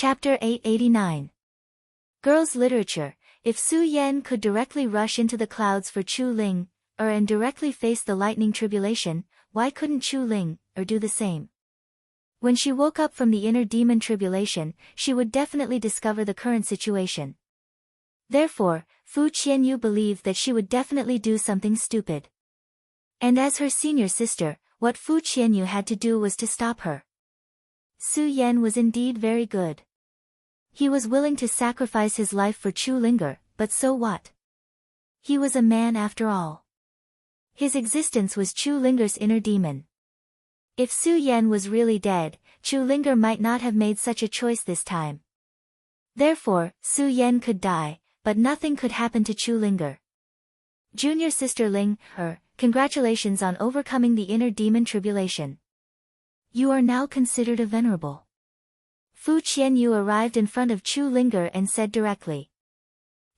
Chapter 889. Girls' Literature. If Su Yan could directly rush into the clouds for Chu Ling, and directly face the lightning tribulation, why couldn't Chu Ling, do the same? When she woke up from the inner demon tribulation, she would definitely discover the current situation. Therefore, Fu Qianyu believed that she would definitely do something stupid. And as her senior sister, what Fu Qianyu had to do was to stop her. Su Yan was indeed very good. He was willing to sacrifice his life for Chu Linger, but so what? He was a man after all. His existence was Chu Linger's inner demon. If Su Yan was really dead, Chu Linger might not have made such a choice this time. Therefore, Su Yan could die, but nothing could happen to Chu Linger. Junior sister Ling, congratulations on overcoming the inner demon tribulation. You are now considered a venerable. Fu Qianyu arrived in front of Chu Linger and said directly.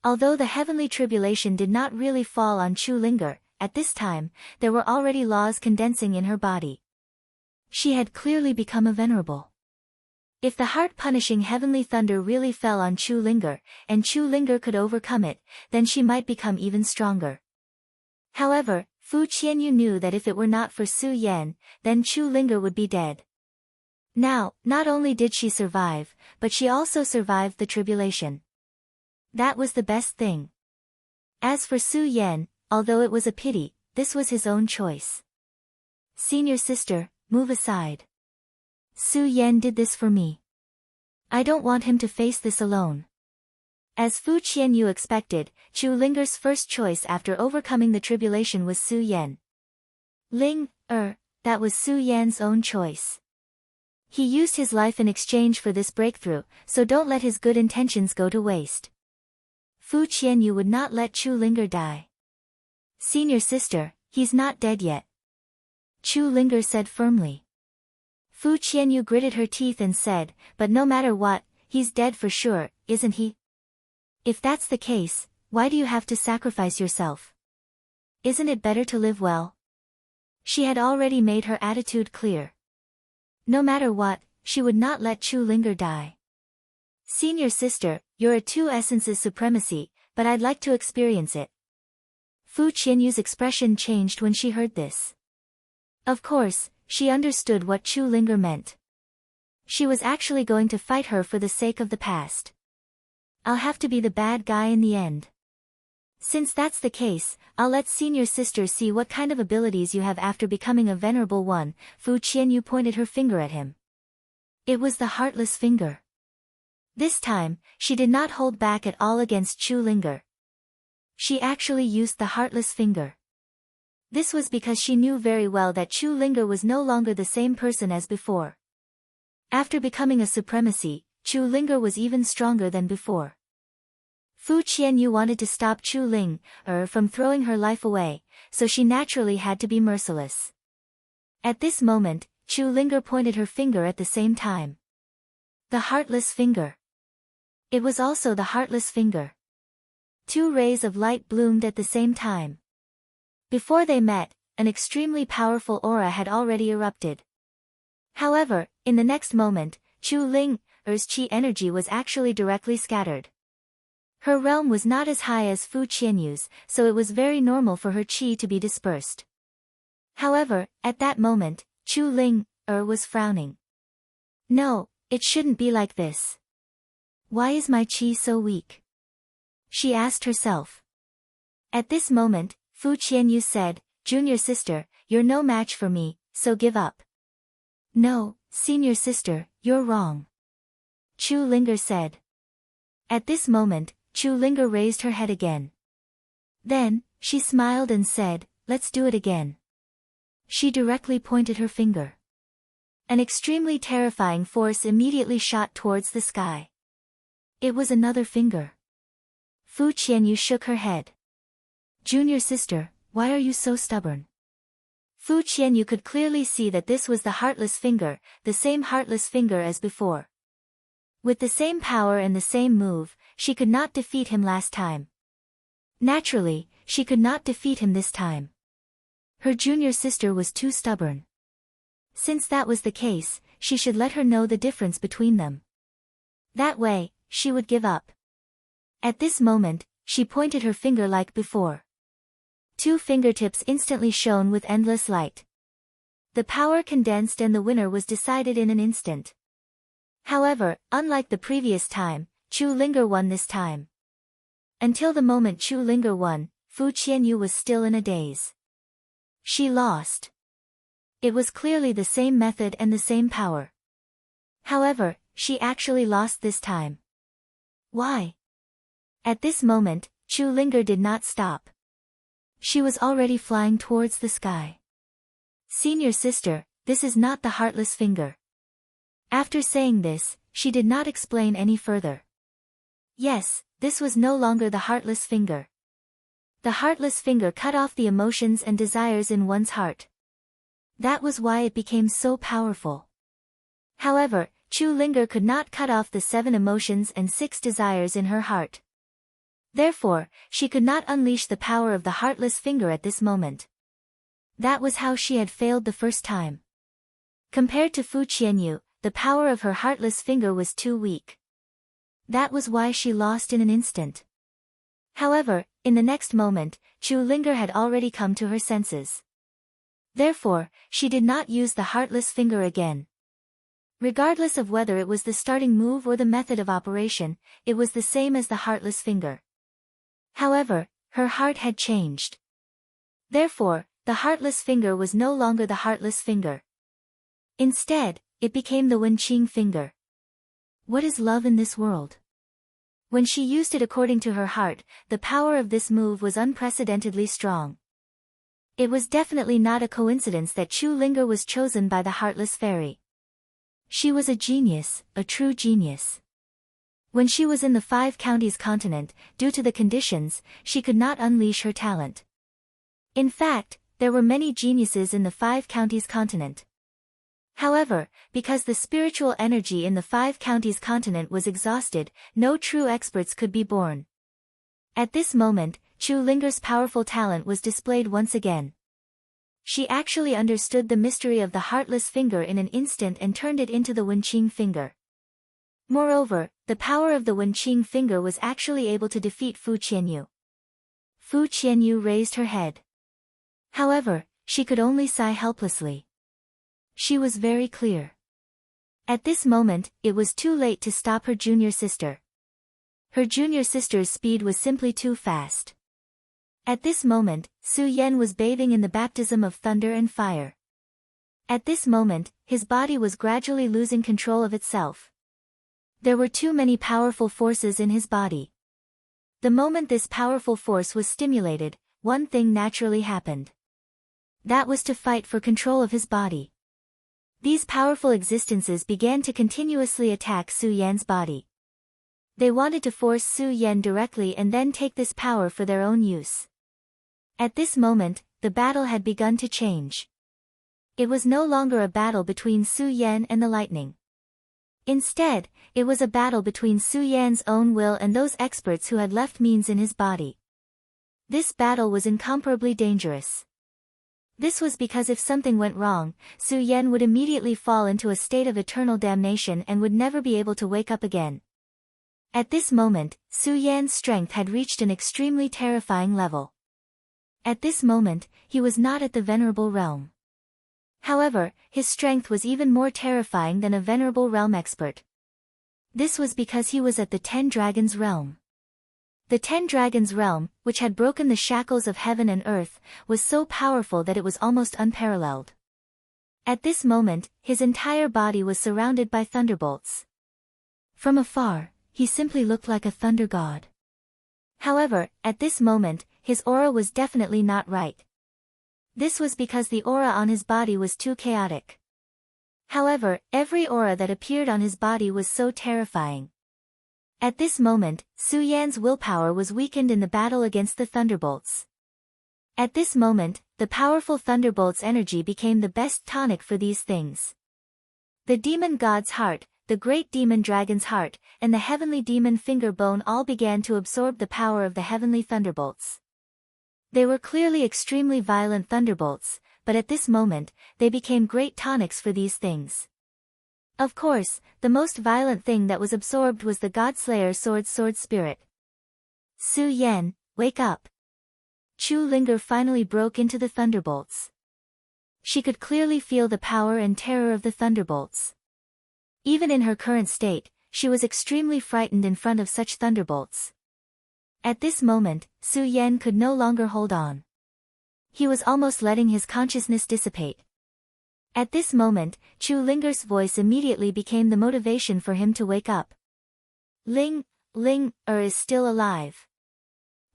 Although the heavenly tribulation did not really fall on Chu Linger, at this time, there were already laws condensing in her body. She had clearly become a venerable. If the heart-punishing heavenly thunder really fell on Chu Linger, and Chu Linger could overcome it, then she might become even stronger. However, Fu Qianyu knew that if it were not for Su Yan, then Chu Linger would be dead. Now, not only did she survive, but she also survived the tribulation. That was the best thing. As for Su Yan, although it was a pity, this was his own choice. Senior sister, move aside. Su Yan did this for me. I don't want him to face this alone. As Fu Qianyu expected, Chu Linger's first choice after overcoming the tribulation was Su Yan. Ling, that was Su Yan's own choice. He used his life in exchange for this breakthrough, so don't let his good intentions go to waste. Fu Qianyu would not let Chu Linger die. Senior sister, he's not dead yet. Chu Linger said firmly. Fu Qianyu gritted her teeth and said, but no matter what, he's dead for sure, isn't he? If that's the case, why do you have to sacrifice yourself? Isn't it better to live well? She had already made her attitude clear. No matter what, she would not let Chu Linger die. Senior sister, you're a two essences supremacy, but I'd like to experience it. Fu Qianyu's expression changed when she heard this. Of course, she understood what Chu Linger meant. She was actually going to fight her for the sake of the past. I'll have to be the bad guy in the end. Since that's the case, I'll let senior sister see what kind of abilities you have after becoming a venerable one. Fu Qianyu pointed her finger at him. It was the heartless finger. This time, she did not hold back at all against Chu Linger. She actually used the heartless finger. This was because she knew very well that Chu Linger was no longer the same person as before. After becoming a supremacy, Chu Linger was even stronger than before. Fu Qianyu wanted to stop Chu Ling, from throwing her life away, so she naturally had to be merciless. At this moment, Chu Linger pointed her finger at the same time. The heartless finger. It was also the heartless finger. Two rays of light bloomed at the same time. Before they met, an extremely powerful aura had already erupted. However, in the next moment, Chu Linger's chi energy was actually directly scattered. Her realm was not as high as Fu Qianyu's, so it was very normal for her chi to be dispersed. However, at that moment, Chu Linger was frowning. No, it shouldn't be like this. Why is my chi so weak? She asked herself. At this moment, Fu Qianyu said, Junior sister, you're no match for me, so give up. No, senior sister, you're wrong. Chu Linger said. At this moment, Chu Linger raised her head again. Then, she smiled and said, let's do it again. She directly pointed her finger. An extremely terrifying force immediately shot towards the sky. It was another finger. Fu Qianyu shook her head. Junior sister, why are you so stubborn? Fu Qianyu could clearly see that this was the heartless finger, the same heartless finger as before. With the same power and the same move, she could not defeat him last time. Naturally, she could not defeat him this time. Her junior sister was too stubborn. Since that was the case, she should let her know the difference between them. That way, she would give up. At this moment, she pointed her finger like before. Two fingertips instantly shone with endless light. The power condensed and the winner was decided in an instant. However, unlike the previous time, Chu Linger won this time. Until the moment Chu Linger won, Fu Qianyu was still in a daze. She lost. It was clearly the same method and the same power. However, she actually lost this time. Why? At this moment, Chu Linger did not stop. She was already flying towards the sky. Senior sister, this is not the heartless finger. After saying this, she did not explain any further. Yes, this was no longer the heartless finger. The heartless finger cut off the emotions and desires in one's heart. That was why it became so powerful. However, Chu Linger could not cut off the 7 emotions and 6 desires in her heart. Therefore, she could not unleash the power of the heartless finger at this moment. That was how she had failed the first time. Compared to Fu Qianyu, the power of her heartless finger was too weak. That was why she lost in an instant. However, in the next moment, Chu Linger had already come to her senses. Therefore, she did not use the heartless finger again. Regardless of whether it was the starting move or the method of operation, it was the same as the heartless finger. However, her heart had changed. Therefore, the heartless finger was no longer the heartless finger. Instead, it became the Wenqing finger. What is love in this world? When she used it according to her heart, the power of this move was unprecedentedly strong. It was definitely not a coincidence that Chu Linger was chosen by the Heartless Fairy. She was a genius, a true genius. When she was in the 5 counties continent, due to the conditions, she could not unleash her talent. In fact, there were many geniuses in the 5 counties continent. However, because the spiritual energy in the 5 counties continent was exhausted, no true experts could be born. At this moment, Chu Linger's powerful talent was displayed once again. She actually understood the mystery of the heartless finger in an instant and turned it into the Wenqing finger. Moreover, the power of the Wenqing finger was actually able to defeat Fu Qianyu. Fu Qianyu raised her head. However, she could only sigh helplessly. She was very clear. At this moment, it was too late to stop her junior sister. Her junior sister's speed was simply too fast. At this moment, Su Yan was bathing in the baptism of thunder and fire. At this moment, his body was gradually losing control of itself. There were too many powerful forces in his body. The moment this powerful force was stimulated, one thing naturally happened. That was to fight for control of his body. These powerful existences began to continuously attack Su Yan's body. They wanted to force Su Yan directly and then take this power for their own use. At this moment, the battle had begun to change. It was no longer a battle between Su Yan and the lightning. Instead, it was a battle between Su Yan's own will and those experts who had left means in his body. This battle was incomparably dangerous. This was because if something went wrong, Su Yan would immediately fall into a state of eternal damnation and would never be able to wake up again. At this moment, Su Yan's strength had reached an extremely terrifying level. At this moment, he was not at the venerable realm. However, his strength was even more terrifying than a venerable realm expert. This was because he was at the 10 Dragons realm. The 10 Dragons realm, which had broken the shackles of heaven and earth, was so powerful that it was almost unparalleled. At this moment, his entire body was surrounded by thunderbolts. From afar, he simply looked like a thunder god. However, at this moment, his aura was definitely not right. This was because the aura on his body was too chaotic. However, every aura that appeared on his body was so terrifying. At this moment, Su Yan's willpower was weakened in the battle against the thunderbolts. At this moment, the powerful thunderbolts' energy became the best tonic for these things. The demon god's heart, the great demon dragon's heart, and the heavenly demon finger bone all began to absorb the power of the heavenly thunderbolts. They were clearly extremely violent thunderbolts, but at this moment, they became great tonics for these things. Of course, the most violent thing that was absorbed was the Godslayer sword spirit. Su Yan, wake up. Chu Linger finally broke into the thunderbolts. She could clearly feel the power and terror of the thunderbolts. Even in her current state, she was extremely frightened in front of such thunderbolts. At this moment, Su Yan could no longer hold on. He was almost letting his consciousness dissipate. At this moment, Chu Linger's voice immediately became the motivation for him to wake up. Ling is still alive.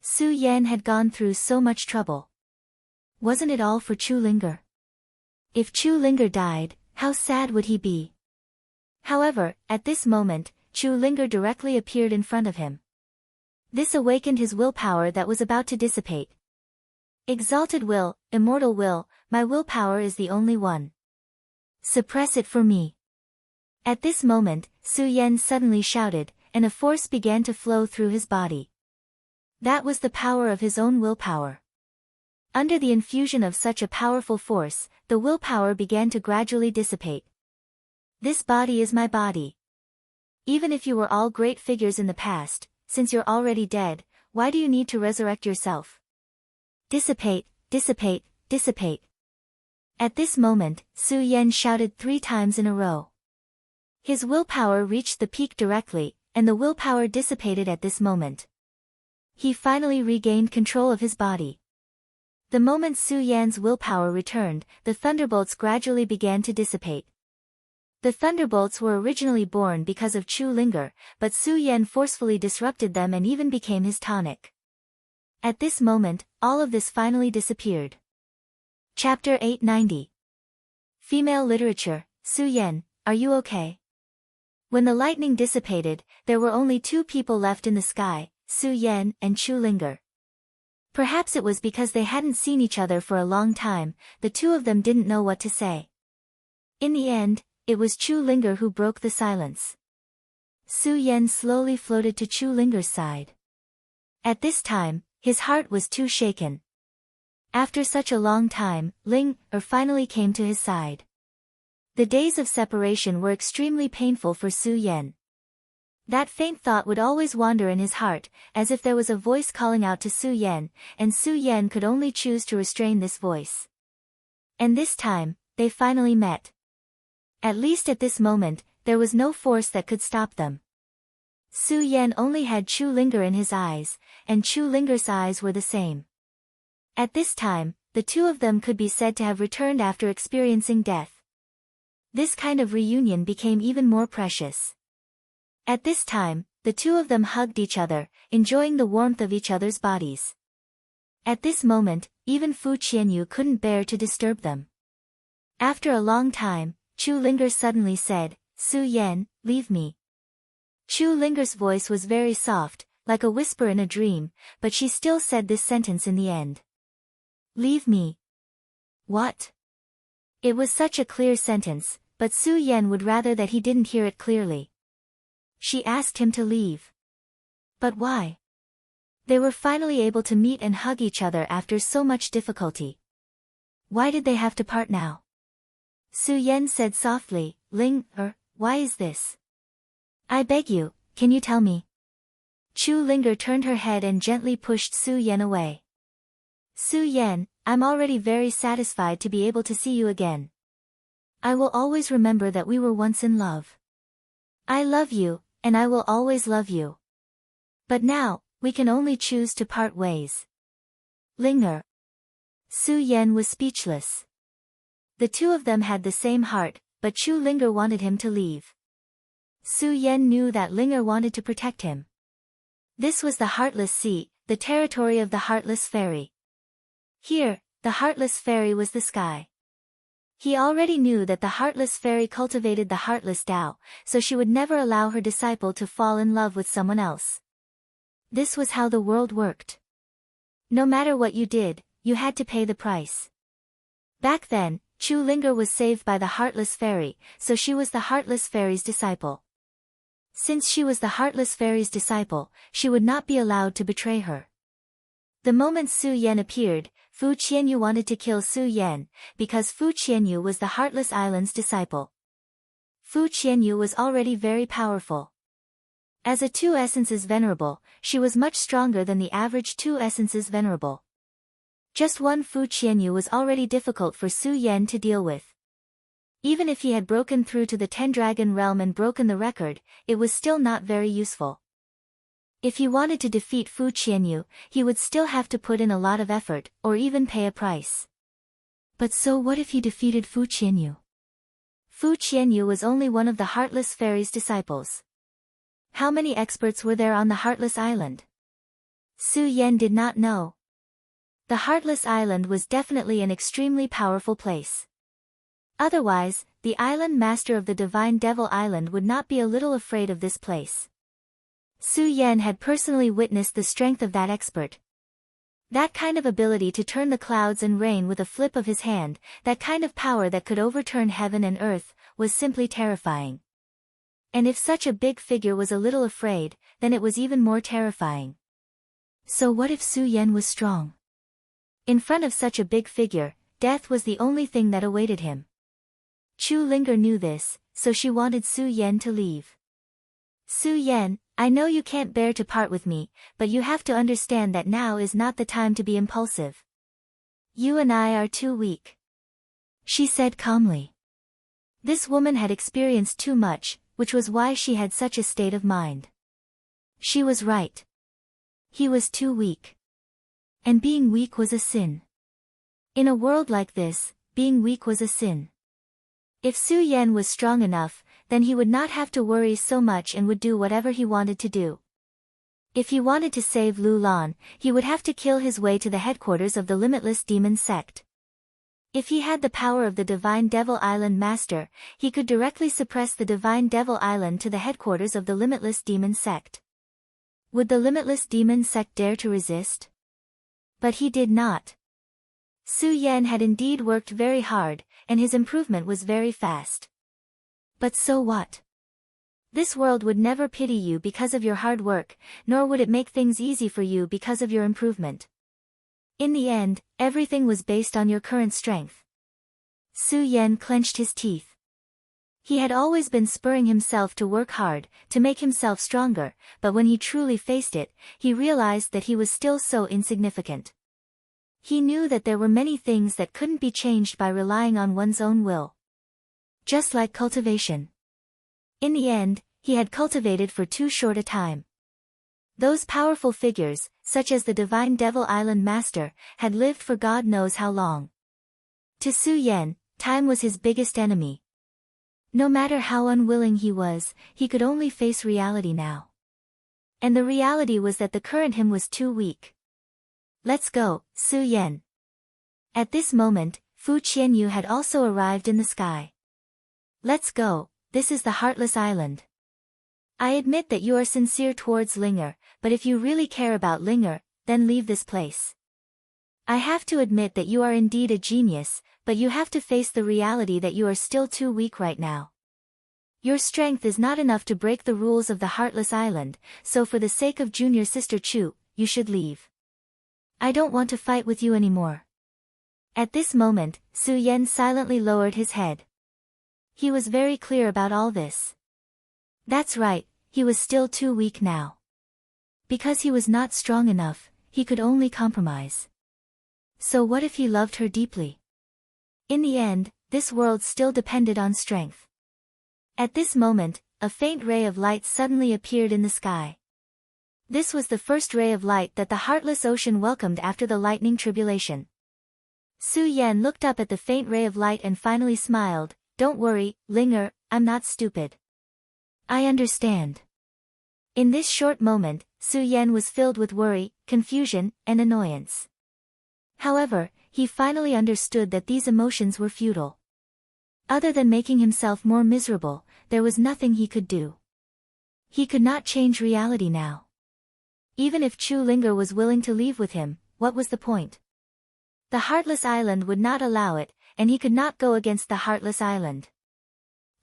Su Yan had gone through so much trouble. Wasn't it all for Chu Linger? If Chu Linger died, how sad would he be? However, at this moment, Chu Linger directly appeared in front of him. This awakened his willpower that was about to dissipate. Exalted will, immortal will, my willpower is the only one. Suppress it for me. At this moment, Su Yan suddenly shouted, and a force began to flow through his body. That was the power of his own willpower. Under the infusion of such a powerful force, the willpower began to gradually dissipate. This body is my body. Even if you were all great figures in the past, since you're already dead, why do you need to resurrect yourself? Dissipate, dissipate, dissipate. At this moment, Su Yan shouted 3 times in a row. His willpower reached the peak directly, and the willpower dissipated at this moment. He finally regained control of his body. The moment Su Yan's willpower returned, the thunderbolts gradually began to dissipate. The thunderbolts were originally born because of Chu Linger, but Su Yan forcefully disrupted them and even became his tonic. At this moment, all of this finally disappeared. Chapter 890. Female Literature. Su Yan, are you okay? When the lightning dissipated, there were only 2 people left in the sky, Su Yan and Chu Linger. Perhaps it was because they hadn't seen each other for a long time, the 2 of them didn't know what to say. In the end, it was Chu Linger who broke the silence. Su Yan slowly floated to Chu Linger's side. At this time, his heart was too shaken. After such a long time, Linger finally came to his side. The days of separation were extremely painful for Su Yan. That faint thought would always wander in his heart, as if there was a voice calling out to Su Yan, and Su Yan could only choose to restrain this voice. And this time, they finally met. At least at this moment, there was no force that could stop them. Su Yan only had Chu Linger in his eyes, and Chu Linger's eyes were the same. At this time, the 2 of them could be said to have returned after experiencing death. This kind of reunion became even more precious. At this time, the 2 of them hugged each other, enjoying the warmth of each other's bodies. At this moment, even Fu Qianyu couldn't bear to disturb them. After a long time, Chu Linger suddenly said, Su Yan, leave me. Chu Linger's voice was very soft, like a whisper in a dream, but she still said this sentence in the end. Leave me. What? It was such a clear sentence, but Su Yan would rather that he didn't hear it clearly. She asked him to leave. But why? They were finally able to meet and hug each other after so much difficulty. Why did they have to part now? Su Yan said softly, Linger, why is this? I beg you, can you tell me? Chu Linger turned her head and gently pushed Su Yan away. Su Yan, I'm already very satisfied to be able to see you again. I will always remember that we were once in love. I love you, and I will always love you. But now, we can only choose to part ways. Linger. Su Yan was speechless. The 2 of them had the same heart, but Chu Linger wanted him to leave. Su Yan knew that Linger wanted to protect him. This was the Heartless Sea, the territory of the Heartless Fairy. Here, the Heartless Fairy was the sky. He already knew that the Heartless Fairy cultivated the Heartless Tao, so she would never allow her disciple to fall in love with someone else. This was how the world worked. No matter what you did, you had to pay the price. Back then, Chu Linger was saved by the Heartless Fairy, so she was the Heartless Fairy's disciple. Since she was the Heartless Fairy's disciple, she would not be allowed to betray her. The moment Su Yan appeared, Fu Qianyu wanted to kill Su Yan, because Fu Qianyu was the Heartless Island's disciple. Fu Qianyu was already very powerful. As a two essences venerable, she was much stronger than the average two essences venerable. Just one Fu Qianyu was already difficult for Su Yan to deal with. Even if he had broken through to the 10-dragon realm and broken the record, it was still not very useful. If he wanted to defeat Fu Qianyu, he would still have to put in a lot of effort, or even pay a price. But so what if he defeated Fu Qianyu? Fu Qianyu was only one of the Heartless Fairy's disciples. How many experts were there on the Heartless Island? Su Yan did not know. The Heartless Island was definitely an extremely powerful place. Otherwise, the island master of the Divine Devil Island would not be a little afraid of this place. Su Yan had personally witnessed the strength of that expert. That kind of ability to turn the clouds and rain with a flip of his hand, that kind of power that could overturn heaven and earth, was simply terrifying. And if such a big figure was a little afraid, then it was even more terrifying. So what if Su Yan was strong? In front of such a big figure, death was the only thing that awaited him. Chu Linger knew this, so she wanted Su Yan to leave. Su Yan, I know you can't bear to part with me, but you have to understand that now is not the time to be impulsive. You and I are too weak. She said calmly. This woman had experienced too much, which was why she had such a state of mind. She was right. He was too weak. And being weak was a sin. In a world like this, being weak was a sin. If Su Yan was strong enough, then he would not have to worry so much and would do whatever he wanted to do. If he wanted to save Lu Lan, he would have to kill his way to the headquarters of the Limitless Demon Sect. If he had the power of the Divine Devil Island Master, he could directly suppress the Divine Devil Island to the headquarters of the Limitless Demon Sect. Would the Limitless Demon Sect dare to resist? But he did not. Su Yan had indeed worked very hard, and his improvement was very fast. But so what? This world would never pity you because of your hard work, nor would it make things easy for you because of your improvement. In the end, everything was based on your current strength. Su Yan clenched his teeth. He had always been spurring himself to work hard, to make himself stronger, but when he truly faced it, he realized that he was still so insignificant. He knew that there were many things that couldn't be changed by relying on one's own will. Just like cultivation. In the end, he had cultivated for too short a time. Those powerful figures, such as the Divine Devil Island Master, had lived for God knows how long. To Su Yan, time was his biggest enemy. No matter how unwilling he was, he could only face reality now. And the reality was that the current him was too weak. Let's go, Su Yan. At this moment, Fu Qianyu had also arrived in the sky. Let's go, this is the Heartless Island. I admit that you are sincere towards Linger, but if you really care about Linger, then leave this place. I have to admit that you are indeed a genius, but you have to face the reality that you are still too weak right now. Your strength is not enough to break the rules of the Heartless Island, so for the sake of junior sister Chu, you should leave. I don't want to fight with you anymore. At this moment, Su Yan silently lowered his head. He was very clear about all this. That's right, he was still too weak now. Because he was not strong enough, he could only compromise. So what if he loved her deeply? In the end, this world still depended on strength. At this moment, a faint ray of light suddenly appeared in the sky. This was the first ray of light that the Heartless Ocean welcomed after the lightning tribulation. Su Yan looked up at the faint ray of light and finally smiled. Don't worry, Linger, I'm not stupid. I understand. In this short moment, Su Yan was filled with worry, confusion, and annoyance. However, he finally understood that these emotions were futile. Other than making himself more miserable, there was nothing he could do. He could not change reality now. Even if Chu Linger was willing to leave with him, what was the point? The Heartless Island would not allow it, and he could not go against the Heartless Island.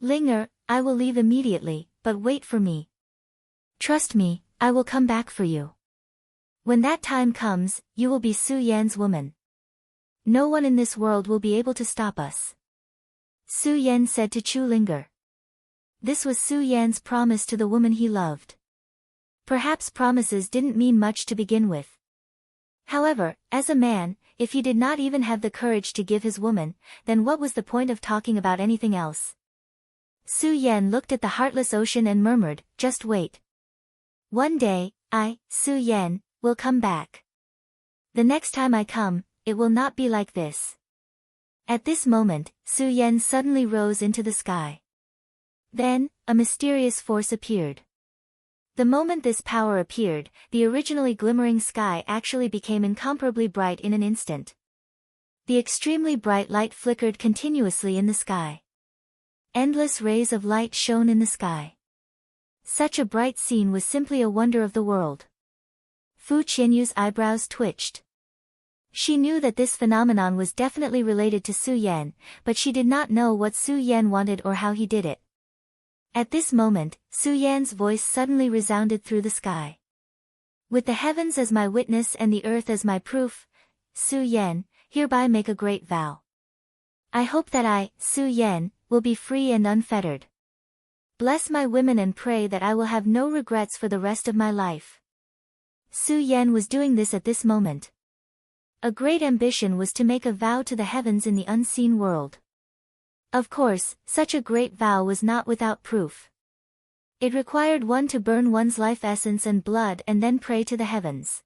Linger, I will leave immediately, but wait for me. Trust me, I will come back for you. When that time comes, you will be Su Yan's woman. No one in this world will be able to stop us. Su Yan said to Chu Linger. this was Su Yan's promise to the woman he loved. Perhaps promises didn't mean much to begin with. However, as a man, if he did not even have the courage to give his woman, then what was the point of talking about anything else? Su Yan looked at the heartless ocean and murmured, "Just wait. One day, I, Su Yan, will come back. The next time I come, it will not be like this." At this moment, Su Yan suddenly rose into the sky. Then, a mysterious force appeared. The moment this power appeared, the originally glimmering sky actually became incomparably bright in an instant. The extremely bright light flickered continuously in the sky. Endless rays of light shone in the sky. Such a bright scene was simply a wonder of the world. Fu Qianyu's eyebrows twitched. She knew that this phenomenon was definitely related to Su Yan, but she did not know what Su Yan wanted or how he did it. At this moment, Su Yan's voice suddenly resounded through the sky. "With the heavens as my witness and the earth as my proof, Su Yan, hereby make a great vow. I hope that I, Su Yan, will be free and unfettered. Bless my women and pray that I will have no regrets for the rest of my life." Su Yan was doing this at this moment. A great ambition was to make a vow to the heavens in the unseen world. Of course, such a great vow was not without proof. It required one to burn one's life essence and blood and then pray to the heavens.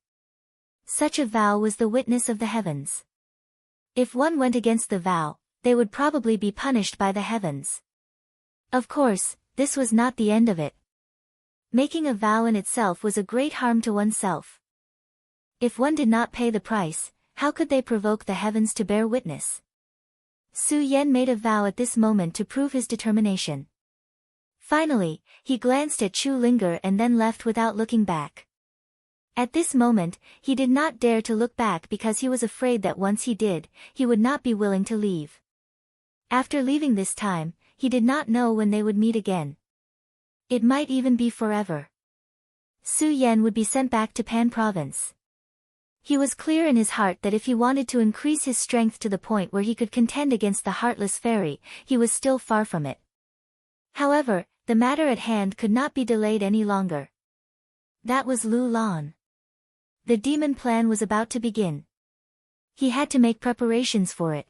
Such a vow was the witness of the heavens. If one went against the vow, they would probably be punished by the heavens. Of course, this was not the end of it. Making a vow in itself was a great harm to oneself. If one did not pay the price, how could they provoke the heavens to bear witness? Su Yan made a vow at this moment to prove his determination. Finally, he glanced at Chu Linger and then left without looking back. At this moment, he did not dare to look back because he was afraid that once he did, he would not be willing to leave. After leaving this time, he did not know when they would meet again. It might even be forever. Su Yan would be sent back to Pan Province. He was clear in his heart that if he wanted to increase his strength to the point where he could contend against the heartless fairy, he was still far from it. However, the matter at hand could not be delayed any longer. That was Lu Lan. The demon plan was about to begin. He had to make preparations for it.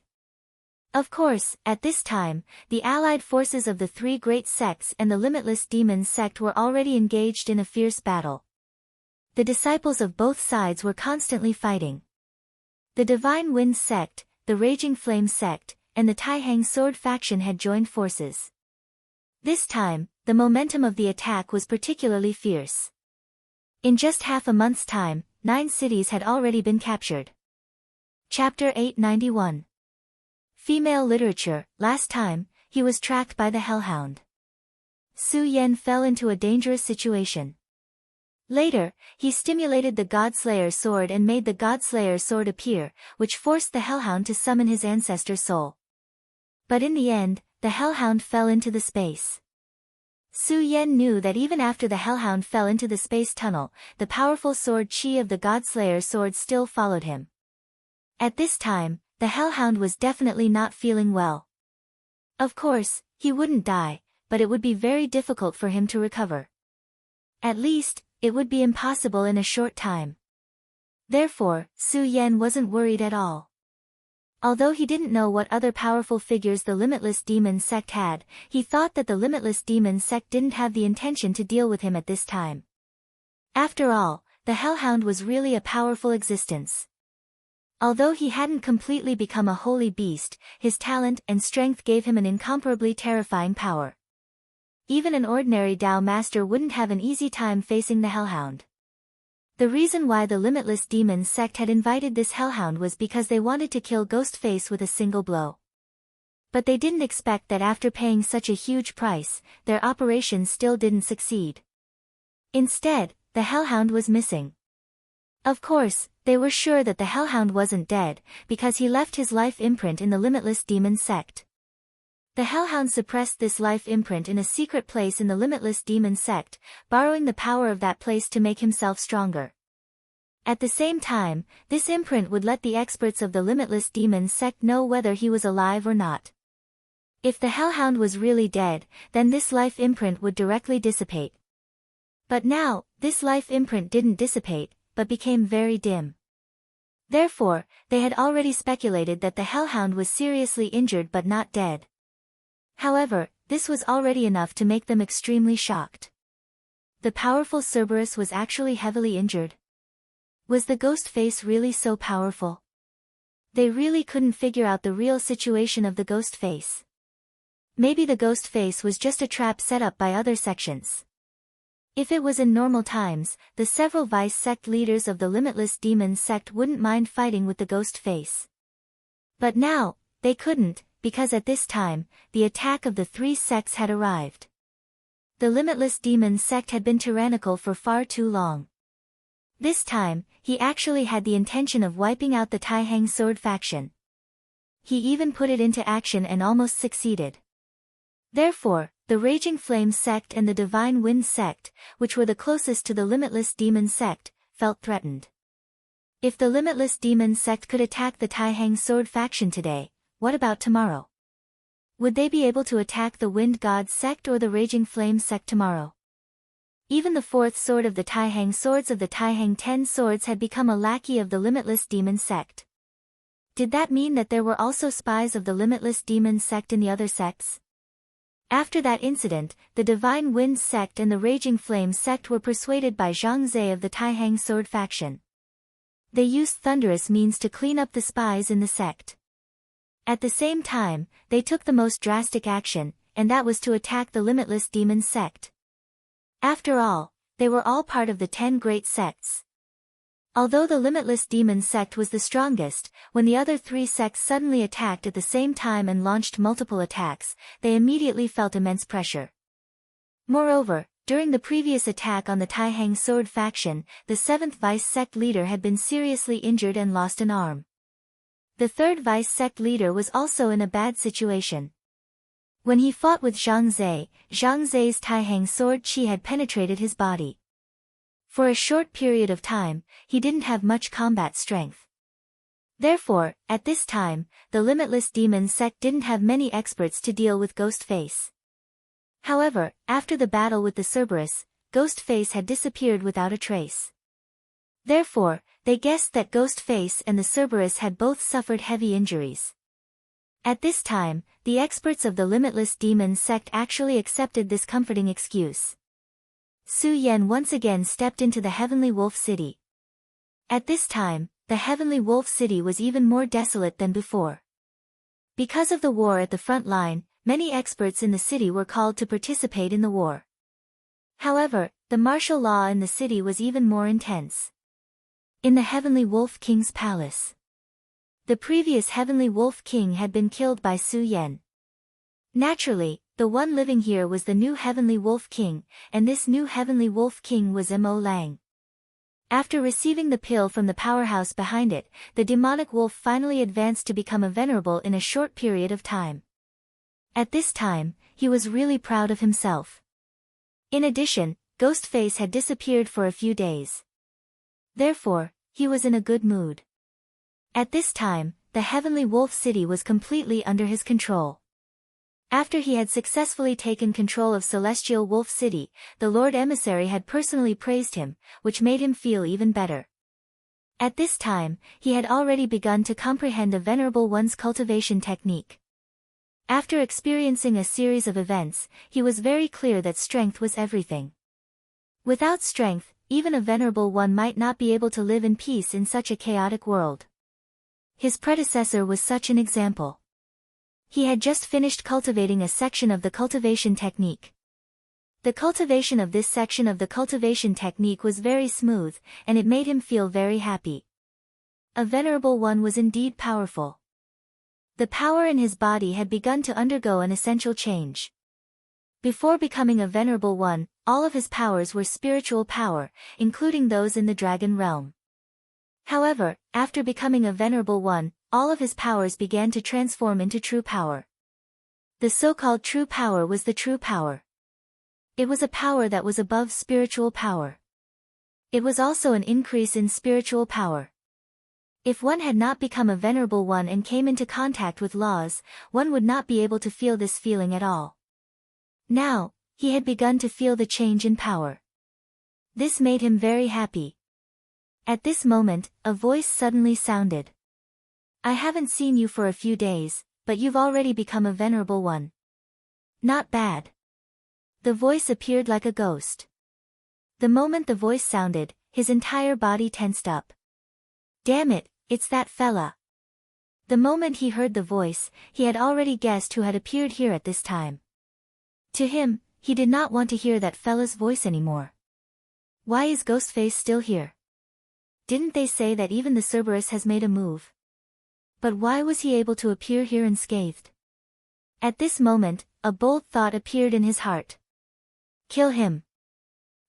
Of course, at this time, the allied forces of the three great sects and the Limitless Demons sect were already engaged in a fierce battle. The disciples of both sides were constantly fighting. The Divine Wind sect, the Raging Flame sect, and the Taihang Sword faction had joined forces. This time, the momentum of the attack was particularly fierce. In just half a month's time, 9 cities had already been captured. Chapter 891. Female Literature. Last time, he was tracked by the Hellhound. Su Yan fell into a dangerous situation. Later, he stimulated the Godslayer sword and made the Godslayer sword appear, which forced the Hellhound to summon his ancestor soul. But in the end, the Hellhound fell into the space. Su Yan knew that even after the Hellhound fell into the space tunnel, the powerful sword chi of the Godslayer sword still followed him. At this time, the Hellhound was definitely not feeling well. Of course, he wouldn't die, but it would be very difficult for him to recover. At least, it would be impossible in a short time. Therefore, Su Yan wasn't worried at all. Although he didn't know what other powerful figures the Limitless Demon sect had, he thought that the Limitless Demon sect didn't have the intention to deal with him at this time. After all, the Hellhound was really a powerful existence. Although he hadn't completely become a holy beast, his talent and strength gave him an incomparably terrifying power. Even an ordinary Dao master wouldn't have an easy time facing the Hellhound. The reason why the Limitless Demon sect had invited this Hellhound was because they wanted to kill Ghostface with a single blow. But they didn't expect that after paying such a huge price, their operation still didn't succeed. Instead, the Hellhound was missing. Of course, they were sure that the Hellhound wasn't dead, because he left his life imprint in the Limitless Demon sect. The Hellhound suppressed this life imprint in a secret place in the Limitless Demon sect, borrowing the power of that place to make himself stronger. At the same time, this imprint would let the experts of the Limitless Demon sect know whether he was alive or not. If the hellhound was really dead, then this life imprint would directly dissipate. But now, this life imprint didn't dissipate, but became very dim. Therefore, they had already speculated that the hellhound was seriously injured but not dead. However, this was already enough to make them extremely shocked. The powerful Cerberus was actually heavily injured. Was the ghost face really so powerful? They really couldn't figure out the real situation of the ghost face. Maybe the ghost face was just a trap set up by other sections. If it was in normal times, the several vice sect leaders of the Limitless Demon sect wouldn't mind fighting with the ghost face. But now, they couldn't, because at this time, the attack of the three sects had arrived. The Limitless Demon sect had been tyrannical for far too long. This time, he actually had the intention of wiping out the Taihang Sword faction. He even put it into action and almost succeeded. Therefore, the Raging Flame sect and the Divine Wind sect, which were the closest to the Limitless Demon sect, felt threatened. If the Limitless Demon sect could attack the Taihang Sword faction today, what about tomorrow? Would they be able to attack the Wind God sect or the Raging Flame sect tomorrow? Even the fourth sword of the Taihang swords of the Taihang 10 swords had become a lackey of the Limitless Demon sect. Did that mean that there were also spies of the Limitless Demon sect in the other sects? After that incident, the Divine Wind sect and the Raging Flame sect were persuaded by Zhang Zhe of the Taihang Sword faction. They used thunderous means to clean up the spies in the sect. At the same time, they took the most drastic action, and that was to attack the Limitless Demon sect. After all, they were all part of the 10 great sects. Although the Limitless Demon sect was the strongest, when the other three sects suddenly attacked at the same time and launched multiple attacks, they immediately felt immense pressure. Moreover, during the previous attack on the Taihang Sword faction, the 7th vice sect leader had been seriously injured and lost an arm. The 3rd vice sect leader was also in a bad situation. When he fought with Zhang Ze's Taihang sword chi had penetrated his body. For a short period of time, he didn't have much combat strength. Therefore, at this time, the Limitless Demon sect didn't have many experts to deal with Ghostface. However, after the battle with the Cerberus, Ghostface had disappeared without a trace. Therefore, they guessed that Ghostface and the Cerberus had both suffered heavy injuries. At this time, the experts of the Limitless Demon sect actually accepted this comforting excuse. Su Yan once again stepped into the Heavenly Wolf City. At this time, the Heavenly Wolf City was even more desolate than before. Because of the war at the front line, many experts in the city were called to participate in the war. However, the martial law in the city was even more intense. In the Heavenly Wolf King's palace. The previous Heavenly Wolf King had been killed by Su Yan. Naturally, the one living here was the new Heavenly Wolf King, and this new Heavenly Wolf King was Mo Lang. After receiving the pill from the powerhouse behind it, the demonic wolf finally advanced to become a venerable in a short period of time. At this time, he was really proud of himself. In addition, Ghostface had disappeared for a few days. Therefore, he was in a good mood. At this time, the Heavenly Wolf City was completely under his control. After he had successfully taken control of Celestial Wolf City, the Lord Emissary had personally praised him, which made him feel even better. At this time, he had already begun to comprehend the Venerable One's cultivation technique. After experiencing a series of events, he was very clear that strength was everything. Without strength, even a Venerable One might not be able to live in peace in such a chaotic world. His predecessor was such an example. He had just finished cultivating a section of the cultivation technique. The cultivation of this section of the cultivation technique was very smooth, and it made him feel very happy. A Venerable One was indeed powerful. The power in his body had begun to undergo an essential change. Before becoming a Venerable One, all of his powers were spiritual power, including those in the Dragon Realm. However, after becoming a Venerable One, all of his powers began to transform into true power. The so-called true power was the true power. It was a power that was above spiritual power. It was also an increase in spiritual power. If one had not become a venerable one and came into contact with laws, one would not be able to feel this feeling at all. Now, he had begun to feel the change in power. This made him very happy. At this moment, a voice suddenly sounded. I haven't seen you for a few days, but you've already become a venerable one. Not bad. The voice appeared like a ghost. The moment the voice sounded, his entire body tensed up. Damn it, it's that fella. The moment he heard the voice, he had already guessed who had appeared here at this time. To him, he did not want to hear that fella's voice anymore. Why is Ghostface still here? Didn't they say that even the Cerberus has made a move? But why was he able to appear here unscathed? At this moment, a bold thought appeared in his heart. Kill him.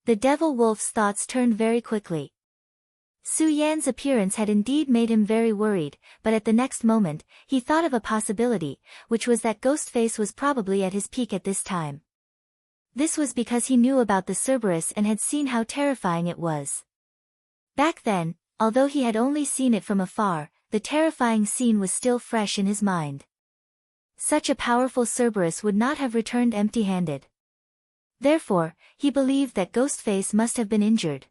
The devil wolf's thoughts turned very quickly. Su Yan's appearance had indeed made him very worried, but at the next moment, he thought of a possibility, which was that Ghostface was probably at his peak at this time. This was because he knew about the Cerberus and had seen how terrifying it was. Back then, although he had only seen it from afar, the terrifying scene was still fresh in his mind. Such a powerful Cerberus would not have returned empty-handed. Therefore, he believed that Ghostface must have been injured.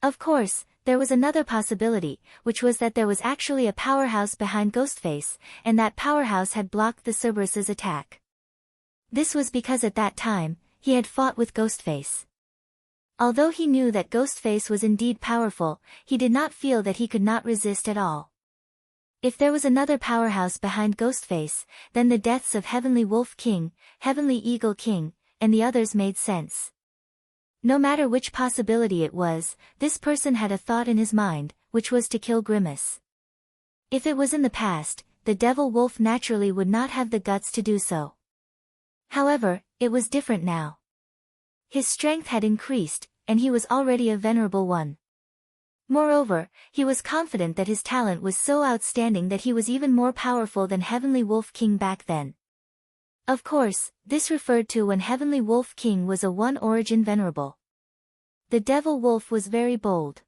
Of course, there was another possibility, which was that there was actually a powerhouse behind Ghostface, and that powerhouse had blocked the Cerberus's attack. This was because at that time, he had fought with Ghostface. Although he knew that Ghostface was indeed powerful, he did not feel that he could not resist at all. If there was another powerhouse behind Ghostface, then the deaths of Heavenly Wolf King, Heavenly Eagle King, and the others made sense. No matter which possibility it was, this person had a thought in his mind, which was to kill Grimace. If it was in the past, the devil wolf naturally would not have the guts to do so. However, it was different now. His strength had increased, and he was already a venerable one. Moreover, he was confident that his talent was so outstanding that he was even more powerful than Heavenly Wolf King back then. Of course, this referred to when Heavenly Wolf King was a one-origin venerable. The devil wolf was very bold.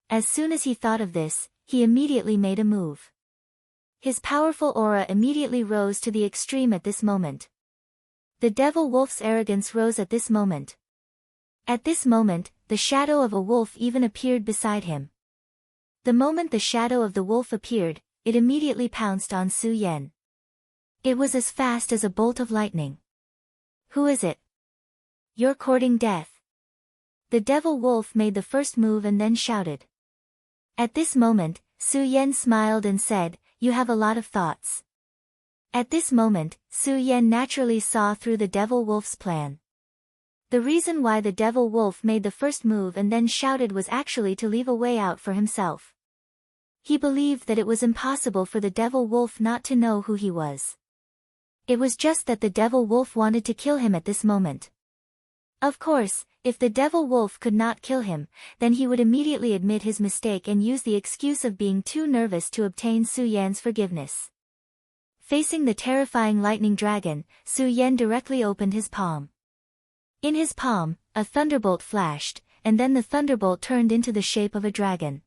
As soon as he thought of this, he immediately made a move. His powerful aura immediately rose to the extreme at this moment. The devil wolf's arrogance rose at this moment. At this moment, the shadow of a wolf even appeared beside him. The moment the shadow of the wolf appeared, it immediately pounced on Su Yan. It was as fast as a bolt of lightning. Who is it? You're courting death. The devil wolf made the first move and then shouted. At this moment, Su Yan smiled and said, You have a lot of thoughts. At this moment, Su Yan naturally saw through the devil wolf's plan. The reason why the devil wolf made the first move and then shouted was actually to leave a way out for himself. He believed that it was impossible for the devil wolf not to know who he was. It was just that the devil wolf wanted to kill him at this moment. Of course, if the devil wolf could not kill him, then he would immediately admit his mistake and use the excuse of being too nervous to obtain Su Yan's forgiveness. Facing the terrifying lightning dragon, Su Yan directly opened his palm. In his palm, a thunderbolt flashed, and then the thunderbolt turned into the shape of a dragon.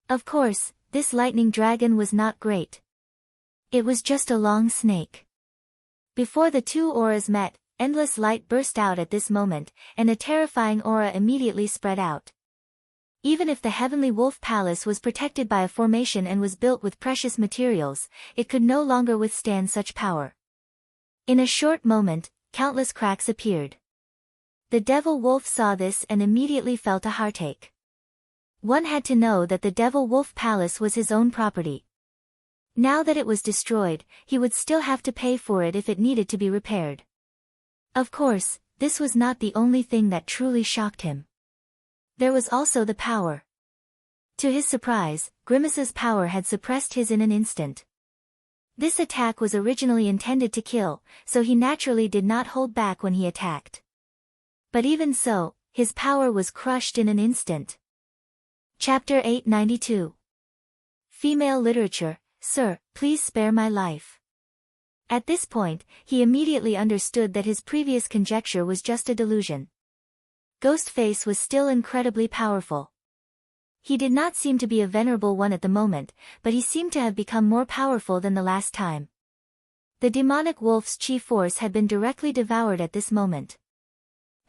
Of course, this lightning dragon was not great. It was just a long snake. Before the two auras met, endless light burst out at this moment, and a terrifying aura immediately spread out. Even if the Heavenly Wolf Palace was protected by a formation and was built with precious materials, it could no longer withstand such power. In a short moment, countless cracks appeared. The devil wolf saw this and immediately felt a heartache. One had to know that the devil wolf palace was his own property. Now that it was destroyed, he would still have to pay for it if it needed to be repaired. Of course, this was not the only thing that truly shocked him. There was also the power. To his surprise, Grimace's power had suppressed his in an instant. This attack was originally intended to kill, so he naturally did not hold back when he attacked. But even so, his power was crushed in an instant. Chapter 892. Female Literature. Sir, please spare my life. At this point, he immediately understood that his previous conjecture was just a delusion. Ghostface was still incredibly powerful. He did not seem to be a venerable one at the moment, but he seemed to have become more powerful than the last time. The demonic wolf's chi force had been directly devoured at this moment.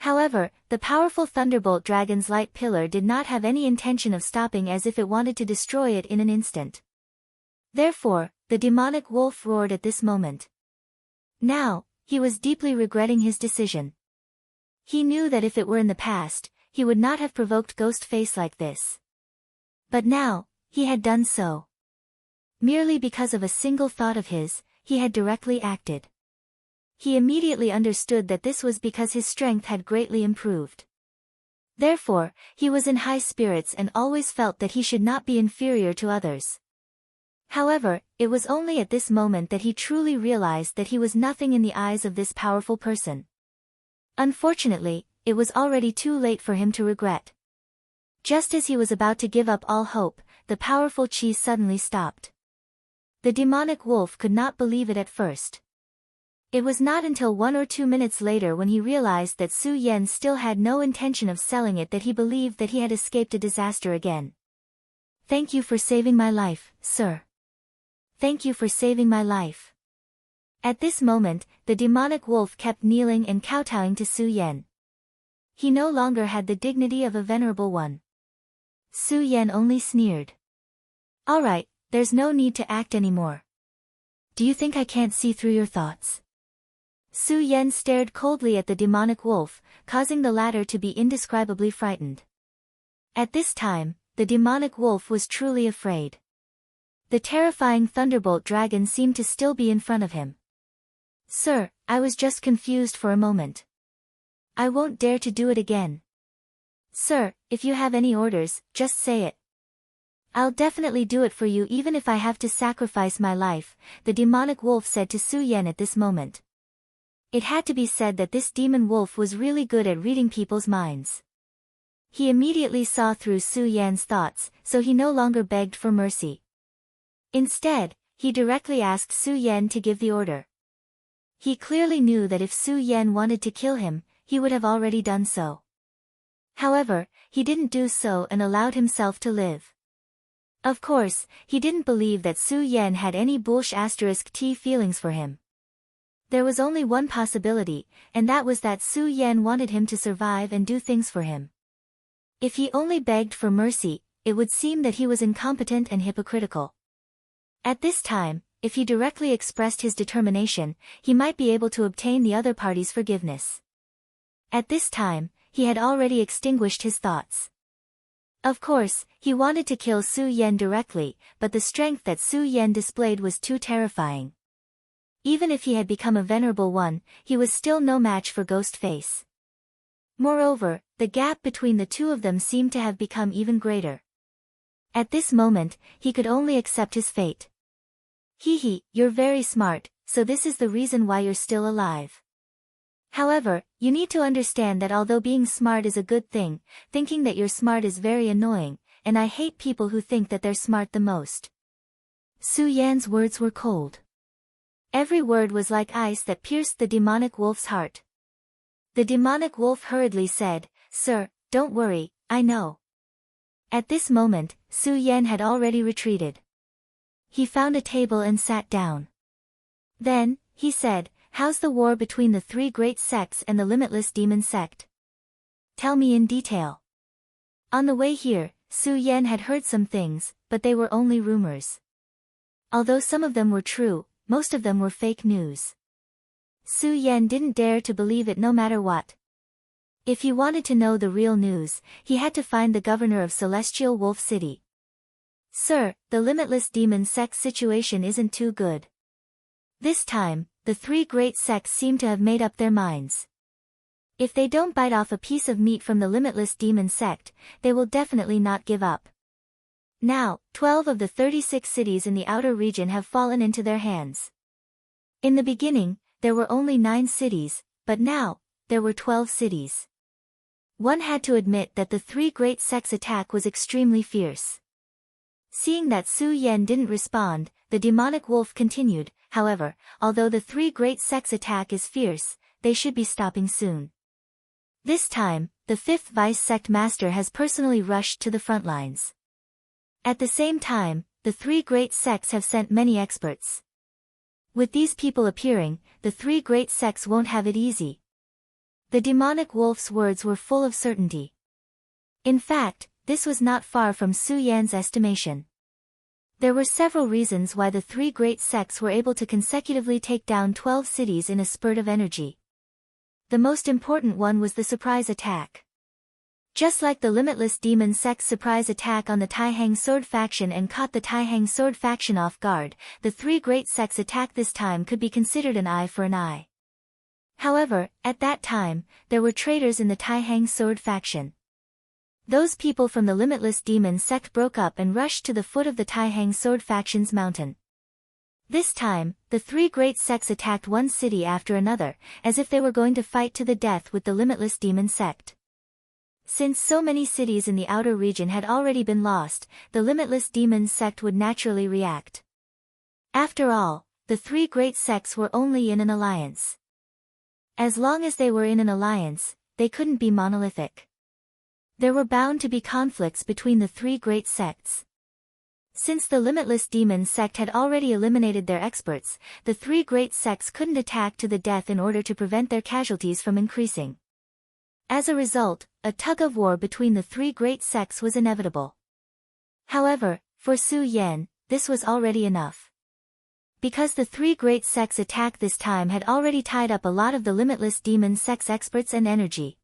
However, the powerful thunderbolt dragon's light pillar did not have any intention of stopping, as if it wanted to destroy it in an instant. Therefore, the demonic wolf roared at this moment. Now, he was deeply regretting his decision. He knew that if it were in the past, he would not have provoked Ghostface like this. But now, he had done so. Merely because of a single thought of his, he had directly acted. He immediately understood that this was because his strength had greatly improved. Therefore, he was in high spirits and always felt that he should not be inferior to others. However, it was only at this moment that he truly realized that he was nothing in the eyes of this powerful person. Unfortunately, it was already too late for him to regret. Just as he was about to give up all hope, the powerful chi suddenly stopped. The demonic wolf could not believe it at first. It was not until 1 or 2 minutes later, when he realized that Su Yan still had no intention of selling it, that he believed that he had escaped a disaster again. "Thank you for saving my life, sir. Thank you for saving my life." At this moment, the demonic wolf kept kneeling and kowtowing to Su Yan. He no longer had the dignity of a venerable one. Su Yan only sneered. "All right, there's no need to act anymore. Do you think I can't see through your thoughts?" Su Yan stared coldly at the demonic wolf, causing the latter to be indescribably frightened. At this time, the demonic wolf was truly afraid. The terrifying thunderbolt dragon seemed to still be in front of him. "Sir, I was just confused for a moment. I won't dare to do it again. Sir, if you have any orders, just say it. I'll definitely do it for you, even if I have to sacrifice my life," the demonic wolf said to Su Yan at this moment. It had to be said that this demon wolf was really good at reading people's minds. He immediately saw through Su Yan's thoughts, so he no longer begged for mercy. Instead, he directly asked Su Yan to give the order. He clearly knew that if Su Yan wanted to kill him, he would have already done so. However, he didn't do so and allowed himself to live. Of course, he didn't believe that Su Yan had any *T feelings for him. There was only one possibility, and that was that Su Yan wanted him to survive and do things for him. If he only begged for mercy, it would seem that he was incompetent and hypocritical. At this time, if he directly expressed his determination, he might be able to obtain the other party's forgiveness. At this time, he had already extinguished his thoughts. Of course, he wanted to kill Su Yan directly, but the strength that Su Yan displayed was too terrifying. Even if he had become a venerable one, he was still no match for Ghostface. Moreover, the gap between the two of them seemed to have become even greater. At this moment, he could only accept his fate. "Hee, you're very smart, so this is the reason why you're still alive. However, you need to understand that although being smart is a good thing, thinking that you're smart is very annoying, and I hate people who think that they're smart the most." Su Yan's words were cold. Every word was like ice that pierced the demonic wolf's heart. The demonic wolf hurriedly said, "Sir, don't worry, I know." At this moment, Su Yan had already retreated. He found a table and sat down. Then, he said, "How's the war between the 3 great sects and the limitless demon sect? Tell me in detail." On the way here, Su Yan had heard some things, but they were only rumors. Although some of them were true, most of them were fake news. Su Yan didn't dare to believe it no matter what. If he wanted to know the real news, he had to find the governor of Celestial Wolf City. "Sir, the limitless demon sect situation isn't too good." This time, the 3 great sects seem to have made up their minds. If they don't bite off a piece of meat from the limitless demon sect, they will definitely not give up. Now, 12 of the 36 cities in the outer region have fallen into their hands. In the beginning, there were only 9 cities, but now, there were 12 cities. One had to admit that the 3 great sects' attack was extremely fierce. Seeing that Su Yan didn't respond, the demonic wolf continued, "However, although the 3 great sects' attack is fierce, they should be stopping soon. This time, the 5th vice sect master has personally rushed to the front lines. At the same time, the three great sects have sent many experts. With these people appearing, the three great sects won't have it easy. The demonic wolf's words were full of certainty. In fact, this was not far from Su Yan's estimation. There were several reasons why the three great sects were able to consecutively take down 12 cities in a spurt of energy. The most important one was the surprise attack. Just like the Limitless Demon sect's surprise attack on the Taihang Sword faction and caught the Taihang Sword faction off guard, the three great sects' attack this time could be considered an eye for an eye. However, at that time, there were traitors in the Taihang Sword faction. Those people from the Limitless Demon sect broke up and rushed to the foot of the Taihang Sword faction's mountain. This time, the three great sects attacked one city after another, as if they were going to fight to the death with the Limitless Demon sect. Since so many cities in the outer region had already been lost, the Limitless Demon sect would naturally react. After all, the three great sects were only in an alliance. As long as they were in an alliance, they couldn't be monolithic. There were bound to be conflicts between the three great sects. Since the Limitless Demon sect had already eliminated their experts, the three great sects couldn't attack to the death in order to prevent their casualties from increasing. As a result, a tug-of-war between the three great sects was inevitable. However, for Su Yan, this was already enough. Because the three great sects' attack this time had already tied up a lot of the Limitless Demon sect's experts and energy.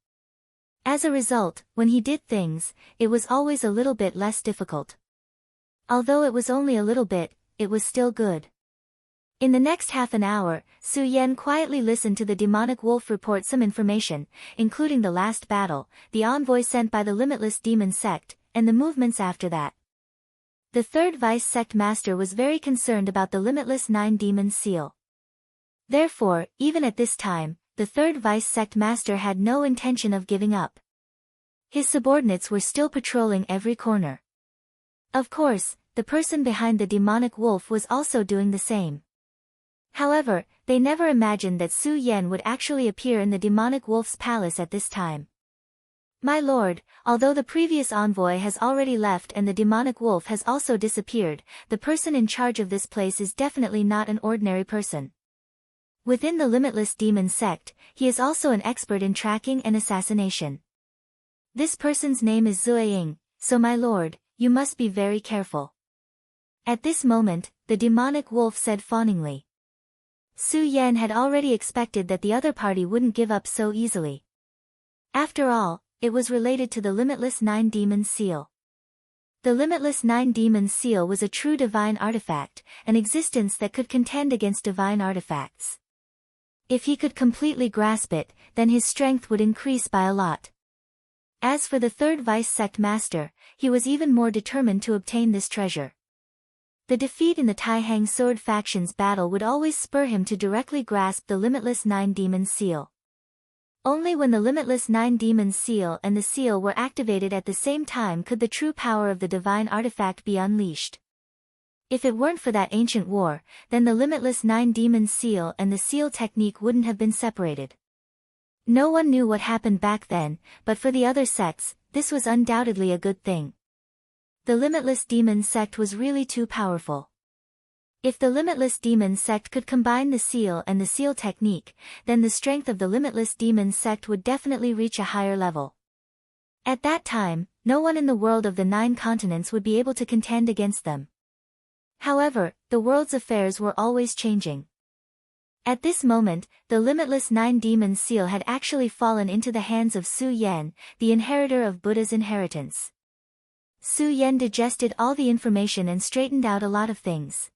As a result, when he did things, it was always a little bit less difficult. Although it was only a little bit, it was still good. In the next half an hour, Su Yan quietly listened to the demonic wolf report some information, including the last battle, the envoy sent by the Limitless Demon sect, and the movements after that. The third vice sect master was very concerned about the Limitless Nine Demon seal. Therefore, even at this time, the third vice sect master had no intention of giving up. His subordinates were still patrolling every corner. Of course, the person behind the demonic wolf was also doing the same. However, they never imagined that Su Yan would actually appear in the demonic wolf's palace at this time. My lord, although the previous envoy has already left and the demonic wolf has also disappeared, the person in charge of this place is definitely not an ordinary person. Within the Limitless Demon sect, he is also an expert in tracking and assassination. This person's name is Zueying, so my lord, you must be very careful. At this moment, the demonic wolf said fawningly. Su Yan had already expected that the other party wouldn't give up so easily. After all, it was related to the Limitless Nine Demon seal. The Limitless Nine Demon seal was a true divine artifact, an existence that could contend against divine artifacts. If he could completely grasp it, then his strength would increase by a lot. As for the third vice sect master, he was even more determined to obtain this treasure. The defeat in the Taihang Sword faction's battle would always spur him to directly grasp the Limitless Nine Demon seal. Only when the Limitless Nine Demon seal and the seal were activated at the same time could the true power of the divine artifact be unleashed. If it weren't for that ancient war, then the Limitless Nine Demon seal and the seal technique wouldn't have been separated. No one knew what happened back then, but for the other sects, this was undoubtedly a good thing. The Limitless Demon sect was really too powerful. If the Limitless Demon sect could combine the seal and the seal technique, then the strength of the Limitless Demon sect would definitely reach a higher level. At that time, no one in the world of the 9 continents would be able to contend against them. However, the world's affairs were always changing. At this moment, the Limitless Nine Demon seal had actually fallen into the hands of Su Yan, the inheritor of Buddha's inheritance. Su Yan digested all the information and straightened out a lot of things.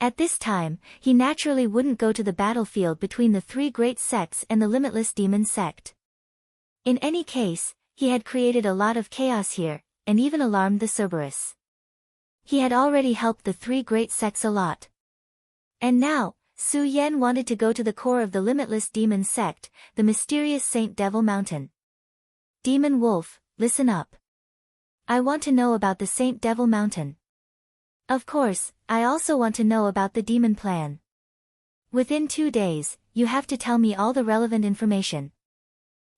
At this time, he naturally wouldn't go to the battlefield between the 3 great sects and the Limitless Demon sect. In any case, he had created a lot of chaos here, and even alarmed the Cerberus. He had already helped the 3 great sects a lot. And now, Su Yan wanted to go to the core of the Limitless Demon sect, the mysterious Saint Devil Mountain. Demon Wolf, listen up. I want to know about the Saint Devil Mountain. Of course, I also want to know about the demon plan. Within 2 days, you have to tell me all the relevant information.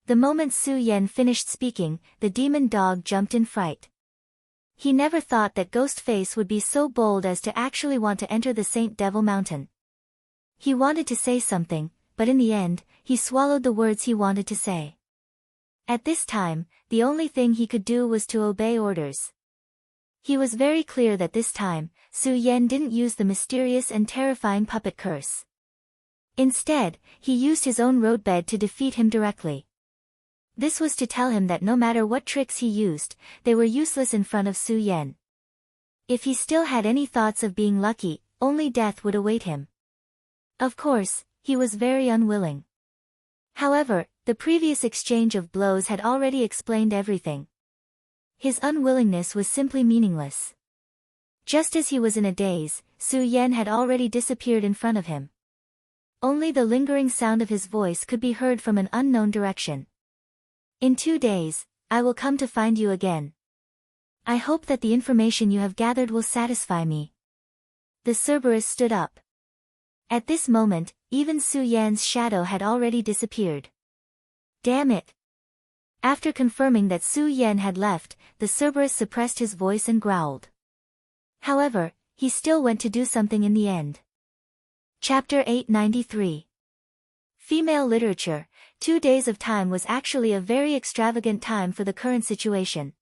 The moment Su Yan finished speaking, the demon dog jumped in fright. He never thought that Ghostface would be so bold as to actually want to enter the Saint Devil Mountain. He wanted to say something, but in the end, he swallowed the words he wanted to say. At this time, the only thing he could do was to obey orders. He was very clear that this time, Su Yan didn't use the mysterious and terrifying puppet curse. Instead, he used his own roadbed to defeat him directly. This was to tell him that no matter what tricks he used, they were useless in front of Su Yan. If he still had any thoughts of being lucky, only death would await him. Of course, he was very unwilling. However, the previous exchange of blows had already explained everything. His unwillingness was simply meaningless. Just as he was in a daze, Su Yan had already disappeared in front of him. Only the lingering sound of his voice could be heard from an unknown direction. In 2 days, I will come to find you again. I hope that the information you have gathered will satisfy me. The Cerberus stood up. At this moment, even Su Yan's shadow had already disappeared. Damn it! After confirming that Su Yan had left, the Cerberus suppressed his voice and growled. However, he still went to do something in the end. Chapter 893. Female literature. 2 days of time was actually a very extravagant time for the current situation.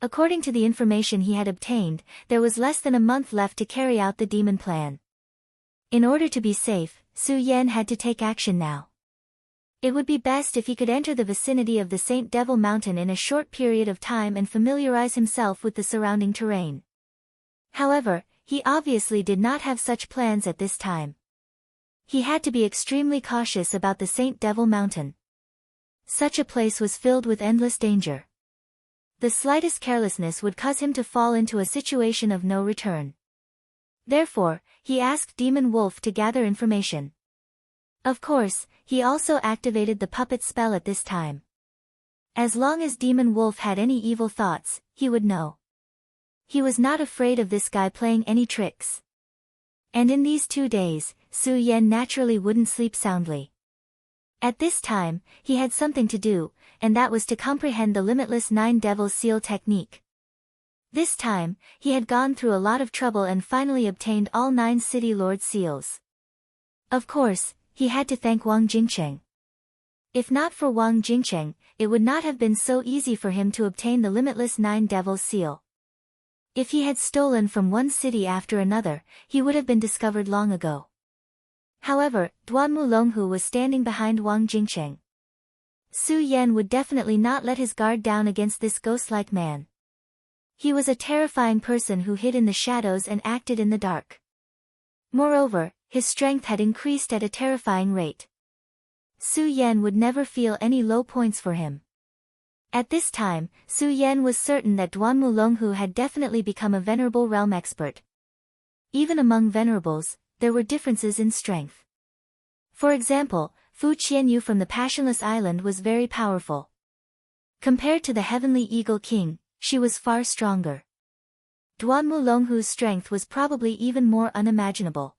According to the information he had obtained, there was less than a month left to carry out the demon plan. In order to be safe, Su Yan had to take action now. It would be best if he could enter the vicinity of the Saint Devil Mountain in a short period of time and familiarize himself with the surrounding terrain. However, he obviously did not have such plans at this time. He had to be extremely cautious about the Saint Devil Mountain. Such a place was filled with endless danger. The slightest carelessness would cause him to fall into a situation of no return. Therefore, he asked Demon Wolf to gather information. Of course, he also activated the puppet spell at this time. As long as Demon Wolf had any evil thoughts, he would know. He was not afraid of this guy playing any tricks. And in these 2 days, Su Yan naturally wouldn't sleep soundly. At this time, he had something to do, and that was to comprehend the limitless 9 Devil Seal technique. This time, he had gone through a lot of trouble and finally obtained all 9 City Lord seals. Of course, he had to thank Wang Jingcheng. If not for Wang Jingcheng, it would not have been so easy for him to obtain the limitless 9 Devil Seal. If he had stolen from one city after another, he would have been discovered long ago. However, Duanmu Longhu was standing behind Wang Jingcheng. Su Yan would definitely not let his guard down against this ghost-like man. He was a terrifying person who hid in the shadows and acted in the dark. Moreover, his strength had increased at a terrifying rate. Su Yan would never feel any low points for him. At this time, Su Yan was certain that Duanmu Longhu had definitely become a venerable realm expert. Even among venerables, there were differences in strength. For example, Fu Qianyu from the Passionless Island was very powerful. Compared to the Heavenly Eagle King, she was far stronger. Duanmu Longhu's strength was probably even more unimaginable.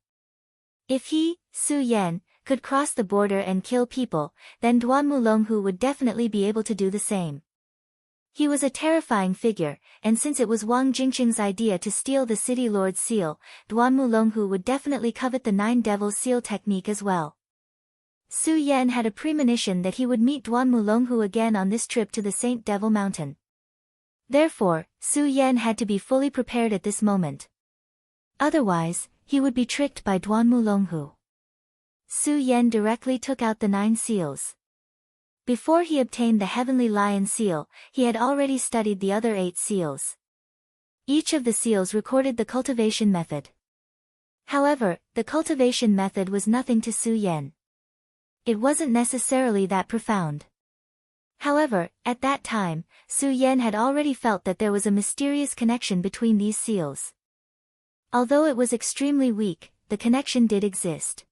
If he, Su Yan, could cross the border and kill people, then Duanmu Longhu would definitely be able to do the same. He was a terrifying figure, and since it was Wang Jingcheng's idea to steal the City Lord's seal, Duanmu Longhu would definitely covet the 9 Devil Seal technique as well. Su Yan had a premonition that he would meet Duanmu Longhu again on this trip to the Saint Devil Mountain. Therefore, Su Yan had to be fully prepared at this moment. Otherwise, he would be tricked by Duanmu Longhu. Su Yan directly took out the 9 seals. Before he obtained the Heavenly Lion seal, he had already studied the other 8 seals. Each of the seals recorded the cultivation method. However, the cultivation method was nothing to Su Yan. It wasn't necessarily that profound. However, at that time, Su Yan had already felt that there was a mysterious connection between these seals. Although it was extremely weak, the connection did exist.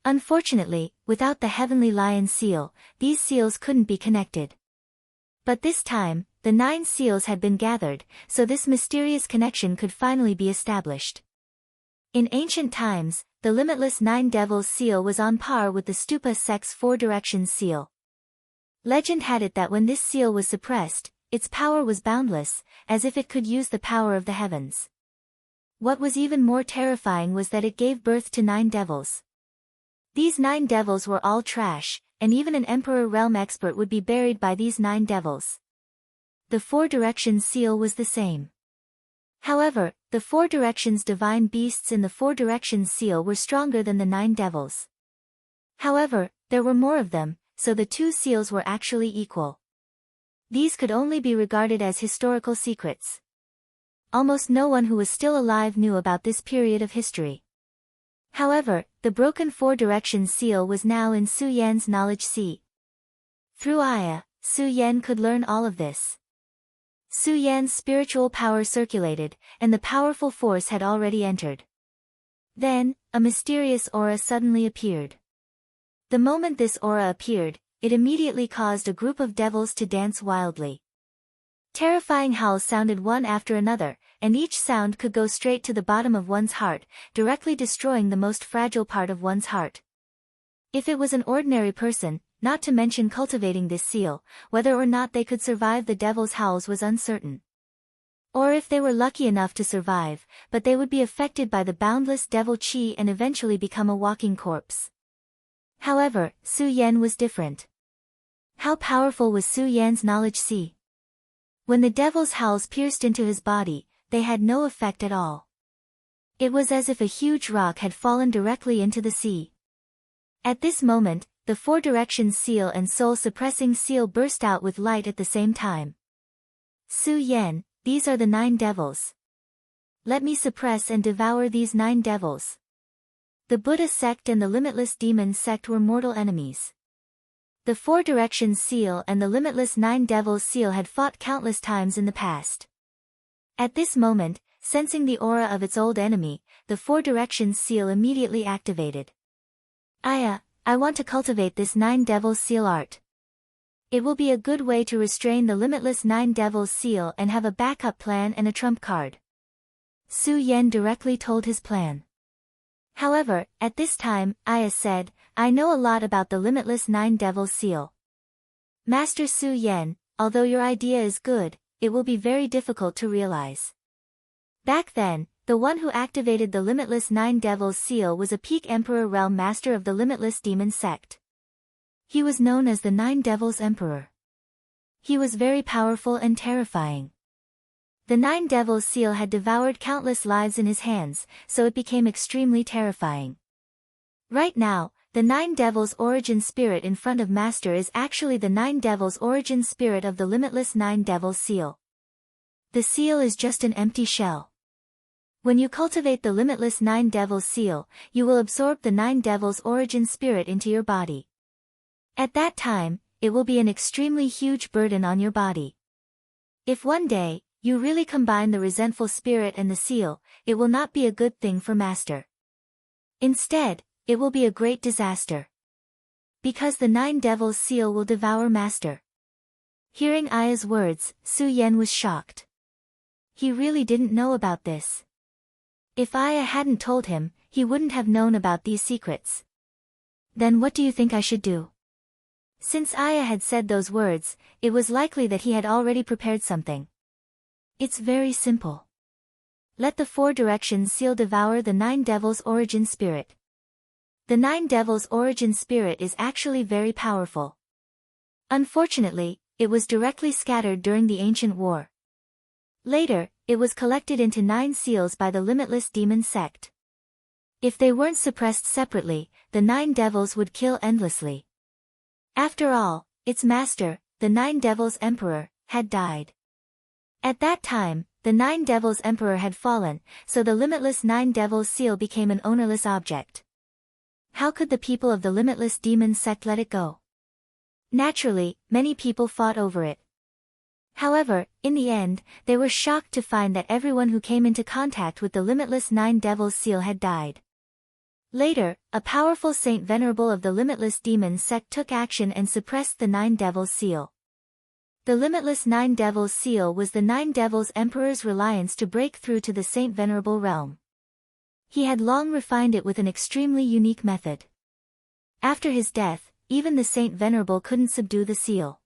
Unfortunately, without the Heavenly Lion seal, these seals couldn't be connected. But this time, the 9 seals had been gathered, so this mysterious connection could finally be established. In ancient times, the limitless 9 Devils seal was on par with the Stupa Sect's 4 Directions seal. Legend had it that when this seal was suppressed, its power was boundless, as if it could use the power of the heavens. What was even more terrifying was that it gave birth to 9 devils. These 9 devils were all trash, and even an Emperor Realm expert would be buried by these 9 devils. The 4 Directions seal was the same. However, the 4 Directions divine beasts in the 4 Directions seal were stronger than the 9 devils. However, there were more of them, so the 2 seals were actually equal. These could only be regarded as historical secrets. Almost no one who was still alive knew about this period of history. However, the broken 4 Directions seal was now in Su Yan's knowledge sea. Through Aya, Su Yan could learn all of this. Su Yan's spiritual power circulated, and the powerful force had already entered. Then, a mysterious aura suddenly appeared. The moment this aura appeared, it immediately caused a group of devils to dance wildly. Terrifying howls sounded one after another, and each sound could go straight to the bottom of one's heart, directly destroying the most fragile part of one's heart. If it was an ordinary person, not to mention cultivating this seal, whether or not they could survive the devil's howls was uncertain. Or if they were lucky enough to survive, but they would be affected by the boundless devil chi and eventually become a walking corpse. However, Su Yan was different. How powerful was Su Yan's knowledge sea? When the devil's howls pierced into his body, they had no effect at all. It was as if a huge rock had fallen directly into the sea. At this moment, the 4 Directions seal and soul-suppressing seal burst out with light at the same time. Su Yan, these are the 9 devils. Let me suppress and devour these 9 devils. The Buddha sect and the Limitless Demon sect were mortal enemies. The 4 Directions seal and the Limitless 9 Devils seal had fought countless times in the past. At this moment, sensing the aura of its old enemy, the 4 Directions seal immediately activated. Aya, I want to cultivate this 9 Devils seal art. It will be a good way to restrain the Limitless 9 Devils seal and have a backup plan and a trump card. Su Yan directly told his plan. However, at this time, Aya said, I know a lot about the Limitless 9 Devils seal. Master Su Yan, although your idea is good, it will be very difficult to realize. Back then, the one who activated the Limitless 9 Devils seal was a peak Emperor Realm Master of the Limitless Demon sect. He was known as the 9 Devils Emperor. He was very powerful and terrifying. The 9 Devils seal had devoured countless lives in his hands, so it became extremely terrifying. Right now, the 9 Devils origin spirit in front of Master is actually the 9 Devils origin spirit of the Limitless 9 Devils seal. The seal is just an empty shell. When you cultivate the Limitless 9 Devils seal, you will absorb the 9 Devils origin spirit into your body. At that time, it will be an extremely huge burden on your body. If one day, you really combine the resentful spirit and the seal, it will not be a good thing for Master. Instead, it will be a great disaster. Because the 9 Devils seal will devour Master. Hearing Aya's words, Su Yan was shocked. He really didn't know about this. If Aya hadn't told him, he wouldn't have known about these secrets. Then what do you think I should do? Since Aya had said those words, it was likely that he had already prepared something. It's very simple. Let the 4 Directions seal devour the 9 Devils origin spirit. The 9 Devils origin spirit is actually very powerful. Unfortunately, it was directly scattered during the ancient war. Later, it was collected into 9 seals by the Limitless Demon sect. If they weren't suppressed separately, the 9 devils would kill endlessly. After all, its master, the 9 Devils Emperor, had died. At that time, the 9 Devils Emperor had fallen, so the Limitless 9 Devils seal became an ownerless object. How could the people of the Limitless Demon sect let it go? Naturally, many people fought over it. However, in the end, they were shocked to find that everyone who came into contact with the Limitless 9 Devils seal had died. Later, a powerful saint venerable of the Limitless Demon sect took action and suppressed the 9 Devils seal. The Limitless 9 Devils seal was the 9 Devils Emperor's reliance to break through to the saint venerable realm. He had long refined it with an extremely unique method. After his death, even the saint venerable couldn't subdue the seal.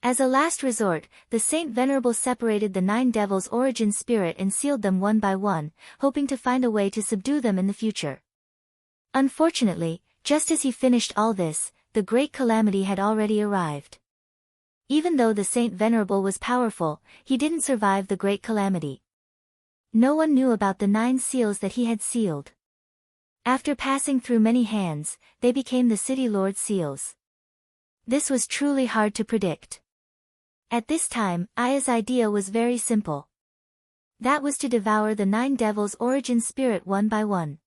As a last resort, the Saint Venerable separated the 9 devils' origin spirit and sealed them one by one, hoping to find a way to subdue them in the future. Unfortunately, just as he finished all this, the great calamity had already arrived. Even though the Saint Venerable was powerful, he didn't survive the great calamity. No one knew about the 9 seals that he had sealed. After passing through many hands, they became the City Lord seals. This was truly hard to predict. At this time, Aya's idea was very simple. That was to devour the 9 devils' origin spirit one by one.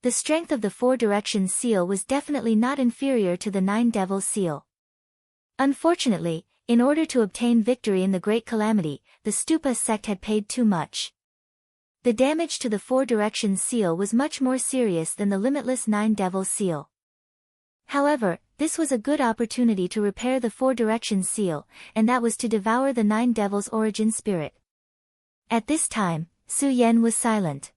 The strength of the 4 directions seal was definitely not inferior to the 9 devils seal. Unfortunately, in order to obtain victory in the great calamity, the Stupa sect had paid too much. The damage to the 4 directions seal was much more serious than the limitless 9 devils seal. However, this was a good opportunity to repair the 4 directions seal, and that was to devour the 9 devils' origin spirit. At this time, Su Yan was silent.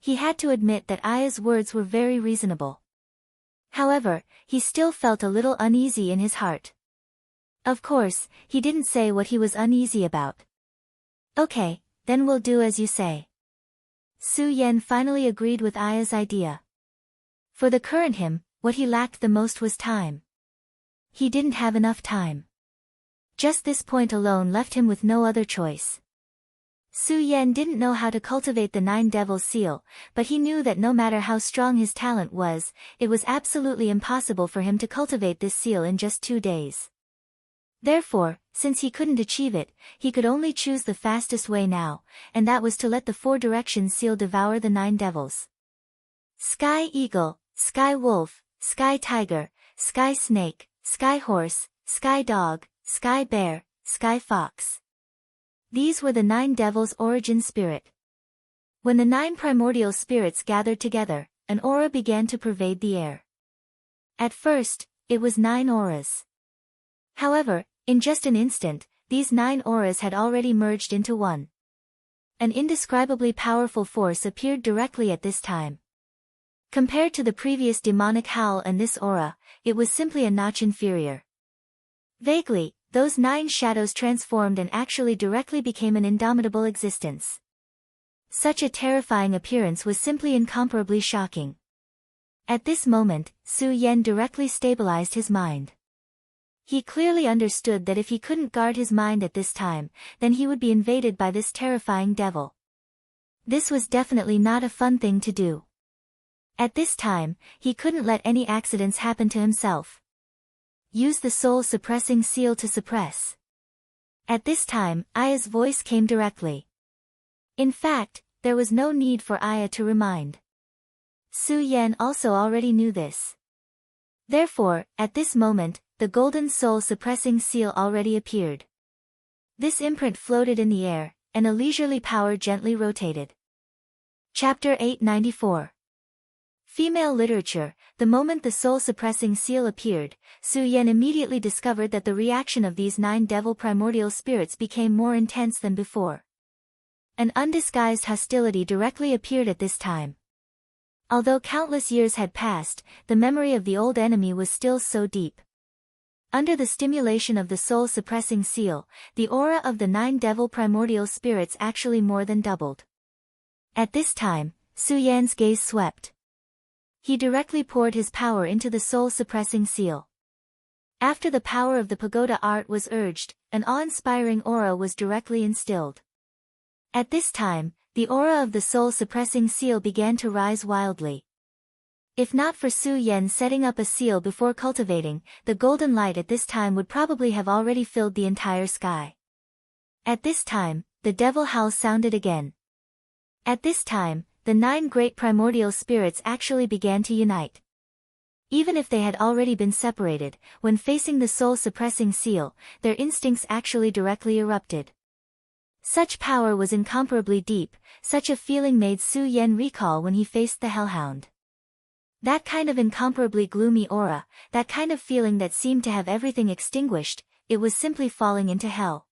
He had to admit that Aya's words were very reasonable. However, he still felt a little uneasy in his heart. Of course, he didn't say what he was uneasy about. Okay, then we'll do as you say. Su Yan finally agreed with Aya's idea. For the current him, what he lacked the most was time. He didn't have enough time. Just this point alone left him with no other choice. Su Yan didn't know how to cultivate the 9 devils seal, but he knew that no matter how strong his talent was, it was absolutely impossible for him to cultivate this seal in just 2 days. Therefore, since he couldn't achieve it, he could only choose the fastest way now, and that was to let the 4 directions seal devour the 9 devils. Sky Eagle, Sky Wolf, Sky Tiger, Sky Snake, Sky Horse, Sky Dog, Sky Bear, Sky Fox. These were the 9 devils' origin spirit. When the 9 primordial spirits gathered together, an aura began to pervade the air. At first, it was 9 auras. However, in just an instant, these 9 auras had already merged into one. An indescribably powerful force appeared directly at this time. Compared to the previous demonic howl and this aura, it was simply a notch inferior. Vaguely, those 9 shadows transformed and actually directly became an indomitable existence. Such a terrifying appearance was simply incomparably shocking. At this moment, Su Yan directly stabilized his mind. He clearly understood that if he couldn't guard his mind at this time, then he would be invaded by this terrifying devil. This was definitely not a fun thing to do. At this time, he couldn't let any accidents happen to himself. Use the soul-suppressing seal to suppress. At this time, Aya's voice came directly. In fact, there was no need for Aya to remind. Su Yan also already knew this. Therefore, at this moment, the golden soul-suppressing seal already appeared. This imprint floated in the air, and a leisurely power gently rotated. Chapter 894. Female Literature. The moment the soul-suppressing seal appeared, Su Yan immediately discovered that the reaction of these 9 devil primordial spirits became more intense than before. An undisguised hostility directly appeared at this time. Although countless years had passed, the memory of the old enemy was still so deep. Under the stimulation of the soul-suppressing seal, the aura of the 9 devil primordial spirits actually more than doubled. At this time, Su Yan's gaze swept. He directly poured his power into the soul-suppressing seal. After the power of the pagoda art was urged, an awe-inspiring aura was directly instilled. At this time, the aura of the soul-suppressing seal began to rise wildly. If not for Su Yan setting up a seal before cultivating, the golden light at this time would probably have already filled the entire sky. At this time, the devil howl sounded again. At this time, the 9 great primordial spirits actually began to unite. Even if they had already been separated, when facing the soul-suppressing seal, their instincts actually directly erupted. Such power was incomparably deep, such a feeling made Su Yan recall when he faced the hellhound. That kind of incomparably gloomy aura, that kind of feeling that seemed to have everything extinguished, it was simply falling into hell.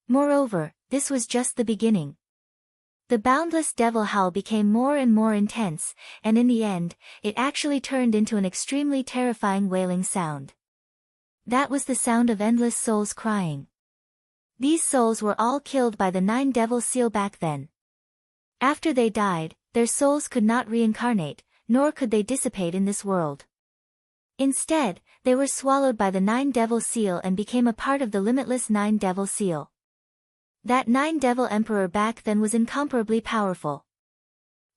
Moreover, this was just the beginning. The boundless devil howl became more and more intense, and in the end, it actually turned into an extremely terrifying wailing sound. That was the sound of endless souls crying. These souls were all killed by the 9 devil seal back then. After they died, their souls could not reincarnate, nor could they dissipate in this world. Instead, they were swallowed by the 9 devil seal and became a part of the limitless 9 devil seal. That 9 devil emperor back then was incomparably powerful.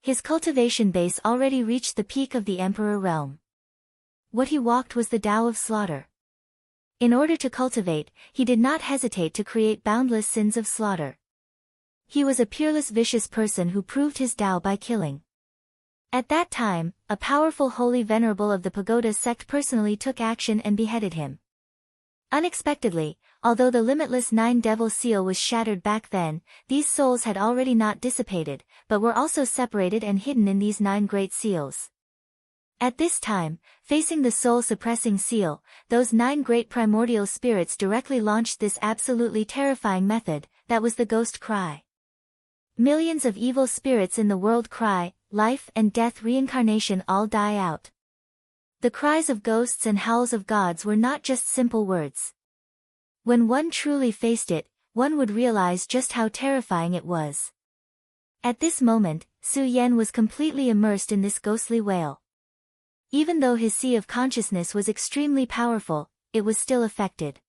His cultivation base already reached the peak of the emperor realm. What he walked was the Tao of slaughter. In order to cultivate, he did not hesitate to create boundless sins of slaughter. He was a peerless vicious person who proved his Tao by killing. At that time, a powerful holy venerable of the Pagoda sect personally took action and beheaded him. Unexpectedly, although the limitless 9 devil seal was shattered back then, these souls had already not dissipated, but were also separated and hidden in these 9 great seals. At this time, facing the soul-suppressing seal, those 9 great primordial spirits directly launched this absolutely terrifying method, that was the ghost cry. Millions of evil spirits in the world cry, life and death reincarnation all die out. The cries of ghosts and howls of gods were not just simple words. When one truly faced it, one would realize just how terrifying it was. At this moment, Su Yan was completely immersed in this ghostly wail. Even though his sea of consciousness was extremely powerful, it was still affected.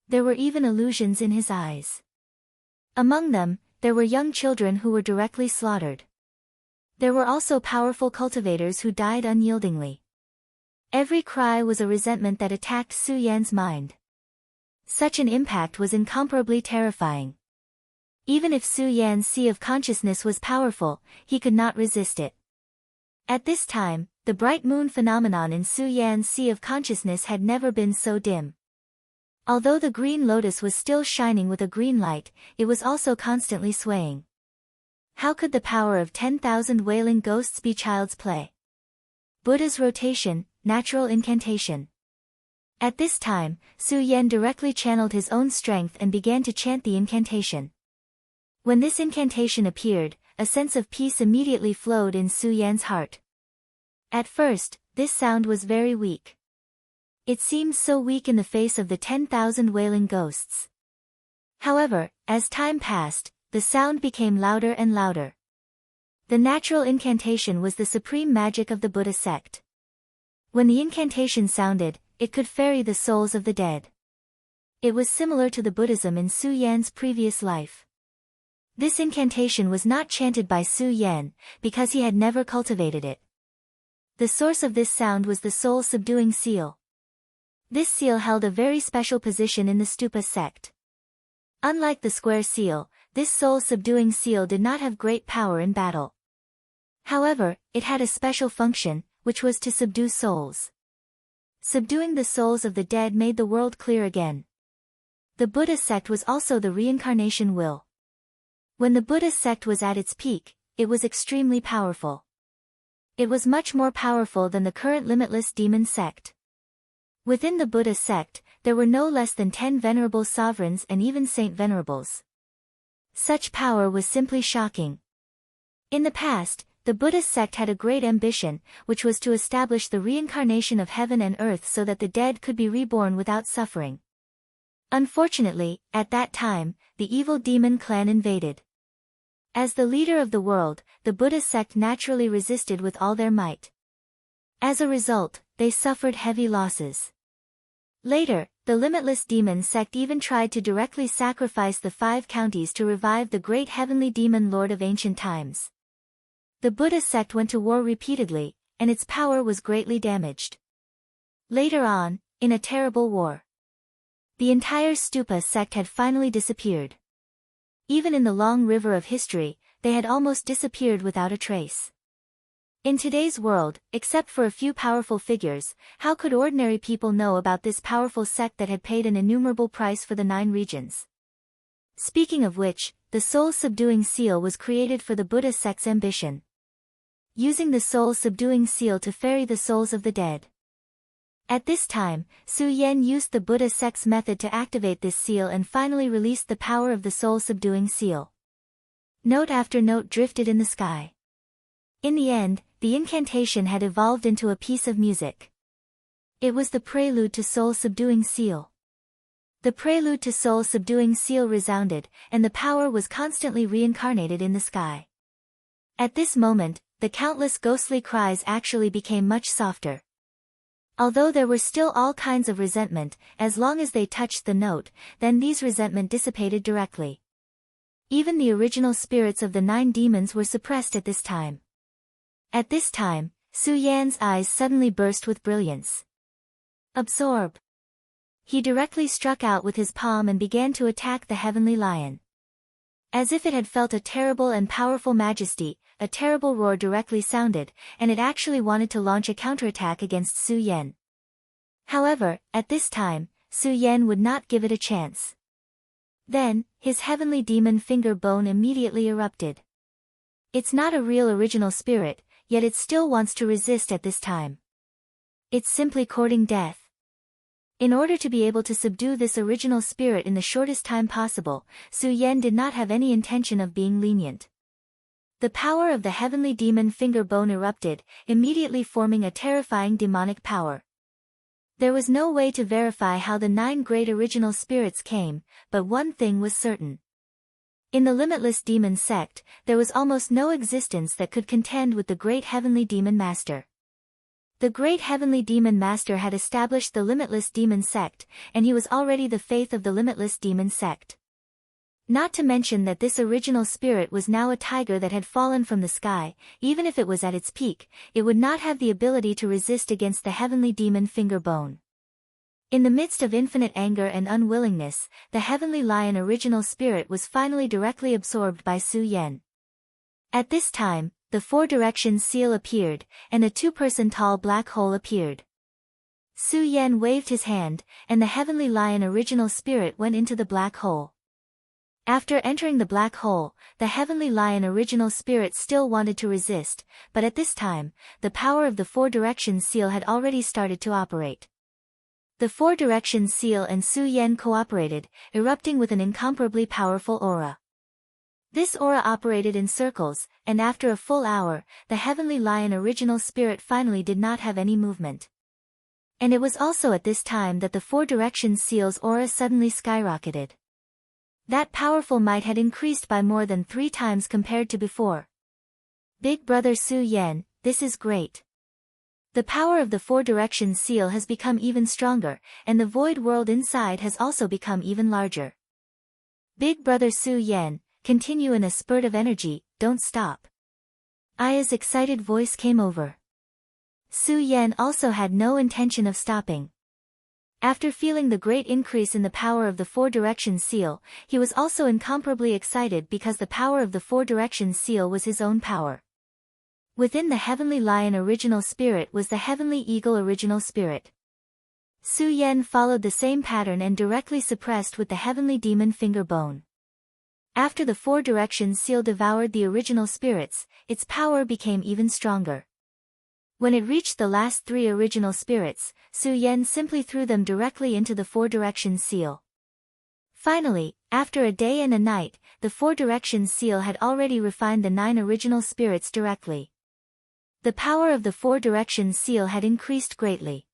There were even illusions in his eyes. Among them, there were young children who were directly slaughtered. There were also powerful cultivators who died unyieldingly. Every cry was a resentment that attacked Su Yan's mind. Such an impact was incomparably terrifying. Even if Su Yan's sea of consciousness was powerful, he could not resist it. At this time, the bright moon phenomenon in Su Yan's sea of consciousness had never been so dim. Although the green lotus was still shining with a green light, it was also constantly swaying. How could the power of 10,000 wailing ghosts be child's play? Buddha's rotation, natural incantation. At this time, Su Yan directly channeled his own strength and began to chant the incantation. When this incantation appeared, a sense of peace immediately flowed in Su Yan's heart. At first, this sound was very weak. It seemed so weak in the face of the 10,000 wailing ghosts. However, as time passed, the sound became louder and louder. The natural incantation was the supreme magic of the Buddha sect. When the incantation sounded, it could ferry the souls of the dead. It was similar to the Buddhism in Su Yan's previous life. This incantation was not chanted by Su Yan, because he had never cultivated it. The source of this sound was the soul-subduing seal. This seal held a very special position in the Stupa sect. Unlike the square seal, this soul-subduing seal did not have great power in battle. However, it had a special function, which was to subdue souls. Subduing the souls of the dead made the world clear again. The Buddha sect was also the reincarnation will. When the Buddha sect was at its peak, it was extremely powerful. It was much more powerful than the current limitless demon sect. Within the Buddha sect, there were no less than 10 venerable sovereigns and even saint venerables. Such power was simply shocking. In the past, the Buddha sect had a great ambition, which was to establish the reincarnation of heaven and earth so that the dead could be reborn without suffering. Unfortunately, at that time, the evil demon clan invaded. As the leader of the world, the Buddha sect naturally resisted with all their might. As a result, they suffered heavy losses. Later, the limitless demon sect even tried to directly sacrifice the 5 counties to revive the great heavenly demon lord of ancient times. The Buddha sect went to war repeatedly, and its power was greatly damaged. Later on, in a terrible war, the entire Stupa sect had finally disappeared. Even in the long river of history, they had almost disappeared without a trace. In today's world, except for a few powerful figures, how could ordinary people know about this powerful sect that had paid an innumerable price for the 9 regions? Speaking of which, the soul-subduing seal was created for the Buddha sect's ambition. Using the soul-subduing seal to ferry the souls of the dead. At this time, Su Yan used the Buddha sect's method to activate this seal and finally released the power of the soul-subduing seal. Note after note drifted in the sky. In the end, the incantation had evolved into a piece of music. It was the prelude to soul-subduing seal. The prelude to soul-subduing seal resounded, and the power was constantly reincarnated in the sky. At this moment, the countless ghostly cries actually became much softer. Although there were still all kinds of resentment, as long as they touched the note, then these resentment dissipated directly. Even the original spirits of the 9 demons were suppressed at this time. At this time, Su Yan's eyes suddenly burst with brilliance. Absorb! He directly struck out with his palm and began to attack the heavenly lion. As if it had felt a terrible and powerful majesty, a terrible roar directly sounded, and it actually wanted to launch a counterattack against Su Yan. However, at this time, Su Yan would not give it a chance. Then, his heavenly demon finger bone immediately erupted. It's not a real original spirit, yet it still wants to resist at this time. It's simply courting death. In order to be able to subdue this original spirit in the shortest time possible, Su Yan did not have any intention of being lenient. The power of the heavenly demon finger bone erupted, immediately forming a terrifying demonic power. There was no way to verify how the 9 great original spirits came, but one thing was certain. In the limitless demon sect, there was almost no existence that could contend with the great heavenly demon master. The great heavenly demon master had established the limitless demon sect, and he was already the faith of the limitless demon sect. Not to mention that this original spirit was now a tiger that had fallen from the sky. Even if it was at its peak, it would not have the ability to resist against the heavenly demon finger bone. In the midst of infinite anger and unwillingness, the heavenly lion original spirit was finally directly absorbed by Su Yan. At this time, the 4 directions seal appeared, and a 2-person tall black hole appeared. Su Yan waved his hand, and the heavenly lion original spirit went into the black hole. After entering the black hole, the heavenly lion original spirit still wanted to resist, but at this time, the power of the 4 directions seal had already started to operate. The 4 directions seal and Su Yan cooperated, erupting with an incomparably powerful aura. This aura operated in circles, and after a full hour, the heavenly lion original spirit finally did not have any movement. And it was also at this time that the 4 directions seal's aura suddenly skyrocketed. That powerful might had increased by more than 3 times compared to before. Big brother Su Yan, this is great. The power of the 4 directions seal has become even stronger, and the void world inside has also become even larger. Big brother Su Yan, continue in a spurt of energy, don't stop. Aya's excited voice came over. Su Yan also had no intention of stopping. After feeling the great increase in the power of the 4 directions seal, he was also incomparably excited because the power of the 4 directions seal was his own power. Within the heavenly lion original spirit was the heavenly eagle original spirit. Su Yan followed the same pattern and directly suppressed with the heavenly demon finger bone. After the 4 directions seal devoured the original spirits, its power became even stronger. When it reached the last 3 original spirits, Su Yan simply threw them directly into the 4 directions seal. Finally, after a day and a night, the 4 directions seal had already refined the 9 original spirits directly. The power of the 4 directions seal had increased greatly.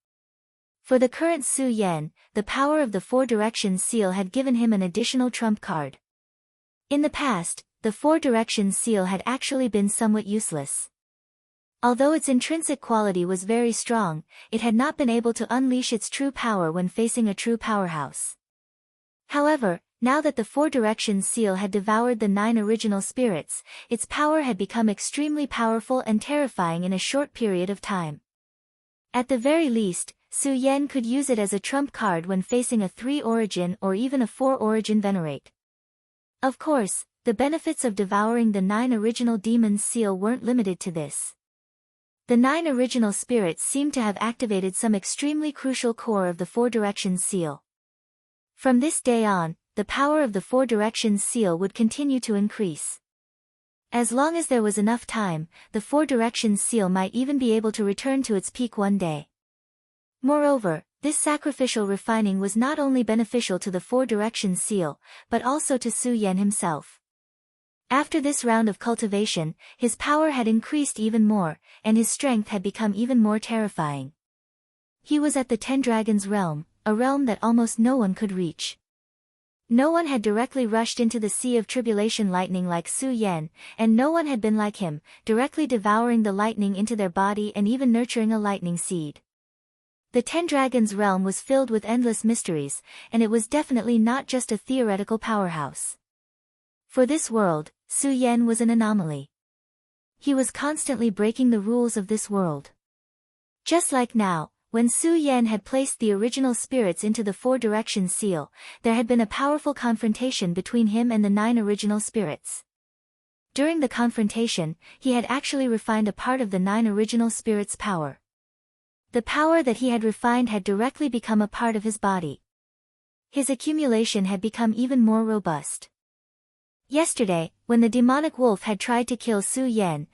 For the current Su Yan, the power of the 4 directions seal had given him an additional trump card. In the past, the 4 directions seal had actually been somewhat useless. Although its intrinsic quality was very strong, it had not been able to unleash its true power when facing a true powerhouse. However, now that the 4 directions seal had devoured the 9 original spirits, its power had become extremely powerful and terrifying in a short period of time. At the very least, Su Yan could use it as a trump card when facing a 3 origin or even a 4 origin venerate. Of course, the benefits of devouring the 9 original demons seal weren't limited to this. The 9 original spirits seemed to have activated some extremely crucial core of the 4 directions seal. From this day on, the power of the 4 directions seal would continue to increase. As long as there was enough time, the 4 directions seal might even be able to return to its peak one day. Moreover, this sacrificial refining was not only beneficial to the 4 directions seal, but also to Su Yan himself. After this round of cultivation, his power had increased even more, and his strength had become even more terrifying. He was at the Ten Dragons realm, a realm that almost no one could reach. No one had directly rushed into the sea of tribulation lightning like Su Yan, and no one had been like him, directly devouring the lightning into their body and even nurturing a lightning seed. The Ten Dragons realm was filled with endless mysteries, and it was definitely not just a theoretical powerhouse. For this world, Su Yan was an anomaly. He was constantly breaking the rules of this world. Just like now, when Su Yan had placed the original spirits into the Four Directions seal, there had been a powerful confrontation between him and the 9 original spirits. During the confrontation, he had actually refined a part of the 9 original spirits' power. The power that he had refined had directly become a part of his body. His accumulation had become even more robust. Yesterday, when the demonic wolf had tried to kill Su Yan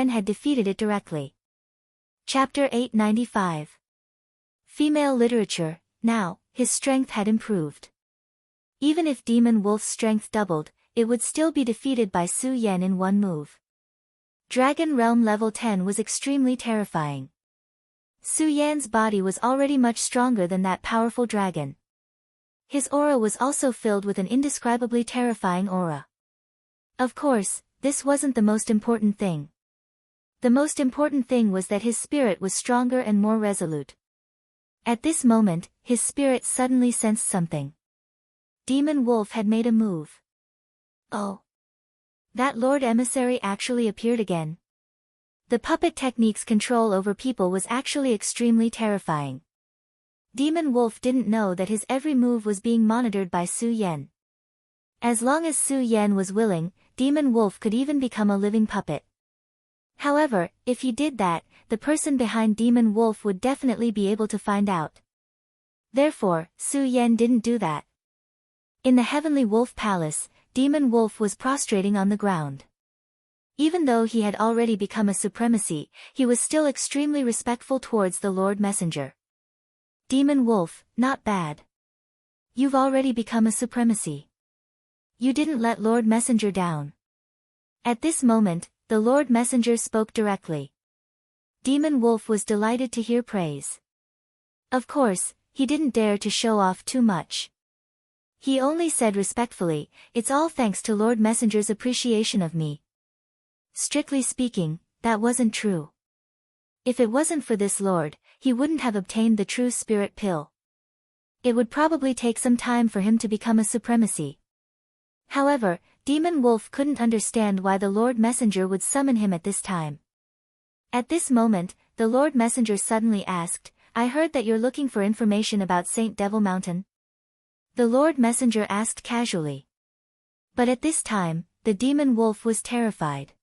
had defeated it directly. Chapter 895. Female literature. Now, his strength had improved. Even if Demon Wolf's strength doubled, it would still be defeated by Su Yan in one move. Dragon Realm Level 10 was extremely terrifying. Su Yan's body was already much stronger than that powerful dragon. His aura was also filled with an indescribably terrifying aura. Of course, this wasn't the most important thing. The most important thing was that his spirit was stronger and more resolute. At this moment, his spirit suddenly sensed something. Demon Wolf had made a move. Oh! That Lord Emissary actually appeared again. The puppet technique's control over people was actually extremely terrifying. Demon Wolf didn't know that his every move was being monitored by Su Yan. As long as Su Yan was willing, Demon Wolf could even become a living puppet. However, if he did that, the person behind Demon Wolf would definitely be able to find out. Therefore, Su Yan didn't do that. In the Heavenly Wolf Palace, Demon Wolf was prostrating on the ground. Even though he had already become a supremacy, he was still extremely respectful towards the Lord Messenger. Demon Wolf, not bad. You've already become a supremacy. You didn't let Lord Messenger down. At this moment, the Lord Messenger spoke directly. Demon Wolf was delighted to hear praise. Of course, he didn't dare to show off too much. He only said respectfully, "It's all thanks to Lord Messenger's appreciation of me." Strictly speaking, that wasn't true. If it wasn't for this Lord, he wouldn't have obtained the true spirit pill. It would probably take some time for him to become a supremacy. However, Demon Wolf couldn't understand why the Lord Messenger would summon him at this time. At this moment, the Lord Messenger suddenly asked, "I heard that you're looking for information about Saint Devil Mountain?" The Lord Messenger asked casually. But at this time, the Demon Wolf was terrified.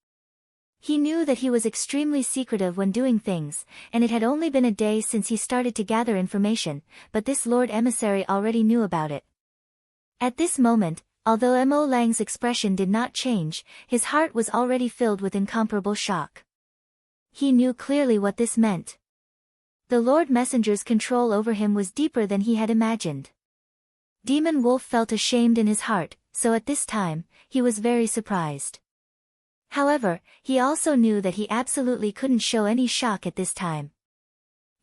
He knew that he was extremely secretive when doing things, and it had only been a day since he started to gather information, but this Lord Emissary already knew about it. At this moment, although Mo Lang's expression did not change, his heart was already filled with incomparable shock. He knew clearly what this meant. The Lord Messenger's control over him was deeper than he had imagined. Demon Wolf felt ashamed in his heart, so at this time, he was very surprised. However, he also knew that he absolutely couldn't show any shock at this time.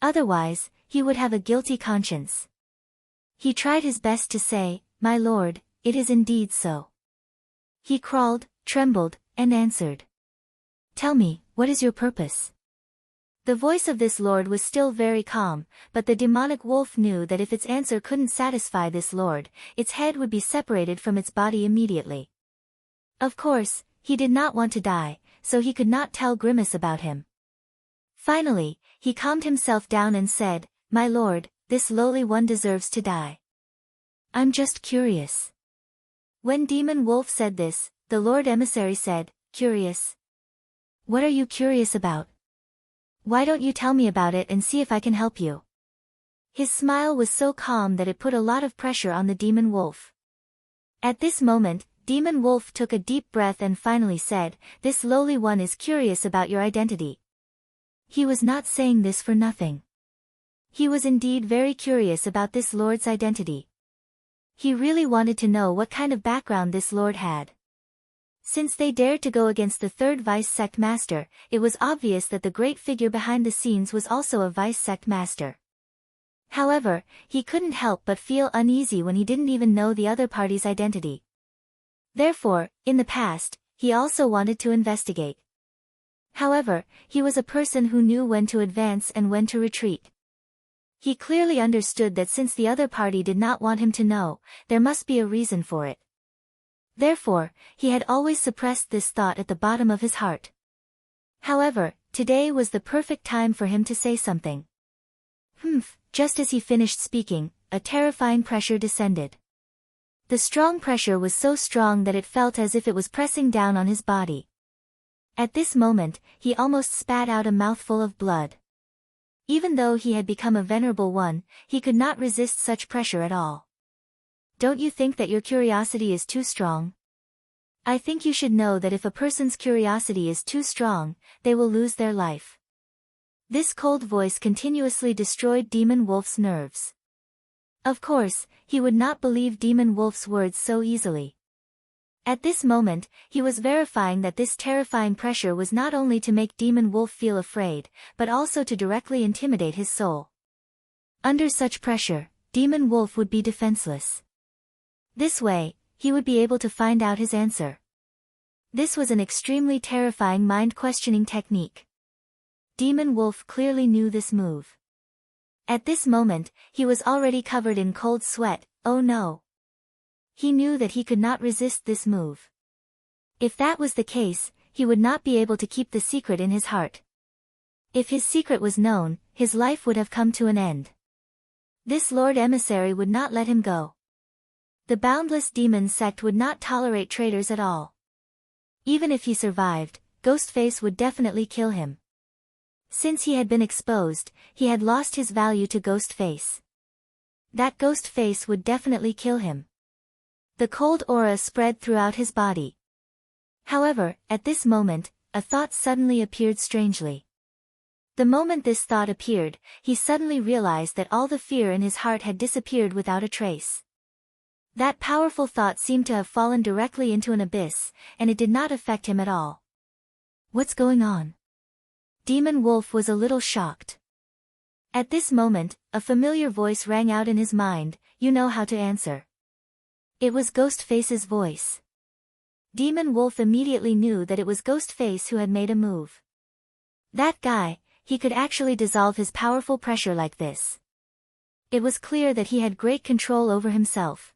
Otherwise, he would have a guilty conscience. He tried his best to say, "My lord, it is indeed so." He crawled, trembled, and answered. "Tell me, what is your purpose?" The voice of this lord was still very calm, but the demonic wolf knew that if its answer couldn't satisfy this lord, its head would be separated from its body immediately. Of course, he did not want to die, so he could not tell Grimace about him. Finally, he calmed himself down and said, "My lord, this lowly one deserves to die. I'm just curious." When Demon Wolf said this, the Lord Emissary said, "Curious? What are you curious about? Why don't you tell me about it and see if I can help you?" His smile was so calm that it put a lot of pressure on the Demon Wolf. At this moment, Demon Wolf took a deep breath and finally said, "This lowly one is curious about your identity." He was not saying this for nothing. He was indeed very curious about this lord's identity. He really wanted to know what kind of background this lord had. Since they dared to go against the third vice sect master, it was obvious that the great figure behind the scenes was also a vice sect master. However, he couldn't help but feel uneasy when he didn't even know the other party's identity. Therefore, in the past, he also wanted to investigate. However, he was a person who knew when to advance and when to retreat. He clearly understood that since the other party did not want him to know, there must be a reason for it. Therefore, he had always suppressed this thought at the bottom of his heart. However, today was the perfect time for him to say something. Just as he finished speaking, a terrifying pressure descended. The strong pressure was so strong that it felt as if it was pressing down on his body. At this moment, he almost spat out a mouthful of blood. Even though he had become a venerable one, he could not resist such pressure at all. Don't you think that your curiosity is too strong? I think you should know that if a person's curiosity is too strong, they will lose their life. This cold voice continuously destroyed Demon Wolf's nerves. Of course, he would not believe Demon Wolf's words so easily. At this moment, he was verifying that this terrifying pressure was not only to make Demon Wolf feel afraid, but also to directly intimidate his soul. Under such pressure, Demon Wolf would be defenseless. This way, he would be able to find out his answer. This was an extremely terrifying mind-questioning technique. Demon Wolf clearly knew this move. At this moment, he was already covered in cold sweat. Oh no! He knew that he could not resist this move. If that was the case, he would not be able to keep the secret in his heart. If his secret was known, his life would have come to an end. This Lord Emissary would not let him go. The Boundless Demon sect would not tolerate traitors at all. Even if he survived, Ghostface would definitely kill him. Since he had been exposed, he had lost his value to Ghostface. That Ghostface would definitely kill him. The cold aura spread throughout his body. However, at this moment, a thought suddenly appeared strangely. The moment this thought appeared, he suddenly realized that all the fear in his heart had disappeared without a trace. That powerful thought seemed to have fallen directly into an abyss, and it did not affect him at all. What's going on? Demon Wolf was a little shocked. At this moment, a familiar voice rang out in his mind, "You know how to answer." It was Ghostface's voice. Demon Wolf immediately knew that it was Ghostface who had made a move. That guy, he could actually dissolve his powerful pressure like this. It was clear that he had great control over himself.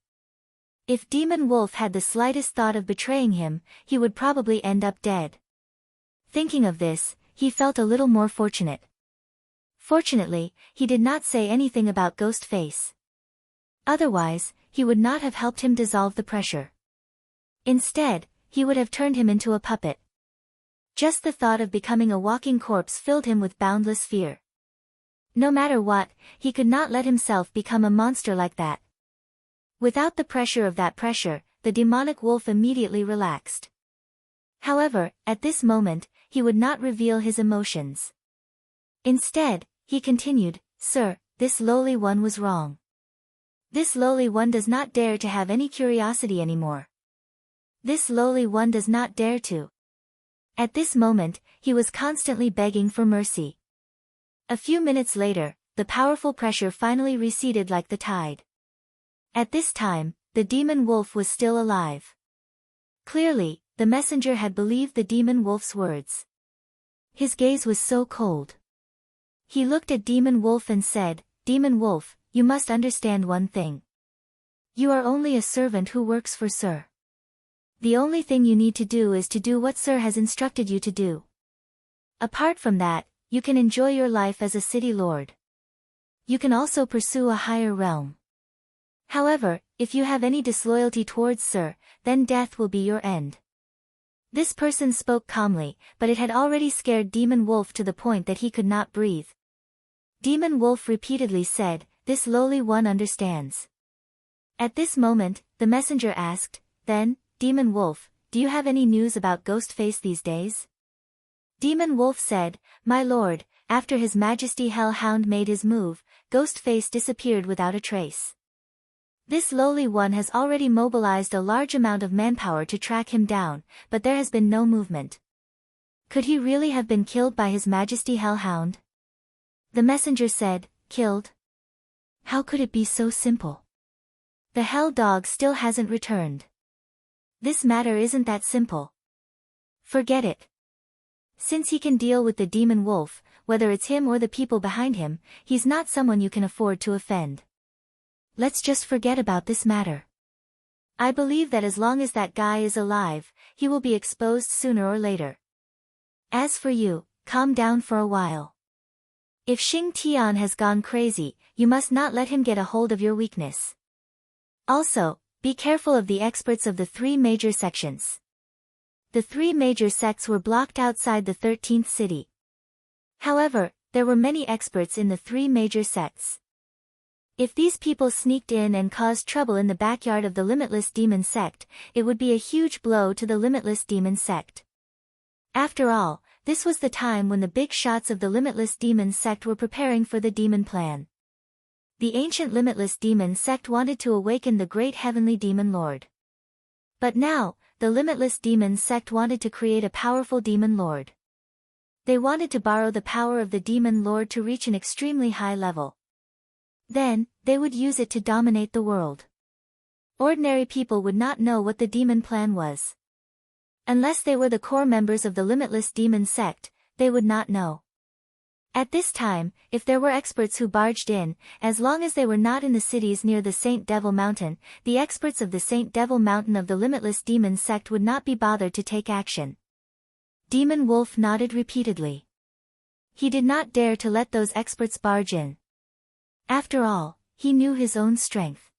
If Demon Wolf had the slightest thought of betraying him, he would probably end up dead. Thinking of this, he felt a little more fortunate. Fortunately, he did not say anything about Ghostface. Otherwise, he would not have helped him dissolve the pressure. Instead, he would have turned him into a puppet. Just the thought of becoming a walking corpse filled him with boundless fear. No matter what, he could not let himself become a monster like that. Without the pressure of that pressure, the demonic wolf immediately relaxed. However, at this moment, he would not reveal his emotions. Instead, he continued, "Sir, this lowly one was wrong. This lowly one does not dare to have any curiosity anymore. This lowly one does not dare to." At this moment, he was constantly begging for mercy. A few minutes later, the powerful pressure finally receded like the tide. At this time, the demon wolf was still alive. Clearly, the messenger had believed the demon wolf's words. His gaze was so cold. He looked at Demon Wolf and said, "Demon Wolf, you must understand one thing. You are only a servant who works for Sir. The only thing you need to do is to do what Sir has instructed you to do. Apart from that, you can enjoy your life as a city lord. You can also pursue a higher realm. However, if you have any disloyalty towards Sir, then death will be your end." This person spoke calmly, but it had already scared Demon Wolf to the point that he could not breathe. Demon Wolf repeatedly said, "This lowly one understands." At this moment, the messenger asked, "Then, Demon Wolf, do you have any news about Ghostface these days?" Demon Wolf said, "My lord, after His Majesty Hellhound made his move, Ghostface disappeared without a trace. This lowly one has already mobilized a large amount of manpower to track him down, but there has been no movement. Could he really have been killed by His Majesty Hellhound?" The messenger said, "Killed? How could it be so simple? The hell dog still hasn't returned. This matter isn't that simple. Forget it. Since he can deal with the demon wolf, whether it's him or the people behind him, he's not someone you can afford to offend. Let's just forget about this matter. I believe that as long as that guy is alive, he will be exposed sooner or later. As for you, calm down for a while. If Xing Tian has gone crazy, you must not let him get a hold of your weakness. Also, be careful of the experts of the 3 major sections. The 3 major sects were blocked outside the 13th city. However, there were many experts in the 3 major sects. If these people sneaked in and caused trouble in the backyard of the Limitless Demon Sect, it would be a huge blow to the Limitless Demon Sect. After all, this was the time when the big shots of the Limitless Demon Sect were preparing for the demon plan. The ancient Limitless Demon Sect wanted to awaken the great heavenly demon lord. But now, the Limitless Demon Sect wanted to create a powerful demon lord. They wanted to borrow the power of the demon lord to reach an extremely high level. Then, they would use it to dominate the world. Ordinary people would not know what the demon plan was. Unless they were the core members of the Limitless Demon Sect, they would not know. At this time, if there were experts who barged in, as long as they were not in the cities near the Saint Devil Mountain, the experts of the Saint Devil Mountain of the Limitless Demon Sect would not be bothered to take action. Demon Wolf nodded repeatedly. He did not dare to let those experts barge in. After all, he knew his own strength.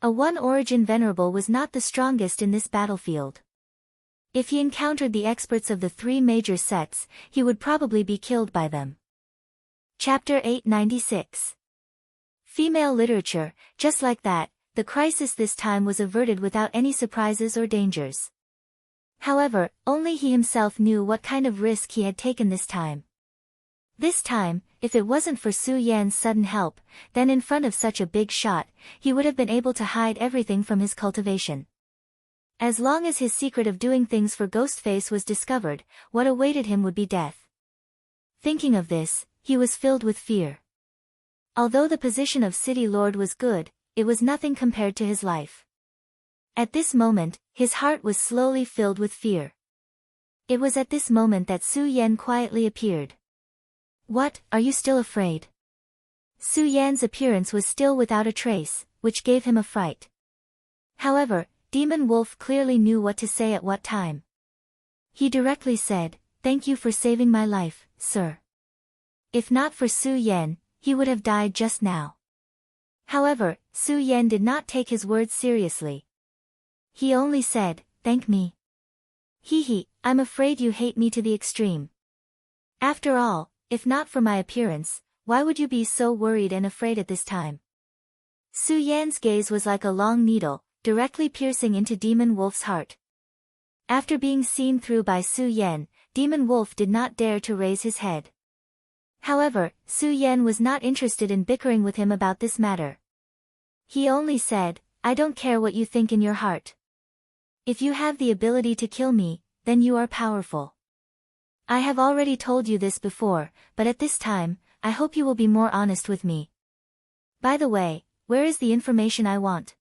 A one-origin venerable was not the strongest in this battlefield. If he encountered the experts of the 3 major sects, he would probably be killed by them. Chapter 896. Female literature. Just like that, the crisis this time was averted without any surprises or dangers. However, only he himself knew what kind of risk he had taken this time. This time, if it wasn't for Su Yan's sudden help, then in front of such a big shot, he would have been able to hide everything from his cultivation. As long as his secret of doing things for Ghostface was discovered, what awaited him would be death. Thinking of this, he was filled with fear. Although the position of City Lord was good, it was nothing compared to his life. At this moment, his heart was slowly filled with fear. It was at this moment that Su Yan quietly appeared. What, are you still afraid? Su Yan's appearance was still without a trace, which gave him a fright. However, Demon Wolf clearly knew what to say at what time. He directly said, "Thank you for saving my life, sir. If not for Su Yan, he would have died just now." However, Su Yan did not take his words seriously. He only said, "Thank me. Hee, I'm afraid you hate me to the extreme. After all, if not for my appearance, why would you be so worried and afraid at this time?" Su Yan's gaze was like a long needle, directly piercing into Demon Wolf's heart. After being seen through by Su Yan, Demon Wolf did not dare to raise his head. However, Su Yan was not interested in bickering with him about this matter. He only said, "I don't care what you think in your heart. If you have the ability to kill me, then you are powerful. I have already told you this before, but at this time, I hope you will be more honest with me. By the way, where is the information I want?"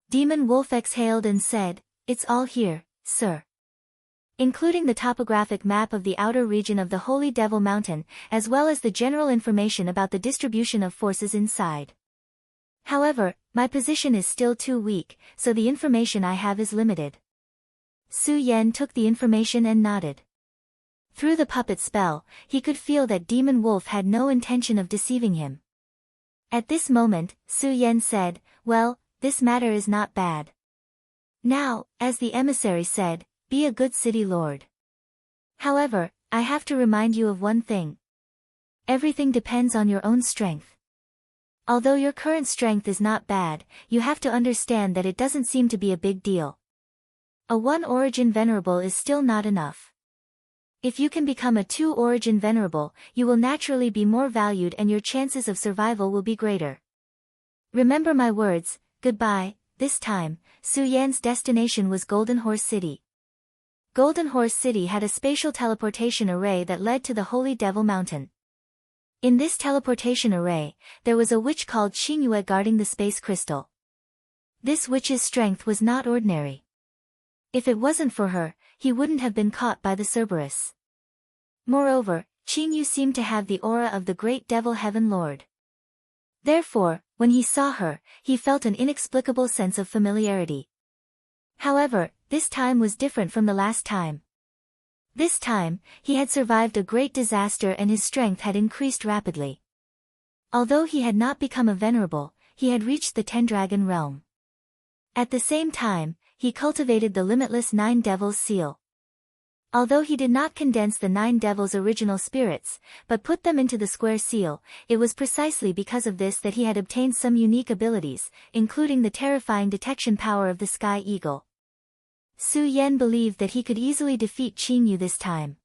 Demon Wolf exhaled and said, "It's all here, sir. Including the topographic map of the outer region of the Holy Devil Mountain, as well as the general information about the distribution of forces inside. However, my position is still too weak, so the information I have is limited." Su Yan took the information and nodded. Through the puppet spell, he could feel that Demon Wolf had no intention of deceiving him. At this moment, Su Yan said, "Well, this matter is not bad. Now, as the emissary said, be a good city lord. However, I have to remind you of one thing. Everything depends on your own strength. Although your current strength is not bad, you have to understand that it doesn't seem to be a big deal. A 1-origin venerable is still not enough. If you can become a 2-origin venerable, you will naturally be more valued and your chances of survival will be greater. Remember my words, goodbye." This time, Su Yan's destination was Golden Horse City. Golden Horse City had a spatial teleportation array that led to the Holy Devil Mountain. In this teleportation array, there was a witch called Xingyue guarding the space crystal. This witch's strength was not ordinary. If it wasn't for her, he wouldn't have been caught by the Cerberus. Moreover, Xinyu seemed to have the aura of the great devil heaven lord. Therefore, when he saw her, he felt an inexplicable sense of familiarity. However, this time was different from the last time. This time, he had survived a great disaster and his strength had increased rapidly. Although he had not become a venerable, he had reached the Ten-Dragon realm. At the same time, he cultivated the limitless Nine Devils seal. Although he did not condense the Nine Devils' original spirits, but put them into the square seal, it was precisely because of this that he had obtained some unique abilities, including the terrifying detection power of the Sky Eagle. Su Yan believed that he could easily defeat Qingyu this time.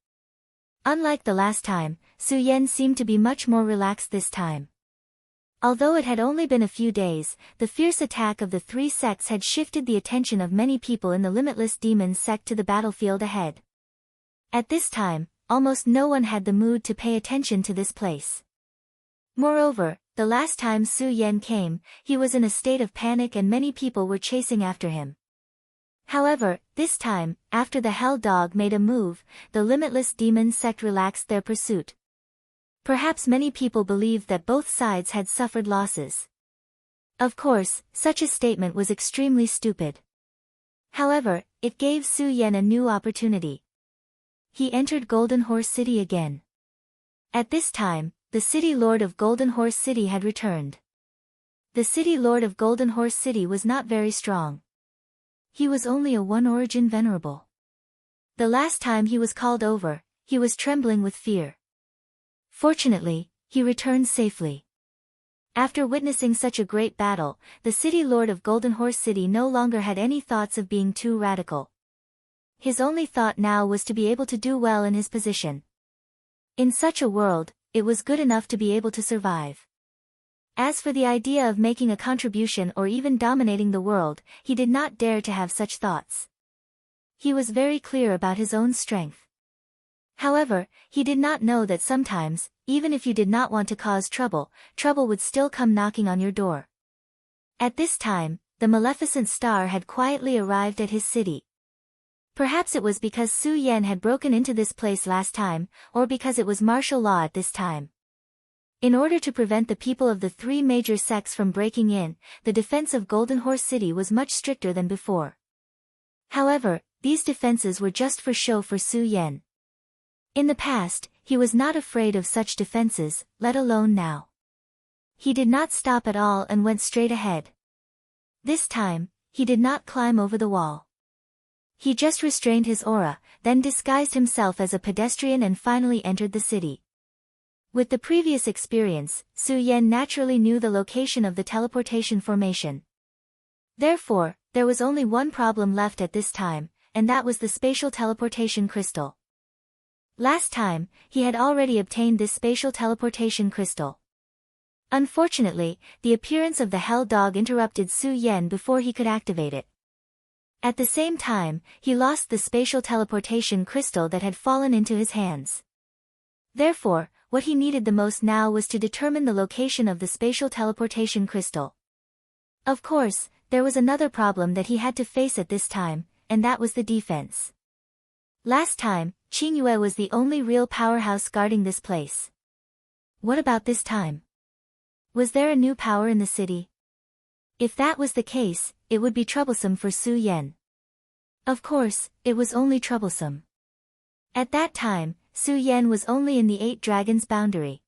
Unlike the last time, Su Yan seemed to be much more relaxed this time. Although it had only been a few days, the fierce attack of the three sects had shifted the attention of many people in the Limitless Demon sect to the battlefield ahead. At this time, almost no one had the mood to pay attention to this place. Moreover, the last time Su Yan came, he was in a state of panic and many people were chasing after him. However, this time, after the Hell Dog made a move, the Limitless Demon sect relaxed their pursuit. Perhaps many people believed that both sides had suffered losses. Of course, such a statement was extremely stupid. However, it gave Su Yan a new opportunity. He entered Golden Horse City again. At this time, the City Lord of Golden Horse City had returned. The City Lord of Golden Horse City was not very strong. He was only a one-origin venerable. The last time he was called over, he was trembling with fear. Fortunately, he returned safely. After witnessing such a great battle, the City Lord of Golden Horse City no longer had any thoughts of being too radical. His only thought now was to be able to do well in his position. In such a world, it was good enough to be able to survive. As for the idea of making a contribution or even dominating the world, he did not dare to have such thoughts. He was very clear about his own strength. However, he did not know that sometimes, even if you did not want to cause trouble, trouble would still come knocking on your door. At this time, the Maleficent Star had quietly arrived at his city. Perhaps it was because Su Yan had broken into this place last time, or because it was martial law at this time. In order to prevent the people of the three major sects from breaking in, the defense of Golden Horse City was much stricter than before. However, these defenses were just for show for Su Yan. In the past, he was not afraid of such defenses, let alone now. He did not stop at all and went straight ahead. This time, he did not climb over the wall. He just restrained his aura, then disguised himself as a pedestrian and finally entered the city. With the previous experience, Su Yan naturally knew the location of the teleportation formation. Therefore, there was only one problem left at this time, and that was the spatial teleportation crystal. Last time, he had already obtained this spatial teleportation crystal. Unfortunately, the appearance of the Hell Dog interrupted Su Yan before he could activate it. At the same time, he lost the spatial teleportation crystal that had fallen into his hands. Therefore, what he needed the most now was to determine the location of the spatial teleportation crystal. Of course, there was another problem that he had to face at this time, and that was the defense. Last time, Qingyue was the only real powerhouse guarding this place. What about this time? Was there a new power in the city? If that was the case, it would be troublesome for Su Yan. Of course, it was only troublesome. At that time, Su Yan was only in the 8 Dragons boundary.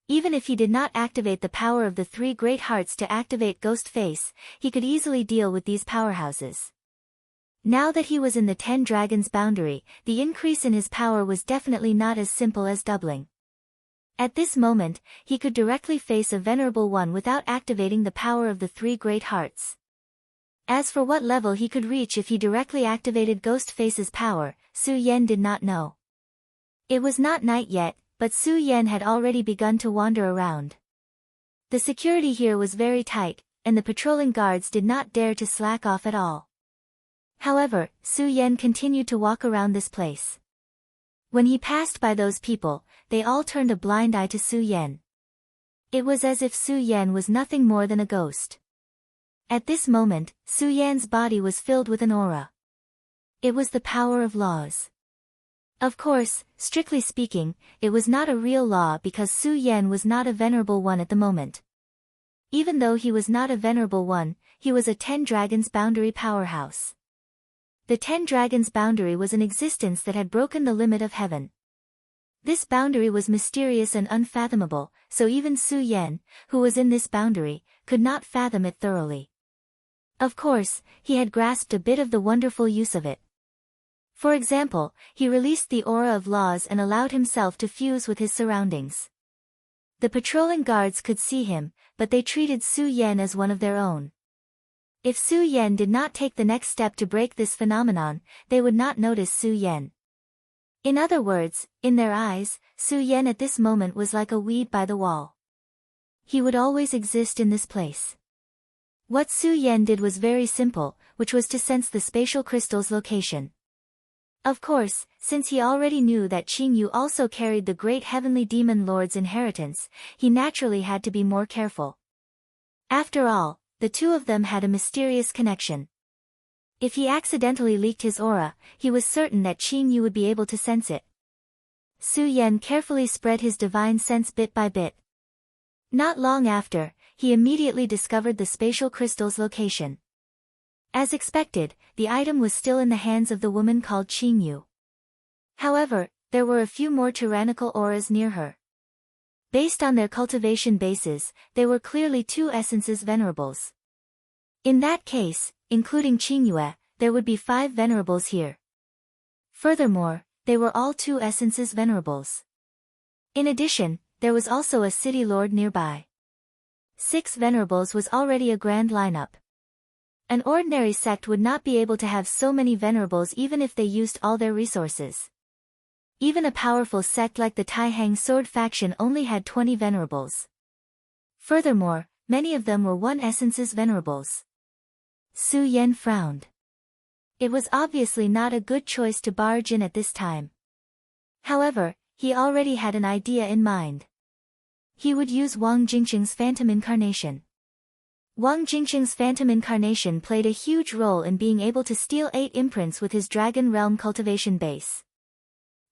Even if he did not activate the power of the 3 Great Hearts to activate Ghost Face, he could easily deal with these powerhouses. Now that he was in the 10 Dragons boundary, the increase in his power was definitely not as simple as doubling. At this moment, he could directly face a Venerable One without activating the power of the 3 Great Hearts. As for what level he could reach if he directly activated Ghost Face's power, Su Yan did not know. It was not night yet, but Su Yan had already begun to wander around. The security here was very tight, and the patrolling guards did not dare to slack off at all. However, Su Yan continued to walk around this place. When he passed by those people, they all turned a blind eye to Su Yan. It was as if Su Yan was nothing more than a ghost. At this moment, Su Yan's body was filled with an aura. It was the power of laws. Of course, strictly speaking, it was not a real law because Su Yan was not a venerable one at the moment. Even though he was not a venerable one, he was a 10 dragons boundary powerhouse. The 10 dragons boundary was an existence that had broken the limit of heaven. This boundary was mysterious and unfathomable, so even Su Yan, who was in this boundary, could not fathom it thoroughly. Of course, he had grasped a bit of the wonderful use of it. For example, he released the aura of laws and allowed himself to fuse with his surroundings. The patrolling guards could see him, but they treated Su Yan as one of their own. If Su Yan did not take the next step to break this phenomenon, they would not notice Su Yan. In other words, in their eyes, Su Yan at this moment was like a weed by the wall. He would always exist in this place. What Su Yan did was very simple, which was to sense the spatial crystal's location. Of course, since he already knew that Qing Yu also carried the great heavenly demon lord's inheritance, he naturally had to be more careful. After all, the two of them had a mysterious connection. If he accidentally leaked his aura, he was certain that Qing Yu would be able to sense it. Su Yan carefully spread his divine sense bit by bit. Not long after, he immediately discovered the spatial crystal's location. As expected, the item was still in the hands of the woman called Qing Yu. However, there were a few more tyrannical auras near her. Based on their cultivation bases, they were clearly 2 essences venerables. In that case, including Qing Yue, there would be 5 venerables here. Furthermore, they were all 2 essences venerables. In addition, there was also a city lord nearby. 6 venerables was already a grand lineup. An ordinary sect would not be able to have so many venerables even if they used all their resources. Even a powerful sect like the Taihang Sword faction only had 20 venerables. Furthermore, many of them were 1 essence's venerables. Su Yan frowned. It was obviously not a good choice to barge in at this time. However, he already had an idea in mind. He would use Wang Jingqing's phantom incarnation. Wang Jingqing's phantom incarnation played a huge role in being able to steal 8 imprints with his Dragon Realm cultivation base.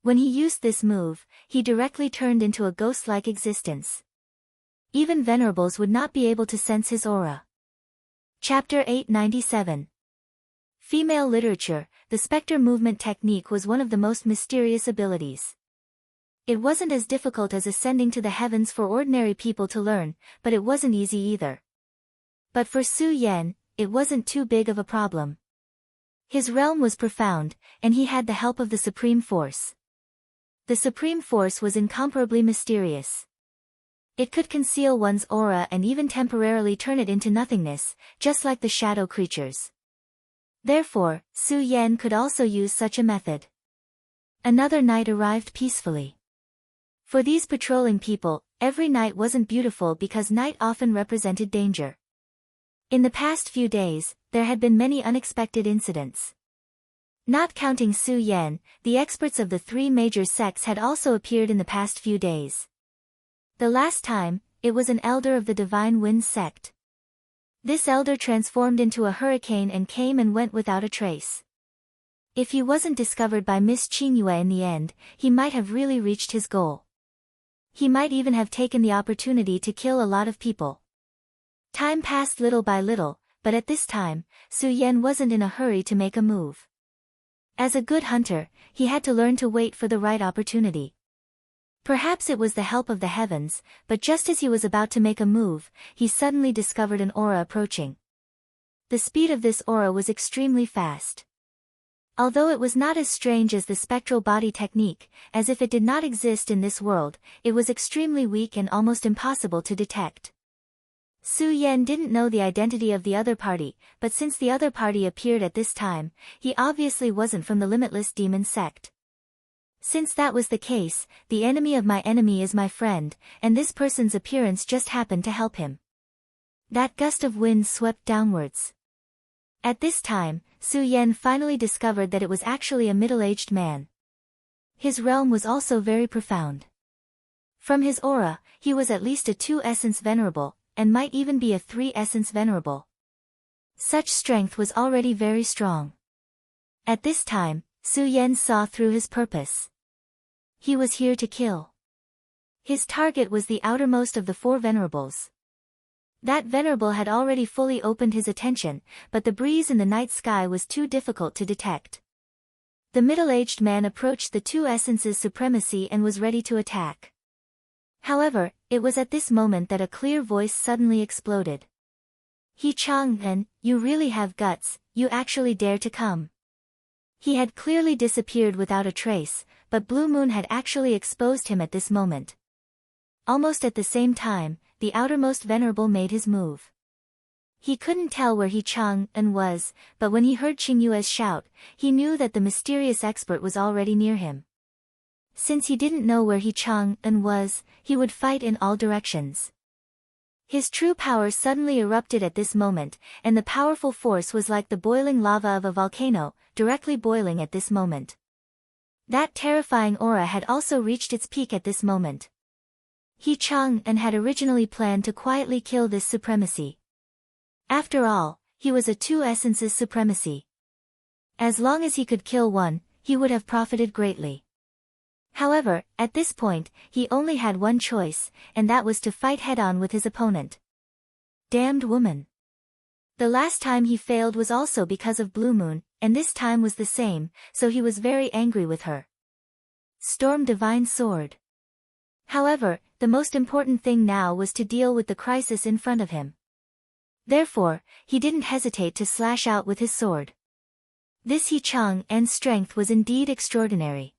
When he used this move, he directly turned into a ghost-like existence. Even venerables would not be able to sense his aura. Chapter 897. Female literature, the spectre movement technique was one of the most mysterious abilities. It wasn't as difficult as ascending to the heavens for ordinary people to learn, but it wasn't easy either. But for Su Yan, it wasn't too big of a problem. His realm was profound, and he had the help of the Supreme Force. The Supreme Force was incomparably mysterious. It could conceal one's aura and even temporarily turn it into nothingness, just like the shadow creatures. Therefore, Su Yan could also use such a method. Another night arrived peacefully. For these patrolling people, every night wasn't beautiful because night often represented danger. In the past few days, there had been many unexpected incidents. Not counting Su Yan, the experts of the 3 major sects had also appeared in the past few days. The last time, it was an elder of the Divine Winds sect. This elder transformed into a hurricane and came and went without a trace. If he wasn't discovered by Miss Qing Yue in the end, he might have really reached his goal. He might even have taken the opportunity to kill a lot of people. Time passed little by little, but at this time, Su Yan wasn't in a hurry to make a move. As a good hunter, he had to learn to wait for the right opportunity. Perhaps it was the help of the heavens, but just as he was about to make a move, he suddenly discovered an aura approaching. The speed of this aura was extremely fast. Although it was not as strange as the spectral body technique, as if it did not exist in this world, it was extremely weak and almost impossible to detect. Su Yan didn't know the identity of the other party, but since the other party appeared at this time, he obviously wasn't from the Limitless Demon sect. Since that was the case, the enemy of my enemy is my friend, and this person's appearance just happened to help him. That gust of wind swept downwards. At this time, Su Yan finally discovered that it was actually a middle-aged man. His realm was also very profound. From his aura, he was at least a 2-essence venerable, and might even be a 3-essence venerable. Such strength was already very strong. At this time, Su Yan saw through his purpose. He was here to kill. His target was the outermost of the 4 venerables. That venerable had already fully opened his attention, but the breeze in the night sky was too difficult to detect. The middle-aged man approached the 2 essences' supremacy and was ready to attack. However, it was at this moment that a clear voice suddenly exploded. "He Chang'en, you really have guts, you actually dare to come." He had clearly disappeared without a trace, but Blue Moon had actually exposed him at this moment. Almost at the same time, the outermost venerable made his move. He couldn't tell where He Chang'en was, but when he heard Qingyue's shout, he knew that the mysterious expert was already near him. Since he didn't know where He Chang'en was, he would fight in all directions. His true power suddenly erupted at this moment, and the powerful force was like the boiling lava of a volcano, directly boiling at this moment. That terrifying aura had also reached its peak at this moment. He Chang'en had originally planned to quietly kill this supremacy. After all, he was a 2 essences supremacy. As long as he could kill one, he would have profited greatly. However, at this point, he only had one choice, and that was to fight head-on with his opponent. Damned woman. The last time he failed was also because of Blue Moon, and this time was the same, so he was very angry with her. Storm Divine Sword. However, the most important thing now was to deal with the crisis in front of him. Therefore, he didn't hesitate to slash out with his sword. This He Chang'en's strength was indeed extraordinary.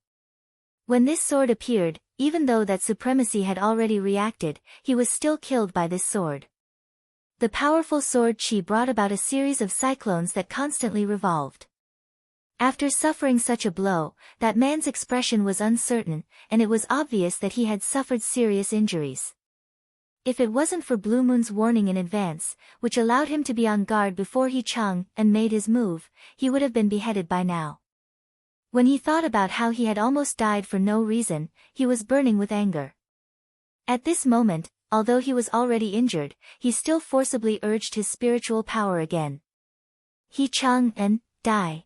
When this sword appeared, even though that supremacy had already reacted, he was still killed by this sword. The powerful sword Qi brought about a series of cyclones that constantly revolved. After suffering such a blow, that man's expression was uncertain, and it was obvious that he had suffered serious injuries. If it wasn't for Blue Moon's warning in advance, which allowed him to be on guard before He Chang'en made his move, he would have been beheaded by now. When he thought about how he had almost died for no reason, he was burning with anger. At this moment, although he was already injured, he still forcibly urged his spiritual power again. He Chang'en, die.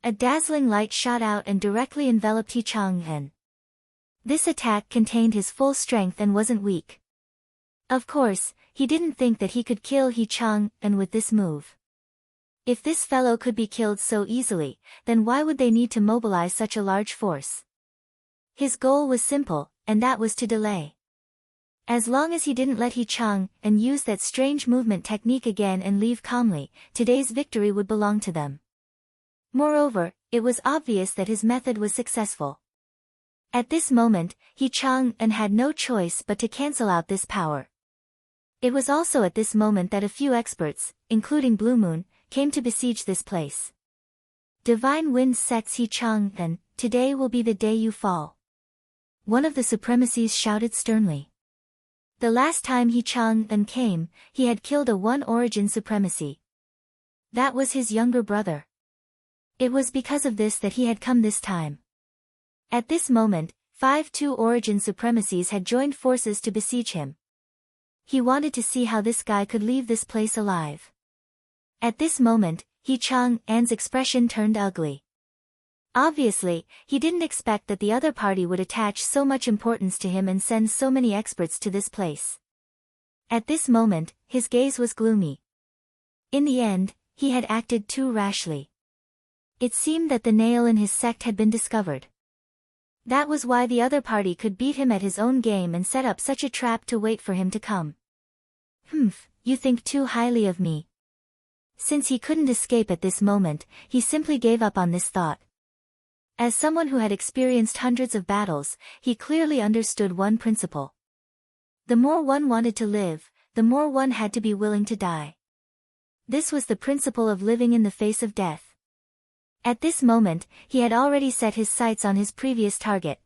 A dazzling light shot out and directly enveloped He Chang'en. This attack contained his full strength and wasn't weak. Of course, he didn't think that he could kill He Chang'en with this move. If this fellow could be killed so easily, then why would they need to mobilize such a large force? His goal was simple, and that was to delay. As long as he didn't let He Chang'en use that strange movement technique again and leave calmly, today's victory would belong to them. Moreover, it was obvious that his method was successful. At this moment, He Chang'en had no choice but to cancel out this power. It was also at this moment that a few experts, including Blue Moon, came to besiege this place. Divine Wind Sect's He Chang'en, today will be the day you fall. One of the supremacies shouted sternly. The last time He Chang'en came, he had killed a 1 origin supremacy. That was his younger brother. It was because of this that he had come this time. At this moment, 5 2 origin supremacies had joined forces to besiege him. He wanted to see how this guy could leave this place alive. At this moment, He Chang'en's expression turned ugly. Obviously, he didn't expect that the other party would attach so much importance to him and send so many experts to this place. At this moment, his gaze was gloomy. In the end, he had acted too rashly. It seemed that the nail in his sect had been discovered. That was why the other party could beat him at his own game and set up such a trap to wait for him to come. You think too highly of me. Since he couldn't escape at this moment, he simply gave up on this thought. As someone who had experienced hundreds of battles, he clearly understood one principle. The more one wanted to live, the more one had to be willing to die. This was the principle of living in the face of death. At this moment, he had already set his sights on his previous target.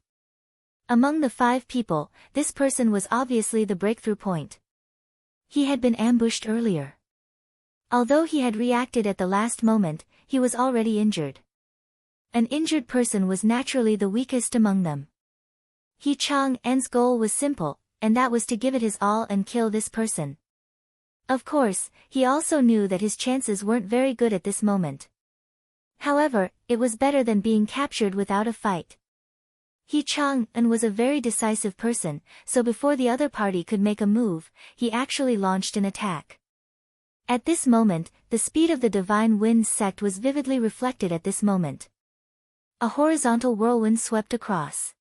Among the 5 people, this person was obviously the breakthrough point. He had been ambushed earlier. Although he had reacted at the last moment, he was already injured. An injured person was naturally the weakest among them. He Chang'en's goal was simple, and that was to give it his all and kill this person. Of course, he also knew that his chances weren't very good at this moment. However, it was better than being captured without a fight. He Chang'en was a very decisive person, so before the other party could make a move, he actually launched an attack. At this moment, the speed of the Divine Wind sect was vividly reflected at this moment. A horizontal whirlwind swept across.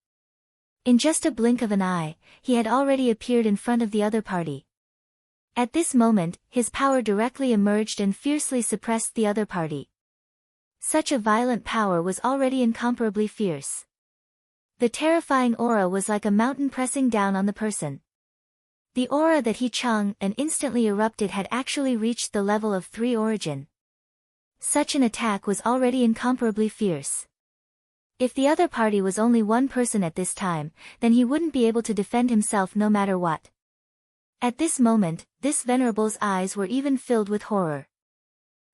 In just a blink of an eye, he had already appeared in front of the other party. At this moment, his power directly emerged and fiercely suppressed the other party. Such a violent power was already incomparably fierce. The terrifying aura was like a mountain pressing down on the person. The aura that He Chang'en instantly erupted had actually reached the level of 3 origin. Such an attack was already incomparably fierce. If the other party was only one person at this time, then he wouldn't be able to defend himself no matter what. At this moment, this venerable's eyes were even filled with horror.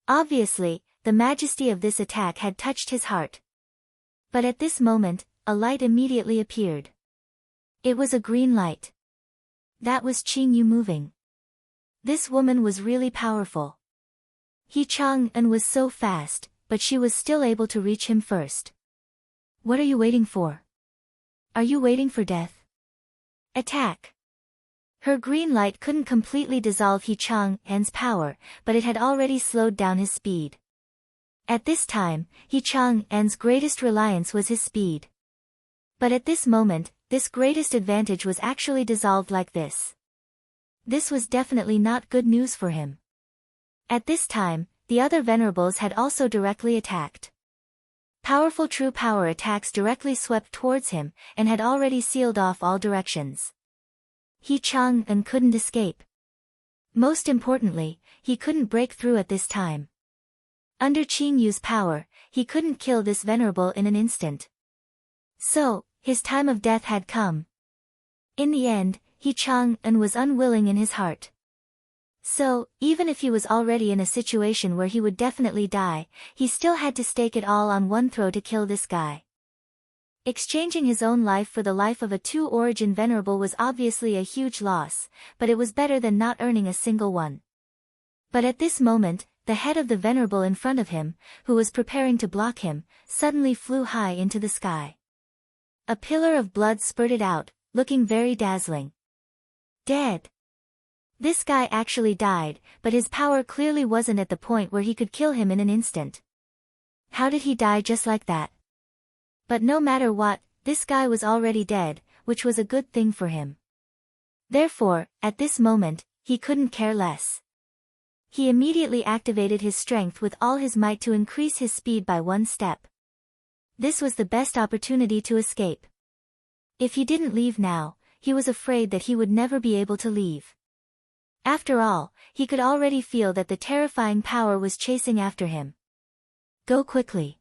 Obviously, the majesty of this attack had touched his heart. But at this moment, a light immediately appeared. It was a green light. That was Qing Yu moving. This woman was really powerful. He Chang'en was so fast, but she was still able to reach him first. What are you waiting for? Are you waiting for death? Attack! Her green light couldn't completely dissolve He Chang'en's power, but it had already slowed down his speed. At this time, He Chang'en's greatest reliance was his speed. But at this moment, this greatest advantage was actually dissolved like this. This was definitely not good news for him. At this time, the other venerables had also directly attacked. Powerful true power attacks directly swept towards him, and had already sealed off all directions. He Chang'en couldn't escape. Most importantly, he couldn't break through at this time. Under Qing Yu's power, he couldn't kill this venerable in an instant. So, his time of death had come. In the end, He Chang'en was unwilling in his heart. So, even if he was already in a situation where he would definitely die, he still had to stake it all on one throw to kill this guy. Exchanging his own life for the life of a 2-origin venerable was obviously a huge loss, but it was better than not earning a single one. But at this moment, the head of the venerable in front of him, who was preparing to block him, suddenly flew high into the sky. A pillar of blood spurted out, looking very dazzling. Dead. This guy actually died, but his power clearly wasn't at the point where he could kill him in an instant. How did he die just like that? But no matter what, this guy was already dead, which was a good thing for him. Therefore, at this moment, he couldn't care less. He immediately activated his strength with all his might to increase his speed by 1 step. This was the best opportunity to escape. If he didn't leave now, he was afraid that he would never be able to leave. After all, he could already feel that the terrifying power was chasing after him. Go quickly.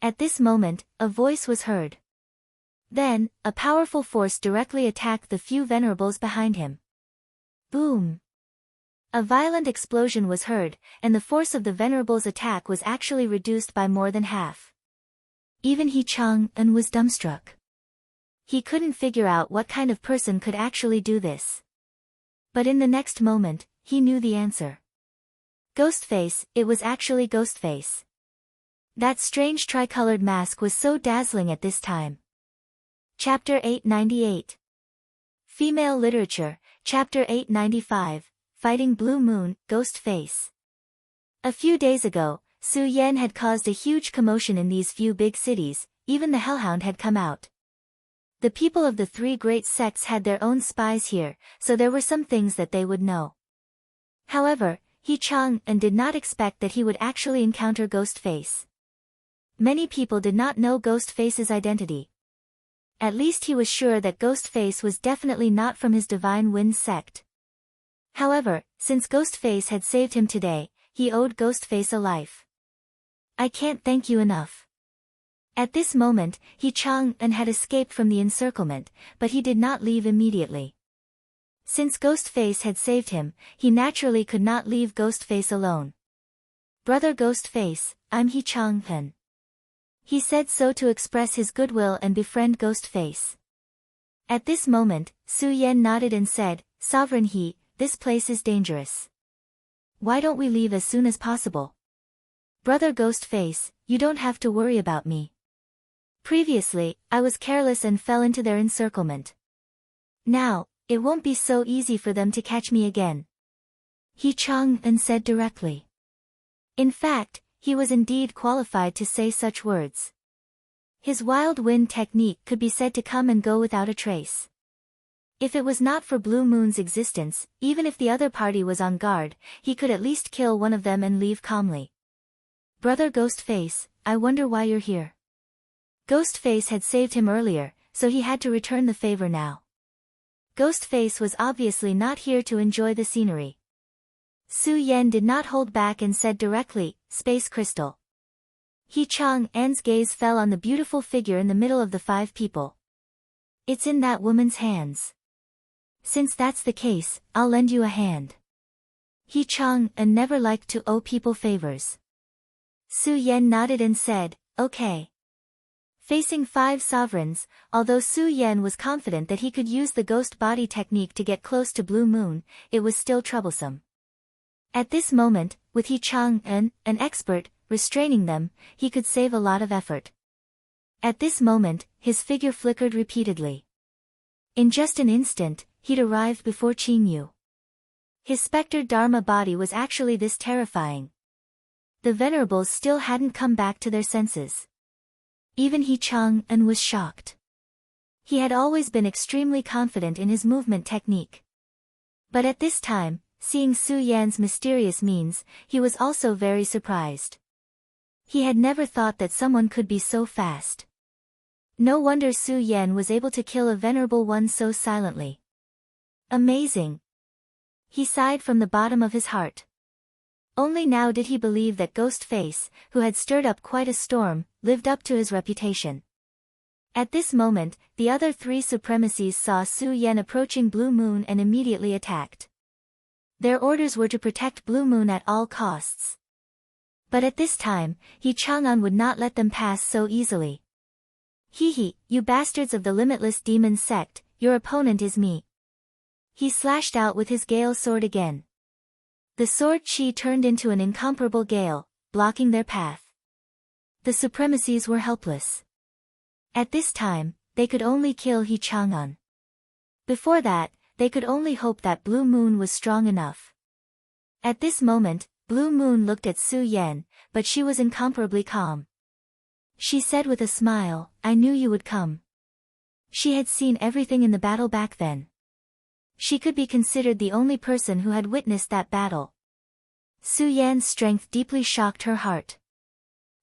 At this moment, a voice was heard. Then, a powerful force directly attacked the few venerables behind him. Boom! A violent explosion was heard, and the force of the venerables' attack was actually reduced by more than half. Even He Chang'en was dumbstruck. He couldn't figure out what kind of person could actually do this. But in the next moment, he knew the answer. Ghostface, it was actually Ghostface. That strange tricolored mask was so dazzling at this time. Chapter 898. Female Literature, Chapter 895, Fighting Blue Moon, Ghostface. A few days ago, Su Yan had caused a huge commotion in these few big cities, even the Hellhound had come out. The people of the 3 great sects had their own spies here, so there were some things that they would know. However, He Chang'en did not expect that he would actually encounter Ghostface. Many people did not know Ghostface's identity. At least he was sure that Ghostface was definitely not from his Divine Wind sect. However, since Ghostface had saved him today, he owed Ghostface a life. I can't thank you enough. At this moment, He Chang'en had escaped from the encirclement, but he did not leave immediately. Since Ghostface had saved him, he naturally could not leave Ghostface alone. Brother Ghostface, I'm He Chang'en. He said so to express his goodwill and befriend Ghostface. At this moment, Su Yan nodded and said, Sovereign He, this place is dangerous. Why don't we leave as soon as possible? Brother Ghostface, you don't have to worry about me. Previously, I was careless and fell into their encirclement. Now, it won't be so easy for them to catch me again. He chung and said directly. In fact, he was indeed qualified to say such words. His wild wind technique could be said to come and go without a trace. If it was not for Blue Moon's existence, even if the other party was on guard, he could at least kill one of them and leave calmly. Brother Ghostface, I wonder why you're here. Ghostface had saved him earlier, so he had to return the favor now. Ghostface was obviously not here to enjoy the scenery. Su Yan did not hold back and said directly, Space Crystal. He Chang'an's gaze fell on the beautiful figure in the middle of the 5 people. It's in that woman's hands. Since that's the case, I'll lend you a hand. He Chang'an never liked to owe people favors. Su Yan nodded and said, okay. Facing 5 sovereigns, although Su Yan was confident that he could use the ghost body technique to get close to Blue Moon, it was still troublesome. At this moment, with He Chang'an, an expert, restraining them, he could save a lot of effort. At this moment, his figure flickered repeatedly. In just an instant, he'd arrived before Qingyu. His specter Dharma body was actually this terrifying. The venerables still hadn't come back to their senses. Even He Chang'an was shocked. He had always been extremely confident in his movement technique. But at this time, seeing Su Yan's mysterious means, he was also very surprised. He had never thought that someone could be so fast. No wonder Su Yan was able to kill a venerable one so silently. Amazing. He sighed from the bottom of his heart. Only now did he believe that Ghostface, who had stirred up quite a storm, lived up to his reputation. At this moment, the other 3 supremacies saw Su Yan approaching Blue Moon and immediately attacked. Their orders were to protect Blue Moon at all costs. But at this time, He Chang'an would not let them pass so easily. Hee, you bastards of the limitless demon sect, your opponent is me. He slashed out with his gale sword again. The sword chi turned into an incomparable gale, blocking their path. The supremacies were helpless. At this time, they could only kill He Chang'an. Before that, they could only hope that Blue Moon was strong enough. At this moment, Blue Moon looked at Su Yan, but she was incomparably calm. She said with a smile, I knew you would come. She had seen everything in the battle back then. She could be considered the only person who had witnessed that battle. Su Yan's strength deeply shocked her heart.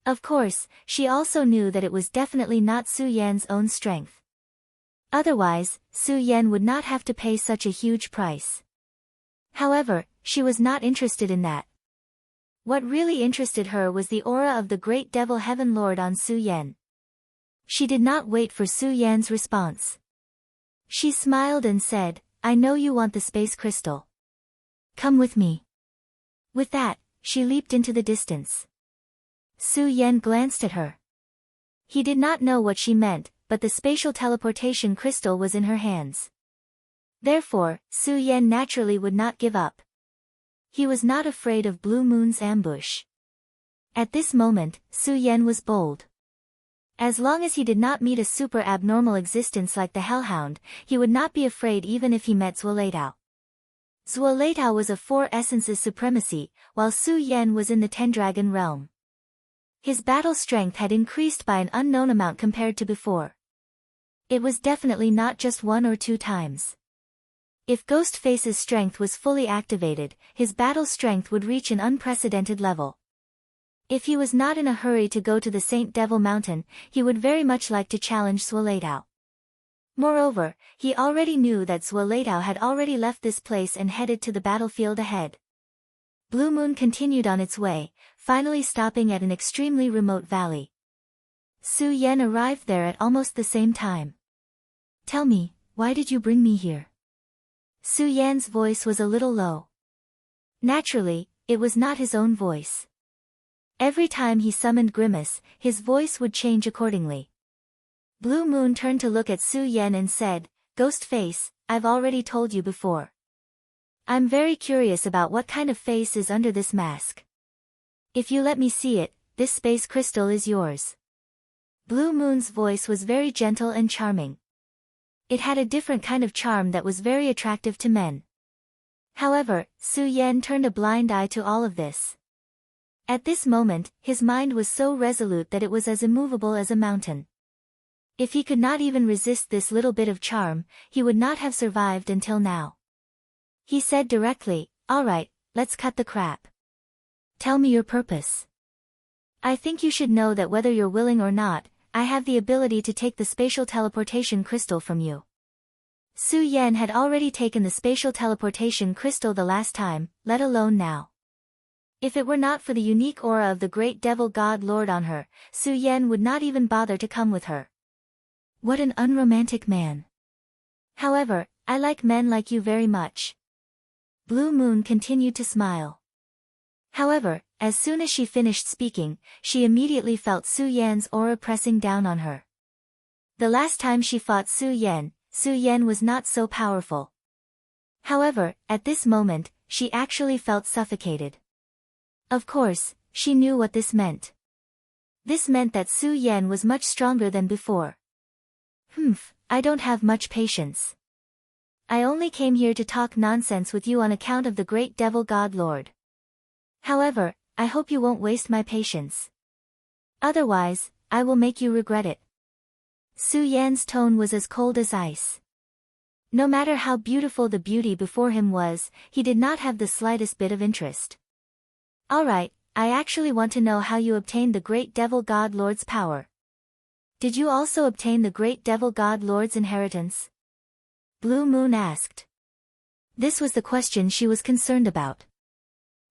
Of course, she also knew that it was definitely not Su Yan's own strength. Otherwise, Su Yan would not have to pay such a huge price. However, she was not interested in that. What really interested her was the aura of the great devil Heaven Lord on Su Yan. She did not wait for Su Yan's response. She smiled and said, I know you want the space crystal. Come with me. With that, she leaped into the distance. Su Yan glanced at her. He did not know what she meant, but the spatial teleportation crystal was in her hands. Therefore, Su Yan naturally would not give up. He was not afraid of Blue Moon's ambush. At this moment, Su Yan was bold. As long as he did not meet a super abnormal existence like the Hellhound, he would not be afraid even if he met Zuoleitao. Zuoleitao was of 4 essences supremacy, while Su Yan was in the Tendragon realm. His battle strength had increased by an unknown amount compared to before. It was definitely not just 1 or 2 times. If Ghostface's strength was fully activated, his battle strength would reach an unprecedented level. If he was not in a hurry to go to the Saint Devil Mountain, he would very much like to challenge Zuoleitao. Moreover, he already knew that Zuoleitao had already left this place and headed to the battlefield ahead. Blue Moon continued on its way, finally stopping at an extremely remote valley. Su Yan arrived there at almost the same time. Tell me, why did you bring me here? Su Yan's voice was a little low. Naturally, it was not his own voice. Every time he summoned Grimace, his voice would change accordingly. Blue Moon turned to look at Su Yan and said, "Ghost face, I've already told you before. I'm very curious about what kind of face is under this mask. If you let me see it, this space crystal is yours." Blue Moon's voice was very gentle and charming. It had a different kind of charm that was very attractive to men. However, Su Yan turned a blind eye to all of this. At this moment, his mind was so resolute that it was as immovable as a mountain. If he could not even resist this little bit of charm, he would not have survived until now. He said directly, "All right, let's cut the crap. Tell me your purpose." "I think you should know that whether you're willing or not, I have the ability to take the spatial teleportation crystal from you." Su Yan had already taken the spatial teleportation crystal the last time, let alone now. If it were not for the unique aura of the great devil god lord on her, Su Yan would not even bother to come with her. What an unromantic man. However, I like men like you very much. Blue Moon continued to smile. However, as soon as she finished speaking, she immediately felt Su Yan's aura pressing down on her. The last time she fought Su Yan was not so powerful. However, at this moment, she actually felt suffocated. Of course, she knew what this meant. This meant that Su Yan was much stronger than before. I don't have much patience. I only came here to talk nonsense with you on account of the great devil god lord. However, I hope you won't waste my patience. Otherwise, I will make you regret it. Su Yan's tone was as cold as ice. No matter how beautiful the beauty before him was, he did not have the slightest bit of interest. "Alright, I actually want to know how you obtained the great devil god lord's power. Did you also obtain the great devil god lord's inheritance?" Blue Moon asked. This was the question she was concerned about.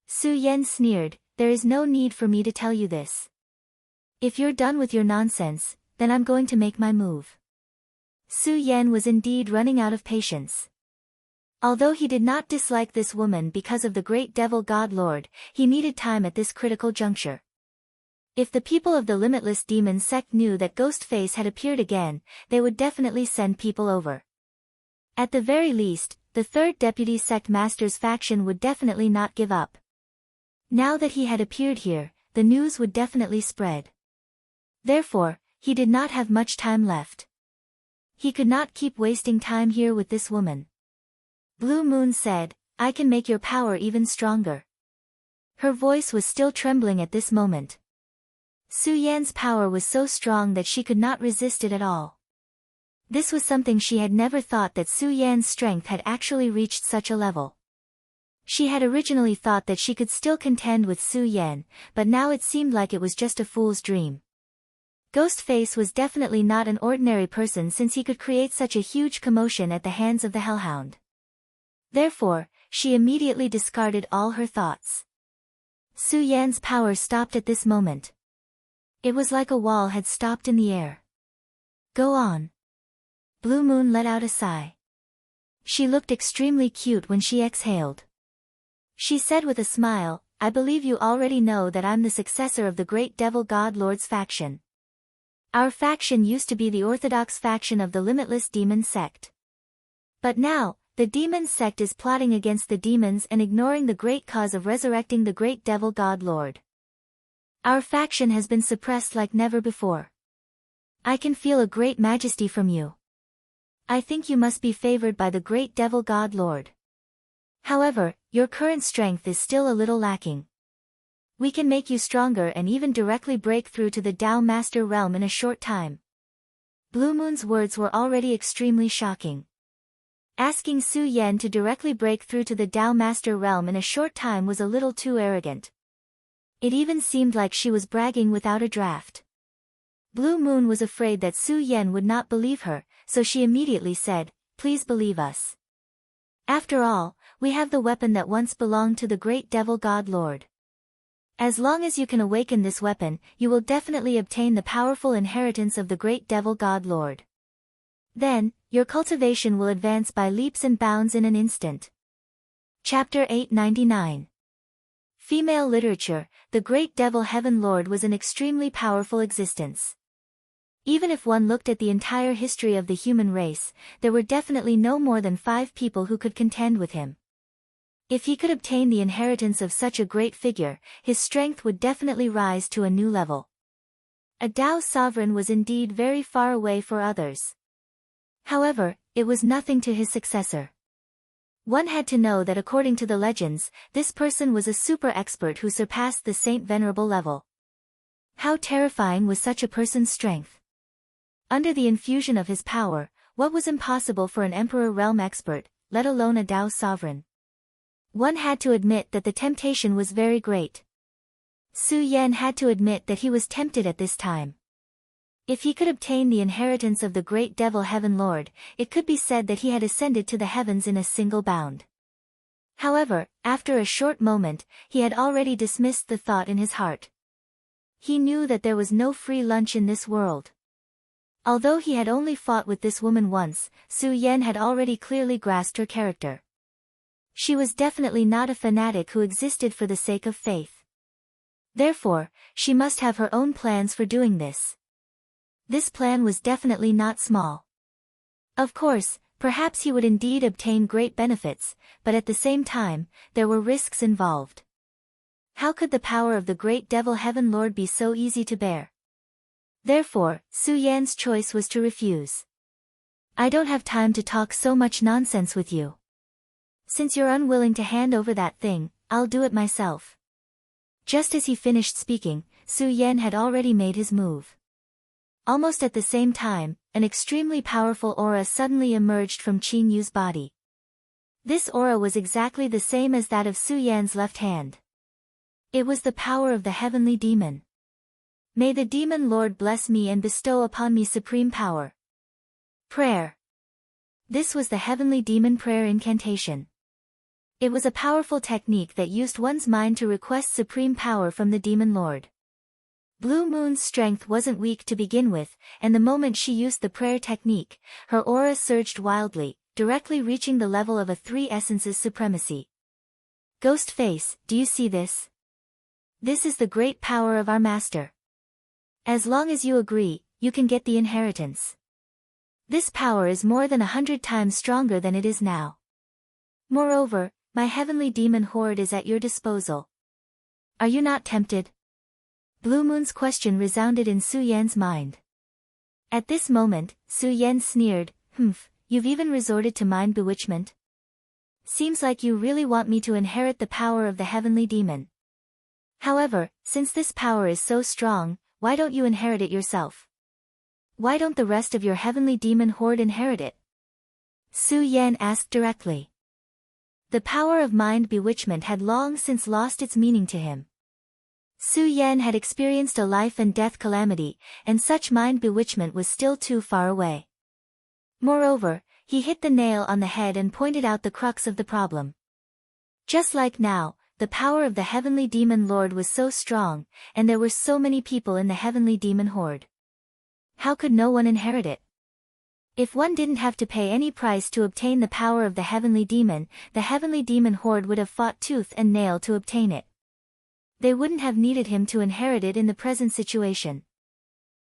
Su Yan sneered, "There is no need for me to tell you this. If you're done with your nonsense, then I'm going to make my move." Su Yan was indeed running out of patience. Although he did not dislike this woman because of the great devil god lord, he needed time at this critical juncture. If the people of the Limitless Demon sect knew that Ghostface had appeared again, they would definitely send people over. At the very least, the third deputy sect master's faction would definitely not give up. Now that he had appeared here, the news would definitely spread. Therefore, he did not have much time left. He could not keep wasting time here with this woman. Blue Moon said, "I can make your power even stronger." Her voice was still trembling at this moment. Su Yan's power was so strong that she could not resist it at all. This was something she had never thought, that Su Yan's strength had actually reached such a level. She had originally thought that she could still contend with Su Yan, but now it seemed like it was just a fool's dream. Ghostface was definitely not an ordinary person, since he could create such a huge commotion at the hands of the Hellhound. Therefore, she immediately discarded all her thoughts. Su Yan's power stopped at this moment. It was like a wall had stopped in the air. "Go on." Blue Moon let out a sigh. She looked extremely cute when she exhaled. She said with a smile, "I believe you already know that I'm the successor of the great devil god lord's faction. Our faction used to be the orthodox faction of the Limitless Demon sect. But now, the demon sect is plotting against the demons and ignoring the great cause of resurrecting the great devil god lord. Our faction has been suppressed like never before. I can feel a great majesty from you. I think you must be favored by the great devil god lord. However, your current strength is still a little lacking. We can make you stronger and even directly break through to the Tao Master realm in a short time." Blue Moon's words were already extremely shocking. Asking Su Yan to directly break through to the Tao Master realm in a short time was a little too arrogant. It even seemed like she was bragging without a draft. Blue Moon was afraid that Su Yan would not believe her, so she immediately said, "Please believe us. After all, we have the weapon that once belonged to the great devil god lord. As long as you can awaken this weapon, you will definitely obtain the powerful inheritance of the great devil god lord. Then, your cultivation will advance by leaps and bounds in an instant." Chapter 899. Female literature, the great devil Heaven Lord was an extremely powerful existence. Even if one looked at the entire history of the human race, there were definitely no more than 5 people who could contend with him. If he could obtain the inheritance of such a great figure, his strength would definitely rise to a new level. A Tao sovereign was indeed very far away for others. However, it was nothing to his successor. One had to know that according to the legends, this person was a super expert who surpassed the Saint Venerable level. How terrifying was such a person's strength? Under the infusion of his power, what was impossible for an emperor realm expert, let alone a Tao sovereign? One had to admit that the temptation was very great. Su Yan had to admit that he was tempted at this time. If he could obtain the inheritance of the great devil Heaven Lord, it could be said that he had ascended to the heavens in a single bound. However, after a short moment, he had already dismissed the thought in his heart. He knew that there was no free lunch in this world. Although he had only fought with this woman once, Su Yan had already clearly grasped her character. She was definitely not a fanatic who existed for the sake of faith. Therefore, she must have her own plans for doing this. This plan was definitely not small. Of course, perhaps he would indeed obtain great benefits, but at the same time, there were risks involved. How could the power of the great devil Heaven Lord be so easy to bear? Therefore, Su Yan's choice was to refuse. I don't have time to talk so much nonsense with you. Since you're unwilling to hand over that thing, I'll do it myself. Just as he finished speaking, Su Yan had already made his move. Almost at the same time, an extremely powerful aura suddenly emerged from Qin Yu's body. This aura was exactly the same as that of Su Yan's left hand. It was the power of the heavenly demon. May the demon lord bless me and bestow upon me supreme power. Prayer. This was the heavenly demon prayer incantation. It was a powerful technique that used one's mind to request supreme power from the demon lord. Blue Moon's strength wasn't weak to begin with, and the moment she used the prayer technique, her aura surged wildly, directly reaching the level of a 3 essences supremacy. Ghost Face, do you see this? This is the great power of our master. As long as you agree, you can get the inheritance. This power is more than 100 times stronger than it is now. Moreover, my heavenly demon horde is at your disposal. Are you not tempted? Blue Moon's question resounded in Su Yan's mind. At this moment, Su Yan sneered, you've even resorted to mind bewitchment? Seems like you really want me to inherit the power of the heavenly demon. However, since this power is so strong, why don't you inherit it yourself? Why don't the rest of your heavenly demon horde inherit it? Su Yan asked directly. The power of mind bewitchment had long since lost its meaning to him. Su Yan had experienced a life and death calamity, and such mind bewitchment was still too far away. Moreover, he hit the nail on the head and pointed out the crux of the problem. Just like now, the power of the heavenly demon lord was so strong, and there were so many people in the heavenly demon horde. How could no one inherit it? If one didn't have to pay any price to obtain the power of the heavenly demon horde would have fought tooth and nail to obtain it. They wouldn't have needed him to inherit it in the present situation.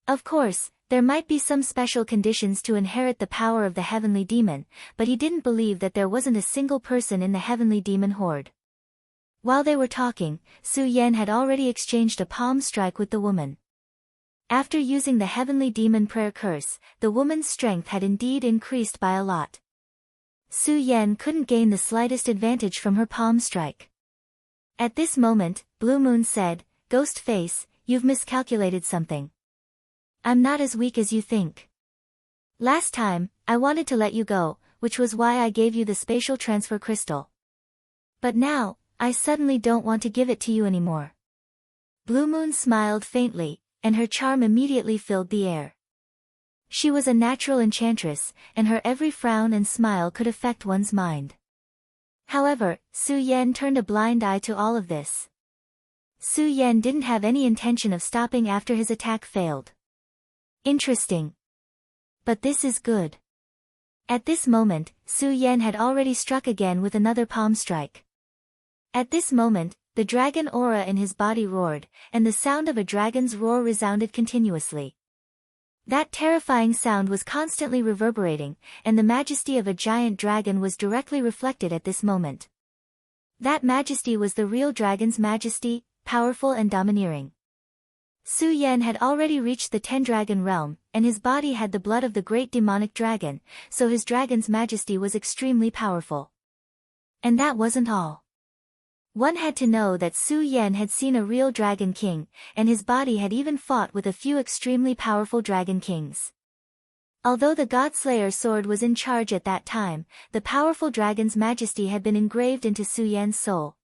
Of course, there might be some special conditions to inherit the power of the heavenly demon, but he didn't believe that there wasn't a single person in the heavenly demon horde. While they were talking, Su Yan had already exchanged a palm strike with the woman. After using the heavenly demon prayer curse, the woman's strength had indeed increased by a lot. Su Yan couldn't gain the slightest advantage from her palm strike. At this moment, Blue Moon said, Ghost Face, you've miscalculated something. I'm not as weak as you think. Last time, I wanted to let you go, which was why I gave you the spatial transfer crystal. But now, I suddenly don't want to give it to you anymore. Blue Moon smiled faintly, and her charm immediately filled the air. She was a natural enchantress, and her every frown and smile could affect one's mind. However, Su Yan turned a blind eye to all of this. Su Yan didn't have any intention of stopping after his attack failed. Interesting. But this is good. At this moment, Su Yan had already struck again with another palm strike. At this moment, the dragon aura in his body roared, and the sound of a dragon's roar resounded continuously. That terrifying sound was constantly reverberating, and the majesty of a giant dragon was directly reflected at this moment. That majesty was the real dragon's majesty, powerful and domineering. Su Yan had already reached the 10-dragon realm, and his body had the blood of the great demonic dragon, so his dragon's majesty was extremely powerful. And that wasn't all. One had to know that Su Yan had seen a real dragon king, and his body had even fought with a few extremely powerful dragon kings. Although the God-Slayer sword was in charge at that time, the powerful dragon's majesty had been engraved into Su Yan's soul.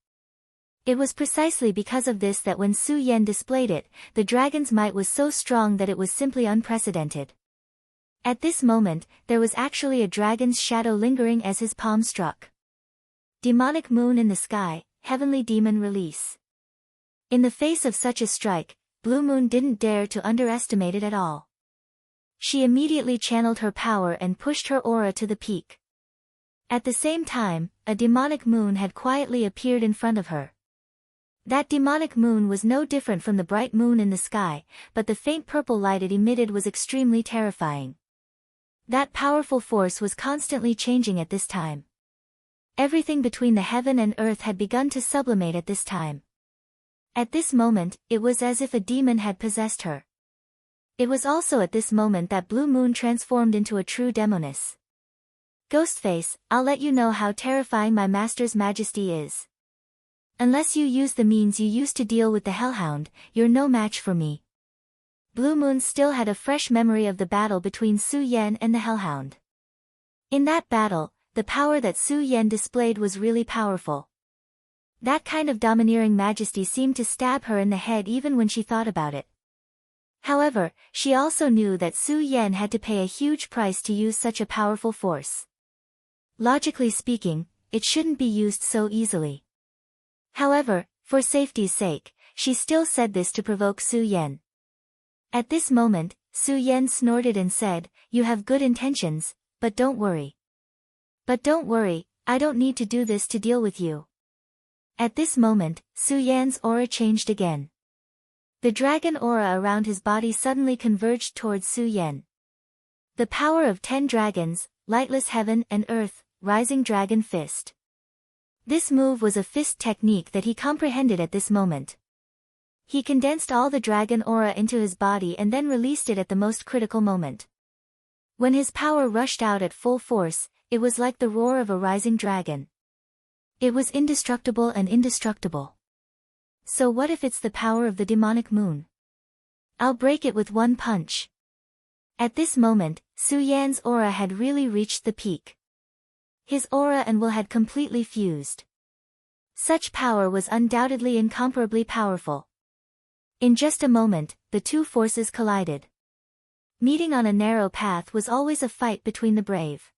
It was precisely because of this that when Su Yan displayed it, the dragon's might was so strong that it was simply unprecedented. At this moment, there was actually a dragon's shadow lingering as his palm struck. Demonic moon in the sky, heavenly demon release. In the face of such a strike, Blue Moon didn't dare to underestimate it at all. She immediately channeled her power and pushed her aura to the peak. At the same time, a demonic moon had quietly appeared in front of her. That demonic moon was no different from the bright moon in the sky, but the faint purple light it emitted was extremely terrifying. That powerful force was constantly changing at this time. Everything between the heaven and earth had begun to sublimate at this time. At this moment, it was as if a demon had possessed her. It was also at this moment that Blue Moon transformed into a true demoness. Ghostface, I'll let you know how terrifying my master's majesty is. Unless you use the means you used to deal with the Hellhound, you're no match for me. Blue Moon still had a fresh memory of the battle between Su Yan and the Hellhound. In that battle, the power that Su Yan displayed was really powerful. That kind of domineering majesty seemed to stab her in the head even when she thought about it. However, she also knew that Su Yan had to pay a huge price to use such a powerful force. Logically speaking, it shouldn't be used so easily. However, for safety's sake, she still said this to provoke Su Yan. At this moment, Su Yan snorted and said, "You have good intentions, but don't worry. But don't worry, I don't need to do this to deal with you." At this moment, Su Yan's aura changed again. The dragon aura around his body suddenly converged towards Su Yan. The power of 10 dragons, lightless heaven and earth, rising dragon fist. This move was a fist technique that he comprehended at this moment. He condensed all the dragon aura into his body and then released it at the most critical moment. When his power rushed out at full force, it was like the roar of a rising dragon. It was indestructible and indestructible. So what if it's the power of the demonic moon? I'll break it with one punch. At this moment, Su Yan's aura had really reached the peak. His aura and will had completely fused. Such power was undoubtedly incomparably powerful. In just a moment, the two forces collided. Meeting on a narrow path was always a fight between the brave.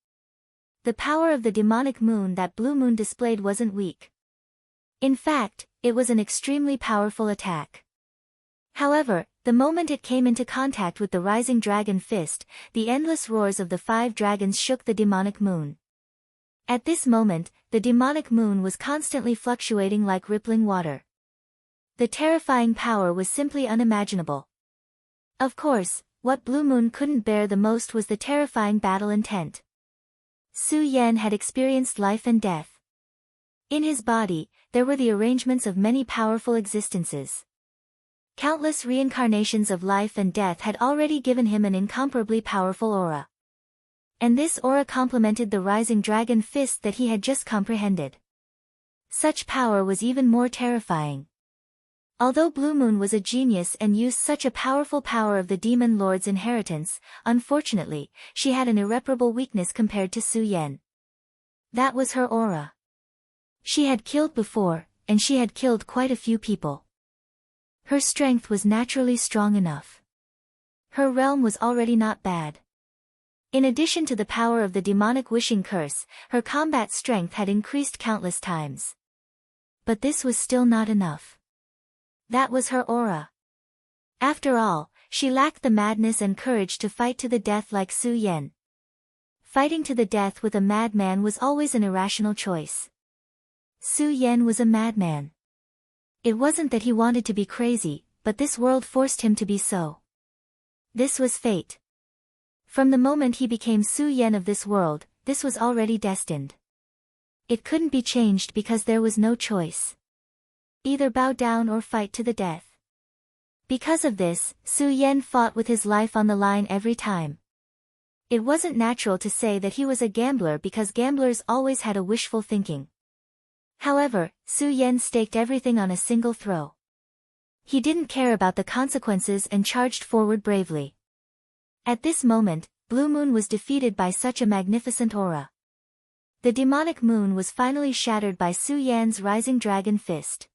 The power of the demonic moon that Blue Moon displayed wasn't weak. In fact, it was an extremely powerful attack. However, the moment it came into contact with the rising dragon fist, the endless roars of the 5 dragons shook the demonic moon. At this moment, the demonic moon was constantly fluctuating like rippling water. The terrifying power was simply unimaginable. Of course, what Blue Moon couldn't bear the most was the terrifying battle intent. Su Yan had experienced life and death. In his body, there were the arrangements of many powerful existences. Countless reincarnations of life and death had already given him an incomparably powerful aura. And this aura complemented the rising dragon fist that he had just comprehended. Such power was even more terrifying. Although Blue Moon was a genius and used such a powerful power of the Demon Lord's inheritance, unfortunately, she had an irreparable weakness compared to Su Yan. That was her aura. She had killed before, and she had killed quite a few people. Her strength was naturally strong enough. Her realm was already not bad. In addition to the power of the demonic wishing curse, her combat strength had increased countless times. But this was still not enough. That was her aura. After all, she lacked the madness and courage to fight to the death like Su Yan. Fighting to the death with a madman was always an irrational choice. Su Yan was a madman. It wasn't that he wanted to be crazy, but this world forced him to be so. This was fate. From the moment he became Su Yan of this world, this was already destined. It couldn't be changed because there was no choice. Either bow down or fight to the death. Because of this, Su Yan fought with his life on the line every time. It wasn't natural to say that he was a gambler because gamblers always had a wishful thinking. However, Su Yan staked everything on a single throw. He didn't care about the consequences and charged forward bravely. At this moment, Blue Moon was defeated by such a magnificent aura. The demonic moon was finally shattered by Su Yan's rising dragon fist.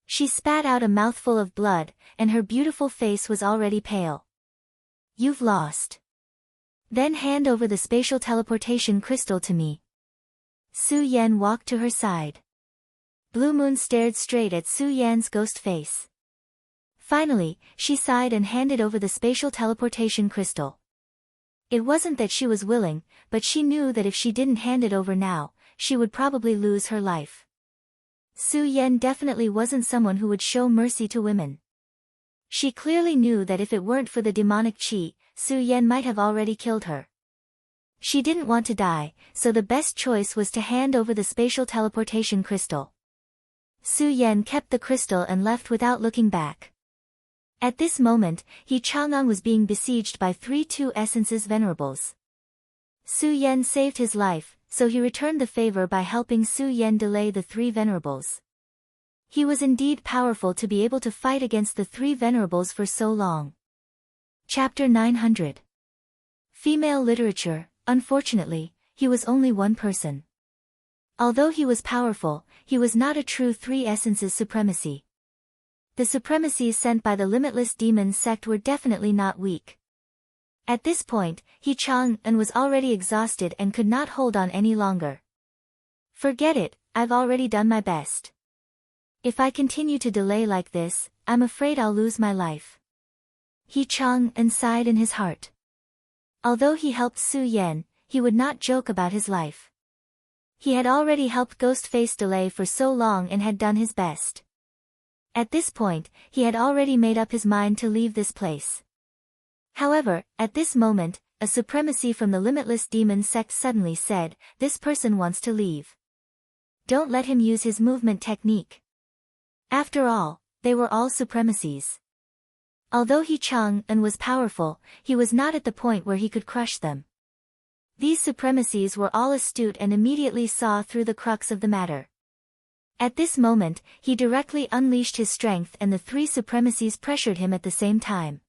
She spat out a mouthful of blood, and her beautiful face was already pale. You've lost. Then hand over the spatial teleportation crystal to me. Su Yan walked to her side. Blue Moon stared straight at Su Yan's ghost face. Finally, she sighed and handed over the spatial teleportation crystal. It wasn't that she was willing, but she knew that if she didn't hand it over now, she would probably lose her life. Su Yan definitely wasn't someone who would show mercy to women. She clearly knew that if it weren't for the demonic chi, Su Yan might have already killed her. She didn't want to die, so the best choice was to hand over the spatial teleportation crystal. Su Yan kept the crystal and left without looking back. At this moment, He Chang'an was being besieged by 3 Two Essences Venerables. Su Yan saved his life, so he returned the favor by helping Su Yan delay the 3 Venerables. He was indeed powerful to be able to fight against the 3 Venerables for so long. Chapter 900. Female Literature. Unfortunately, he was only one person. Although he was powerful, he was not a true 3 Essences supremacy. The supremacies sent by the Limitless Demon sect were definitely not weak. At this point, He Chang'an was already exhausted and could not hold on any longer. Forget it, I've already done my best. If I continue to delay like this, I'm afraid I'll lose my life. He Chang'an sighed in his heart. Although he helped Su Yan, he would not joke about his life. He had already helped Ghostface delay for so long and had done his best. At this point, he had already made up his mind to leave this place. However, at this moment, a supremacy from the Limitless Demon sect suddenly said, "This person wants to leave. Don't let him use his movement technique." After all, they were all supremacies. Although He Chang'an was powerful, he was not at the point where he could crush them. These supremacies were all astute and immediately saw through the crux of the matter. At this moment, he directly unleashed his strength and the 3 supremacies pressured him at the same time.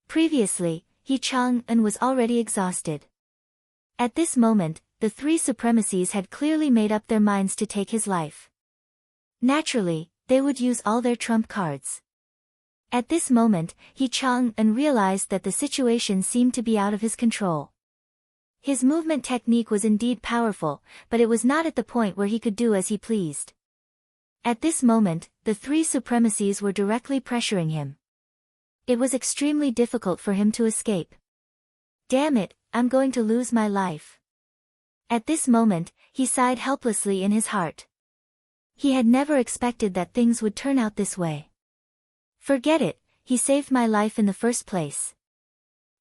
Previously, He Chang'an was already exhausted. At this moment, the 3 supremacies had clearly made up their minds to take his life. Naturally, they would use all their trump cards. At this moment, He Chang'an realized that the situation seemed to be out of his control. His movement technique was indeed powerful, but it was not at the point where he could do as he pleased. At this moment, the 3 supremacies were directly pressuring him. It was extremely difficult for him to escape. Damn it, I'm going to lose my life. At this moment, he sighed helplessly in his heart. He had never expected that things would turn out this way. Forget it, he saved my life in the first place.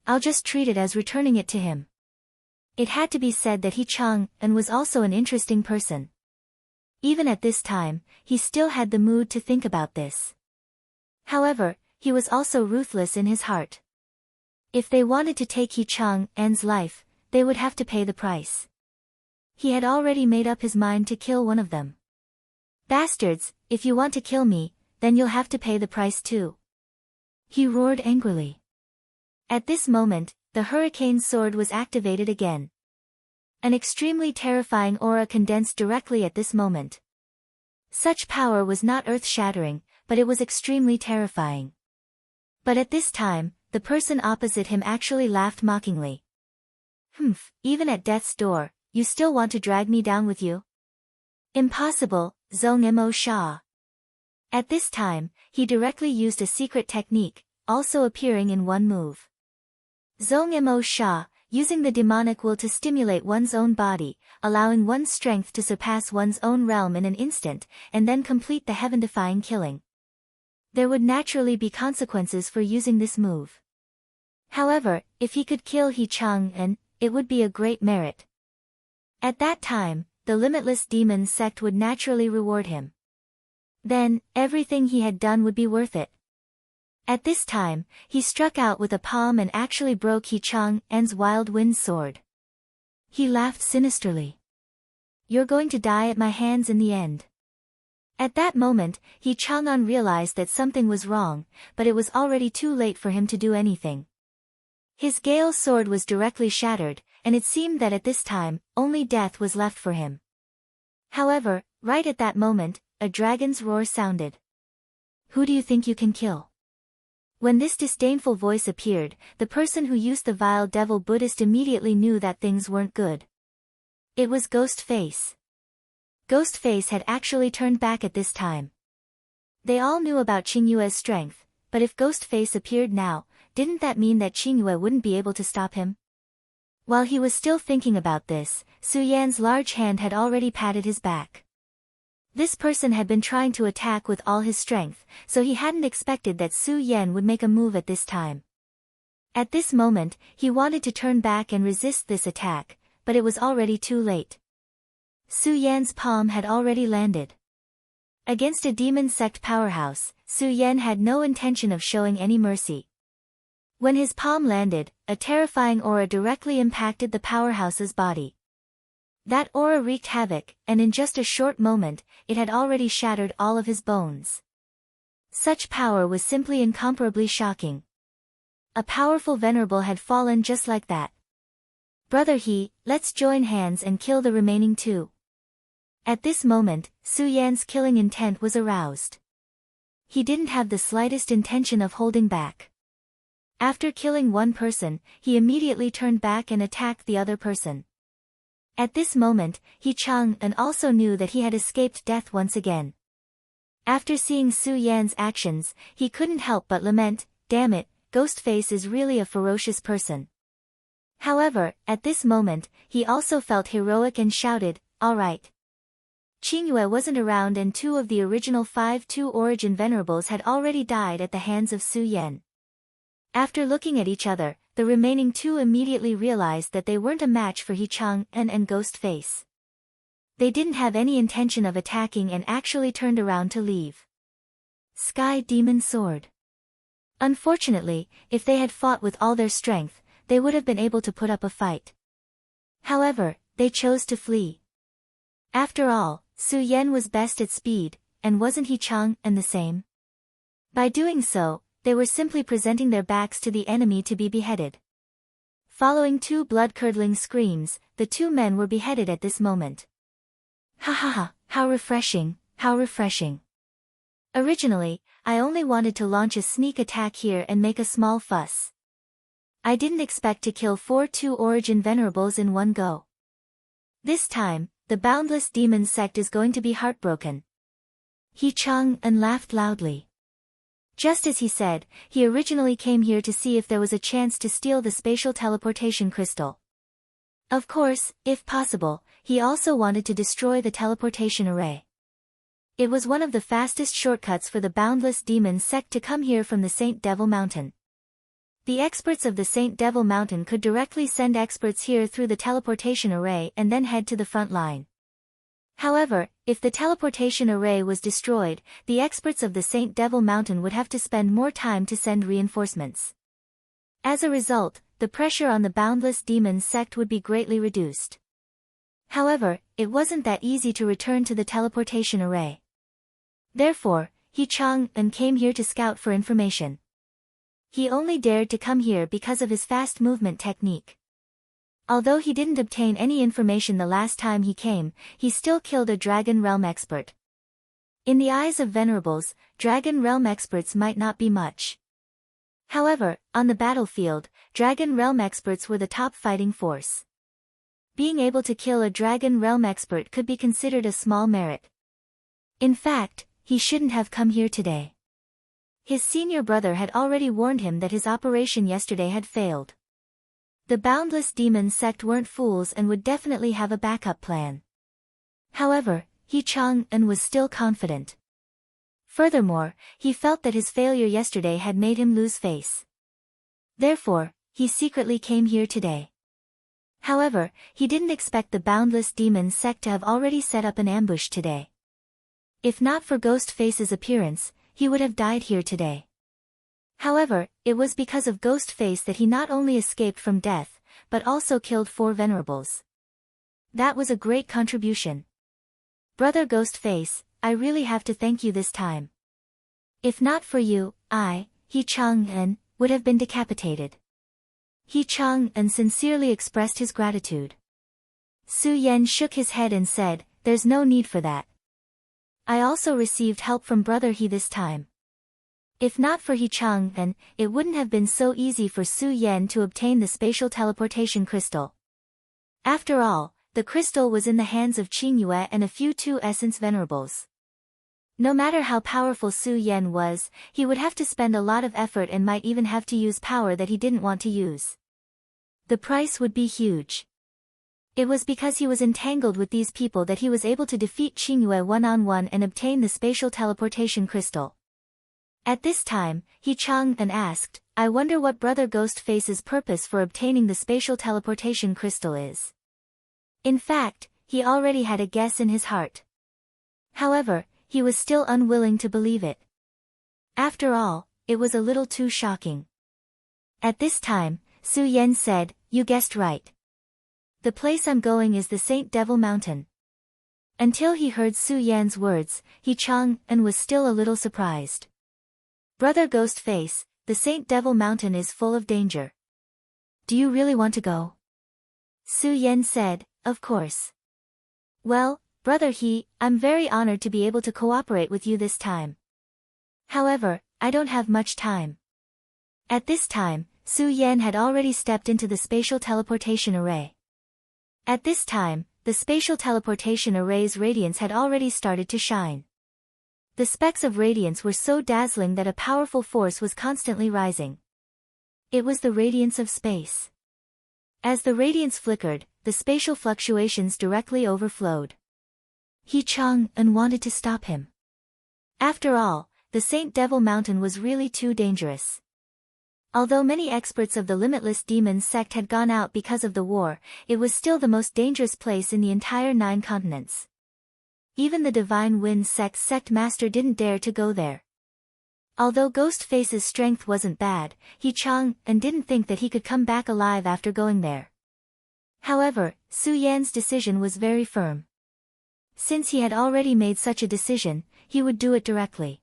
I'll just treat it as returning it to him. It had to be said that He Chang'an was also an interesting person. Even at this time, he still had the mood to think about this. However, he was also ruthless in his heart. If they wanted to take He Chang'an's life, they would have to pay the price. He had already made up his mind to kill one of them. Bastards, if you want to kill me, then you'll have to pay the price too. He roared angrily. At this moment, the hurricane sword was activated again. An extremely terrifying aura condensed directly at this moment. Such power was not earth-shattering, but it was extremely terrifying. But at this time, the person opposite him actually laughed mockingly. "Humph, even at death's door, you still want to drag me down with you? Impossible, Zhong Mo Sha." At this time, he directly used a secret technique, also appearing in one move. Zhong Mo Sha, using the demonic will to stimulate one's own body, allowing one's strength to surpass one's own realm in an instant, and then complete the heaven-defying killing. There would naturally be consequences for using this move. However, if he could kill He Chang-an, it would be a great merit. At that time, the limitless demon sect would naturally reward him. Then, everything he had done would be worth it. At this time, he struck out with a palm and actually broke He Chang-an's wild wind sword. He laughed sinisterly. "You're going to die at my hands in the end." At that moment, He Chang-an realized that something was wrong, but it was already too late for him to do anything. His Gale sword was directly shattered, and it seemed that at this time, only death was left for him. However, right at that moment, a dragon's roar sounded. "Who do you think you can kill?" When this disdainful voice appeared, the person who used the vile devil Buddhist immediately knew that things weren't good. It was Ghostface. Ghostface had actually turned back at this time. They all knew about Qingyue's strength, but if Ghostface appeared now, didn't that mean that Qingyue wouldn't be able to stop him? While he was still thinking about this, Su Yan's large hand had already patted his back. This person had been trying to attack with all his strength, so he hadn't expected that Su Yan would make a move at this time. At this moment, he wanted to turn back and resist this attack, but it was already too late. Su Yan's palm had already landed. Against a demon sect powerhouse, Su Yan had no intention of showing any mercy. When his palm landed, a terrifying aura directly impacted the powerhouse's body. That aura wreaked havoc, and in just a short moment, it had already shattered all of his bones. Such power was simply incomparably shocking. A powerful venerable had fallen just like that. "Brother He, let's join hands and kill the remaining two." At this moment, Su Yan's killing intent was aroused. He didn't have the slightest intention of holding back. After killing one person, he immediately turned back and attacked the other person. At this moment, He Chang-an also knew that he had escaped death once again. After seeing Su Yan's actions, he couldn't help but lament, "Damn it, Ghostface is really a ferocious person." However, at this moment, he also felt heroic and shouted, "All right." Qingyue wasn't around and two of the original 5-2 origin venerables had already died at the hands of Su Yan. After looking at each other, the remaining two immediately realized that they weren't a match for He Chang-an and Ghostface. They didn't have any intention of attacking and actually turned around to leave. Sky Demon Sword. Unfortunately, if they had fought with all their strength, they would have been able to put up a fight. However, they chose to flee. After all, Su Yan was best at speed, and wasn't He Chang-an the same? By doing so, they were simply presenting their backs to the enemy to be beheaded. Following two blood-curdling screams, the two men were beheaded at this moment. "Ha ha ha, how refreshing, how refreshing. Originally, I only wanted to launch a sneak attack here and make a small fuss. I didn't expect to kill 4-2 origin venerables in one go. This time, the boundless demon sect is going to be heartbroken." He Chang-an laughed loudly. Just as he said, he originally came here to see if there was a chance to steal the spatial teleportation crystal. Of course, if possible, he also wanted to destroy the teleportation array. It was one of the fastest shortcuts for the boundless demon sect to come here from the Saint Devil Mountain. The experts of the Saint Devil Mountain could directly send experts here through the teleportation array and then head to the front line. However, if the teleportation array was destroyed, the experts of the Saint Devil Mountain would have to spend more time to send reinforcements. As a result, the pressure on the boundless demon sect would be greatly reduced. However, it wasn't that easy to return to the teleportation array. Therefore, He Chang-an came here to scout for information. He only dared to come here because of his fast movement technique. Although he didn't obtain any information the last time he came, he still killed a Dragon Realm expert. In the eyes of venerables, Dragon Realm experts might not be much. However, on the battlefield, Dragon Realm experts were the top fighting force. Being able to kill a Dragon Realm expert could be considered a small merit. In fact, he shouldn't have come here today. His senior brother had already warned him that his operation yesterday had failed. The boundless demon sect weren't fools and would definitely have a backup plan. However, He Chang'an was still confident. Furthermore, he felt that his failure yesterday had made him lose face. Therefore, he secretly came here today. However, he didn't expect the boundless demon sect to have already set up an ambush today. If not for Ghostface's appearance, he would have died here today. However, it was because of Ghostface that he not only escaped from death, but also killed 4 venerables. That was a great contribution. Brother Ghostface, I really have to thank you this time. If not for you, He Chang'an, would have been decapitated. He Chang'an sincerely expressed his gratitude. Su Yan shook his head and said, "There's no need for that. I also received help from Brother He this time." If not for He Chang'an, it wouldn't have been so easy for Su Yan to obtain the spatial teleportation crystal. After all, the crystal was in the hands of Qingyue and a few 2 essence venerables. No matter how powerful Su Yan was, he would have to spend a lot of effort and might even have to use power that he didn't want to use. The price would be huge. It was because he was entangled with these people that he was able to defeat Qingyue one-on-one and obtain the spatial teleportation crystal. At this time, He Chang'an asked, "I wonder what Brother Ghostface's purpose for obtaining the spatial teleportation crystal is." In fact, he already had a guess in his heart. However, he was still unwilling to believe it. After all, it was a little too shocking. At this time, Su Yan said, "You guessed right. The place I'm going is the Saint Devil Mountain." Until he heard Su Yan's words, He Chang'an was still a little surprised. "Brother Ghostface, the Saint Devil Mountain is full of danger. Do you really want to go?" Su Yan said, "Of course. Well, Brother He, I'm very honored to be able to cooperate with you this time. However, I don't have much time." At this time, Su Yan had already stepped into the spatial teleportation array. At this time, the spatial teleportation array's radiance had already started to shine. The specks of radiance were so dazzling that a powerful force was constantly rising. It was the radiance of space. As the radiance flickered, the spatial fluctuations directly overflowed. He Chang'an wanted to stop him. After all, the Saint Devil Mountain was really too dangerous. Although many experts of the Limitless Demon sect had gone out because of the war, it was still the most dangerous place in the entire 9 continents. Even the Divine Wind sect's sect master didn't dare to go there. Although Ghostface's strength wasn't bad, He Chang'an didn't think that he could come back alive after going there. However, Su Yan's decision was very firm. Since he had already made such a decision, he would do it directly.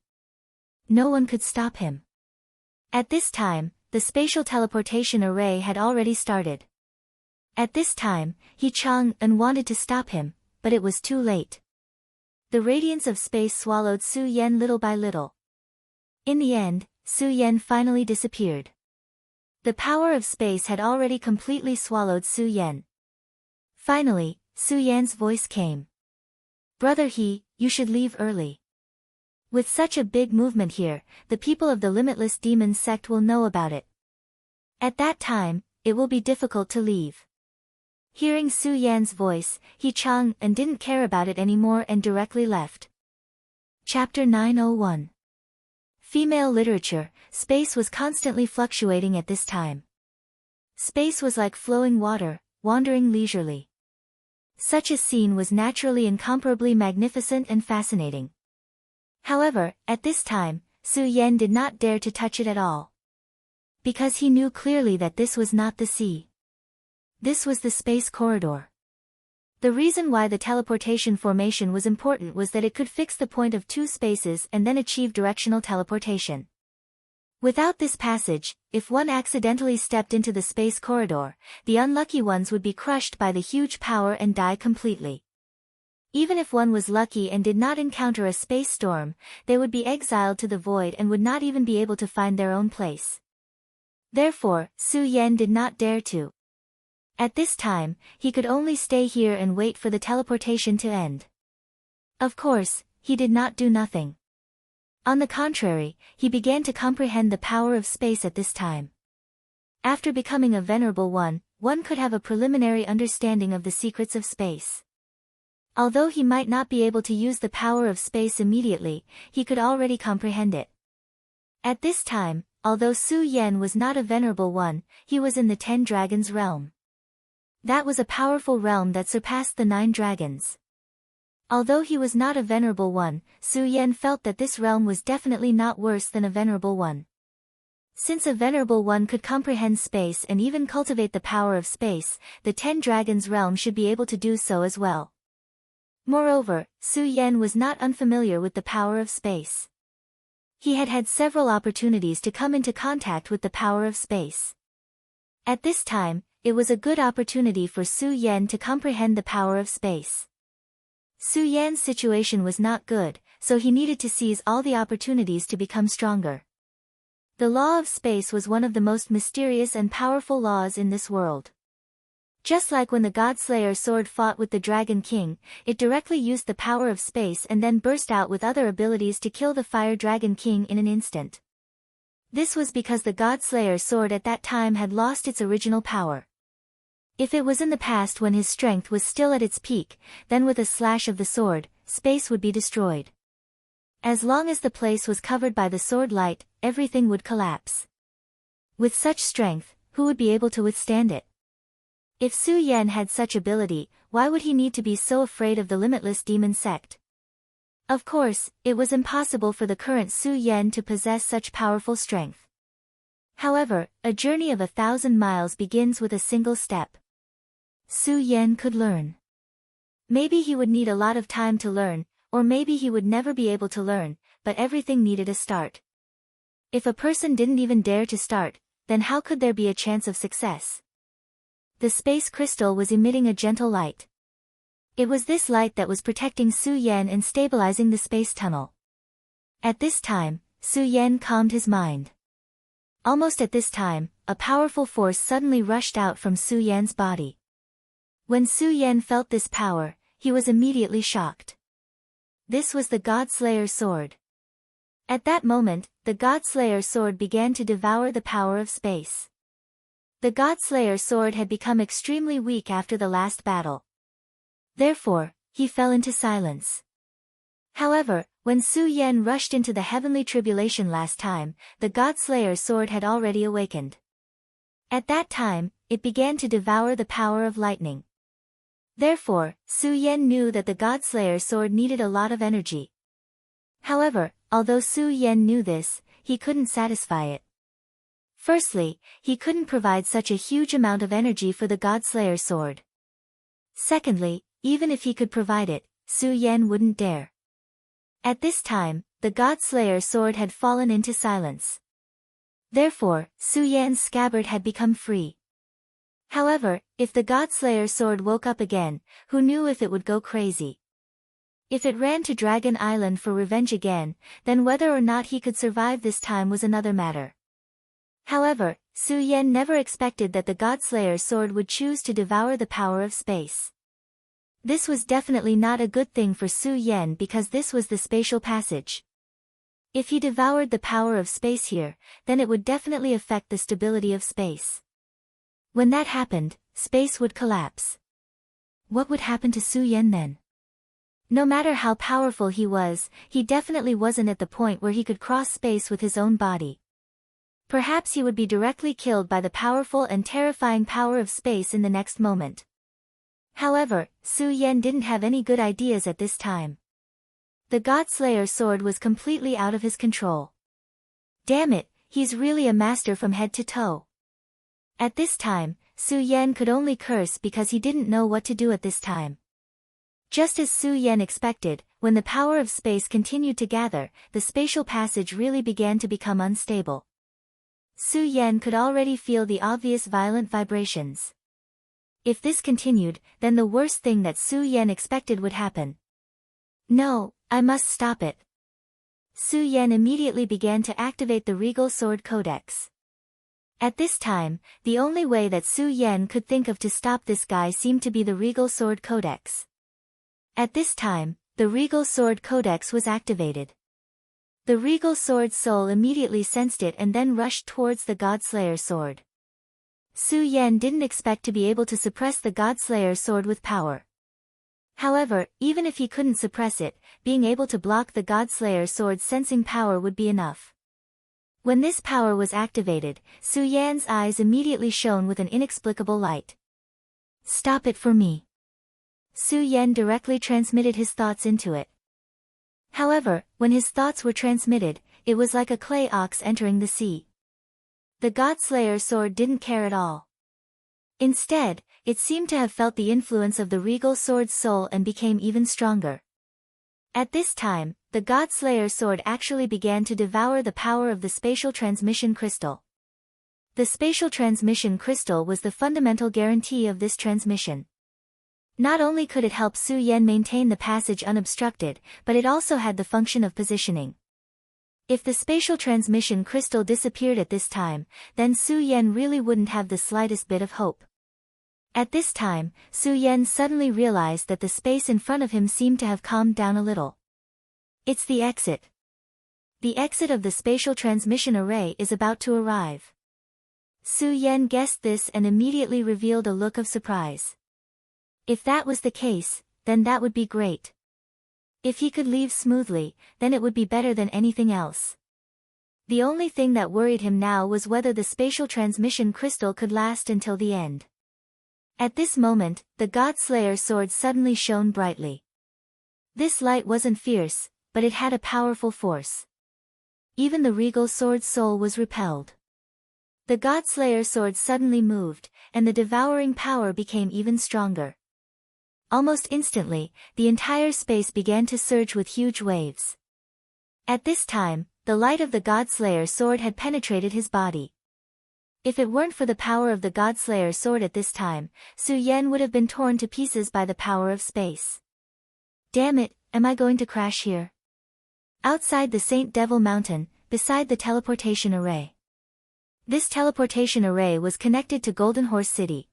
No one could stop him. At this time, the spatial teleportation array had already started. At this time, He Chang'an wanted to stop him, but it was too late. The radiance of space swallowed Su Yan little by little. In the end, Su Yan finally disappeared. The power of space had already completely swallowed Su Yan. Finally, Su Yan's voice came. "Brother He, you should leave early. With such a big movement here, the people of the Limitless Demon sect will know about it. At that time, it will be difficult to leave." Hearing Su Yan's voice, He Chang'an didn't care about it anymore and directly left. Chapter 901. Female literature. Space was constantly fluctuating at this time. Space was like flowing water, wandering leisurely. Such a scene was naturally incomparably magnificent and fascinating. However, at this time, Su Yan did not dare to touch it at all. Because he knew clearly that this was not the sea. This was the space corridor. The reason why the teleportation formation was important was that it could fix the point of 2 spaces and then achieve directional teleportation. Without this passage, if one accidentally stepped into the space corridor, the unlucky ones would be crushed by the huge power and die completely. Even if one was lucky and did not encounter a space storm, they would be exiled to the void and would not even be able to find their own place. Therefore, Su Yan did not dare to. At this time, he could only stay here and wait for the teleportation to end. Of course, he did not do nothing. On the contrary, he began to comprehend the power of space at this time. After becoming a venerable one, one could have a preliminary understanding of the secrets of space. Although he might not be able to use the power of space immediately, he could already comprehend it. At this time, although Su Yan was not a venerable one, he was in the 10 dragons realm. That was a powerful realm that surpassed the 9 dragons. Although he was not a venerable one, Su Yan felt that this realm was definitely not worse than a venerable one. Since a venerable one could comprehend space and even cultivate the power of space, the 10 dragons realm should be able to do so as well. Moreover, Su Yan was not unfamiliar with the power of space. He had had several opportunities to come into contact with the power of space. At this time, it was a good opportunity for Su Yan to comprehend the power of space. Su Yan's situation was not good, so he needed to seize all the opportunities to become stronger. The law of space was one of the most mysterious and powerful laws in this world. Just like when the Godslayer sword fought with the Dragon King, it directly used the power of space and then burst out with other abilities to kill the Fire Dragon King in an instant. This was because the Godslayer sword at that time had lost its original power. If it was in the past when his strength was still at its peak, then with a slash of the sword, space would be destroyed. As long as the place was covered by the sword light, everything would collapse. With such strength, who would be able to withstand it? If Su Yan had such ability, why would he need to be so afraid of the limitless demon sect? Of course, it was impossible for the current Su Yan to possess such powerful strength. However, a journey of 1,000 miles begins with a single step. Su Yan could learn. Maybe he would need a lot of time to learn, or maybe he would never be able to learn, but everything needed a start. If a person didn't even dare to start, then how could there be a chance of success? The space crystal was emitting a gentle light. It was this light that was protecting Su Yan and stabilizing the space tunnel. At this time, Su Yan calmed his mind. Almost at this time, a powerful force suddenly rushed out from Su Yan's body. When Su Yan felt this power, he was immediately shocked. This was the Godslayer sword. At that moment, the Godslayer sword began to devour the power of space. The Godslayer sword had become extremely weak after the last battle. Therefore, he fell into silence. However, when Su Yan rushed into the heavenly tribulation last time, the Godslayer sword had already awakened. At that time, it began to devour the power of lightning. Therefore, Su Yan knew that the Godslayer sword needed a lot of energy. However, although Su Yan knew this, he couldn't satisfy it. Firstly, he couldn't provide such a huge amount of energy for the Godslayer sword. Secondly, even if he could provide it, Su Yan wouldn't dare. At this time, the Godslayer sword had fallen into silence. Therefore, Su Yan's scabbard had become free. However, if the Godslayer sword woke up again, who knew if it would go crazy? If it ran to Dragon Island for revenge again, then whether or not he could survive this time was another matter. However, Su Yan never expected that the Godslayer sword would choose to devour the power of space. This was definitely not a good thing for Su Yan because this was the spatial passage. If he devoured the power of space here, then it would definitely affect the stability of space. When that happened, space would collapse. What would happen to Su Yan then? No matter how powerful he was, he definitely wasn't at the point where he could cross space with his own body. Perhaps he would be directly killed by the powerful and terrifying power of space in the next moment. However, Su Yan didn't have any good ideas at this time. The Godslayer sword was completely out of his control. Damn it, he's really a master from head to toe. At this time, Su Yan could only curse because he didn't know what to do at this time. Just as Su Yan expected, when the power of space continued to gather, the spatial passage really began to become unstable. Su Yan could already feel the obvious violent vibrations. If this continued, then the worst thing that Su Yan expected would happen. No, I must stop it. Su Yan immediately began to activate the Regal Sword Codex. At this time, the only way that Su Yan could think of to stop this guy seemed to be the Regal Sword Codex. At this time, the Regal Sword Codex was activated. The Regal Sword Soul immediately sensed it and then rushed towards the Godslayer sword. Su Yan didn't expect to be able to suppress the Godslayer sword with power. However, even if he couldn't suppress it, being able to block the Godslayer sword's sensing power would be enough. When this power was activated, Su Yan's eyes immediately shone with an inexplicable light. "Stop it for me." Su Yan directly transmitted his thoughts into it. However, when his thoughts were transmitted, it was like a clay ox entering the sea. The Godslayer sword didn't care at all. Instead, it seemed to have felt the influence of the regal sword's soul and became even stronger. At this time, the Godslayer sword actually began to devour the power of the spatial transmission crystal. The spatial transmission crystal was the fundamental guarantee of this transmission. Not only could it help Su Yan maintain the passage unobstructed, but it also had the function of positioning. If the spatial transmission crystal disappeared at this time, then Su Yan really wouldn't have the slightest bit of hope. At this time, Su Yan suddenly realized that the space in front of him seemed to have calmed down a little. It's the exit. The exit of the spatial transmission array is about to arrive. Su Yan guessed this and immediately revealed a look of surprise. If that was the case, then that would be great. If he could leave smoothly, then it would be better than anything else. The only thing that worried him now was whether the spatial transmission crystal could last until the end. At this moment, the Godslayer sword suddenly shone brightly. This light wasn't fierce, but it had a powerful force. Even the regal sword's soul was repelled. The Godslayer sword suddenly moved, and the devouring power became even stronger. Almost instantly, the entire space began to surge with huge waves. At this time, the light of the Godslayer sword had penetrated his body. If it weren't for the power of the Godslayer sword at this time, Su Yan would have been torn to pieces by the power of space. Damn it, am I going to crash here? Outside the Saint Devil Mountain, beside the teleportation array. This teleportation array was connected to Golden Horse City.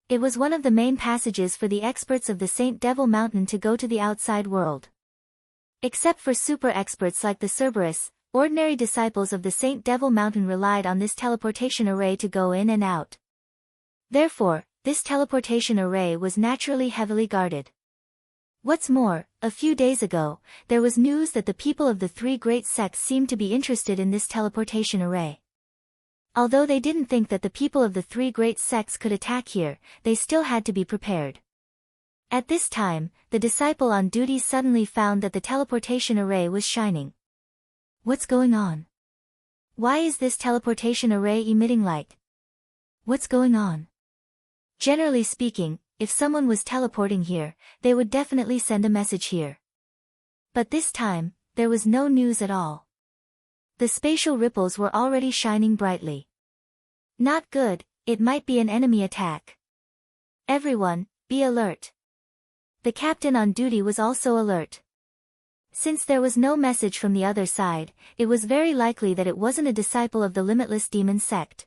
It was one of the main passages for the experts of the Saint Devil Mountain to go to the outside world. Except for super experts like the Cerberus, ordinary disciples of the Saint Devil Mountain relied on this teleportation array to go in and out. Therefore, this teleportation array was naturally heavily guarded. What's more, a few days ago, there was news that the people of the three great sects seemed to be interested in this teleportation array. Although they didn't think that the people of the three great sects could attack here, they still had to be prepared. At this time, the disciple on duty suddenly found that the teleportation array was shining. What's going on? Why is this teleportation array emitting light? What's going on? Generally speaking, if someone was teleporting here, they would definitely send a message here. But this time, there was no news at all. The spatial ripples were already shining brightly. Not good, it might be an enemy attack. Everyone, be alert. The captain on duty was also alert. Since there was no message from the other side, it was very likely that it wasn't a disciple of the Limitless Demon sect.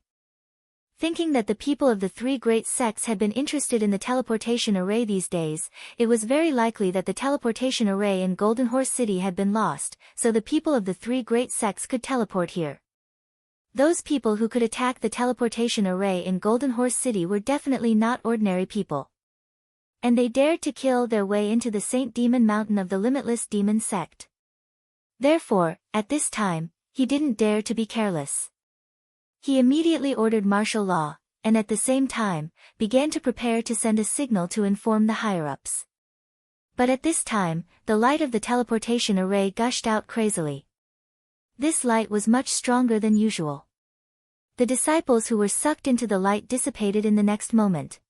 Thinking that the people of the three great sects had been interested in the teleportation array these days, it was very likely that the teleportation array in Golden Horse City had been lost, so the people of the three great sects could teleport here. Those people who could attack the teleportation array in Golden Horse City were definitely not ordinary people. And they dared to kill their way into the Saint Demon Mountain of the Limitless Demon sect. Therefore, at this time, he didn't dare to be careless. He immediately ordered martial law, and at the same time, began to prepare to send a signal to inform the higher-ups. But at this time, the light of the teleportation array gushed out crazily. This light was much stronger than usual. The disciples who were sucked into the light dissipated in the next moment.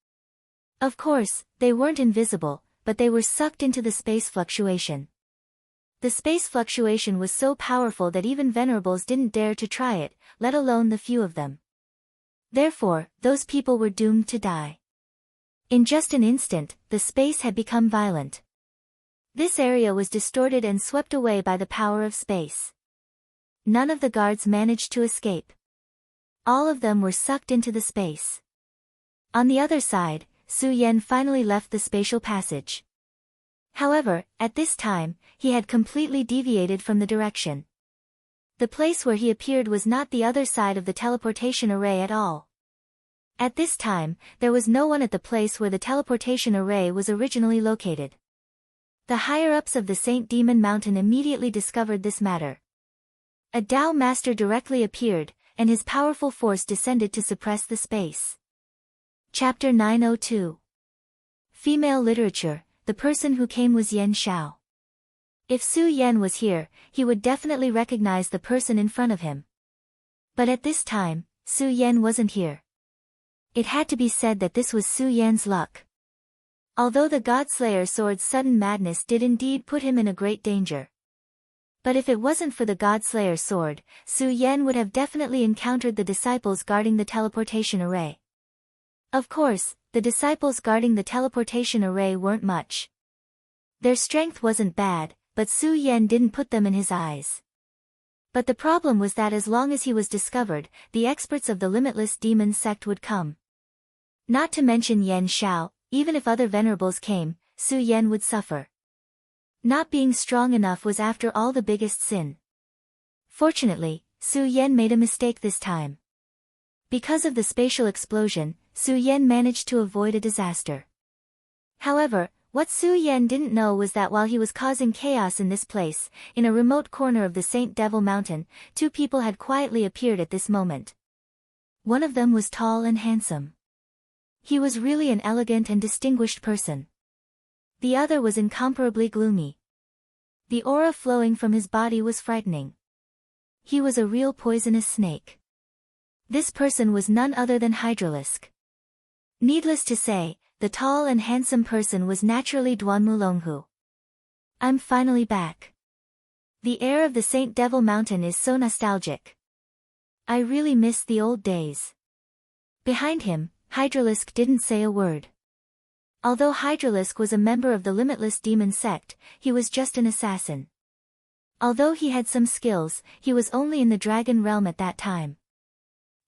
Of course, they weren't invisible, but they were sucked into the space fluctuation. The space fluctuation was so powerful that even venerables didn't dare to try it, let alone the few of them. Therefore, those people were doomed to die. In just an instant, the space had become violent. This area was distorted and swept away by the power of space. None of the guards managed to escape. All of them were sucked into the space. On the other side, Su Yan finally left the spatial passage. However, at this time, he had completely deviated from the direction. The place where he appeared was not the other side of the teleportation array at all. At this time, there was no one at the place where the teleportation array was originally located. The higher-ups of the Saint Demon Mountain immediately discovered this matter. A Tao master directly appeared, and his powerful force descended to suppress the space. Chapter 902. Female Literature. The person who came was Yen Xiao. If Su Yan was here, he would definitely recognize the person in front of him. But at this time, Su Yan wasn't here. It had to be said that this was Su Yan's luck. Although the God-Slayer sword's sudden madness did indeed put him in a great danger. But if it wasn't for the God-Slayer sword, Su Yan would have definitely encountered the disciples guarding the teleportation array. Of course, the disciples guarding the teleportation array weren't much. Their strength wasn't bad, but Su Yan didn't put them in his eyes. But the problem was that as long as he was discovered, the experts of the Limitless Demon sect would come. Not to mention Yen Xiao, even if other venerables came, Su Yan would suffer. Not being strong enough was after all the biggest sin. Fortunately, Su Yan made a mistake this time. Because of the spatial explosion, Su Yan managed to avoid a disaster. However, what Su Yan didn't know was that while he was causing chaos in this place, in a remote corner of the Saint Devil Mountain, two people had quietly appeared at this moment. One of them was tall and handsome. He was really an elegant and distinguished person. The other was incomparably gloomy. The aura flowing from his body was frightening. He was a real poisonous snake. This person was none other than Hydralisk. Needless to say, the tall and handsome person was naturally Duanmu Longhu. I'm finally back. The air of the Saint Devil Mountain is so nostalgic. I really miss the old days. Behind him, Hydralisk didn't say a word. Although Hydralisk was a member of the Limitless Demon sect, he was just an assassin. Although he had some skills, he was only in the Dragon Realm at that time.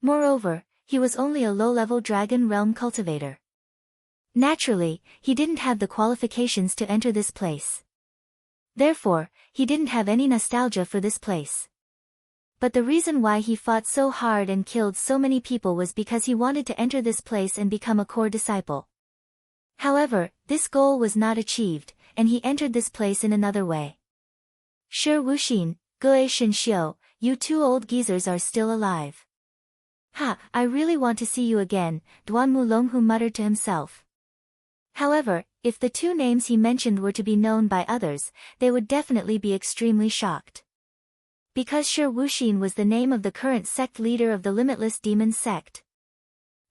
Moreover, he was only a low-level Dragon Realm cultivator. Naturally, he didn't have the qualifications to enter this place. Therefore, he didn't have any nostalgia for this place. But the reason why he fought so hard and killed so many people was because he wanted to enter this place and become a core disciple. However, this goal was not achieved, and he entered this place in another way. Shi Wuxin, Gue Shinxiu, you two old geezers are still alive. Ha, I really want to see you again, Duanmu Longhu muttered to himself. However, if the two names he mentioned were to be known by others, they would definitely be extremely shocked. Because Shi Wuxin was the name of the current sect leader of the Limitless Demon sect.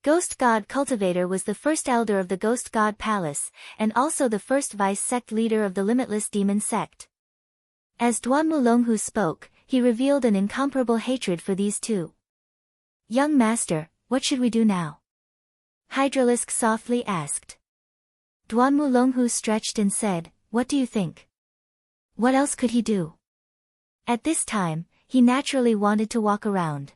Ghost God Cultivator was the first elder of the Ghost God Palace, and also the first vice-sect leader of the Limitless Demon sect. As Duanmu Longhu spoke, he revealed an incomparable hatred for these two. Young master, what should we do now? Hydralisk softly asked. Duanmu Longhu stretched and said, what do you think? What else could he do? At this time, he naturally wanted to walk around.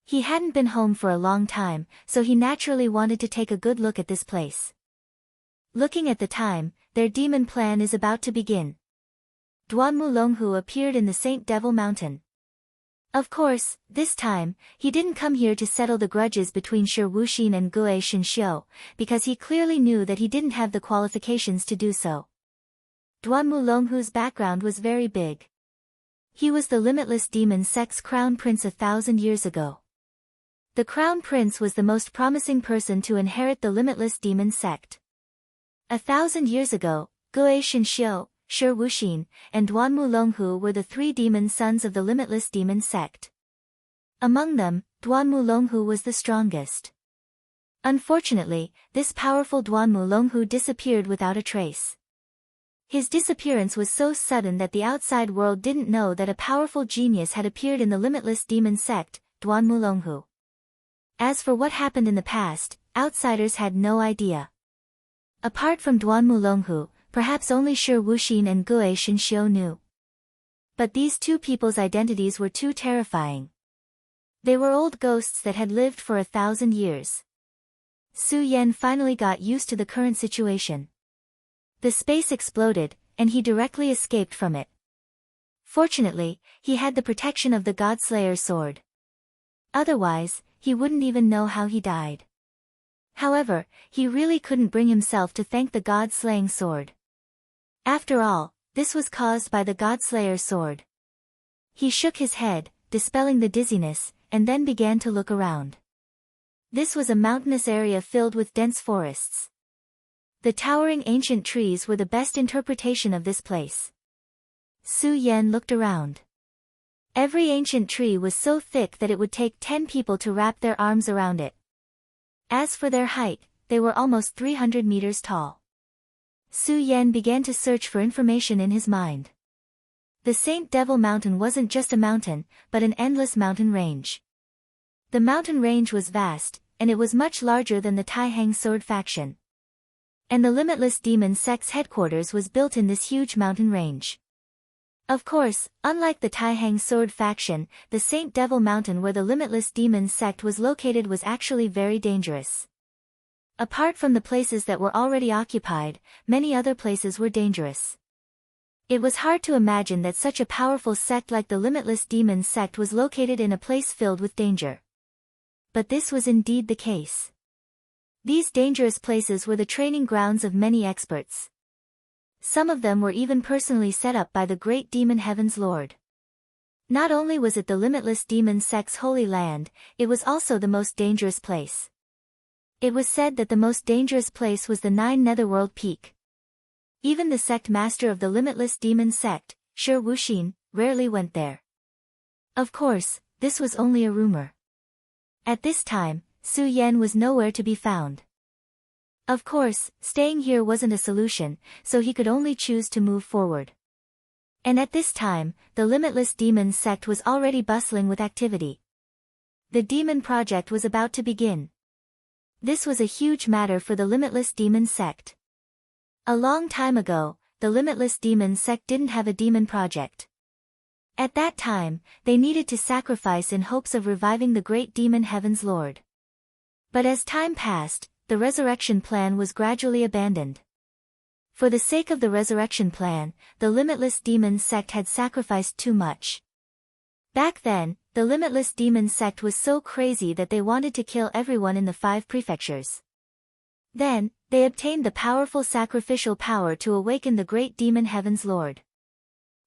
He hadn't been home for a long time, so he naturally wanted to take a good look at this place. Looking at the time, their demon plan is about to begin. Duanmu Longhu appeared in the Saint Devil Mountain. Of course, this time, he didn't come here to settle the grudges between Shi Wuxin and Gue Shinxiu, because he clearly knew that he didn't have the qualifications to do so. Duanmu Longhu's background was very big. He was the Limitless Demon sect's crown prince 1,000 years ago. The crown prince was the most promising person to inherit the Limitless Demon sect. 1,000 years ago, Gue Shinxiu, Shi Wuxin, and Duanmu Longhu were the three demon sons of the Limitless Demon sect. Among them, Duanmu Longhu was the strongest. Unfortunately, this powerful Duanmu Longhu disappeared without a trace. His disappearance was so sudden that the outside world didn't know that a powerful genius had appeared in the Limitless Demon sect, Duanmu Longhu. As for what happened in the past, outsiders had no idea. Apart from Duanmu Longhu, perhaps only Shi Wuxin and Gue Shinxiu knew. But these two people's identities were too terrifying. They were old ghosts that had lived for 1,000 years. Su Yan finally got used to the current situation. The space exploded, and he directly escaped from it. Fortunately, he had the protection of the Godslayer sword. Otherwise, he wouldn't even know how he died. However, he really couldn't bring himself to thank the god-slaying sword. After all, this was caused by the god-slayer's sword. He shook his head, dispelling the dizziness, and then began to look around. This was a mountainous area filled with dense forests. The towering ancient trees were the best interpretation of this place. Su Yan looked around. Every ancient tree was so thick that it would take 10 people to wrap their arms around it. As for their height, they were almost 300 meters tall. Su Yan began to search for information in his mind. The Saint Devil Mountain wasn't just a mountain, but an endless mountain range. The mountain range was vast, and it was much larger than the Taihang Sword faction. And the Limitless Demon Sect's headquarters was built in this huge mountain range. Of course, unlike the Taihang Sword faction, the Saint Devil Mountain where the Limitless Demon Sect was located was actually very dangerous. Apart from the places that were already occupied, many other places were dangerous. It was hard to imagine that such a powerful sect like the Limitless Demon Sect was located in a place filled with danger. But this was indeed the case. These dangerous places were the training grounds of many experts. Some of them were even personally set up by the great demon Heaven's Lord. Not only was it the Limitless Demon Sect's holy land, it was also the most dangerous place. It was said that the most dangerous place was the 9 Netherworld Peak. Even the sect master of the Limitless Demon Sect, Shi Wuxin, rarely went there. Of course, this was only a rumor. At this time, Su Yan was nowhere to be found. Of course, staying here wasn't a solution, so he could only choose to move forward. And at this time, the Limitless Demon Sect was already bustling with activity. The Demon Project was about to begin. This was a huge matter for the Limitless Demon Sect. A long time ago, the Limitless Demon Sect didn't have a Demon Project. At that time, they needed to sacrifice in hopes of reviving the great demon Heaven's Lord. But as time passed, the resurrection plan was gradually abandoned. For the sake of the resurrection plan, the Limitless Demon Sect had sacrificed too much. Back then, the Limitless Demon Sect was so crazy that they wanted to kill everyone in the 5 prefectures. Then, they obtained the powerful sacrificial power to awaken the great demon Heaven's Lord.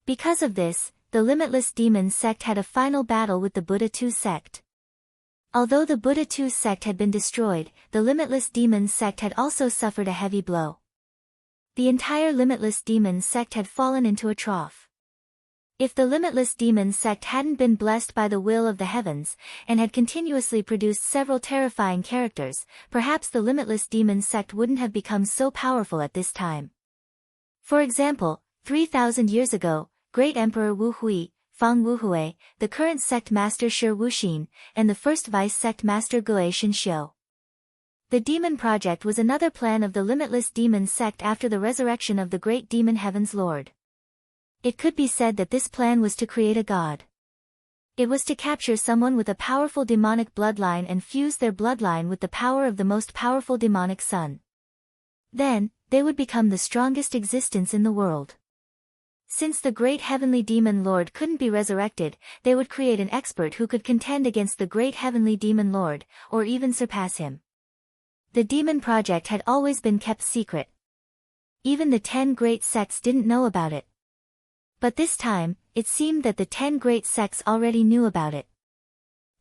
Because of this, the Limitless Demon Sect had a final battle with the Buddha II sect. Although the Buddha II sect had been destroyed, the Limitless Demon Sect had also suffered a heavy blow. The entire Limitless Demon Sect had fallen into a trough. If the Limitless Demon Sect hadn't been blessed by the will of the heavens, and had continuously produced several terrifying characters, perhaps the Limitless Demon Sect wouldn't have become so powerful at this time. For example, 3,000 years ago, Great Emperor Wu Hui, Fang Wuhui, the current sect master Shi Wuxin, and the first vice sect master Gue Shinxiu. The Demon Project was another plan of the Limitless Demon Sect after the resurrection of the great demon Heaven's Lord. It could be said that this plan was to create a god. It was to capture someone with a powerful demonic bloodline and fuse their bloodline with the power of the most powerful demonic sun. Then, they would become the strongest existence in the world. Since the great heavenly demon lord couldn't be resurrected, they would create an expert who could contend against the great heavenly demon lord, or even surpass him. The Demon Project had always been kept secret. Even the 10 great sects didn't know about it. But this time, it seemed that the 10 great sects already knew about it.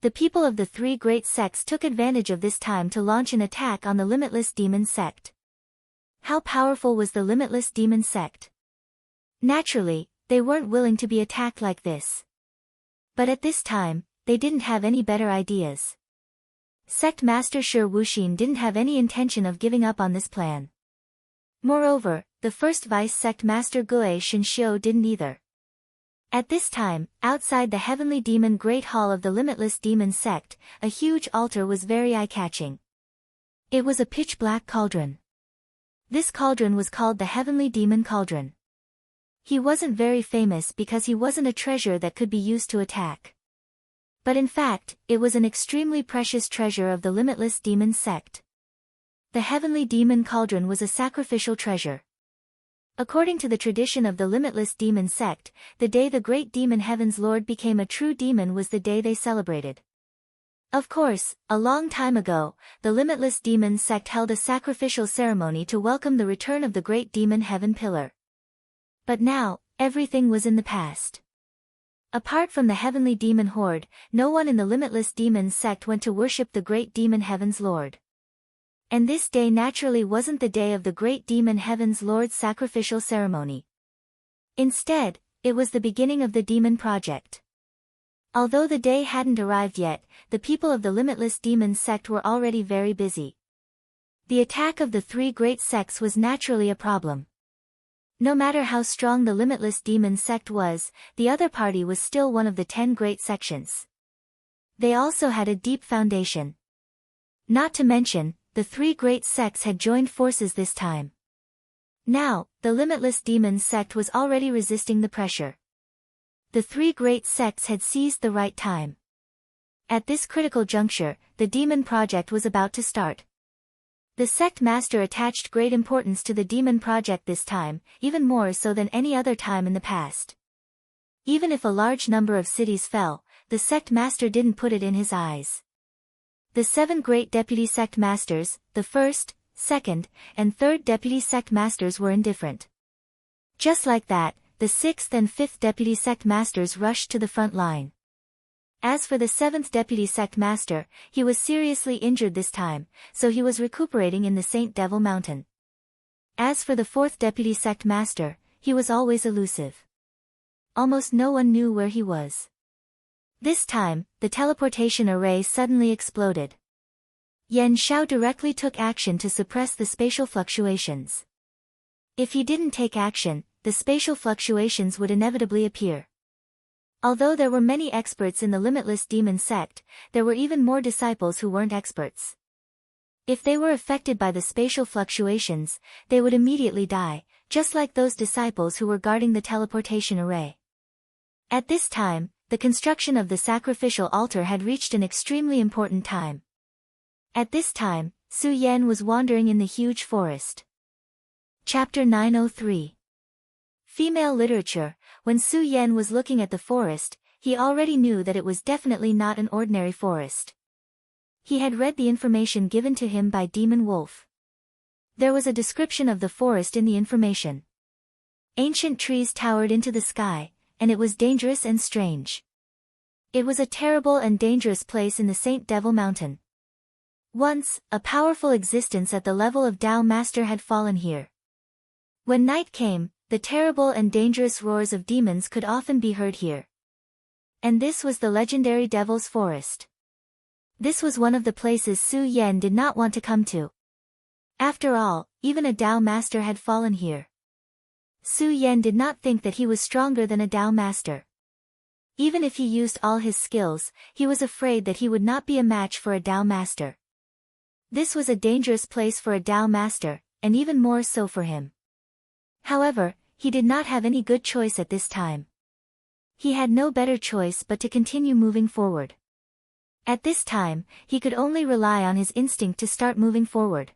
The people of the 3 great sects took advantage of this time to launch an attack on the Limitless Demon Sect. How powerful was the Limitless Demon Sect? Naturally, they weren't willing to be attacked like this. But at this time, they didn't have any better ideas. Sect Master Shi Wuxin didn't have any intention of giving up on this plan. Moreover, the first vice sect master Gue Shinxiu didn't either. At this time, outside the Heavenly Demon Great Hall of the Limitless Demon Sect, a huge altar was very eye-catching. It was a pitch-black cauldron. This cauldron was called the Heavenly Demon Cauldron. He wasn't very famous because he wasn't a treasure that could be used to attack. But in fact, it was an extremely precious treasure of the Limitless Demon Sect. The Heavenly Demon Cauldron was a sacrificial treasure. According to the tradition of the Limitless Demon Sect, the day the great demon Heaven's Lord became a true demon was the day they celebrated. Of course, a long time ago, the Limitless Demon sect held a sacrificial ceremony to welcome the return of the great demon Heaven Pillar. But now, everything was in the past. Apart from the heavenly demon horde, no one in the Limitless Demon sect went to worship the great demon Heaven's Lord. And this day naturally wasn't the day of the great demon Heaven's Lord's sacrificial ceremony. Instead, it was the beginning of the demon project. Although the day hadn't arrived yet, the people of the Limitless Demon sect were already very busy. The attack of the three great sects was naturally a problem. No matter how strong the Limitless Demon sect was, the other party was still one of the 10 great sections. They also had a deep foundation. Not to mention, the three great sects had joined forces this time. Now, the Limitless Demon sect was already resisting the pressure. The three great sects had seized the right time. At this critical juncture, the demon project was about to start. The sect master attached great importance to the demon project this time, even more so than any other time in the past. Even if a large number of cities fell, the sect master didn't put it in his eyes. The 7 great deputy sect masters, the first, second, and third deputy sect masters were indifferent. Just like that, the 6th and 5th deputy sect masters rushed to the front line. As for the 7th deputy sect master, he was seriously injured this time, so he was recuperating in the Saint Devil Mountain. As for the 4th deputy sect master, he was always elusive. Almost no one knew where he was. This time, the teleportation array suddenly exploded. Yan Xiao directly took action to suppress the spatial fluctuations. If he didn't take action, the spatial fluctuations would inevitably appear. Although there were many experts in the Limitless Demon sect, there were even more disciples who weren't experts. If they were affected by the spatial fluctuations, they would immediately die, just like those disciples who were guarding the teleportation array. At this time, the construction of the sacrificial altar had reached an extremely important time. At this time, Su Yan was wandering in the huge forest. Chapter 903. Female Literature. When Su Yan was looking at the forest, he already knew that it was definitely not an ordinary forest. He had read the information given to him by Demon Wolf. There was a description of the forest in the information. Ancient trees towered into the sky, and it was dangerous and strange. It was a terrible and dangerous place in the Saint Devil Mountain. Once, a powerful existence at the level of Tao Master had fallen here. When night came, the terrible and dangerous roars of demons could often be heard here. And this was the legendary Devil's Forest. This was one of the places Su Yan did not want to come to. After all, even a Tao Master had fallen here. Su Yan did not think that he was stronger than a Tao Master. Even if he used all his skills, he was afraid that he would not be a match for a Tao Master. This was a dangerous place for a Tao Master, and even more so for him. However, he did not have any good choice at this time. He had no better choice but to continue moving forward. At this time, he could only rely on his instinct to start moving forward.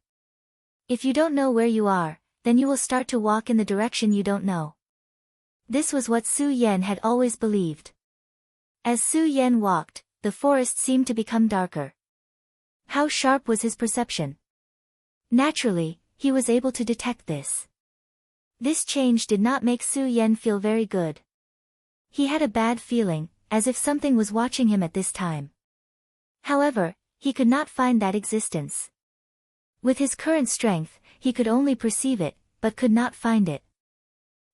If you don't know where you are, then you will start to walk in the direction you don't know. This was what Su Yan had always believed. As Su Yan walked, the forest seemed to become darker. How sharp was his perception? Naturally, he was able to detect this. This change did not make Su Yan feel very good. He had a bad feeling, as if something was watching him at this time. However, he could not find that existence. With his current strength, he could only perceive it, but could not find it.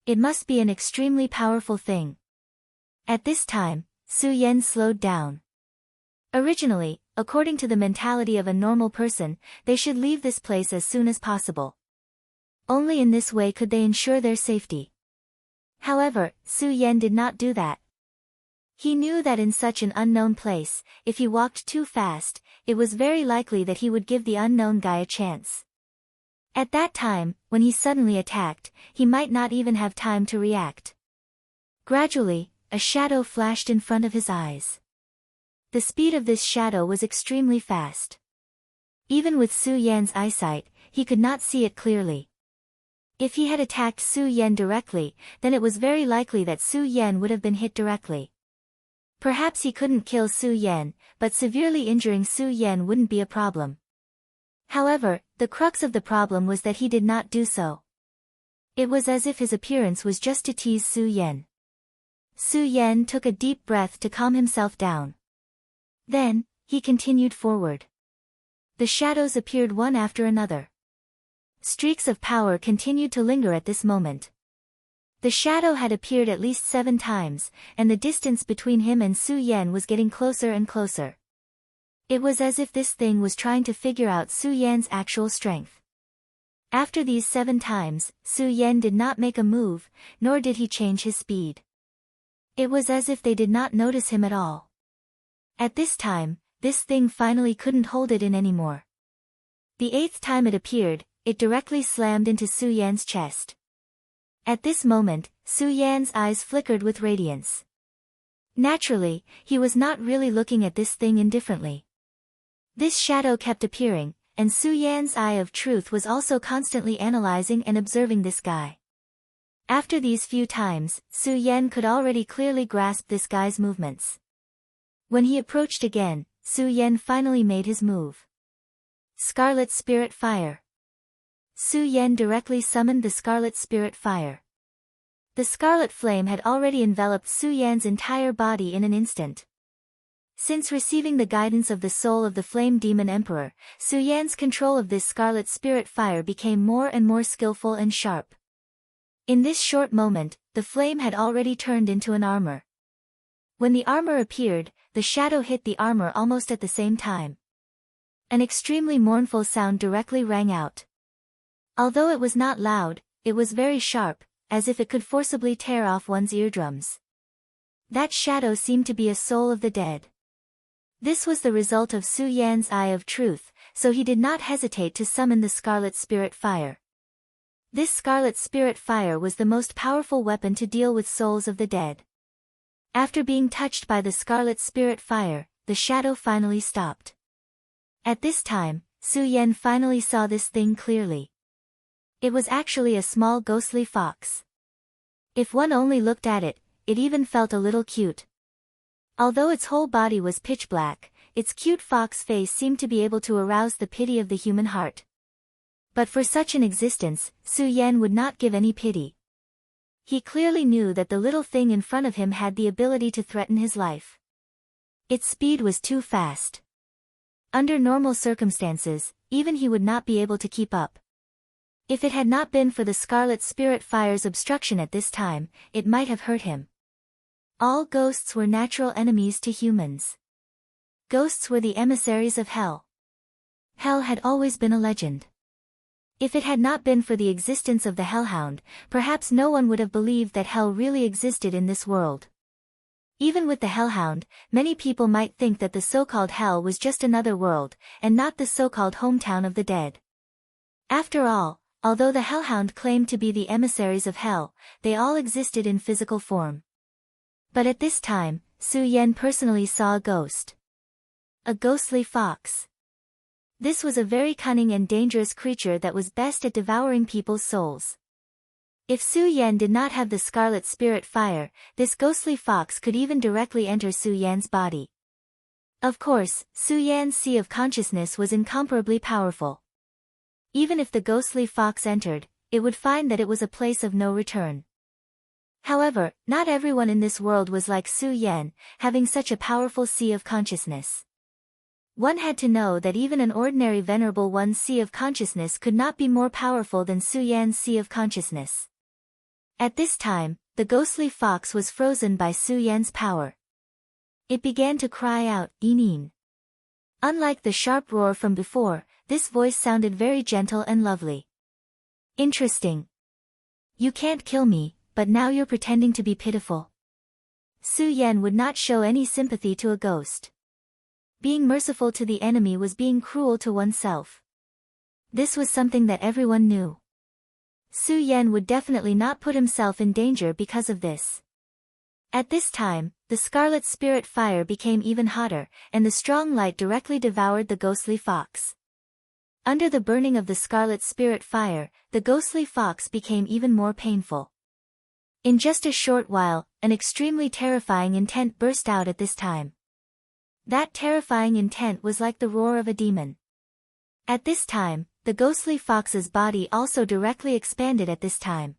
It must be an extremely powerful thing. At this time, Su Yan slowed down. Originally, according to the mentality of a normal person, they should leave this place as soon as possible. Only in this way could they ensure their safety. However, Su Yan did not do that. He knew that in such an unknown place, if he walked too fast, it was very likely that he would give the unknown guy a chance. At that time, when he suddenly attacked, he might not even have time to react. Gradually, a shadow flashed in front of his eyes. The speed of this shadow was extremely fast. Even with Su Yan's eyesight, he could not see it clearly. If he had attacked Su Yan directly, then it was very likely that Su Yan would have been hit directly. Perhaps he couldn't kill Su Yan, but severely injuring Su Yan wouldn't be a problem. However, the crux of the problem was that he did not do so. It was as if his appearance was just to tease Su Yan. Su Yan took a deep breath to calm himself down. Then, he continued forward. The shadows appeared one after another. Streaks of power continued to linger at this moment. The shadow had appeared at least 7 times, and the distance between him and Su Yan was getting closer and closer. It was as if this thing was trying to figure out Su Yan's actual strength. After these 7 times, Su Yan did not make a move, nor did he change his speed. It was as if they did not notice him at all. At this time, this thing finally couldn't hold it in anymore. The 8th time it appeared, it directly slammed into Su Yan's chest. At this moment, Su Yan's eyes flickered with radiance. Naturally, he was not really looking at this thing indifferently. This shadow kept appearing, and Su Yan's eye of truth was also constantly analyzing and observing this guy. After these few times, Su Yan could already clearly grasp this guy's movements. When he approached again, Su Yan finally made his move. Scarlet Spirit Fire. Su Yan directly summoned the Scarlet Spirit Fire. The scarlet flame had already enveloped Su Yan's entire body in an instant. Since receiving the guidance of the soul of the Flame Demon Emperor, Su Yan's control of this Scarlet Spirit Fire became more and more skillful and sharp. In this short moment, the flame had already turned into an armor. When the armor appeared, the shadow hit the armor almost at the same time. An extremely mournful sound directly rang out. Although it was not loud, it was very sharp, as if it could forcibly tear off one's eardrums. That shadow seemed to be a soul of the dead. This was the result of Su Yan's eye of truth, so he did not hesitate to summon the Scarlet Spirit Fire. This Scarlet Spirit Fire was the most powerful weapon to deal with souls of the dead. After being touched by the Scarlet Spirit Fire, the shadow finally stopped. At this time, Su Yan finally saw this thing clearly. It was actually a small ghostly fox. If one only looked at it, it even felt a little cute. Although its whole body was pitch black, its cute fox face seemed to be able to arouse the pity of the human heart. But for such an existence, Su Yan would not give any pity. He clearly knew that the little thing in front of him had the ability to threaten his life. Its speed was too fast. Under normal circumstances, even he would not be able to keep up. If it had not been for the Scarlet Spirit Fire's obstruction at this time, it might have hurt him. All ghosts were natural enemies to humans. Ghosts were the emissaries of hell. Hell had always been a legend. If it had not been for the existence of the Hellhound, perhaps no one would have believed that hell really existed in this world. Even with the Hellhound, many people might think that the so-called hell was just another world, and not the so-called hometown of the dead. After all, although the Hellhound claimed to be the emissaries of hell, they all existed in physical form. But at this time, Su Yan personally saw a ghost. A ghostly fox. This was a very cunning and dangerous creature that was best at devouring people's souls. If Su Yan did not have the Scarlet Spirit Fire, this ghostly fox could even directly enter Su Yan's body. Of course, Su Yan's sea of consciousness was incomparably powerful. Even if the ghostly fox entered, it would find that it was a place of no return. However, not everyone in this world was like Su Yan, having such a powerful sea of consciousness. One had to know that even an ordinary Venerable One's sea of consciousness could not be more powerful than Su Yan's sea of consciousness. At this time, the ghostly fox was frozen by Su Yan's power. It began to cry out, "Inin." Unlike the sharp roar from before, this voice sounded very gentle and lovely. Interesting. You can't kill me, but now you're pretending to be pitiful. Su Yan would not show any sympathy to a ghost. Being merciful to the enemy was being cruel to oneself. This was something that everyone knew. Su Yan would definitely not put himself in danger because of this. At this time, the Scarlet Spirit Fire became even hotter, and the strong light directly devoured the ghostly fox. Under the burning of the Scarlet Spirit Fire, the ghostly fox became even more painful. In just a short while, an extremely terrifying intent burst out at this time. That terrifying intent was like the roar of a demon. At this time, the ghostly fox's body also directly expanded at this time.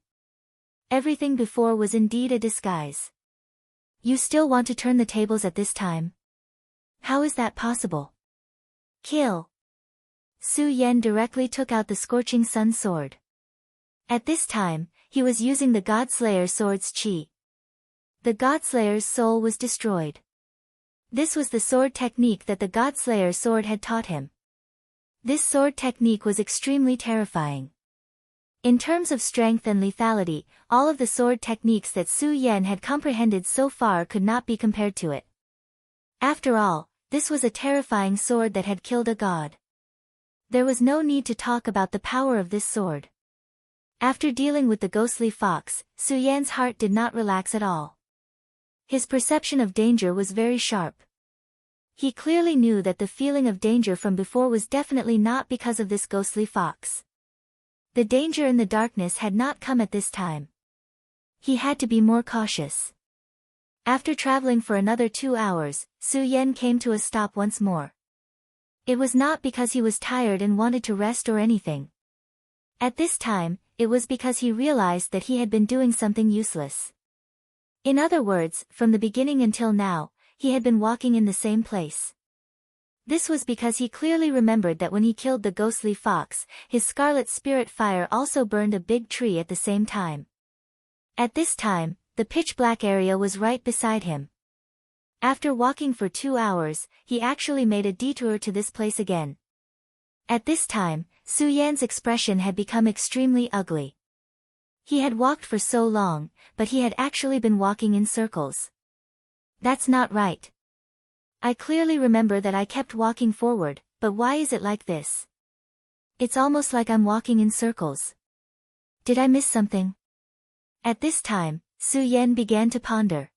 Everything before was indeed a disguise. You still want to turn the tables at this time? How is that possible? Kill. Su Yan directly took out the scorching sun sword. At this time, he was using the Godslayer sword's chi. The Godslayer's soul was destroyed. This was the sword technique that the Godslayer sword had taught him. This sword technique was extremely terrifying. In terms of strength and lethality, all of the sword techniques that Su Yan had comprehended so far could not be compared to it. After all, this was a terrifying sword that had killed a god. There was no need to talk about the power of this sword. After dealing with the ghostly fox, Su Yan's heart did not relax at all. His perception of danger was very sharp. He clearly knew that the feeling of danger from before was definitely not because of this ghostly fox. The danger in the darkness had not come at this time. He had to be more cautious. After traveling for another 2 hours, Su Yan came to a stop once more. It was not because he was tired and wanted to rest or anything. At this time, it was because he realized that he had been doing something useless. In other words, from the beginning until now, he had been walking in the same place. This was because he clearly remembered that when he killed the ghostly fox, his scarlet spirit fire also burned a big tree at the same time. At this time, the pitch-black area was right beside him. After walking for 2 hours, he actually made a detour to this place again. At this time, Su Yan's expression had become extremely ugly. He had walked for so long, but he had actually been walking in circles. That's not right. I clearly remember that I kept walking forward, but why is it like this? It's almost like I'm walking in circles. Did I miss something? At this time, Su Yan began to ponder.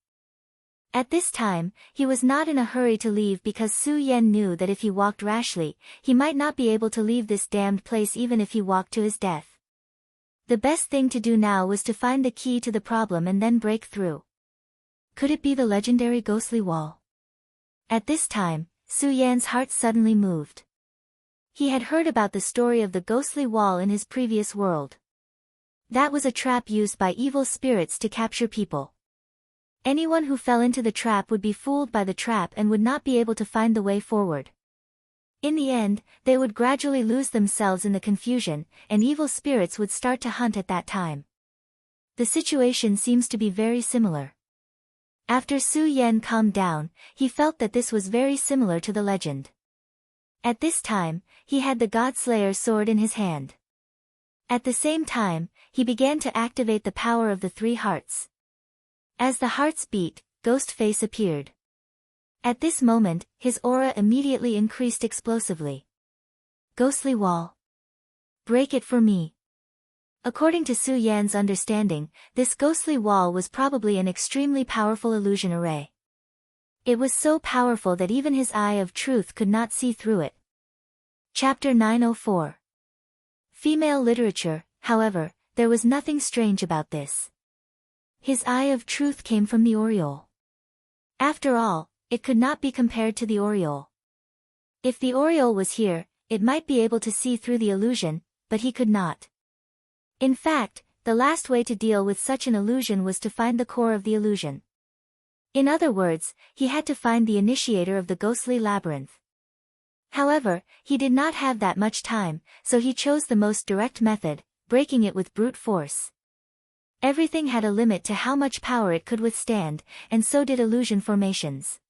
At this time, he was not in a hurry to leave because Su Yan knew that if he walked rashly, he might not be able to leave this damned place even if he walked to his death. The best thing to do now was to find the key to the problem and then break through. Could it be the legendary ghostly wall? At this time, Su Yan's heart suddenly moved. He had heard about the story of the ghostly wall in his previous world. That was a trap used by evil spirits to capture people. Anyone who fell into the trap would be fooled by the trap and would not be able to find the way forward. In the end, they would gradually lose themselves in the confusion, and evil spirits would start to hunt at that time. The situation seems to be very similar. After Su Yan calmed down, he felt that this was very similar to the legend. At this time, he had the Godslayer sword in his hand. At the same time, he began to activate the power of the 3 hearts. As the hearts beat, Ghostface appeared. At this moment, his aura immediately increased explosively. Ghostly wall. Break it for me. According to Su Yan's understanding, this ghostly wall was probably an extremely powerful illusion array. It was so powerful that even his eye of truth could not see through it. Chapter 904. Female literature. However, there was nothing strange about this. His eye of truth came from the aureole. After all, it could not be compared to the aureole. If the aureole was here, it might be able to see through the illusion, but he could not. In fact, the last way to deal with such an illusion was to find the core of the illusion. In other words, he had to find the initiator of the ghostly labyrinth. However, he did not have that much time, so he chose the most direct method, breaking it with brute force. Everything had a limit to how much power it could withstand, and so did illusion formations.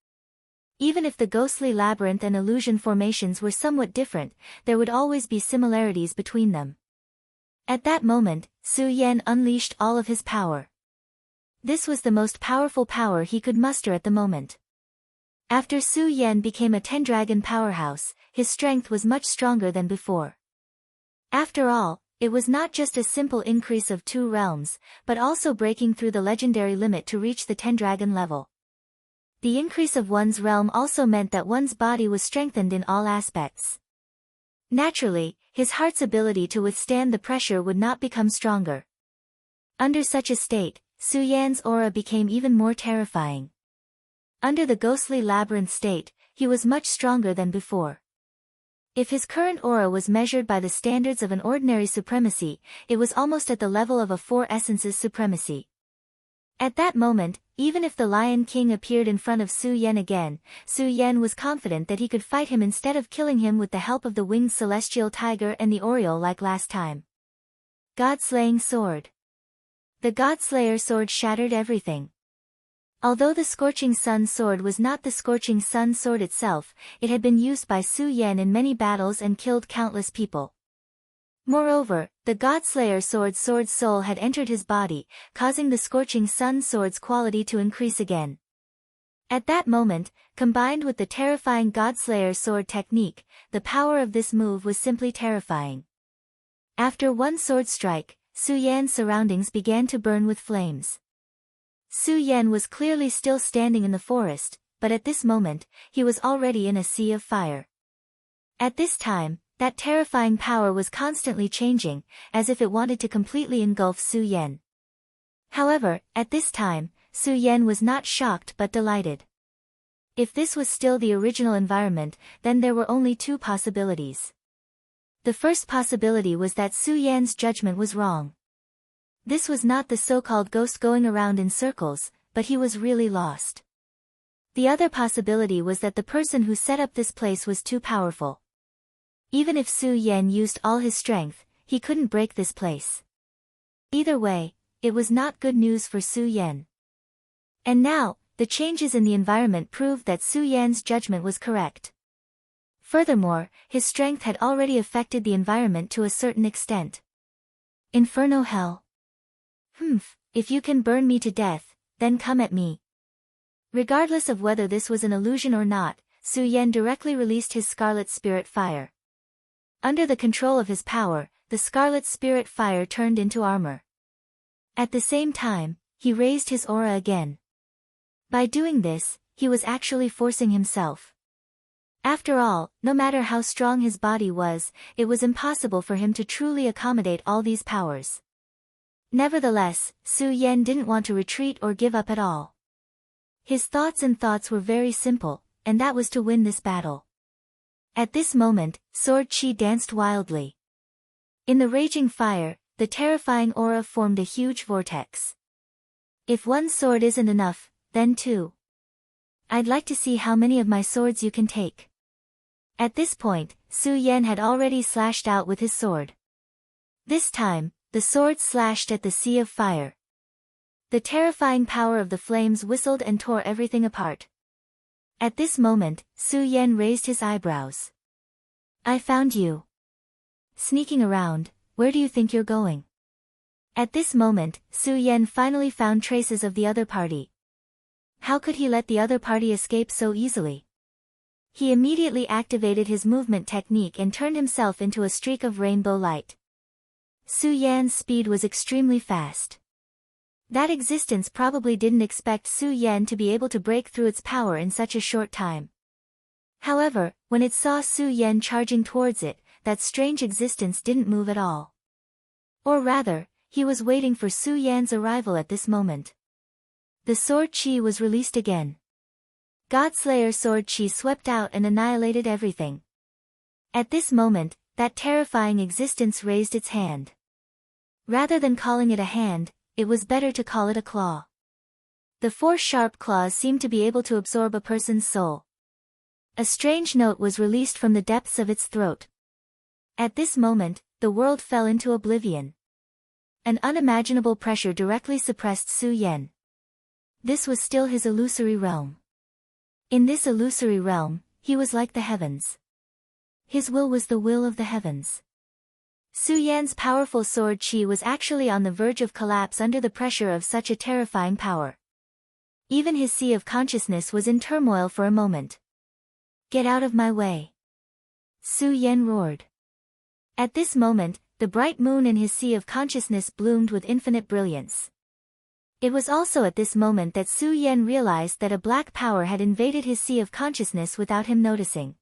Even if the ghostly labyrinth and illusion formations were somewhat different, there would always be similarities between them. At that moment, Su Yan unleashed all of his power. This was the most powerful power he could muster at the moment. After Su Yan became a 10-dragon powerhouse, his strength was much stronger than before. After all, it was not just a simple increase of 2 realms, but also breaking through the legendary limit to reach the 10-dragon level. The increase of one's realm also meant that one's body was strengthened in all aspects. Naturally, his heart's ability to withstand the pressure would not become stronger. Under such a state, Su Yan's aura became even more terrifying. Under the ghostly labyrinth state, he was much stronger than before. If his current aura was measured by the standards of an ordinary supremacy, it was almost at the level of a Four Essences supremacy. At that moment, even if the Lion King appeared in front of Su Yan again, Su Yan was confident that he could fight him instead of killing him with the help of the winged celestial tiger and the Oriole like last time. God-slaying sword. The God-slayer sword shattered everything. Although the Scorching Sun sword was not the Scorching Sun sword itself, it had been used by Su Yan in many battles and killed countless people. Moreover, the God-slayer sword's soul had entered his body, causing the Scorching Sun sword's quality to increase again. At that moment, combined with the terrifying God-slayer sword technique, the power of this move was simply terrifying. After one sword strike, Su Yan's surroundings began to burn with flames. Su Yan was clearly still standing in the forest, but at this moment, he was already in a sea of fire. At this time, that terrifying power was constantly changing, as if it wanted to completely engulf Su Yan. However, at this time, Su Yan was not shocked but delighted. If this was still the original environment, then there were only two possibilities. The first possibility was that Su Yan's judgment was wrong. This was not the so-called ghost going around in circles, but he was really lost. The other possibility was that the person who set up this place was too powerful. Even if Su Yan used all his strength, he couldn't break this place. Either way, it was not good news for Su Yan. And now, the changes in the environment proved that Su Yan's judgment was correct. Furthermore, his strength had already affected the environment to a certain extent. Inferno hell. If you can burn me to death, then come at me. Regardless of whether this was an illusion or not, Su Yan directly released his Scarlet Spirit Fire. Under the control of his power, the Scarlet Spirit Fire turned into armor. At the same time, he raised his aura again. By doing this, he was actually forcing himself. After all, no matter how strong his body was, it was impossible for him to truly accommodate all these powers. Nevertheless, Su Yan didn't want to retreat or give up at all. His thoughts were very simple, and that was to win this battle. At this moment, Sword Chi danced wildly. In the raging fire, the terrifying aura formed a huge vortex. If one sword isn't enough, then two. I'd like to see how many of my swords you can take. At this point, Su Yan had already slashed out with his sword. This time, the sword slashed at the sea of fire. The terrifying power of the flames whistled and tore everything apart. At this moment, Su Yan raised his eyebrows. I found you. Sneaking around, where do you think you're going? At this moment, Su Yan finally found traces of the other party. How could he let the other party escape so easily? He immediately activated his movement technique and turned himself into a streak of rainbow light. Su Yan's speed was extremely fast. That existence probably didn't expect Su Yan to be able to break through its power in such a short time. However, when it saw Su Yan charging towards it, that strange existence didn't move at all. Or rather, he was waiting for Su Yan's arrival at this moment. The Sword Chi was released again. Godslayer Sword Chi swept out and annihilated everything. At this moment, that terrifying existence raised its hand. Rather than calling it a hand, it was better to call it a claw. The four sharp claws seemed to be able to absorb a person's soul. A strange note was released from the depths of its throat. At this moment, the world fell into oblivion. An unimaginable pressure directly suppressed Su Yan. This was still his illusory realm. In this illusory realm, he was like the heavens. His will was the will of the heavens. Su Yan's powerful sword Qi was actually on the verge of collapse under the pressure of such a terrifying power. Even his sea of consciousness was in turmoil for a moment. Get out of my way! Su Yan roared. At this moment, the bright moon in his sea of consciousness bloomed with infinite brilliance. It was also at this moment that Su Yan realized that a black power had invaded his sea of consciousness without him noticing.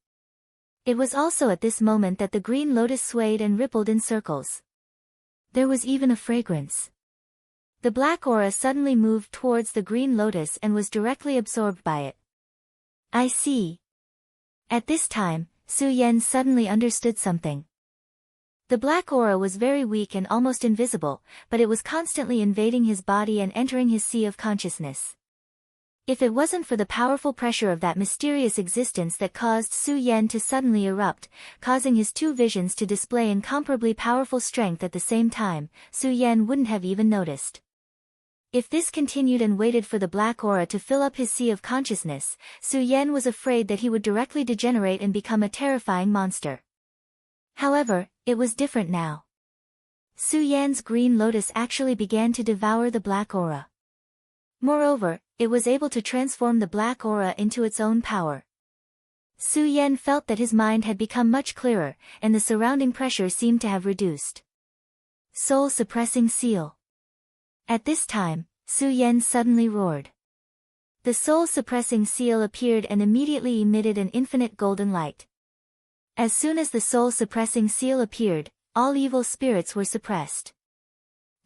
It was also at this moment that the green lotus swayed and rippled in circles. There was even a fragrance. The black aura suddenly moved towards the green lotus and was directly absorbed by it. I see. At this time, Su Yan suddenly understood something. The black aura was very weak and almost invisible, but it was constantly invading his body and entering his sea of consciousness. If it wasn't for the powerful pressure of that mysterious existence that caused Su Yan to suddenly erupt, causing his two visions to display incomparably powerful strength at the same time, Su Yan wouldn't have even noticed. If this continued and waited for the black aura to fill up his sea of consciousness, Su Yan was afraid that he would directly degenerate and become a terrifying monster. However, it was different now. Su Yan's green lotus actually began to devour the black aura. Moreover, it was able to transform the black aura into its own power. Su Yan felt that his mind had become much clearer, and the surrounding pressure seemed to have reduced. Soul-suppressing seal. At this time, Su Yan suddenly roared. The soul-suppressing seal appeared and immediately emitted an infinite golden light. As soon as the soul-suppressing seal appeared, all evil spirits were suppressed.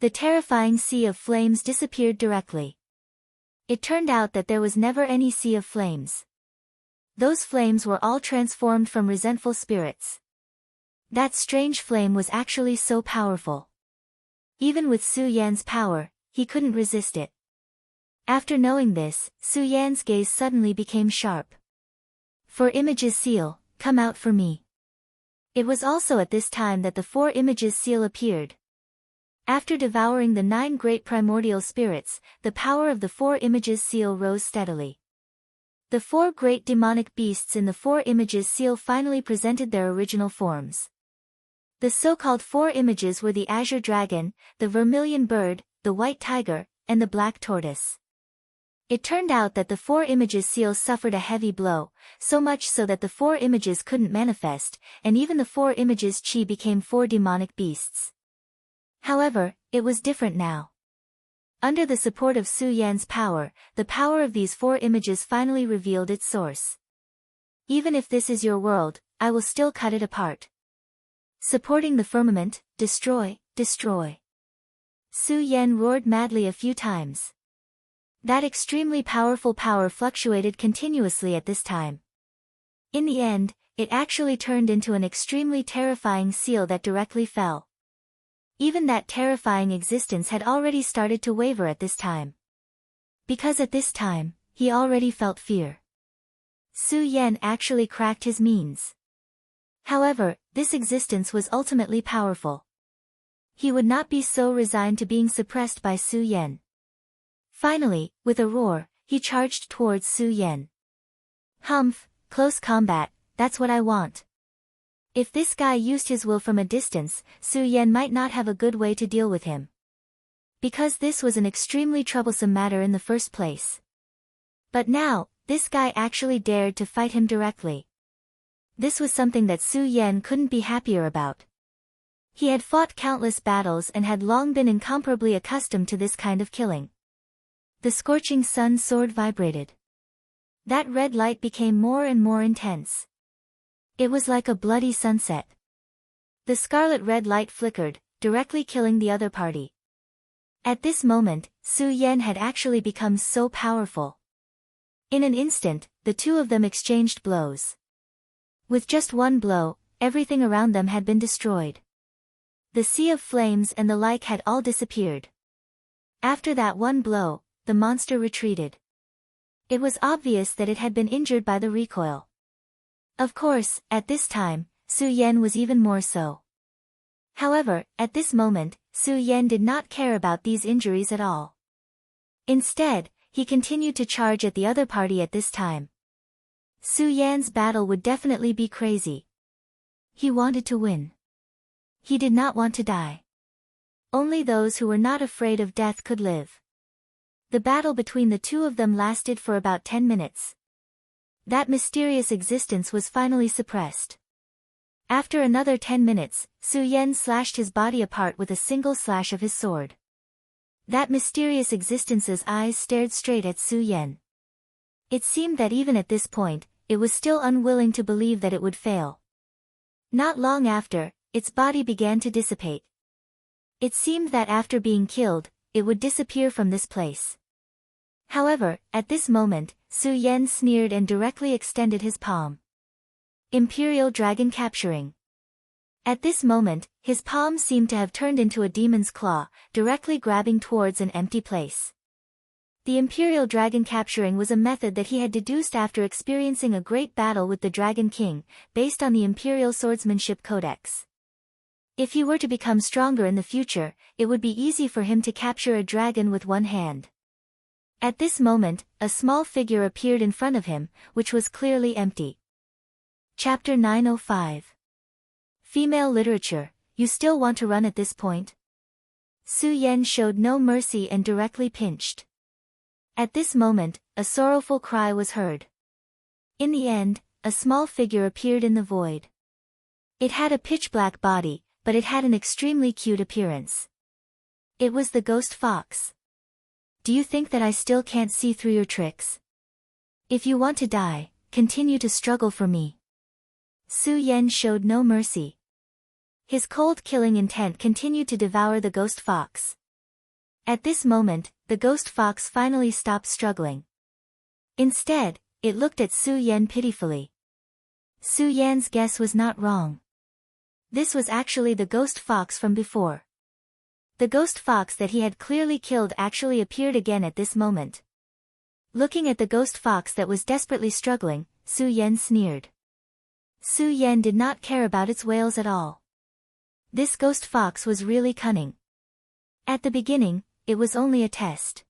The terrifying sea of flames disappeared directly. It turned out that there was never any sea of flames. Those flames were all transformed from resentful spirits. That strange flame was actually so powerful. Even with Su Yan's power, he couldn't resist it. After knowing this, Su Yan's gaze suddenly became sharp. Four images seal, come out for me. It was also at this time that the four images seal appeared. After devouring the 9 great primordial spirits, the power of the four images seal rose steadily. The 4 great demonic beasts in the four images seal finally presented their original forms. The so-called 4 images were the azure dragon, the vermilion bird, the white tiger, and the black tortoise. It turned out that the 4 images seal suffered a heavy blow, so much so that the 4 images couldn't manifest, and even the 4 images chi became 4 demonic beasts. However, it was different now. Under the support of Su Yan's power, the power of these 4 images finally revealed its source. Even if this is your world, I will still cut it apart. Supporting the firmament, destroy, destroy. Su Yan roared madly a few times. That extremely powerful power fluctuated continuously at this time. In the end, it actually turned into an extremely terrifying seal that directly fell. Even that terrifying existence had already started to waver at this time. Because at this time, he already felt fear. Su Yan actually cracked his means. However, this existence was ultimately powerful. He would not be so resigned to being suppressed by Su Yan. Finally, with a roar, he charged towards Su Yan. Humph, close combat, that's what I want. If this guy used his will from a distance, Su Yan might not have a good way to deal with him. Because this was an extremely troublesome matter in the first place. But now, this guy actually dared to fight him directly. This was something that Su Yan couldn't be happier about. He had fought countless battles and had long been incomparably accustomed to this kind of killing. The scorching sun sword vibrated. That red light became more and more intense. It was like a bloody sunset. The scarlet red light flickered, directly killing the other party. At this moment, Su Yan had actually become so powerful. In an instant, the two of them exchanged blows. With just one blow, everything around them had been destroyed. The sea of flames and the like had all disappeared. After that one blow, the monster retreated. It was obvious that it had been injured by the recoil. Of course, at this time, Su Yan was even more so. However, at this moment, Su Yan did not care about these injuries at all. Instead, he continued to charge at the other party at this time. Su Yan's battle would definitely be crazy. He wanted to win. He did not want to die. Only those who were not afraid of death could live. The battle between the two of them lasted for about 10 minutes. That mysterious existence was finally suppressed. After another 10 minutes, Su Yan slashed his body apart with a single slash of his sword. That mysterious existence's eyes stared straight at Su Yan. It seemed that even at this point, it was still unwilling to believe that it would fail. Not long after, its body began to dissipate. It seemed that after being killed, it would disappear from this place. However, at this moment, Su Yan sneered and directly extended his palm. Imperial Dragon Capturing. At this moment, his palm seemed to have turned into a demon's claw, directly grabbing towards an empty place. The Imperial Dragon Capturing was a method that he had deduced after experiencing a great battle with the Dragon King, based on the Imperial Swordsmanship Codex. If he were to become stronger in the future, it would be easy for him to capture a dragon with one hand. At this moment, a small figure appeared in front of him, which was clearly empty. Chapter 905. Female Literature, you still want to run at this point? Su Yan showed no mercy and directly pinched. At this moment, a sorrowful cry was heard. In the end, a small figure appeared in the void. It had a pitch-black body, but it had an extremely cute appearance. It was the ghost fox. Do you think that I still can't see through your tricks? If you want to die, continue to struggle for me. Su Yan showed no mercy. His cold killing intent continued to devour the ghost fox. At this moment, the ghost fox finally stopped struggling. Instead, it looked at Su Yan pitifully. Su Yan's guess was not wrong. This was actually the ghost fox from before. The ghost fox that he had clearly killed actually appeared again at this moment. Looking at the ghost fox that was desperately struggling, Su Yan sneered. Su Yan did not care about its wails at all. This ghost fox was really cunning. At the beginning, it was only a test.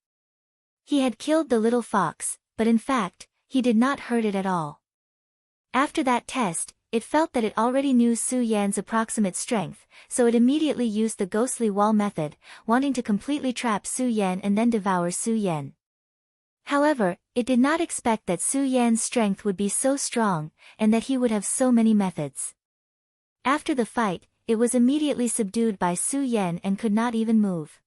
He had killed the little fox, but in fact, he did not hurt it at all. After that test, it felt that it already knew Su Yan's approximate strength, so it immediately used the ghostly wall method, wanting to completely trap Su Yan and then devour Su Yan. However, it did not expect that Su Yan's strength would be so strong, and that he would have so many methods. After the fight, it was immediately subdued by Su Yan and could not even move.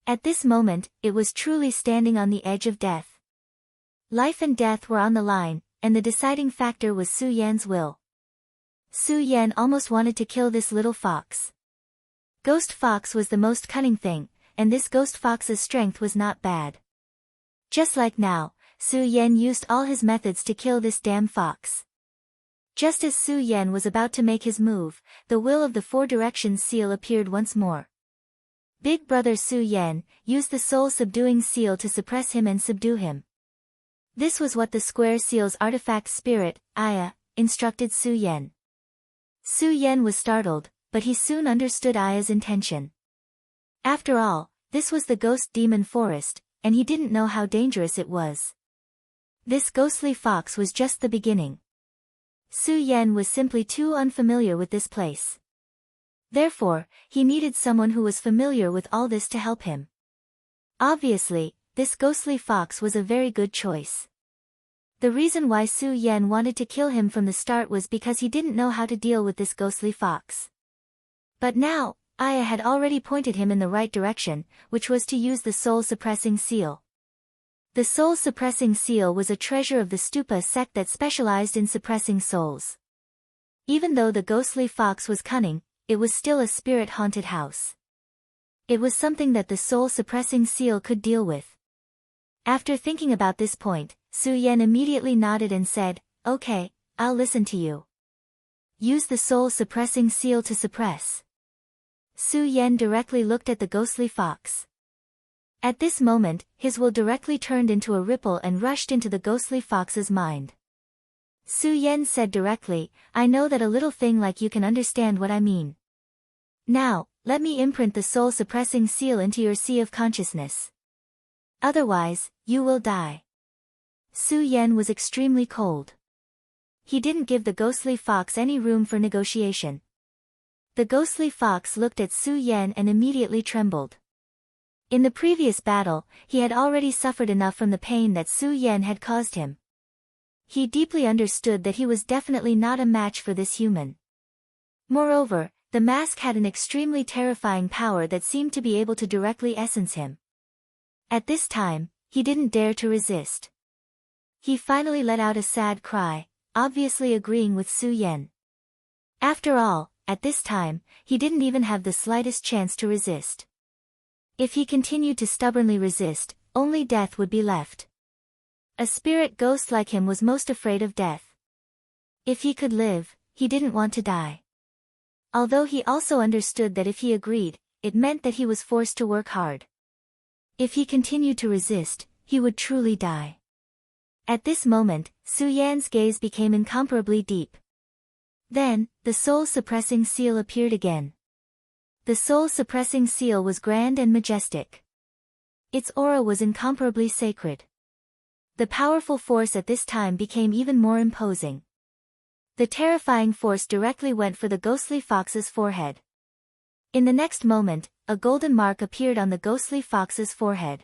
At this moment, it was truly standing on the edge of death. Life and death were on the line, and the deciding factor was Su Yan's will. Su Yan almost wanted to kill this little fox. Ghost Fox was the most cunning thing, and this Ghost Fox's strength was not bad. Just like now, Su Yan used all his methods to kill this damn fox. Just as Su Yan was about to make his move, the Will of the Four Directions seal appeared once more. Big Brother Su Yan used the soul-subduing seal to suppress him and subdue him. This was what the square seal's artifact spirit, Aya, instructed Su Yan. Su Yan was startled, but he soon understood Aya's intention. After all, this was the ghost demon forest, and he didn't know how dangerous it was. This ghostly fox was just the beginning. Su Yan was simply too unfamiliar with this place. Therefore, he needed someone who was familiar with all this to help him. Obviously, this ghostly fox was a very good choice. The reason why Su Yan wanted to kill him from the start was because he didn't know how to deal with this ghostly fox. But now, Aya had already pointed him in the right direction, which was to use the soul-suppressing seal. The soul-suppressing seal was a treasure of the Stupa sect that specialized in suppressing souls. Even though the ghostly fox was cunning, it was still a spirit-haunted house. It was something that the soul-suppressing seal could deal with. After thinking about this point, Su Yan immediately nodded and said, "Okay, I'll listen to you. Use the soul-suppressing seal to suppress." Su Yan directly looked at the ghostly fox. At this moment, his will directly turned into a ripple and rushed into the ghostly fox's mind. Su Yan said directly, "I know that a little thing like you can understand what I mean. Now, let me imprint the soul-suppressing seal into your sea of consciousness. Otherwise, you will die." Su Yan was extremely cold. He didn't give the ghostly fox any room for negotiation. The ghostly fox looked at Su Yan and immediately trembled. In the previous battle, he had already suffered enough from the pain that Su Yan had caused him. He deeply understood that he was definitely not a match for this human. Moreover, the mask had an extremely terrifying power that seemed to be able to directly essence him. At this time, he didn't dare to resist. He finally let out a sad cry, obviously agreeing with Su Yan. After all, at this time, he didn't even have the slightest chance to resist. If he continued to stubbornly resist, only death would be left. A spirit ghost like him was most afraid of death. If he could live, he didn't want to die. Although he also understood that if he agreed, it meant that he was forced to work hard. If he continued to resist, he would truly die. At this moment, Su Yan's gaze became incomparably deep. Then, the soul-suppressing seal appeared again. The soul-suppressing seal was grand and majestic. Its aura was incomparably sacred. The powerful force at this time became even more imposing. The terrifying force directly went for the ghostly fox's forehead. In the next moment, a golden mark appeared on the ghostly fox's forehead.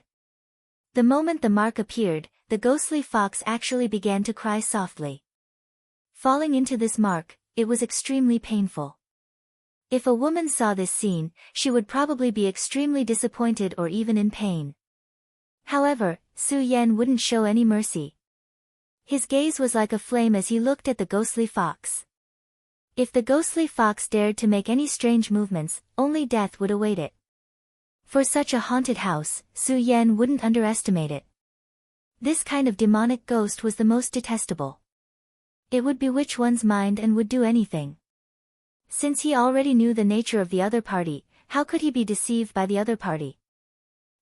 The moment the mark appeared, the ghostly fox actually began to cry softly. Falling into this mark, it was extremely painful. If a woman saw this scene, she would probably be extremely disappointed or even in pain. However, Su Yan wouldn't show any mercy. His gaze was like a flame as he looked at the ghostly fox. If the ghostly fox dared to make any strange movements, only death would await it. For such a haunted house, Su Yan wouldn't underestimate it. This kind of demonic ghost was the most detestable. It would bewitch one's mind and would do anything. Since he already knew the nature of the other party, how could he be deceived by the other party?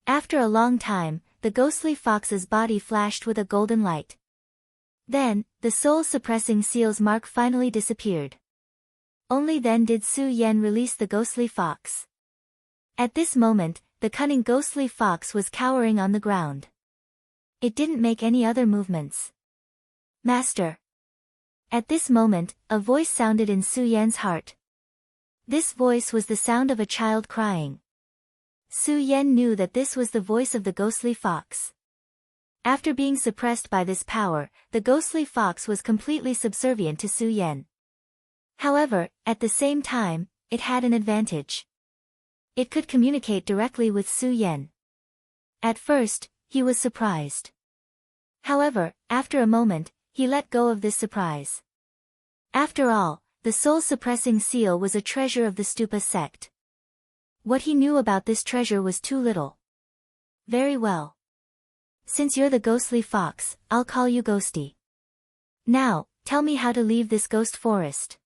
After a long time, the ghostly fox's body flashed with a golden light. Then, the soul-suppressing seal's mark finally disappeared. Only then did Su Yan release the ghostly fox. At this moment, the cunning ghostly fox was cowering on the ground. It didn't make any other movements. Master. At this moment, a voice sounded in Su Yan's heart. This voice was the sound of a child crying. Su Yan knew that this was the voice of the ghostly fox. After being suppressed by this power, the ghostly fox was completely subservient to Su Yan. However, at the same time, it had an advantage. It could communicate directly with Su Yan. At first, he was surprised. However, after a moment, he let go of this surprise. After all, the soul-suppressing seal was a treasure of the Stupa sect. What he knew about this treasure was too little. Very well. Since you're the ghostly fox, I'll call you Ghosty. Now, tell me how to leave this ghost forest.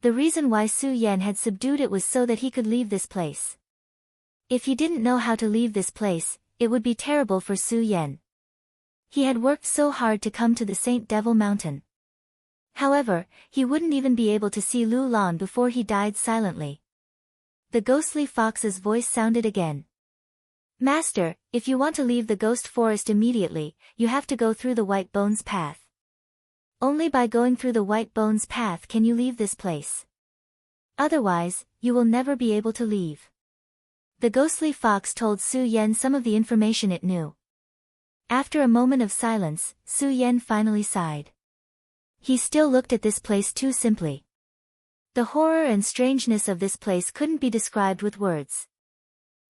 The reason why Su Yan had subdued it was so that he could leave this place. If he didn't know how to leave this place, it would be terrible for Su Yan. He had worked so hard to come to the Saint Devil Mountain. However, he wouldn't even be able to see Lu Lan before he died silently. The ghostly fox's voice sounded again. Master, if you want to leave the ghost forest immediately, you have to go through the White Bones path. Only by going through the White Bones path can you leave this place. Otherwise, you will never be able to leave. The ghostly fox told Su Yan some of the information it knew. After a moment of silence, Su Yan finally sighed. He still looked at this place too simply. The horror and strangeness of this place couldn't be described with words.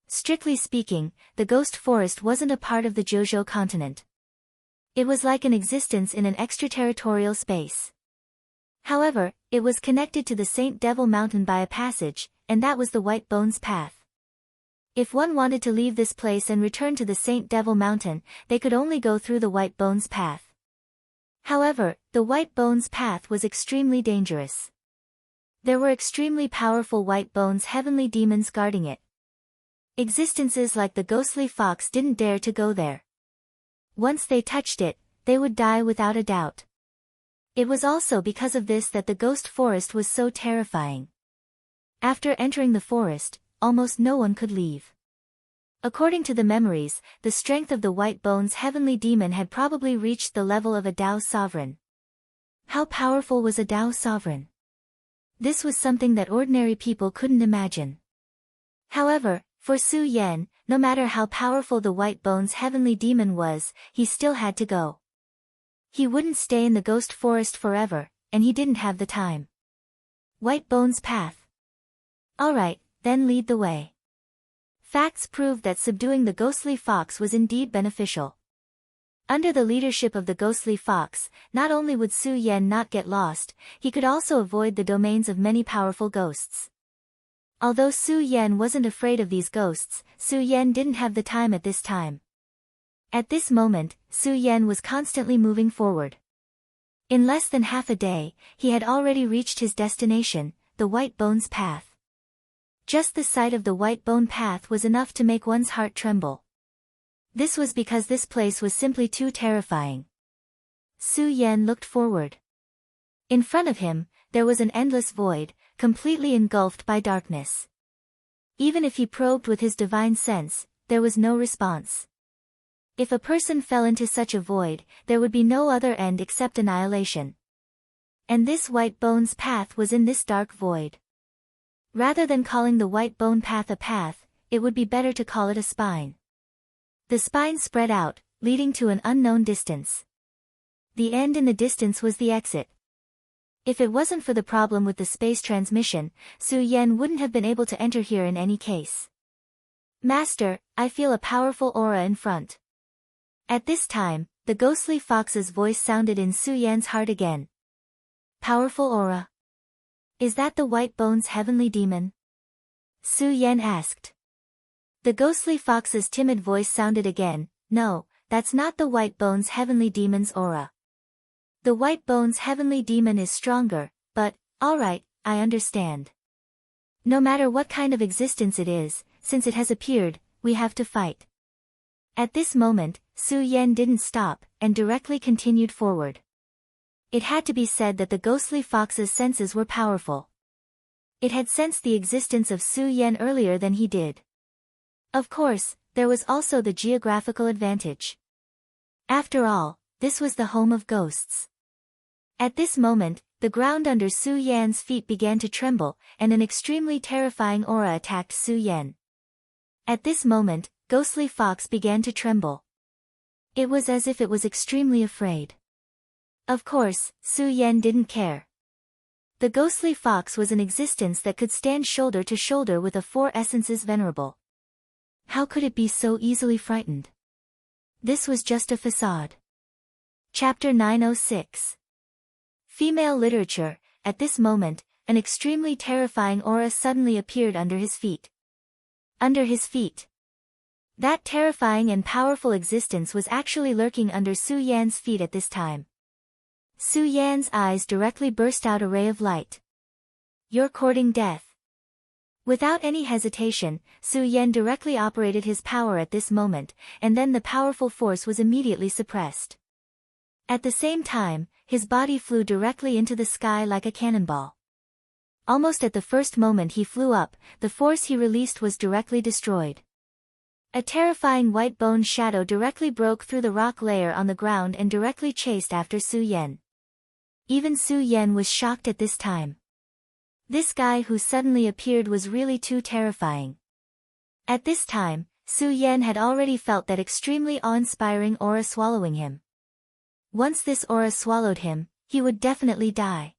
Strictly speaking, the ghost forest wasn't a part of the Jojo continent. It was like an existence in an extraterritorial space. However, it was connected to the Saint Devil Mountain by a passage, and that was the White Bones path. If one wanted to leave this place and return to the Saint Devil Mountain, they could only go through the White Bones path. However, the White Bones path was extremely dangerous. There were extremely powerful White Bones heavenly demons guarding it. Existences like the ghostly fox didn't dare to go there. Once they touched it, they would die without a doubt. It was also because of this that the ghost forest was so terrifying. After entering the forest, almost no one could leave. According to the memories, the strength of the White Bones heavenly demon had probably reached the level of a Dao sovereign. How powerful was a Dao sovereign? This was something that ordinary people couldn't imagine. However, for Su Yan, no matter how powerful the White Bones heavenly demon was, he still had to go. He wouldn't stay in the ghost forest forever, and he didn't have the time. White Bones path. Alright, then lead the way. Facts proved that subduing the ghostly fox was indeed beneficial. Under the leadership of the ghostly fox, not only would Su Yan not get lost, he could also avoid the domains of many powerful ghosts. Although Su Yan wasn't afraid of these ghosts, Su Yan didn't have the time at this time. At this moment, Su Yan was constantly moving forward. In less than half a day, he had already reached his destination, the White Bones Path. Just the sight of the White Bone Path was enough to make one's heart tremble. This was because this place was simply too terrifying. Su Yan looked forward. In front of him, there was an endless void, completely engulfed by darkness. Even if he probed with his divine sense, there was no response. If a person fell into such a void, there would be no other end except annihilation. And this White Bones Path was in this dark void. Rather than calling the White Bone Path a path, it would be better to call it a spine. The spine spread out, leading to an unknown distance. The end in the distance was the exit. If it wasn't for the problem with the space transmission, Su Yan wouldn't have been able to enter here in any case. Master, I feel a powerful aura in front. At this time, the ghostly fox's voice sounded in Su Yan's heart again. Powerful aura? Is that the White Bones heavenly demon? Su Yan asked. The ghostly fox's timid voice sounded again. No, that's not the White Bones heavenly demon's aura. The White Bones heavenly demon is stronger, but, alright, I understand. No matter what kind of existence it is, since it has appeared, we have to fight. At this moment, Su Yan didn't stop, and directly continued forward. It had to be said that the ghostly fox's senses were powerful. It had sensed the existence of Su Yan earlier than he did. Of course, there was also the geographical advantage. After all, this was the home of ghosts. At this moment, the ground under Su Yan's feet began to tremble, and an extremely terrifying aura attacked Su Yan. At this moment, Ghostly Fox began to tremble. It was as if it was extremely afraid. Of course, Su Yan didn't care. The Ghostly Fox was an existence that could stand shoulder to shoulder with the four essences venerable. How could it be so easily frightened? This was just a facade. Chapter 906. Female Literature. At this moment, an extremely terrifying aura suddenly appeared under his feet. Under his feet. That terrifying and powerful existence was actually lurking under Su Yan's feet at this time. Su Yan's eyes directly burst out a ray of light. You're courting death. Without any hesitation, Su Yan directly operated his power at this moment, and then the powerful force was immediately suppressed. At the same time, his body flew directly into the sky like a cannonball. Almost at the first moment he flew up, the force he released was directly destroyed. A terrifying white bone shadow directly broke through the rock layer on the ground and directly chased after Su Yan. Even Su Yan was shocked at this time. This guy who suddenly appeared was really too terrifying. At this time, Su Yan had already felt that extremely awe-inspiring aura swallowing him. Once this aura swallowed him, he would definitely die.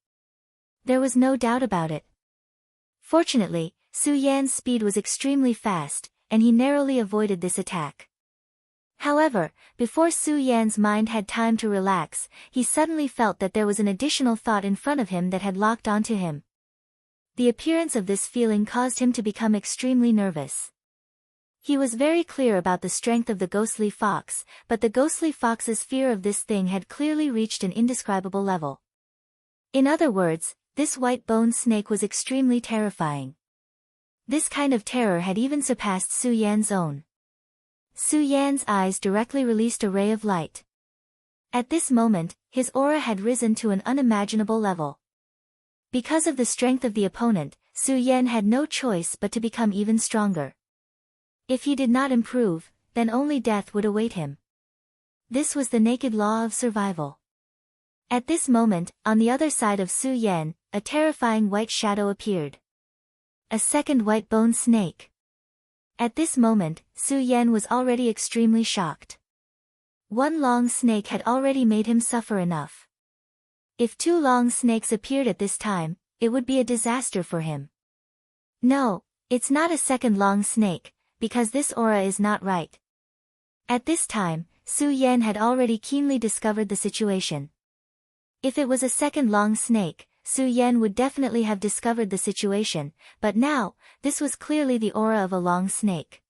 There was no doubt about it. Fortunately, Su Yan's speed was extremely fast, and he narrowly avoided this attack. However, before Su Yan's mind had time to relax, he suddenly felt that there was an additional thought in front of him that had locked onto him. The appearance of this feeling caused him to become extremely nervous. He was very clear about the strength of the ghostly fox, but the ghostly fox's fear of this thing had clearly reached an indescribable level. In other words, this white-boned snake was extremely terrifying. This kind of terror had even surpassed Su Yan's own. Su Yan's eyes directly released a ray of light. At this moment, his aura had risen to an unimaginable level. Because of the strength of the opponent, Su Yan had no choice but to become even stronger. If he did not improve, then only death would await him. This was the naked law of survival. At this moment, on the other side of Su Yan, a terrifying white shadow appeared. A second white-boned snake. At this moment, Su Yan was already extremely shocked. One long snake had already made him suffer enough. If two long snakes appeared at this time, it would be a disaster for him. No, it's not a second long snake, because this aura is not right. At this time, Su Yan had already keenly discovered the situation. If it was a second long snake, Su Yan would definitely have discovered the situation, but now, this was clearly the aura of a long snake.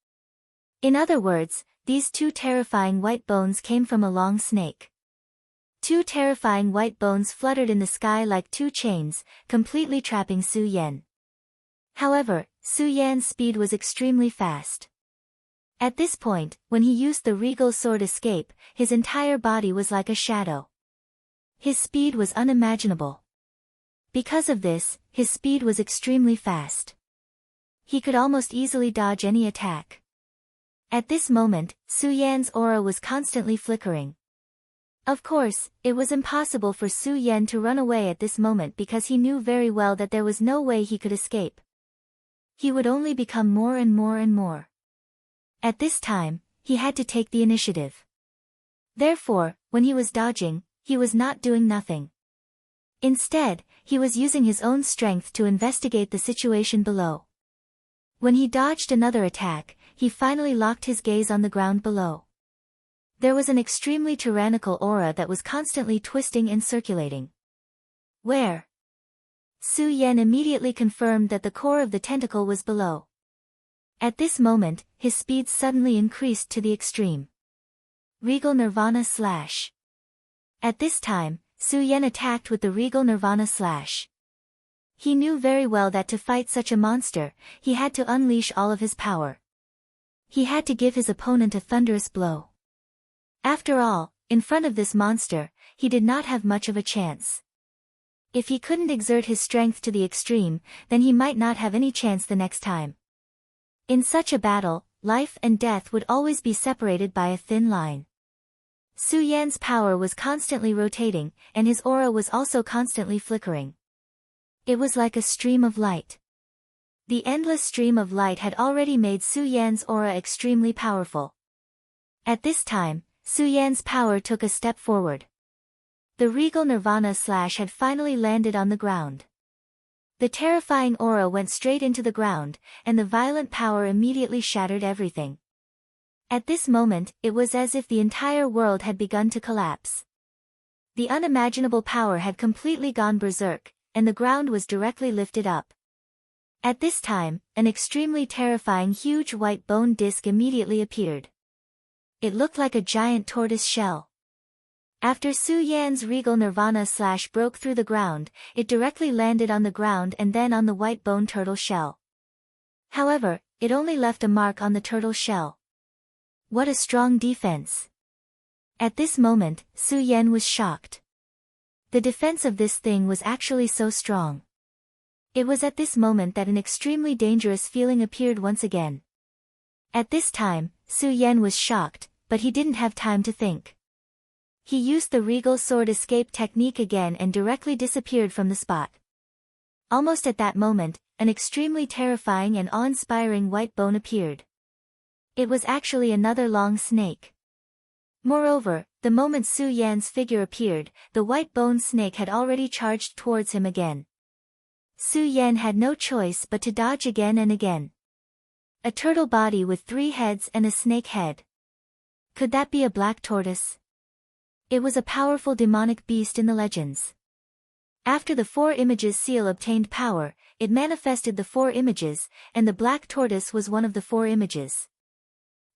In other words, these two terrifying white bones came from a long snake. Two terrifying white bones fluttered in the sky like two chains, completely trapping Su Yan. However, Su Yan's speed was extremely fast. At this point, when he used the regal sword escape, his entire body was like a shadow. His speed was unimaginable. Because of this, his speed was extremely fast. He could almost easily dodge any attack. At this moment, Su Yan's aura was constantly flickering. Of course, it was impossible for Su Yan to run away at this moment because he knew very well that there was no way he could escape. He would only become more and more and more. At this time, he had to take the initiative. Therefore, when he was dodging, he was not doing nothing. Instead, he was using his own strength to investigate the situation below. When he dodged another attack, he finally locked his gaze on the ground below. There was an extremely tyrannical aura that was constantly twisting and circulating. Where? Su Yan immediately confirmed that the core of the tentacle was below. At this moment, his speed suddenly increased to the extreme. Regal Nirvana Slash. At this time, Su Yan attacked with the Regal Nirvana Slash. He knew very well that to fight such a monster, he had to unleash all of his power. He had to give his opponent a thunderous blow. After all, in front of this monster, he did not have much of a chance. If he couldn't exert his strength to the extreme, then he might not have any chance the next time. In such a battle, life and death would always be separated by a thin line. Su Yan's power was constantly rotating, and his aura was also constantly flickering. It was like a stream of light. The endless stream of light had already made Su Yan's aura extremely powerful. At this time, Su Yan's power took a step forward. The Regal Nirvana Slash had finally landed on the ground. The terrifying aura went straight into the ground, and the violent power immediately shattered everything. At this moment, it was as if the entire world had begun to collapse. The unimaginable power had completely gone berserk, and the ground was directly lifted up. At this time, an extremely terrifying huge white bone disc immediately appeared. It looked like a giant tortoise shell. After Su Yan's Regal Nirvana Slash broke through the ground, it directly landed on the ground and then on the white bone turtle shell. However, it only left a mark on the turtle shell. What a strong defense! At this moment, Su Yan was shocked. The defense of this thing was actually so strong. It was at this moment that an extremely dangerous feeling appeared once again. At this time, Su Yan was shocked, but he didn't have time to think. He used the Regal Sword escape technique again and directly disappeared from the spot. Almost at that moment, an extremely terrifying and awe-inspiring white bone appeared. It was actually another long snake. Moreover, the moment Su Yan's figure appeared, the white bone snake had already charged towards him again. Su Yan had no choice but to dodge again and again. A turtle body with 3 heads and a snake head. Could that be a black tortoise? It was a powerful demonic beast in the legends. After the 4 images seal obtained power, it manifested the 4 images, and the black tortoise was one of the 4 images.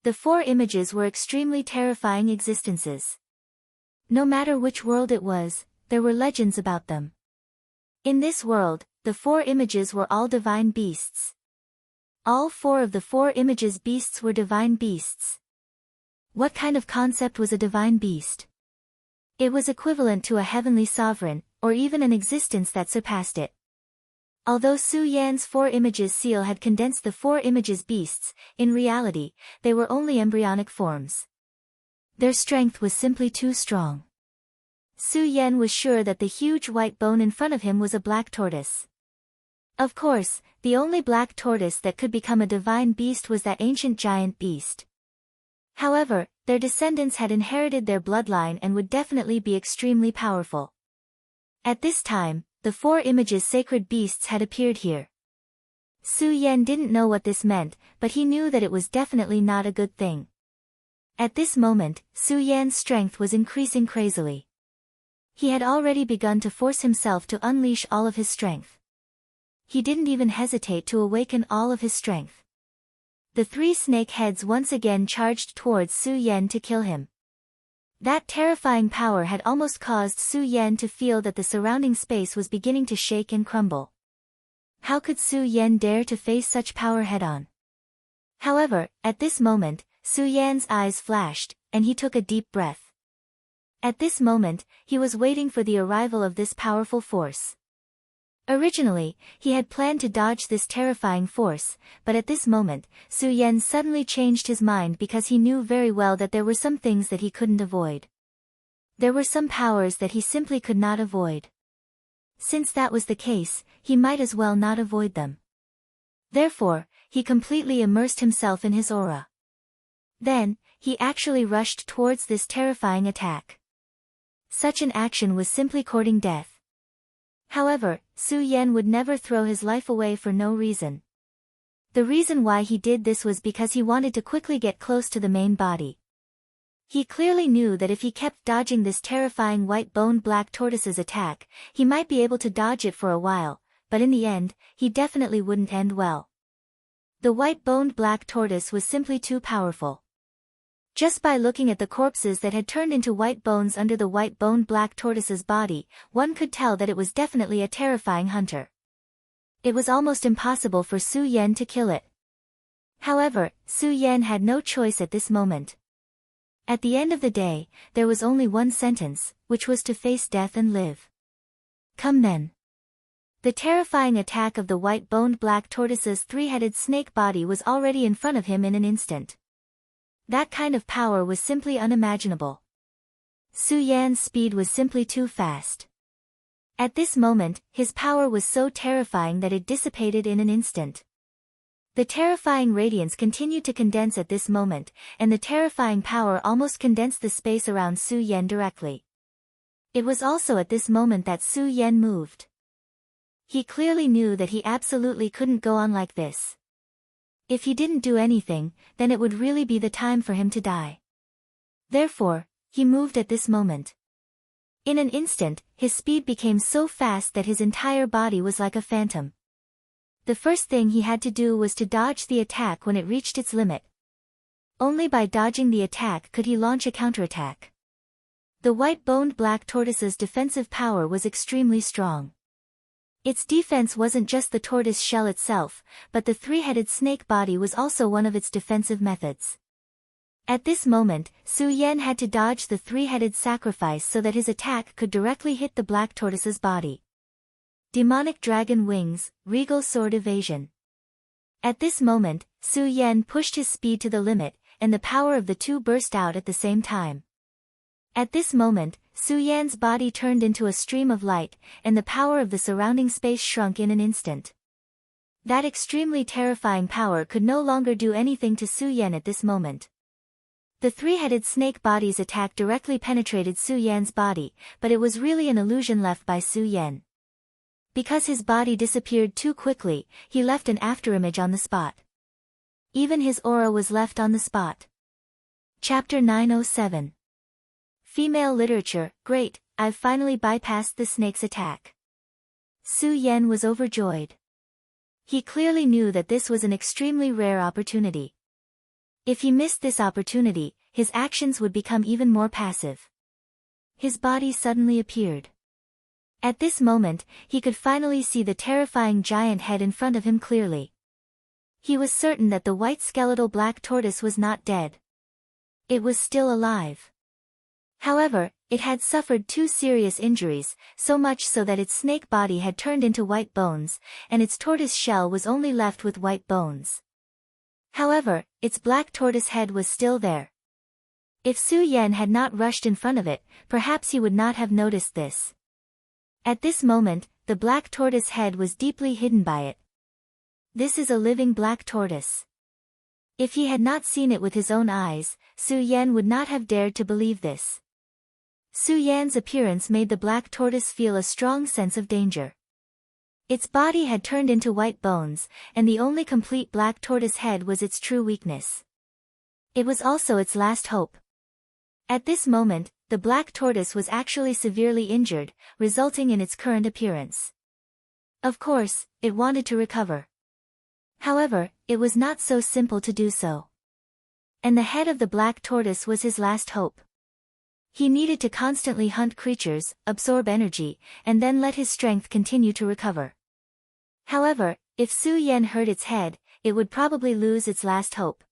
The 4 images were extremely terrifying existences. No matter which world it was, there were legends about them. In this world, the 4 images were all divine beasts. All 4 of the 4 images beasts were divine beasts. What kind of concept was a divine beast? It was equivalent to a heavenly sovereign, or even an existence that surpassed it. Although Su Yan's 4 images seal had condensed the 4 images beasts, in reality, they were only embryonic forms. Their strength was simply too strong. Su Yan was sure that the huge white bone in front of him was a black tortoise. Of course, the only black tortoise that could become a divine beast was that ancient giant beast. However, their descendants had inherited their bloodline and would definitely be extremely powerful. At this time, the 4 images sacred beasts had appeared here. Su Yan didn't know what this meant, but he knew that it was definitely not a good thing. At this moment, Su Yan's strength was increasing crazily. He had already begun to force himself to unleash all of his strength. He didn't even hesitate to awaken all of his strength. The three snake heads once again charged towards Su Yan to kill him. That terrifying power had almost caused Su Yan to feel that the surrounding space was beginning to shake and crumble. How could Su Yan dare to face such power head-on? However, at this moment, Su Yan's eyes flashed, and he took a deep breath. At this moment, he was waiting for the arrival of this powerful force. Originally, he had planned to dodge this terrifying force, but at this moment, Su Yan suddenly changed his mind because he knew very well that there were some things that he couldn't avoid. There were some powers that he simply could not avoid. Since that was the case, he might as well not avoid them. Therefore, he completely immersed himself in his aura. Then, he actually rushed towards this terrifying attack. Such an action was simply courting death. However, Su Yan would never throw his life away for no reason. The reason why he did this was because he wanted to quickly get close to the main body. He clearly knew that if he kept dodging this terrifying white-boned black tortoise's attack, he might be able to dodge it for a while, but in the end, he definitely wouldn't end well. The white-boned black tortoise was simply too powerful. Just by looking at the corpses that had turned into white bones under the white-boned black tortoise's body, one could tell that it was definitely a terrifying hunter. It was almost impossible for Su Yan to kill it. However, Su Yan had no choice at this moment. At the end of the day, there was only one sentence, which was to face death and live. Come then. The terrifying attack of the white-boned black tortoise's three-headed snake body was already in front of him in an instant. That kind of power was simply unimaginable. Su Yan's speed was simply too fast. At this moment, his power was so terrifying that it dissipated in an instant. The terrifying radiance continued to condense at this moment, and the terrifying power almost condensed the space around Su Yan directly. It was also at this moment that Su Yan moved. He clearly knew that he absolutely couldn't go on like this. If he didn't do anything, then it would really be the time for him to die. Therefore, he moved at this moment. In an instant, his speed became so fast that his entire body was like a phantom. The first thing he had to do was to dodge the attack when it reached its limit. Only by dodging the attack could he launch a counterattack. The white-boned black tortoise's defensive power was extremely strong. Its defense wasn't just the tortoise shell itself, but the three-headed snake body was also one of its defensive methods. At this moment, Su Yan had to dodge the three-headed sacrifice so that his attack could directly hit the black tortoise's body. Demonic dragon wings, regal sword evasion. At this moment, Su Yan pushed his speed to the limit, and the power of the two burst out at the same time. At this moment, Su Yan's body turned into a stream of light, and the power of the surrounding space shrunk in an instant. That extremely terrifying power could no longer do anything to Su Yan at this moment. The three-headed snake body's attack directly penetrated Su Yan's body, but it was really an illusion left by Su Yan. Because his body disappeared too quickly, he left an afterimage on the spot. Even his aura was left on the spot. Chapter 907. Female literature, great, I've finally bypassed the snake's attack. Su Yan was overjoyed. He clearly knew that this was an extremely rare opportunity. If he missed this opportunity, his actions would become even more passive. His body suddenly appeared. At this moment, he could finally see the terrifying giant head in front of him clearly. He was certain that the white skeletal black tortoise was not dead. It was still alive. However, it had suffered 2 serious injuries, so much so that its snake body had turned into white bones, and its tortoise shell was only left with white bones. However, its black tortoise head was still there. If Su Yan had not rushed in front of it, perhaps he would not have noticed this. At this moment, the black tortoise head was deeply hidden by it. This is a living black tortoise. If he had not seen it with his own eyes, Su Yan would not have dared to believe this. Su Yan's appearance made the black tortoise feel a strong sense of danger. Its body had turned into white bones, and the only complete black tortoise head was its true weakness. It was also its last hope. At this moment, the black tortoise was actually severely injured, resulting in its current appearance. Of course, it wanted to recover. However, it was not so simple to do so. And the head of the black tortoise was his last hope. He needed to constantly hunt creatures, absorb energy, and then let his strength continue to recover. However, if Su Yan hurt its head, it would probably lose its last hope.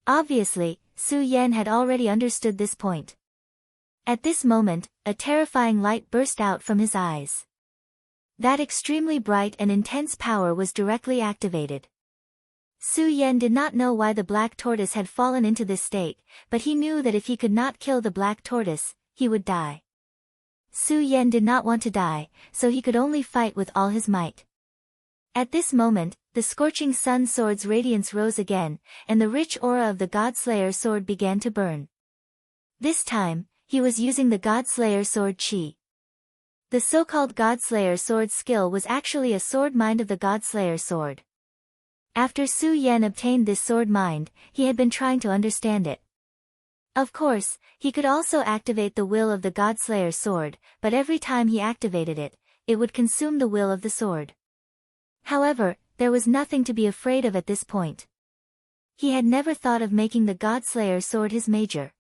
Obviously, Su Yan had already understood this point. At this moment, a terrifying light burst out from his eyes. That extremely bright and intense power was directly activated. Su Yan did not know why the black tortoise had fallen into this state, but he knew that if he could not kill the black tortoise, he would die. Su Yan did not want to die, so he could only fight with all his might. At this moment, the scorching sun sword's radiance rose again, and the rich aura of the Godslayer sword began to burn. This time, he was using the Godslayer sword chi. The so-called Godslayer sword skill was actually a sword mind of the Godslayer sword. After Su Yan obtained this sword mind, he had been trying to understand it. Of course, he could also activate the will of the Godslayer sword, but every time he activated it, it would consume the will of the sword. However, there was nothing to be afraid of at this point. He had never thought of making the Godslayer sword his major.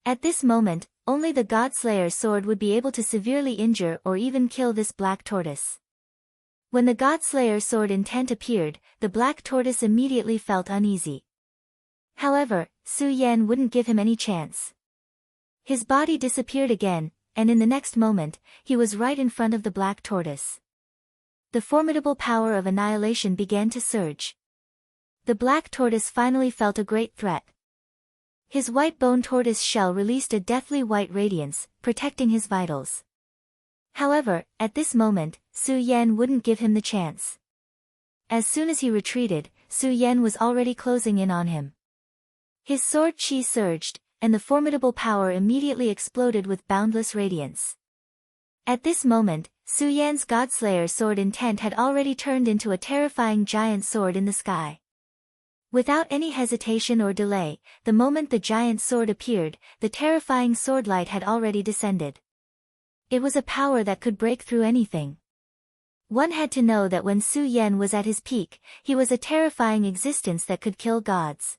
At this moment, only the Godslayer sword would be able to severely injure or even kill this black tortoise. When the Godslayer sword intent appeared, the black tortoise immediately felt uneasy. However, Su Yan wouldn't give him any chance. His body disappeared again, and in the next moment, he was right in front of the black tortoise. The formidable power of annihilation began to surge. The black tortoise finally felt a great threat. His white bone tortoise shell released a deathly white radiance, protecting his vitals. However, at this moment, Su Yan wouldn't give him the chance. As soon as he retreated, Su Yan was already closing in on him. His sword chi surged, and the formidable power immediately exploded with boundless radiance. At this moment, Su Yan's Godslayer sword intent had already turned into a terrifying giant sword in the sky. Without any hesitation or delay, the moment the giant sword appeared, the terrifying sword light had already descended. It was a power that could break through anything. One had to know that when Su Yan was at his peak, he was a terrifying existence that could kill gods.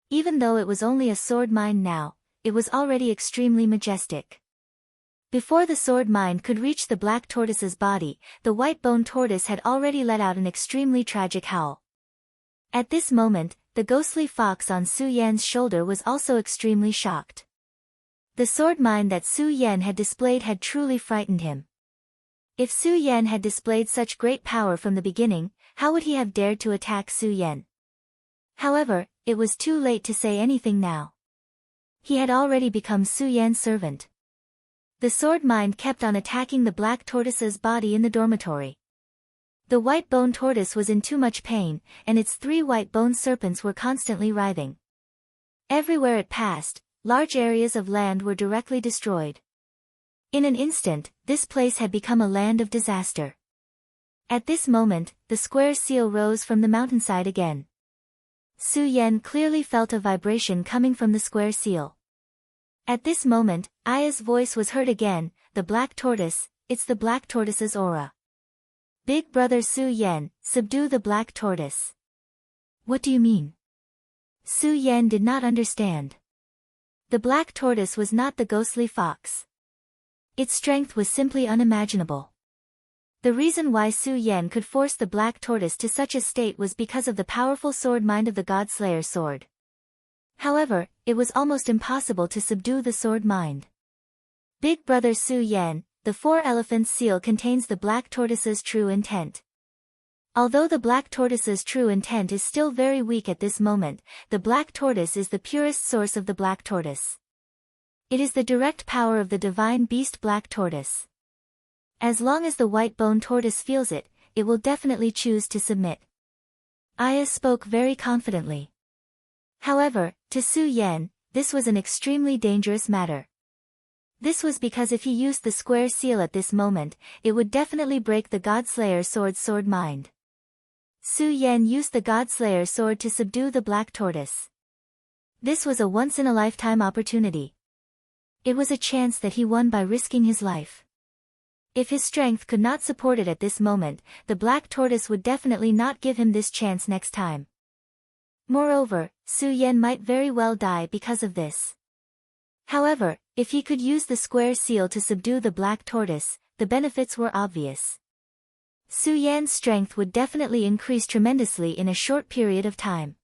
Even though it was only a sword mind now, it was already extremely majestic. Before the sword mind could reach the black tortoise's body, the white bone tortoise had already let out an extremely tragic howl. At this moment, the ghostly fox on Su Yan's shoulder was also extremely shocked. The sword mind that Su Yan had displayed had truly frightened him. If Su Yan had displayed such great power from the beginning, how would he have dared to attack Su Yan? However, it was too late to say anything now. He had already become Su Yan's servant. The sword mind kept on attacking the black tortoise's body in the dormitory. The white bone tortoise was in too much pain, and its 3 white bone serpents were constantly writhing. Everywhere it passed, large areas of land were directly destroyed. In an instant, this place had become a land of disaster. At this moment, the square seal rose from the mountainside again. Su Yan clearly felt a vibration coming from the square seal. At this moment, Aya's voice was heard again, "The black tortoise, it's the black tortoise's aura. Big brother Su Yan, subdue the black tortoise." "What do you mean?" Su Yan did not understand. The black tortoise was not the ghostly fox. Its strength was simply unimaginable. The reason why Su Yan could force the black tortoise to such a state was because of the powerful sword mind of the Godslayer sword. However, it was almost impossible to subdue the sword mind. Big brother Su Yan, the 4 elephants seal contains the black tortoise's true intent. Although the black tortoise's true intent is still very weak at this moment, the black tortoise is the purest source of the black tortoise. It is the direct power of the divine beast black tortoise. As long as the white bone tortoise feels it, it will definitely choose to submit. Aya spoke very confidently. However, to Su Yan, this was an extremely dangerous matter. This was because if he used the square seal at this moment, it would definitely break the Godslayer sword's sword mind. Su Yan used the Godslayer sword to subdue the black tortoise. This was a once-in-a-lifetime opportunity. It was a chance that he won by risking his life. If his strength could not support it at this moment, the black tortoise would definitely not give him this chance next time. Moreover, Su Yan might very well die because of this. However, if he could use the square seal to subdue the black tortoise, the benefits were obvious. Su Yan's strength would definitely increase tremendously in a short period of time.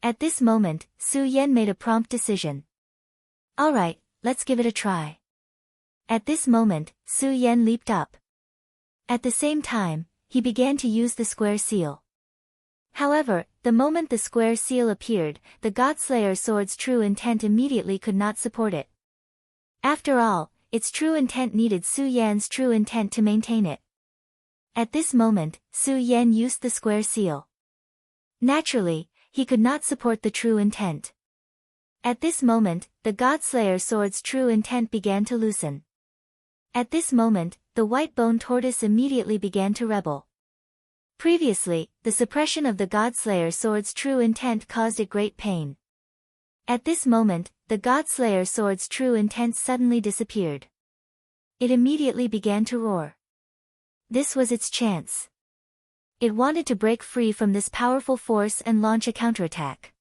At this moment, Su Yan made a prompt decision. Alright, let's give it a try. At this moment, Su Yan leaped up. At the same time, he began to use the square seal. However, the moment the square seal appeared, the Godslayer sword's true intent immediately could not support it. After all, its true intent needed Su Yan's true intent to maintain it. At this moment, Su Yan used the square seal. Naturally, he could not support the true intent. At this moment, the Godslayer sword's true intent began to loosen. At this moment, the white bone tortoise immediately began to rebel. Previously, the suppression of the Godslayer sword's true intent caused it great pain. At this moment, the Godslayer sword's true intent suddenly disappeared. It immediately began to roar. This was its chance. It wanted to break free from this powerful force and launch a counterattack.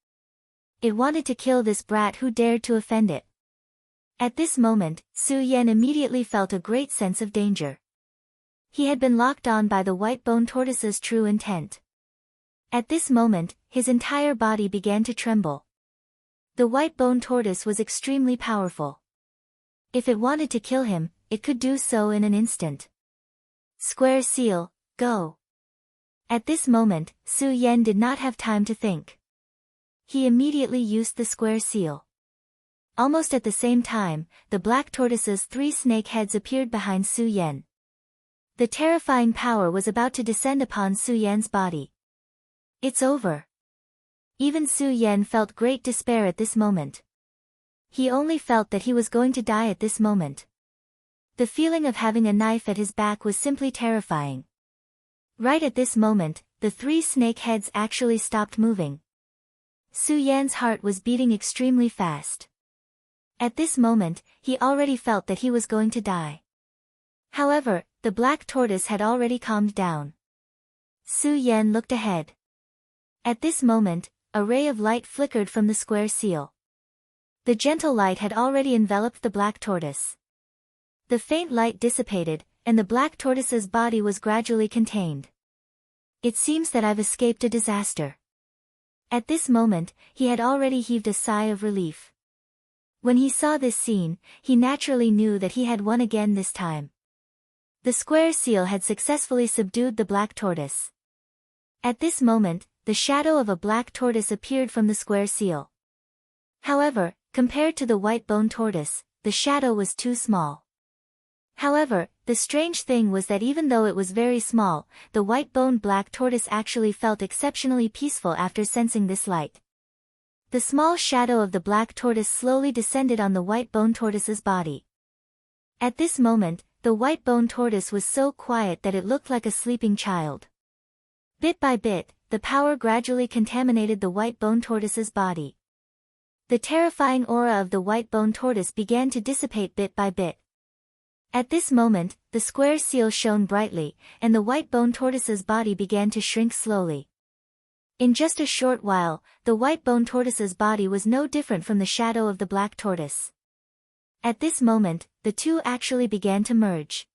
It wanted to kill this brat who dared to offend it. At this moment, Su Yan immediately felt a great sense of danger. He had been locked on by the white bone tortoise's true intent. At this moment, his entire body began to tremble. The white bone tortoise was extremely powerful. If it wanted to kill him, it could do so in an instant. Square seal, go. At this moment, Su Yan did not have time to think. He immediately used the square seal. Almost at the same time, the black tortoise's 3 snake heads appeared behind Su Yan. The terrifying power was about to descend upon Su Yan's body. It's over. Even Su Yan felt great despair at this moment. He only felt that he was going to die at this moment. The feeling of having a knife at his back was simply terrifying. Right at this moment, the 3 snake heads actually stopped moving. Su Yan's heart was beating extremely fast. At this moment, he already felt that he was going to die. However, the black tortoise had already calmed down. Su Yan looked ahead. At this moment, a ray of light flickered from the square seal. The gentle light had already enveloped the black tortoise. The faint light dissipated, and the black tortoise's body was gradually contained. It seems that I've escaped a disaster. At this moment, he had already heaved a sigh of relief. When he saw this scene, he naturally knew that he had won again this time. The square seal had successfully subdued the black tortoise. At this moment, the shadow of a black tortoise appeared from the square seal. However, compared to the white bone tortoise, the shadow was too small. However, the strange thing was that even though it was very small, the white-boned black tortoise actually felt exceptionally peaceful after sensing this light. The small shadow of the black tortoise slowly descended on the white-boned tortoise's body. At this moment, the white-boned tortoise was so quiet that it looked like a sleeping child. Bit by bit, the power gradually contaminated the white-boned tortoise's body. The terrifying aura of the white-boned tortoise began to dissipate bit by bit. At this moment, the square seal shone brightly, and the white-boned tortoise's body began to shrink slowly. In just a short while, the white-boned tortoise's body was no different from the shadow of the black tortoise. At this moment, the two actually began to merge.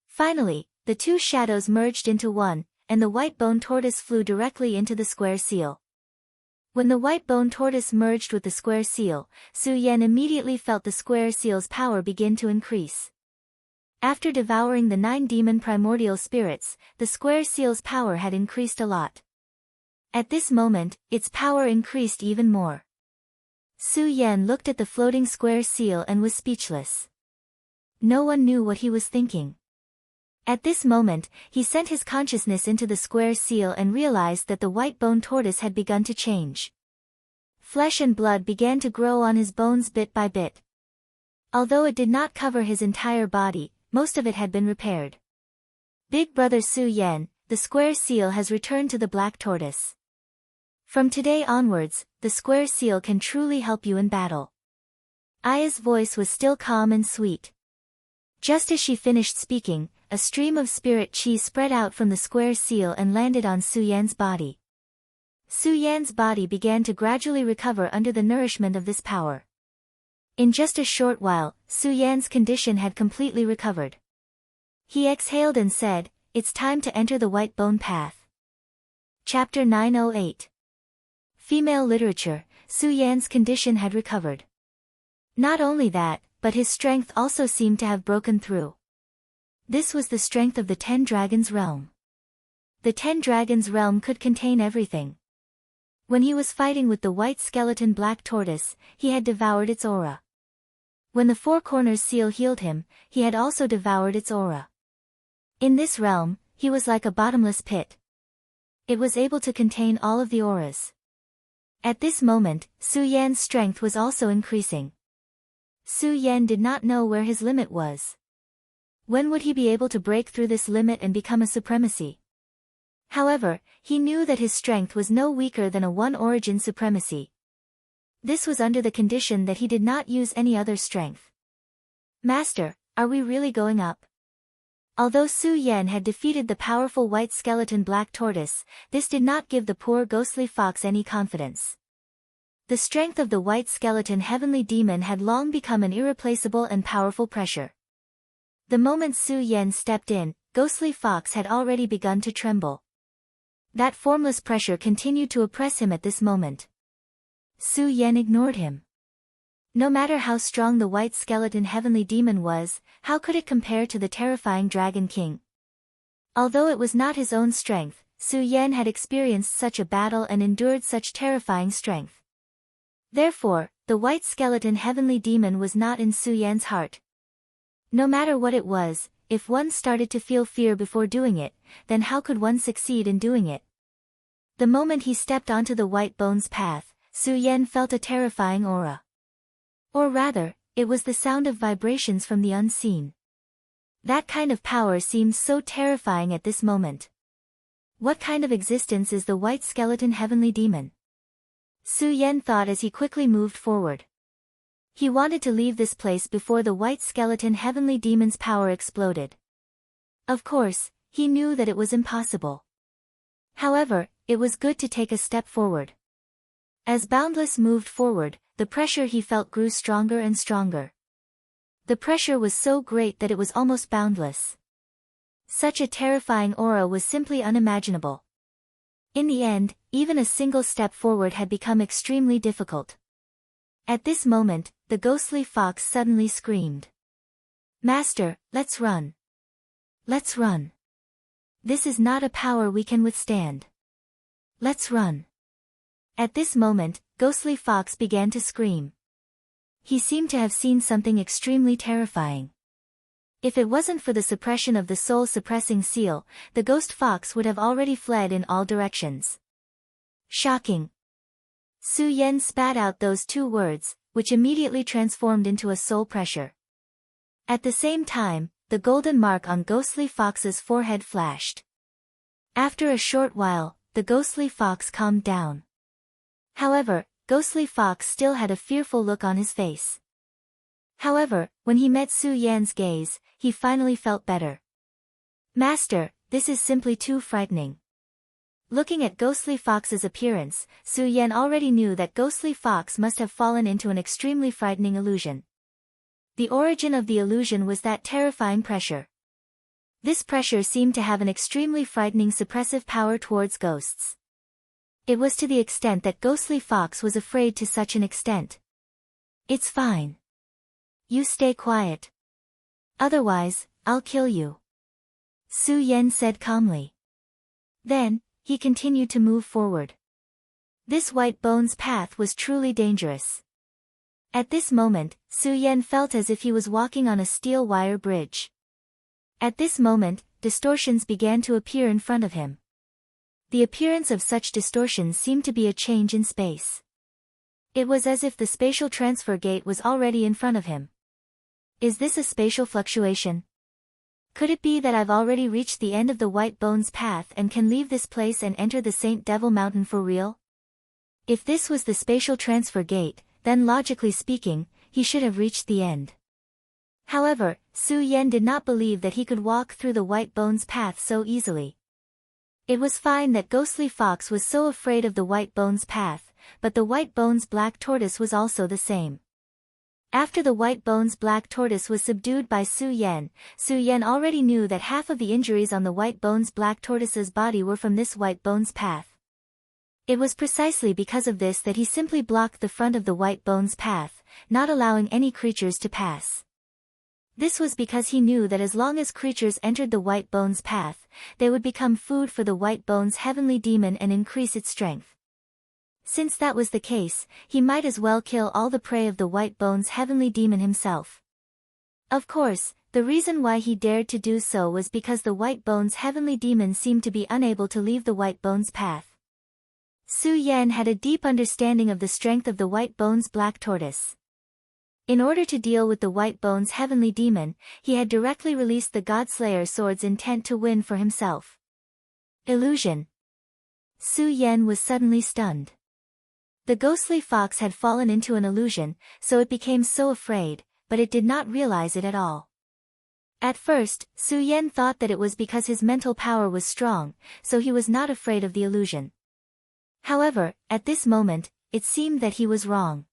Finally, the two shadows merged into one, and the white-boned tortoise flew directly into the square seal. When the white-boned tortoise merged with the square seal, Su Yan immediately felt the square seal's power begin to increase. After devouring the 9 demon primordial spirits, the square seal's power had increased a lot. At this moment, its power increased even more. Su Yan looked at the floating square seal and was speechless. No one knew what he was thinking. At this moment, he sent his consciousness into the square seal and realized that the white-boned tortoise had begun to change. Flesh and blood began to grow on his bones bit by bit. Although it did not cover his entire body, most of it had been repaired. Big brother Su Yan, the square seal has returned to the black tortoise. From today onwards, the square seal can truly help you in battle. Aya's voice was still calm and sweet. Just as she finished speaking, a stream of spirit chi spread out from the square seal and landed on Su Yan's body. Su Yan's body began to gradually recover under the nourishment of this power. In just a short while, Su Yan's condition had completely recovered. He exhaled and said, "It's time to enter the white bone path." Chapter 908. Female literature. Su Yan's condition had recovered. Not only that, but his strength also seemed to have broken through. This was the strength of the 10 Dragons realm. The 10 Dragons realm could contain everything. When he was fighting with the white skeleton black tortoise, he had devoured its aura. When the Four Corners seal healed him, he had also devoured its aura. In this realm, he was like a bottomless pit. It was able to contain all of the auras. At this moment, Su Yan's strength was also increasing. Su Yan did not know where his limit was. When would he be able to break through this limit and become a supremacy? However, he knew that his strength was no weaker than a one-origin supremacy. This was under the condition that he did not use any other strength. "Master, are we really going up?" Although Su Yan had defeated the powerful white skeleton black tortoise, this did not give the poor ghostly fox any confidence. The strength of the white skeleton heavenly demon had long become an irreplaceable and powerful pressure. The moment Su Yan stepped in, ghostly fox had already begun to tremble. That formless pressure continued to oppress him at this moment. Su Yan ignored him. No matter how strong the white skeleton heavenly demon was, how could it compare to the terrifying Dragon King? Although it was not his own strength, Su Yan had experienced such a battle and endured such terrifying strength. Therefore, the white skeleton heavenly demon was not in Su Yan's heart. No matter what it was, if one started to feel fear before doing it, then how could one succeed in doing it? The moment he stepped onto the white bones path, Su Yan felt a terrifying aura. Or rather, it was the sound of vibrations from the unseen. That kind of power seemed so terrifying at this moment. What kind of existence is the white skeleton heavenly demon? Su Yan thought as he quickly moved forward. He wanted to leave this place before the white skeleton heavenly demon's power exploded. Of course, he knew that it was impossible. However, it was good to take a step forward. As Boundless moved forward, the pressure he felt grew stronger and stronger. The pressure was so great that it was almost boundless. Such a terrifying aura was simply unimaginable. In the end, even a single step forward had become extremely difficult. At this moment, the ghostly fox suddenly screamed. "Master, let's run. Let's run. This is not a power we can withstand. Let's run." At this moment, Ghostly Fox began to scream. He seemed to have seen something extremely terrifying. If it wasn't for the suppression of the soul-suppressing seal, the ghost fox would have already fled in all directions. Shocking. Su Yan spat out those 2 words, which immediately transformed into a soul pressure. At the same time, the golden mark on Ghostly Fox's forehead flashed. After a short while, the Ghostly Fox calmed down. However, Ghostly Fox still had a fearful look on his face. However, when he met Su Yan's gaze, he finally felt better. "Master, this is simply too frightening." Looking at Ghostly Fox's appearance, Su Yan already knew that Ghostly Fox must have fallen into an extremely frightening illusion. The origin of the illusion was that terrifying pressure. This pressure seemed to have an extremely frightening suppressive power towards ghosts. It was to the extent that Ghostly Fox was afraid to such an extent. "It's fine. You stay quiet. Otherwise, I'll kill you," Su Yan said calmly. Then, he continued to move forward. This white bones path was truly dangerous. At this moment, Su Yan felt as if he was walking on a steel wire bridge. At this moment, distortions began to appear in front of him. The appearance of such distortions seemed to be a change in space. It was as if the spatial transfer gate was already in front of him. Is this a spatial fluctuation? Could it be that I've already reached the end of the White Bones path and can leave this place and enter the Saint Devil Mountain for real? If this was the spatial transfer gate, then logically speaking, he should have reached the end. However, Su Yan did not believe that he could walk through the White Bones path so easily. It was fine that Ghostly Fox was so afraid of the White Bones path, but the White Bones Black Tortoise was also the same. After the White Bones Black Tortoise was subdued by Su Yan already knew that half of the injuries on the White Bones Black Tortoise's body were from this White Bones path. It was precisely because of this that he simply blocked the front of the White Bones path, not allowing any creatures to pass. This was because he knew that as long as creatures entered the White Bones path, they would become food for the White Bones heavenly demon and increase its strength. Since that was the case, he might as well kill all the prey of the White Bones heavenly demon himself. Of course, the reason why he dared to do so was because the White Bones heavenly demon seemed to be unable to leave the White Bones path. Su Yan had a deep understanding of the strength of the White Bones Black Tortoise. In order to deal with the White Bones heavenly demon, he had directly released the Godslayer sword's intent to win for himself. Illusion. Su Yan was suddenly stunned. The ghostly fox had fallen into an illusion, so it became so afraid, but it did not realize it at all. At first, Su Yan thought that it was because his mental power was strong, so he was not afraid of the illusion. However, at this moment, it seemed that he was wrong.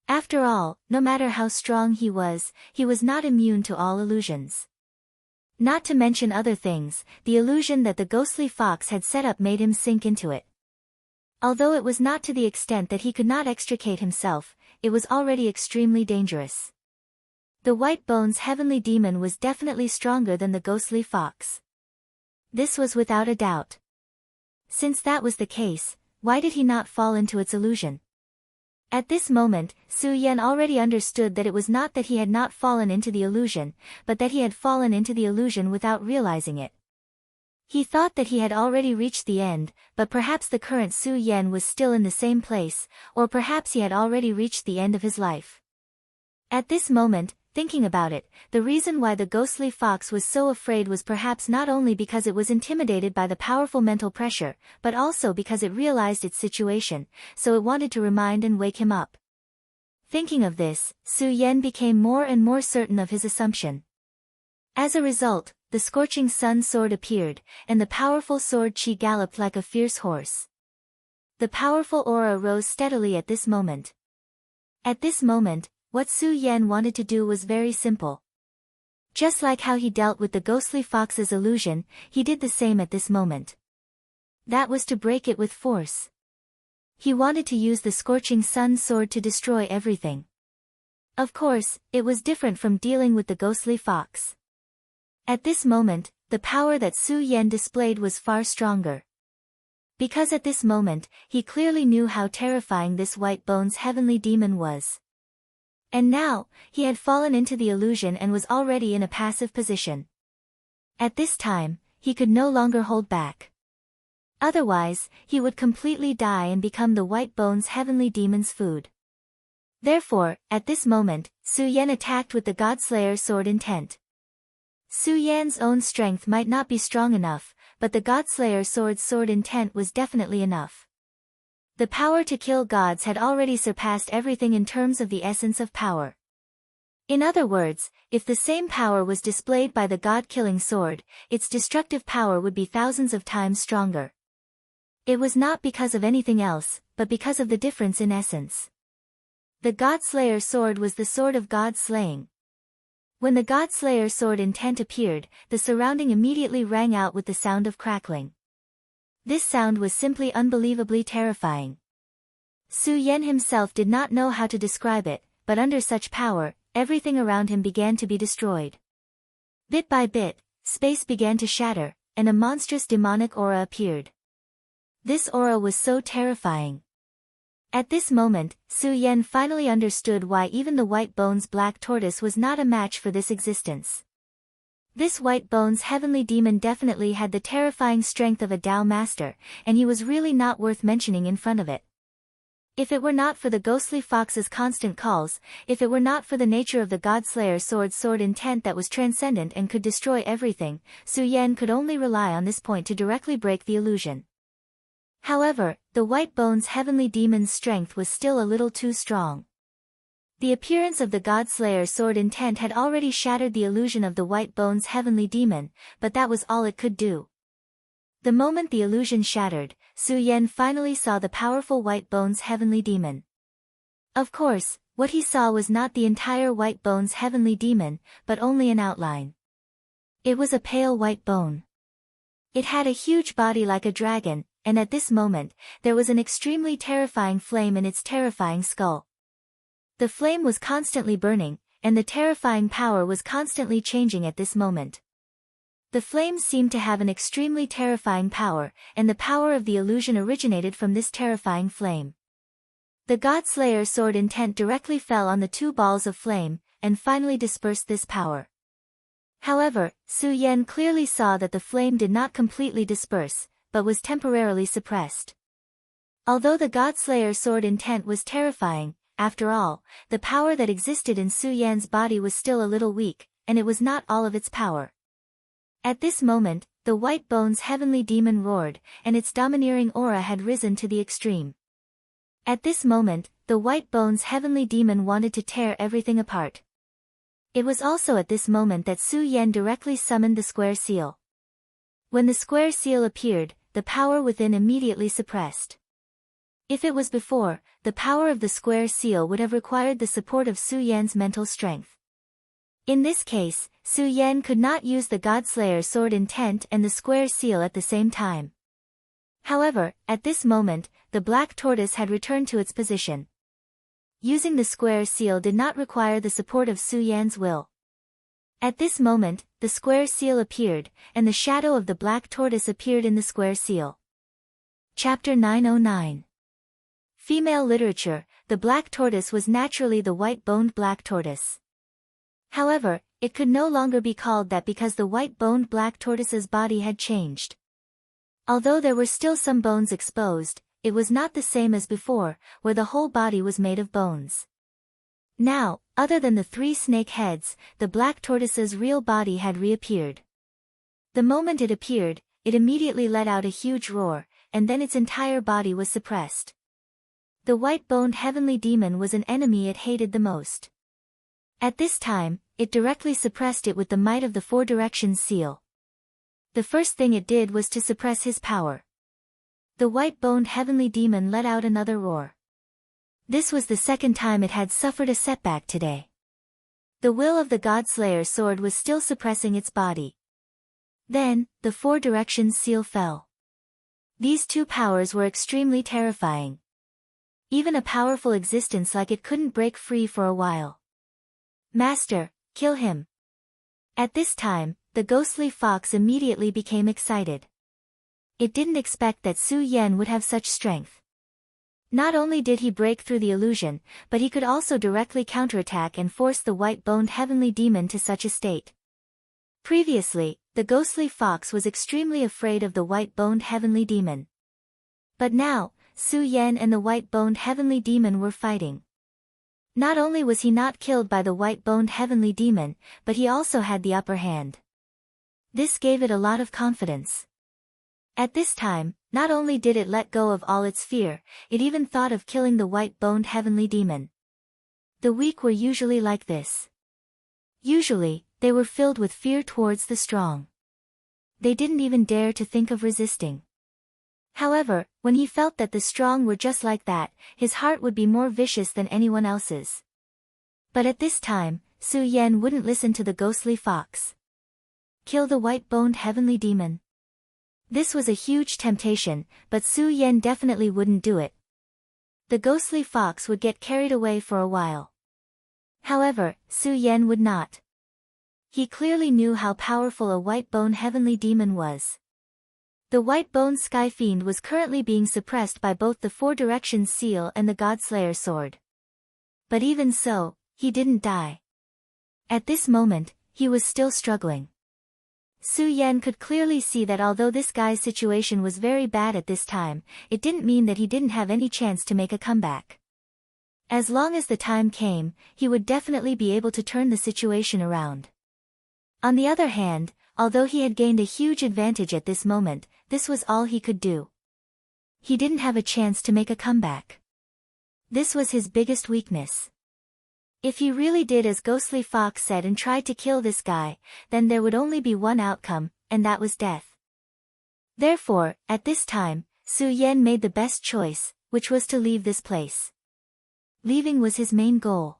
After all, no matter how strong he was not immune to all illusions. Not to mention other things, the illusion that the ghostly fox had set up made him sink into it. Although it was not to the extent that he could not extricate himself, it was already extremely dangerous. The White Bones heavenly demon was definitely stronger than the ghostly fox. This was without a doubt. Since that was the case, why did he not fall into its illusion? At this moment, Su Yan already understood that it was not that he had not fallen into the illusion, but that he had fallen into the illusion without realizing it. He thought that he had already reached the end, but perhaps the current Su Yan was still in the same place, or perhaps he had already reached the end of his life. At this moment, thinking about it, the reason why the ghostly fox was so afraid was perhaps not only because it was intimidated by the powerful mental pressure, but also because it realized its situation, so it wanted to remind and wake him up. Thinking of this, Su Yan became more and more certain of his assumption. As a result, the scorching sun sword appeared, and the powerful sword Qi galloped like a fierce horse. The powerful aura rose steadily at this moment. At this moment, what Su Yan wanted to do was very simple. Just like how he dealt with the ghostly fox's illusion, he did the same at this moment. That was to break it with force. He wanted to use the scorching sun sword to destroy everything. Of course, it was different from dealing with the ghostly fox. At this moment, the power that Su Yan displayed was far stronger. Because at this moment, he clearly knew how terrifying this White Bones heavenly demon was. And now, he had fallen into the illusion and was already in a passive position. At this time, he could no longer hold back. Otherwise, he would completely die and become the White Bones heavenly demon's food. Therefore, at this moment, Su Yan attacked with the Godslayer sword intent. Su Yan's own strength might not be strong enough, but the Godslayer sword's sword intent was definitely enough. The power to kill gods had already surpassed everything in terms of the essence of power. In other words, if the same power was displayed by the god-killing sword, its destructive power would be thousands of times stronger. It was not because of anything else, but because of the difference in essence. The Godslayer sword was the sword of God slaying. When the Godslayer sword intent appeared, the surrounding immediately rang out with the sound of crackling. This sound was simply unbelievably terrifying. Su Yan himself did not know how to describe it, but under such power, everything around him began to be destroyed. Bit by bit, space began to shatter, and a monstrous demonic aura appeared. This aura was so terrifying. At this moment, Su Yan finally understood why even the White Bones Black Tortoise was not a match for this existence. This White Bones heavenly demon definitely had the terrifying strength of a Tao master, and he was really not worth mentioning in front of it. If it were not for the ghostly fox's constant calls, if it were not for the nature of the Godslayer sword's sword intent that was transcendent and could destroy everything, Su Yan could only rely on this point to directly break the illusion. However, the White Bones heavenly demon's strength was still a little too strong. The appearance of the God-Slayer sword intent had already shattered the illusion of the White Bones heavenly demon, but that was all it could do. The moment the illusion shattered, Su Yan finally saw the powerful White Bones heavenly demon. Of course, what he saw was not the entire White Bones heavenly demon, but only an outline. It was a pale white bone. It had a huge body like a dragon, and at this moment, there was an extremely terrifying flame in its terrifying skull. The flame was constantly burning, and the terrifying power was constantly changing at this moment. The flames seemed to have an extremely terrifying power, and the power of the illusion originated from this terrifying flame. The God-Slayer sword intent directly fell on the two balls of flame, and finally dispersed this power. However, Su Yan clearly saw that the flame did not completely disperse, but was temporarily suppressed. Although the God-Slayer sword intent was terrifying, after all, the power that existed in Su Yan's body was still a little weak, and it was not all of its power. At this moment, the White Bones heavenly demon roared, and its domineering aura had risen to the extreme. At this moment, the White Bones heavenly demon wanted to tear everything apart. It was also at this moment that Su Yan directly summoned the square seal. When the square seal appeared, the power within immediately suppressed. If it was before, the power of the square seal would have required the support of Su Yan's mental strength. In this case, Su Yan could not use the God-Slayer sword intent and the square seal at the same time. However, at this moment, the black tortoise had returned to its position. Using the square seal did not require the support of Su Yan's will. At this moment, the square seal appeared, and the shadow of the black tortoise appeared in the square seal. Chapter 909. Female literature. The black tortoise was naturally the white-boned black tortoise. However, it could no longer be called that because the white-boned black tortoise's body had changed. Although there were still some bones exposed, it was not the same as before, where the whole body was made of bones. Now, other than the 3 snake heads, the black tortoise's real body had reappeared. The moment it appeared, it immediately let out a huge roar, and then its entire body was suppressed. The white-boned heavenly demon was an enemy it hated the most. At this time, it directly suppressed it with the might of the 4 directions seal. The first thing it did was to suppress his power. The white-boned heavenly demon let out another roar. This was the second time it had suffered a setback today. The will of the God-Slayer sword was still suppressing its body. Then, the 4 directions seal fell. These 2 powers were extremely terrifying. Even a powerful existence like it couldn't break free for a while. Master, kill him. At this time, the ghostly fox immediately became excited. It didn't expect that Su Yan would have such strength. Not only did he break through the illusion, but he could also directly counterattack and force the white-boned heavenly demon to such a state. Previously, the ghostly fox was extremely afraid of the white-boned heavenly demon. But now, Su Yan and the white-boned heavenly demon were fighting. Not only was he not killed by the white-boned heavenly demon, but he also had the upper hand. This gave it a lot of confidence. At this time, not only did it let go of all its fear, it even thought of killing the white-boned heavenly demon. The weak were usually like this. Usually, they were filled with fear towards the strong. They didn't even dare to think of resisting. However, when he felt that the strong were just like that, his heart would be more vicious than anyone else's. But at this time, Su Yan wouldn't listen to the ghostly fox. Kill the white-boned heavenly demon. This was a huge temptation, but Su Yan definitely wouldn't do it. The ghostly fox would get carried away for a while. However, Su Yan would not. He clearly knew how powerful a white-boned heavenly demon was. The white-boned sky fiend was currently being suppressed by both the 4 directions seal and the God-Slayer sword. But even so, he didn't die. At this moment, he was still struggling. Su Yan could clearly see that although this guy's situation was very bad at this time, it didn't mean that he didn't have any chance to make a comeback. As long as the time came, he would definitely be able to turn the situation around. On the other hand, although he had gained a huge advantage at this moment, this was all he could do. He didn't have a chance to make a comeback. This was his biggest weakness. If he really did as Ghostly Fox said and tried to kill this guy, then there would only be one outcome, and that was death. Therefore, at this time, Su Yan made the best choice, which was to leave this place. Leaving was his main goal.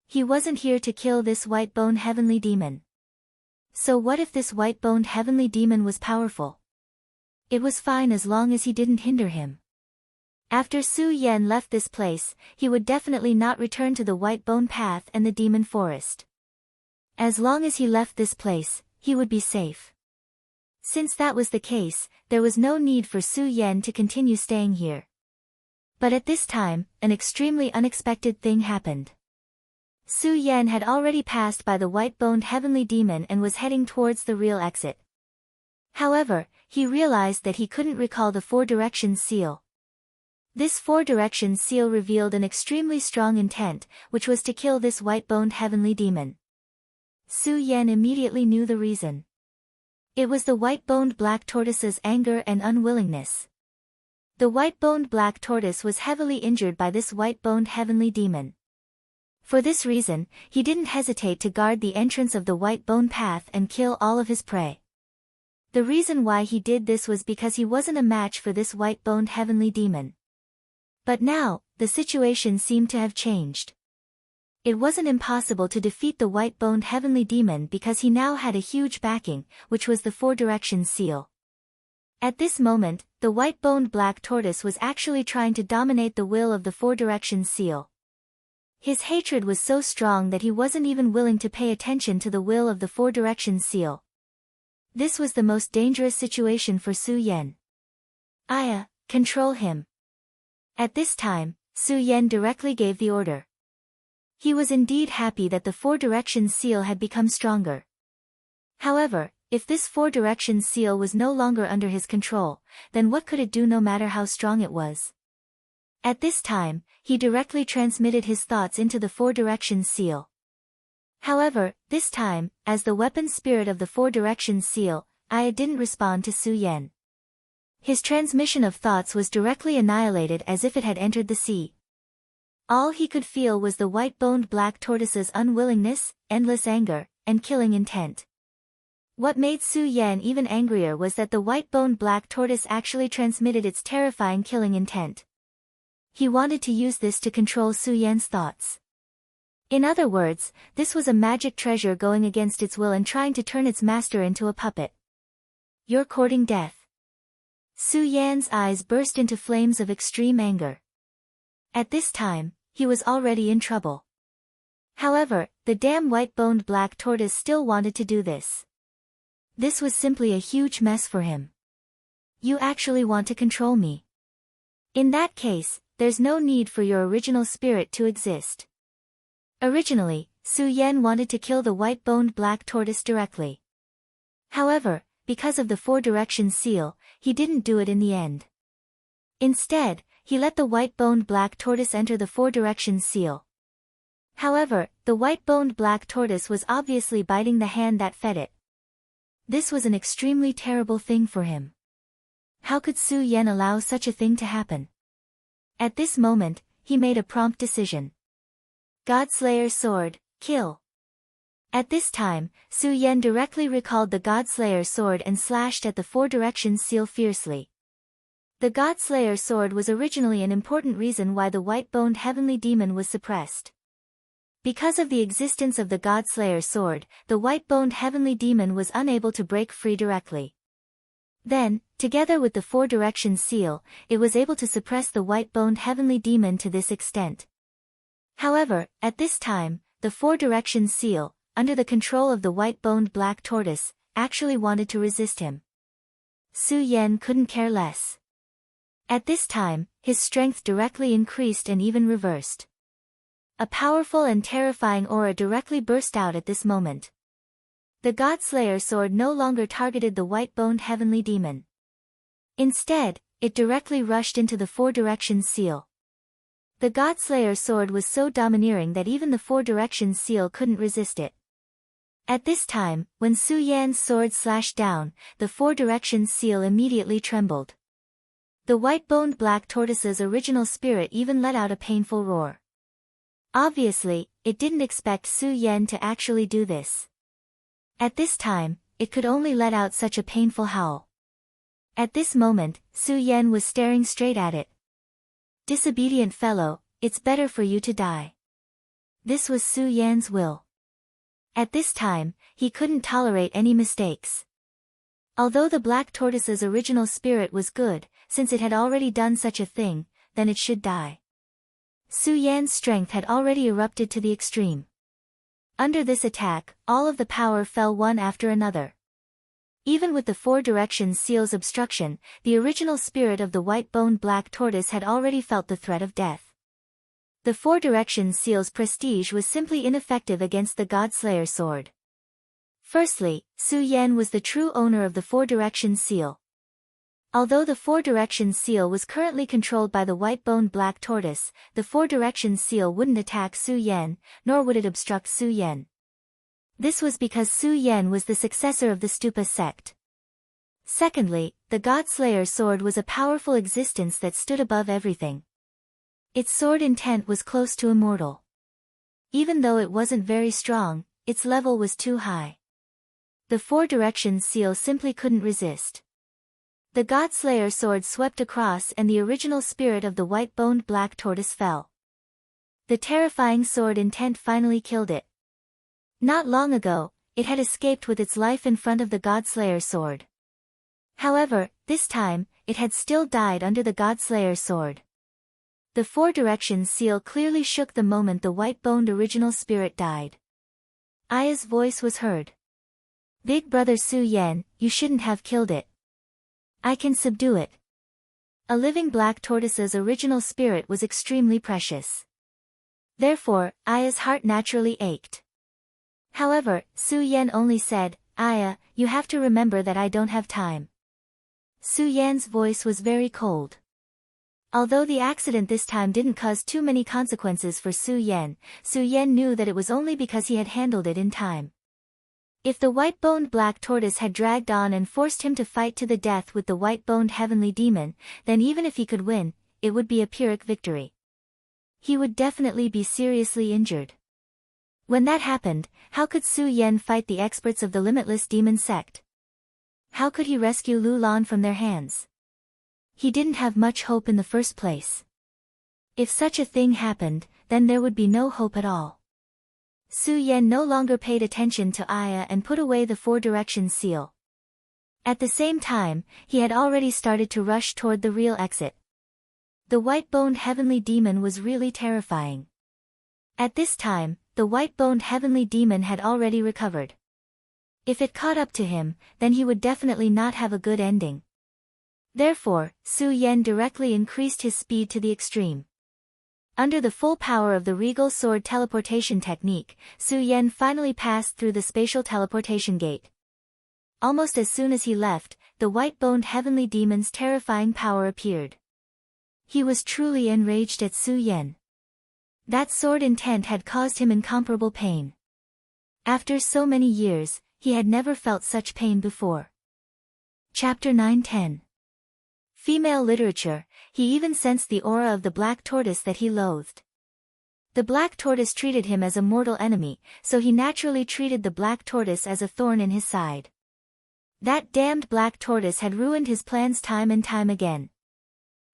He wasn't here to kill this white-boned heavenly demon. So what if this white-boned heavenly demon was powerful? It was fine as long as he didn't hinder him. After Su Yan left this place, he would definitely not return to the white-bone path and the demon forest. As long as he left this place, he would be safe. Since that was the case, there was no need for Su Yan to continue staying here. But at this time, an extremely unexpected thing happened. Su Yan had already passed by the white-boned heavenly demon and was heading towards the real exit. However, he realized that he couldn't recall the Four Directions seal. This Four Directions seal revealed an extremely strong intent, which was to kill this white-boned heavenly demon. Su Yan immediately knew the reason. It was the white-boned black tortoise's anger and unwillingness. The white-boned black tortoise was heavily injured by this white-boned heavenly demon. For this reason, he didn't hesitate to guard the entrance of the white-bone path and kill all of his prey. The reason why he did this was because he wasn't a match for this white-boned heavenly demon. But now, the situation seemed to have changed. It wasn't impossible to defeat the white-boned heavenly demon because he now had a huge backing, which was the Four Directions seal. At this moment, the white-boned black tortoise was actually trying to dominate the will of the Four Directions seal. His hatred was so strong that he wasn't even willing to pay attention to the will of the Four Directions seal. This was the most dangerous situation for Su Yan. Aya, control him. At this time, Su Yan directly gave the order. He was indeed happy that the Four Directions seal had become stronger. However, if this Four Directions seal was no longer under his control, then what could it do no matter how strong it was? At this time, he directly transmitted his thoughts into the Four Directions seal. However, this time, as the weapon spirit of the Four Directions seal, Aya didn't respond to Su Yan. His transmission of thoughts was directly annihilated as if it had entered the sea. All he could feel was the white-boned black tortoise's unwillingness, endless anger, and killing intent. What made Su Yan even angrier was that the white-boned black tortoise actually transmitted its terrifying killing intent. He wanted to use this to control Su Yan's thoughts. In other words, this was a magic treasure going against its will and trying to turn its master into a puppet. You're courting death. Su Yan's eyes burst into flames of extreme anger. At this time, he was already in trouble. However, the damn white-boned black tortoise still wanted to do this. This was simply a huge mess for him. You actually want to control me. In that case, there's no need for your original spirit to exist. Originally, Su Yan wanted to kill the white-boned black tortoise directly. However, because of the Four Directions seal, he didn't do it in the end. Instead, he let the white-boned black tortoise enter the Four Directions seal. However, the white-boned black tortoise was obviously biting the hand that fed it. This was an extremely terrible thing for him. How could Su Yan allow such a thing to happen? At this moment, he made a prompt decision. Godslayer sword, kill. At this time, Su Yan directly recalled the Godslayer sword and slashed at the Four Directions seal fiercely. The Godslayer sword was originally an important reason why the white-boned heavenly demon was suppressed. Because of the existence of the Godslayer sword, the white-boned heavenly demon was unable to break free directly. Then, together with the Four Directions seal, it was able to suppress the white-boned heavenly demon to this extent. However, at this time, the Four Directions seal, under the control of the white-boned black tortoise, actually wanted to resist him. Su Yan couldn't care less. At this time, his strength directly increased and even reversed. A powerful and terrifying aura directly burst out at this moment. The Godslayer sword no longer targeted the white-boned heavenly demon. Instead, it directly rushed into the Four Directions seal. The Godslayer sword was so domineering that even the Four Directions seal couldn't resist it. At this time, when Su Yan's sword slashed down, the Four Directions seal immediately trembled. The white-boned black tortoise's original spirit even let out a painful roar. Obviously, it didn't expect Su Yan to actually do this. At this time, it could only let out such a painful howl. At this moment, Su Yan was staring straight at it. Disobedient fellow, it's better for you to die. This was Su Yan's will. At this time, he couldn't tolerate any mistakes. Although the black tortoise's original spirit was good, since it had already done such a thing, then it should die. Su Yan's strength had already erupted to the extreme. Under this attack, all of the power fell one after another. Even with the Four Directions Seal's obstruction, the original spirit of the white-boned black tortoise had already felt the threat of death. The Four Directions Seal's prestige was simply ineffective against the God-Slayer sword. Firstly, Su Yan was the true owner of the Four Directions Seal. Although the Four Directions Seal was currently controlled by the white-boned black tortoise, the Four Directions Seal wouldn't attack Su Yan, nor would it obstruct Su Yan. This was because Su Yan was the successor of the Stupa sect. Secondly, the God-Slayer sword was a powerful existence that stood above everything. Its sword intent was close to immortal. Even though it wasn't very strong, its level was too high. The Four Directions Seal simply couldn't resist. The God-Slayer sword swept across and the original spirit of the white-boned black tortoise fell. The terrifying sword intent finally killed it. Not long ago, it had escaped with its life in front of the God-Slayer sword. However, this time, it had still died under the God-Slayer sword. The Four Directions Seal clearly shook the moment the white-boned original spirit died. Aya's voice was heard. Big brother Su Yan, you shouldn't have killed it. I can subdue it. A living black tortoise's original spirit was extremely precious. Therefore, Aya's heart naturally ached. However, Su Yan only said, Aya, you have to remember that I don't have time. Su Yan's voice was very cold. Although the accident this time didn't cause too many consequences for Su Yan knew that it was only because he had handled it in time. If the white-boned black tortoise had dragged on and forced him to fight to the death with the white-boned heavenly demon, then even if he could win, it would be a Pyrrhic victory. He would definitely be seriously injured. When that happened, how could Su Yan fight the experts of the Limitless Demon Sect? How could he rescue Lu Lan from their hands? He didn't have much hope in the first place. If such a thing happened, then there would be no hope at all. Su Yan no longer paid attention to Aya and put away the Four Directions Seal. At the same time, he had already started to rush toward the real exit. The white-boned heavenly demon was really terrifying. At this time, the white-boned heavenly demon had already recovered. If it caught up to him, then he would definitely not have a good ending. Therefore, Su Yan directly increased his speed to the extreme. Under the full power of the Regal Sword teleportation technique, Su Yan finally passed through the spatial teleportation gate. Almost as soon as he left, the white-boned heavenly demon's terrifying power appeared. He was truly enraged at Su Yan. That sword intent had caused him incomparable pain. After so many years, he had never felt such pain before. Chapter 9-10. Female literature. He even sensed the aura of the black tortoise that he loathed. The black tortoise treated him as a mortal enemy, so he naturally treated the black tortoise as a thorn in his side. That damned black tortoise had ruined his plans time and time again.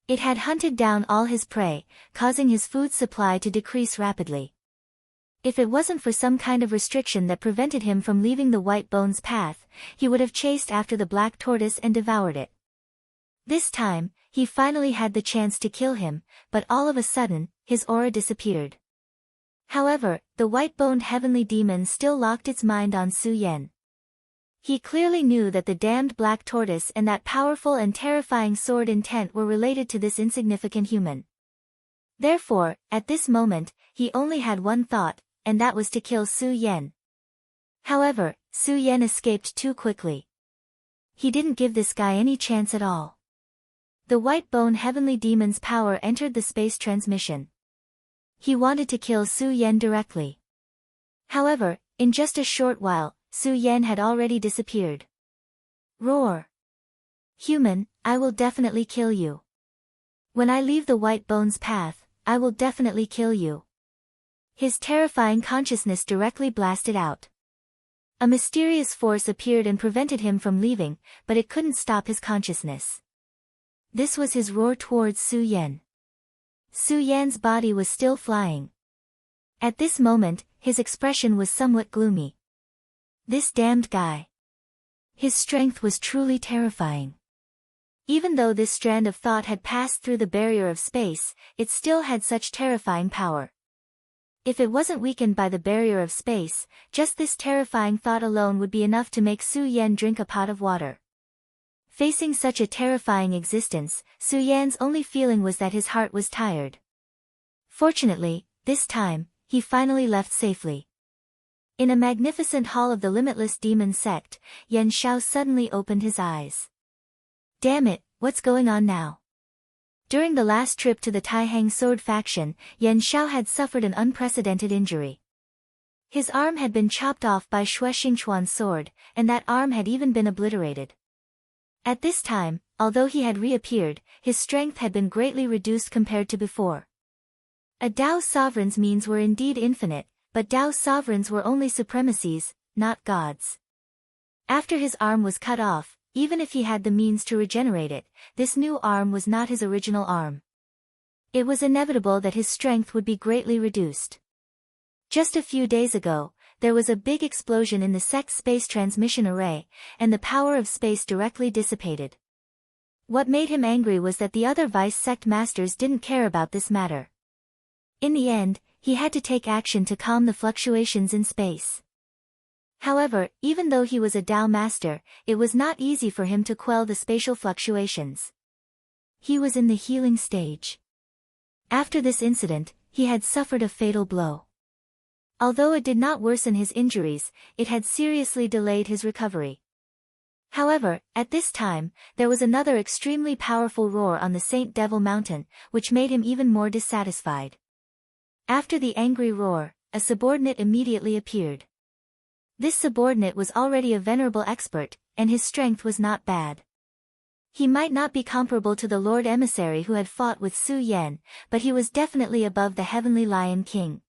It had hunted down all his prey, causing his food supply to decrease rapidly. If it wasn't for some kind of restriction that prevented him from leaving the white bone's path, he would have chased after the black tortoise and devoured it. This time, he finally had the chance to kill him, but all of a sudden, his aura disappeared. However, the white-boned heavenly demon still locked its mind on Su Yan. He clearly knew that the damned black tortoise and that powerful and terrifying sword intent were related to this insignificant human. Therefore, at this moment, he only had one thought, and that was to kill Su Yan. However, Su Yan escaped too quickly. He didn't give this guy any chance at all. The white-bone heavenly demon's power entered the space transmission. He wanted to kill Su Yan directly. However, in just a short while, Su Yan had already disappeared. Roar! Human, I will definitely kill you. When I leave the white bone's path, I will definitely kill you. His terrifying consciousness directly blasted out. A mysterious force appeared and prevented him from leaving, but it couldn't stop his consciousness. This was his roar towards Su Yan. Su Yan's body was still flying. At this moment, his expression was somewhat gloomy. This damned guy. His strength was truly terrifying. Even though this strand of thought had passed through the barrier of space, it still had such terrifying power. If it wasn't weakened by the barrier of space, just this terrifying thought alone would be enough to make Su Yan drink a pot of water. Facing such a terrifying existence, Su Yan's only feeling was that his heart was tired. Fortunately, this time, he finally left safely. In a magnificent hall of the limitless demon sect, Yan Shao suddenly opened his eyes. Damn it, what's going on now? During the last trip to the Taihang sword faction, Yan Shao had suffered an unprecedented injury. His arm had been chopped off by Xue Xingchuan's sword, and that arm had even been obliterated. At this time, although he had reappeared, his strength had been greatly reduced compared to before. A Dao sovereign's means were indeed infinite, but Dao sovereigns were only supremacies, not gods. After his arm was cut off, even if he had the means to regenerate it, this new arm was not his original arm. It was inevitable that his strength would be greatly reduced. Just a few days ago, there was a big explosion in the sect's space transmission array, and the power of space directly dissipated. What made him angry was that the other vice sect masters didn't care about this matter. In the end, he had to take action to calm the fluctuations in space. However, even though he was a Dao master, it was not easy for him to quell the spatial fluctuations. He was in the healing stage. After this incident, he had suffered a fatal blow. Although it did not worsen his injuries, it had seriously delayed his recovery. However, at this time, there was another extremely powerful roar on the Saint Devil Mountain, which made him even more dissatisfied. After the angry roar, a subordinate immediately appeared. This subordinate was already a venerable expert, and his strength was not bad. He might not be comparable to the Lord Emissary who had fought with Su Yan, but he was definitely above the Heavenly Lion King.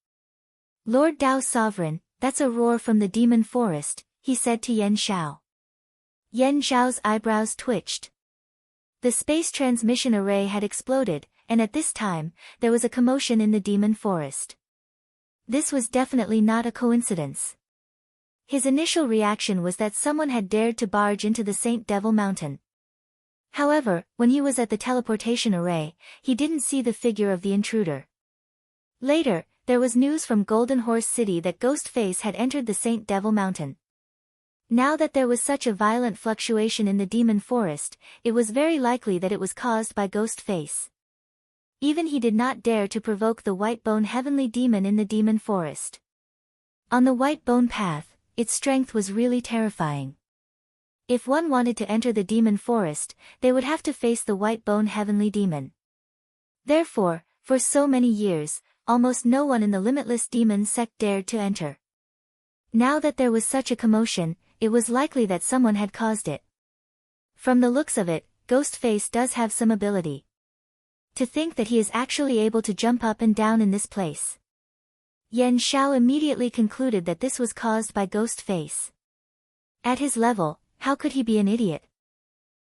Lord Dao Sovereign, that's a roar from the demon forest, he said to Yan Shao. Yan Shao's eyebrows twitched. The space transmission array had exploded, and at this time, there was a commotion in the demon forest. This was definitely not a coincidence. His initial reaction was that someone had dared to barge into the Saint Devil Mountain. However, when he was at the teleportation array, he didn't see the figure of the intruder. Later, there was news from Golden Horse City that Ghostface had entered the Saint Devil Mountain. Now that there was such a violent fluctuation in the demon forest, it was very likely that it was caused by Ghostface. Even he did not dare to provoke the White Bone Heavenly Demon in the demon forest. On the White Bone path, its strength was really terrifying. If one wanted to enter the demon forest, they would have to face the White Bone Heavenly Demon. Therefore, for so many years, almost no one in the limitless demon sect dared to enter. Now that there was such a commotion, it was likely that someone had caused it. From the looks of it, Ghostface does have some ability. To think that he is actually able to jump up and down in this place. Yan Shao immediately concluded that this was caused by Ghostface. At his level, how could he be an idiot?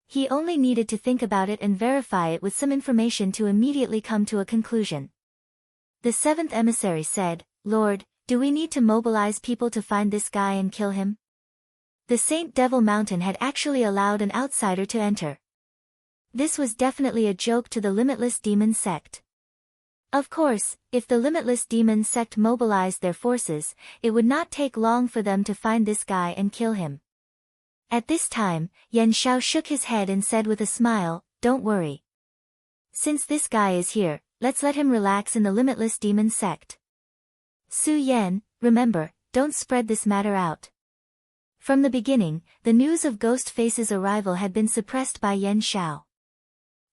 He only needed to think about it and verify it with some information to immediately come to a conclusion. The seventh emissary said, "Lord, do we need to mobilize people to find this guy and kill him?" The Saint Devil Mountain had actually allowed an outsider to enter. This was definitely a joke to the Limitless Demon Sect. Of course, if the Limitless Demon Sect mobilized their forces, it would not take long for them to find this guy and kill him. At this time, Yan Shao shook his head and said with a smile, "Don't worry. Since this guy is here, let's let him relax in the Limitless Demon Sect. Su Yan, remember, don't spread this matter out." From the beginning, the news of Ghostface's arrival had been suppressed by Yan Shao.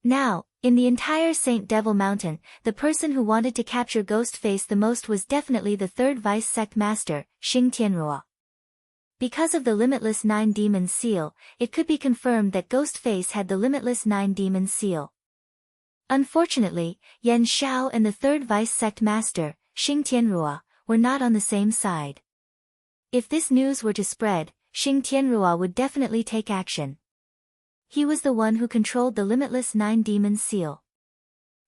Now, in the entire Saint Devil Mountain, the person who wanted to capture Ghostface the most was definitely the third vice sect master, Xing Tianrua. Because of the Limitless Nine Demons seal, it could be confirmed that Ghostface had the Limitless Nine Demons seal. Unfortunately, Yan Shao and the third vice sect master, Xing Tianrua, were not on the same side. If this news were to spread, Xing Tianrua would definitely take action. He was the one who controlled the limitless 9 demons seal.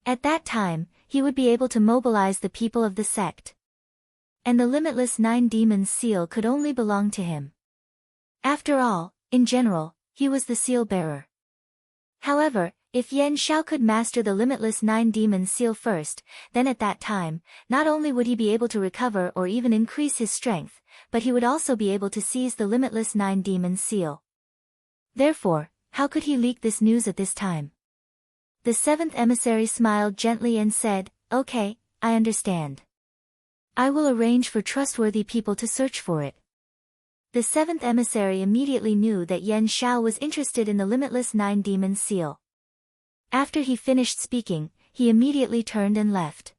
At that time, he would be able to mobilize the people of the sect. And the limitless 9 demons seal could only belong to him. After all, in general, he was the seal bearer. However, if Yan Xiao could master the limitless 9 demons seal first, then at that time, not only would he be able to recover or even increase his strength, but he would also be able to seize the limitless 9 demons seal. Therefore, how could he leak this news at this time? The 7th emissary smiled gently and said, "Okay, I understand. I will arrange for trustworthy people to search for it." The 7th emissary immediately knew that Yan Xiao was interested in the limitless 9 demons seal. After he finished speaking, he immediately turned and left.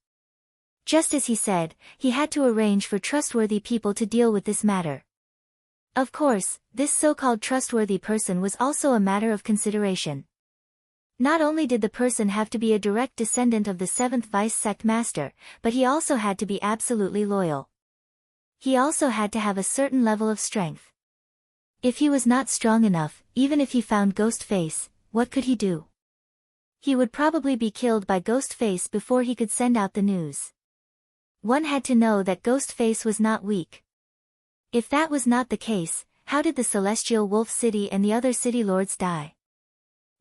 Just as he said, he had to arrange for trustworthy people to deal with this matter. Of course, this so-called trustworthy person was also a matter of consideration. Not only did the person have to be a direct descendant of the 7th vice sect master, but he also had to be absolutely loyal. He also had to have a certain level of strength. If he was not strong enough, even if he found Ghostface, what could he do? He would probably be killed by Ghostface before he could send out the news. One had to know that Ghostface was not weak. If that was not the case, how did the Celestial Wolf City and the other city lords die?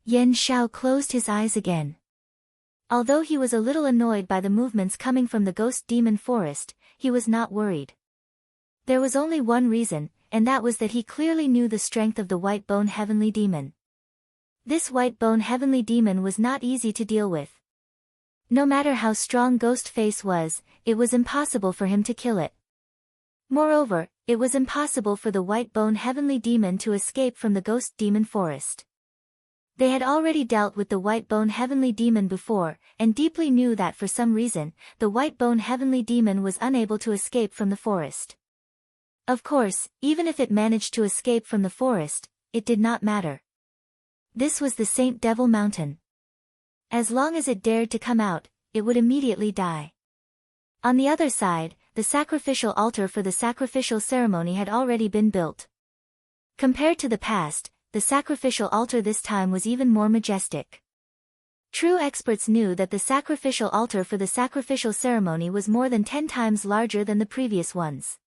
Yan Xiao closed his eyes again. Although he was a little annoyed by the movements coming from the Ghost Demon Forest, he was not worried. There was only one reason, and that was that he clearly knew the strength of the White Bone Heavenly Demon. This White Bone Heavenly Demon was not easy to deal with. No matter how strong Ghostface was, it was impossible for him to kill it. Moreover, it was impossible for the White Bone Heavenly Demon to escape from the Ghost Demon Forest. They had already dealt with the White Bone Heavenly Demon before, and deeply knew that for some reason, the White Bone Heavenly Demon was unable to escape from the forest. Of course, even if it managed to escape from the forest, it did not matter. This was the Saint Devil Mountain. As long as it dared to come out, it would immediately die. On the other side, the sacrificial altar for the sacrificial ceremony had already been built. Compared to the past, the sacrificial altar this time was even more majestic. True experts knew that the sacrificial altar for the sacrificial ceremony was more than 10 times larger than the previous ones.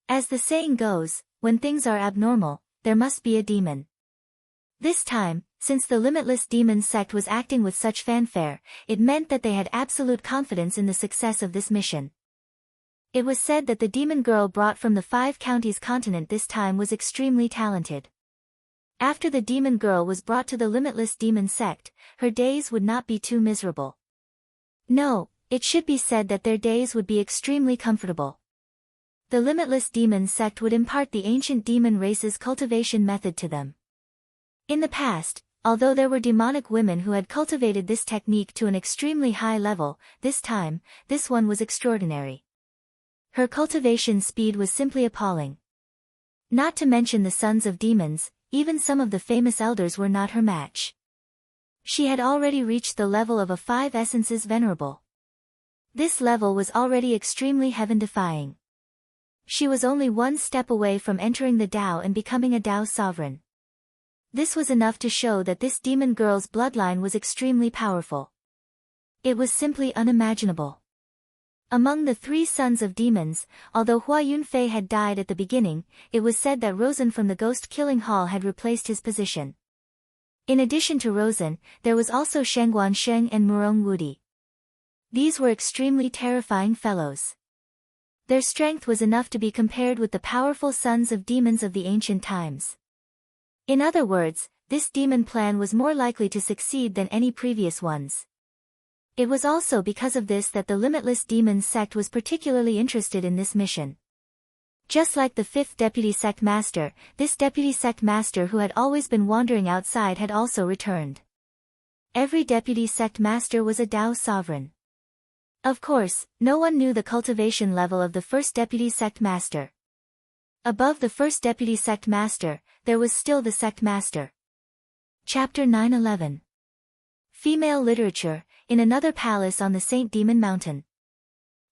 As the saying goes, when things are abnormal, there must be a demon. This time, since the Limitless Demon sect was acting with such fanfare, it meant that they had absolute confidence in the success of this mission. It was said that the demon girl brought from the 5 counties continent this time was extremely talented. After the demon girl was brought to the Limitless Demon sect, her days would not be too miserable. No, it should be said that their days would be extremely comfortable. The Limitless Demon sect would impart the ancient demon race's cultivation method to them. In the past, although there were demonic women who had cultivated this technique to an extremely high level, this time, this one was extraordinary. Her cultivation speed was simply appalling. Not to mention the sons of demons, even some of the famous elders were not her match. She had already reached the level of a 5 essences venerable. This level was already extremely heaven-defying. She was only one step away from entering the Tao and becoming a Tao sovereign. This was enough to show that this demon girl's bloodline was extremely powerful. It was simply unimaginable. Among the 3 sons of demons, although Hua Yunfei had died at the beginning, it was said that Rosen from the Ghost Killing Hall had replaced his position. In addition to Rosen, there was also Shengguan Sheng and Murong Wudi. These were extremely terrifying fellows. Their strength was enough to be compared with the powerful sons of demons of the ancient times. In other words, this demon plan was more likely to succeed than any previous ones. It was also because of this that the Limitless Demons sect was particularly interested in this mission. Just like the 5th deputy sect master, this deputy sect master who had always been wandering outside had also returned. Every deputy sect master was a Tao sovereign. Of course, no one knew the cultivation level of the 1st deputy sect master. Above the 1st deputy sect master, there was still the sect master. Chapter 911. Female literature, in another palace on the Saint Demon Mountain.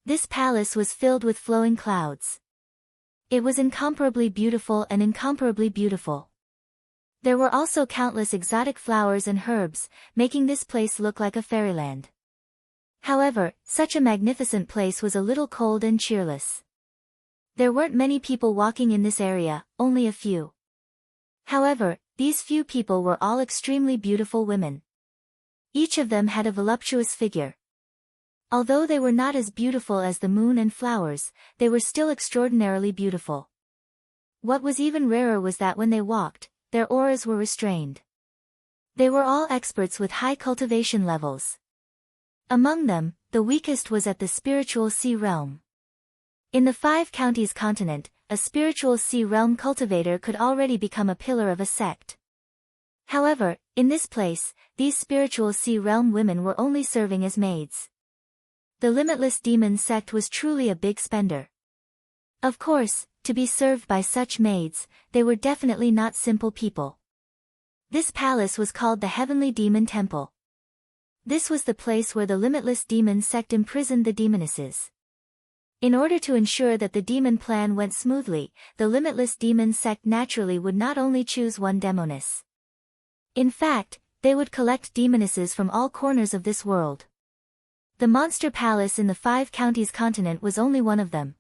This palace was filled with flowing clouds. It was incomparably beautiful and incomparably beautiful. There were also countless exotic flowers and herbs, making this place look like a fairyland. However, such a magnificent place was a little cold and cheerless. There weren't many people walking in this area, only a few. However, these few people were all extremely beautiful women. Each of them had a voluptuous figure. Although they were not as beautiful as the moon and flowers, they were still extraordinarily beautiful. What was even rarer was that when they walked, their auras were restrained. They were all experts with high cultivation levels. Among them, the weakest was at the spiritual sea realm. In the 5 counties continent, a spiritual sea realm cultivator could already become a pillar of a sect. However, in this place, these spiritual sea realm women were only serving as maids. The Limitless Demon sect was truly a big spender. Of course, to be served by such maids, they were definitely not simple people. This palace was called the Heavenly Demon Temple. This was the place where the Limitless Demon sect imprisoned the demonesses. In order to ensure that the demon plan went smoothly, the Limitless Demon sect naturally would not only choose one demoness. In fact, they would collect demonesses from all corners of this world. The monster palace in the 5 counties continent was only one of them.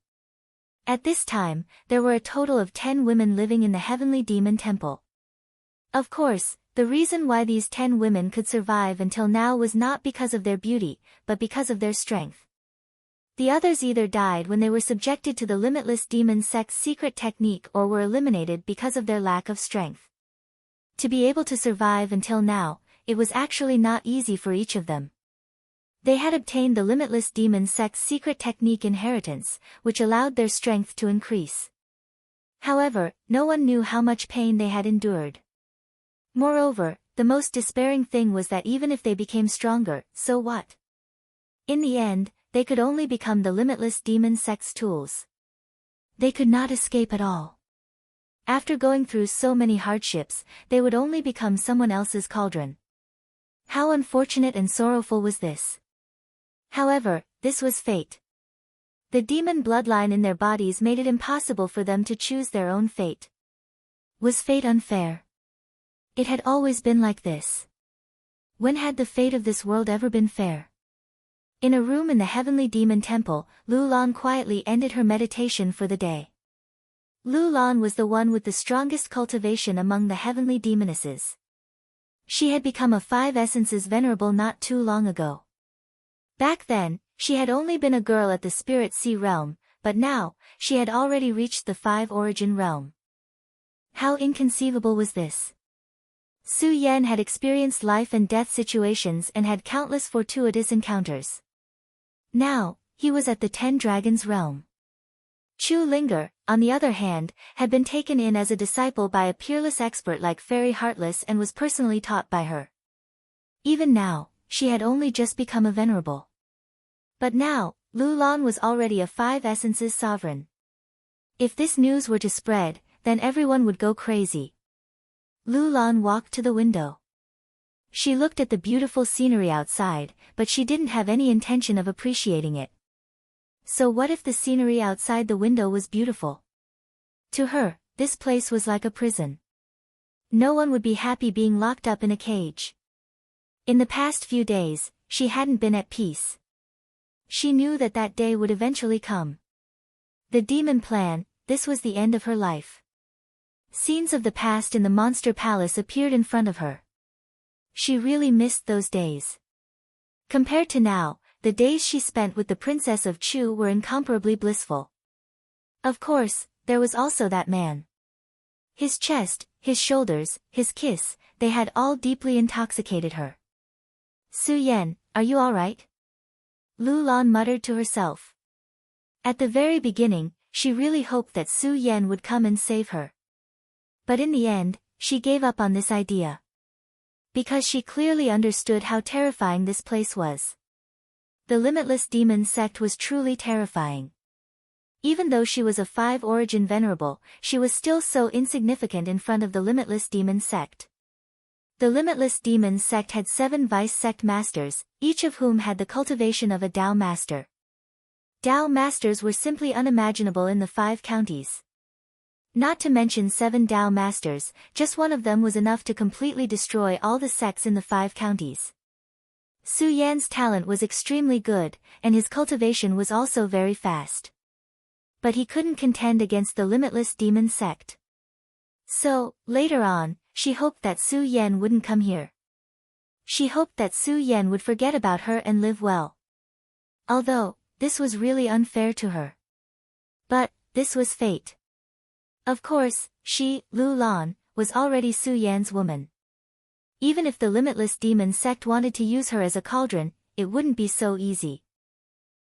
At this time, there were a total of 10 women living in the Heavenly Demon Temple. Of course, the reason why these 10 women could survive until now was not because of their beauty, but because of their strength. The others either died when they were subjected to the Limitless Demon sect's secret technique or were eliminated because of their lack of strength. To be able to survive until now, it was actually not easy for each of them. They had obtained the Limitless Demon sect's secret technique inheritance, which allowed their strength to increase. However, no one knew how much pain they had endured. Moreover, the most despairing thing was that even if they became stronger, so what? In the end, they could only become the Limitless Demon sect's tools. They could not escape at all. After going through so many hardships, they would only become someone else's cauldron. How unfortunate and sorrowful was this? However, this was fate. The demon bloodline in their bodies made it impossible for them to choose their own fate. Was fate unfair? It had always been like this. When had the fate of this world ever been fair? In a room in the Heavenly Demon Temple, Lu Lan quietly ended her meditation for the day. Lu Lan was the one with the strongest cultivation among the heavenly demonesses. She had become a 5 Essences Venerable not too long ago. Back then, she had only been a girl at the Spirit Sea realm, but now, she had already reached the 5 Origin realm. How inconceivable was this? Su Yan had experienced life and death situations and had countless fortuitous encounters. Now, he was at the 10 Dragons realm. Chu Linger, on the other hand, had been taken in as a disciple by a peerless expert like Fairy Heartless and was personally taught by her. Even now, she had only just become a venerable. But now, Lu Lan was already a 5 Essences sovereign. If this news were to spread, then everyone would go crazy. Lu Lan walked to the window. She looked at the beautiful scenery outside, but she didn't have any intention of appreciating it. So what if the scenery outside the window was beautiful? To her, this place was like a prison. No one would be happy being locked up in a cage. In the past few days, she hadn't been at peace. She knew that that day would eventually come. The demon plan, this was the end of her life. Scenes of the past in the monster palace appeared in front of her. She really missed those days. Compared to now, the days she spent with the Princess of Chu were incomparably blissful. Of course, there was also that man. His chest, his shoulders, his kiss, they had all deeply intoxicated her. Su Yan, are you alright? Lu Lan muttered to herself. At the very beginning, she really hoped that Su Yan would come and save her. But in the end, she gave up on this idea. Because she clearly understood how terrifying this place was. The Limitless Demon sect was truly terrifying. Even though she was a 5 Origin Venerable, she was still so insignificant in front of the Limitless Demon sect. The Limitless Demon sect had 7 Vice sect masters, each of whom had the cultivation of a Tao master. Dao masters were simply unimaginable in the 5 counties. Not to mention 7 Dao masters, just one of them was enough to completely destroy all the sects in the 5 counties. Su Yan's talent was extremely good, and his cultivation was also very fast. But he couldn't contend against the limitless demon sect. So, later on, she hoped that Su Yan wouldn't come here. She hoped that Su Yan would forget about her and live well. Although, this was really unfair to her. But, this was fate. Of course, she, Lu Lan, was already Su Yan's woman. Even if the limitless demon sect wanted to use her as a cauldron, it wouldn't be so easy.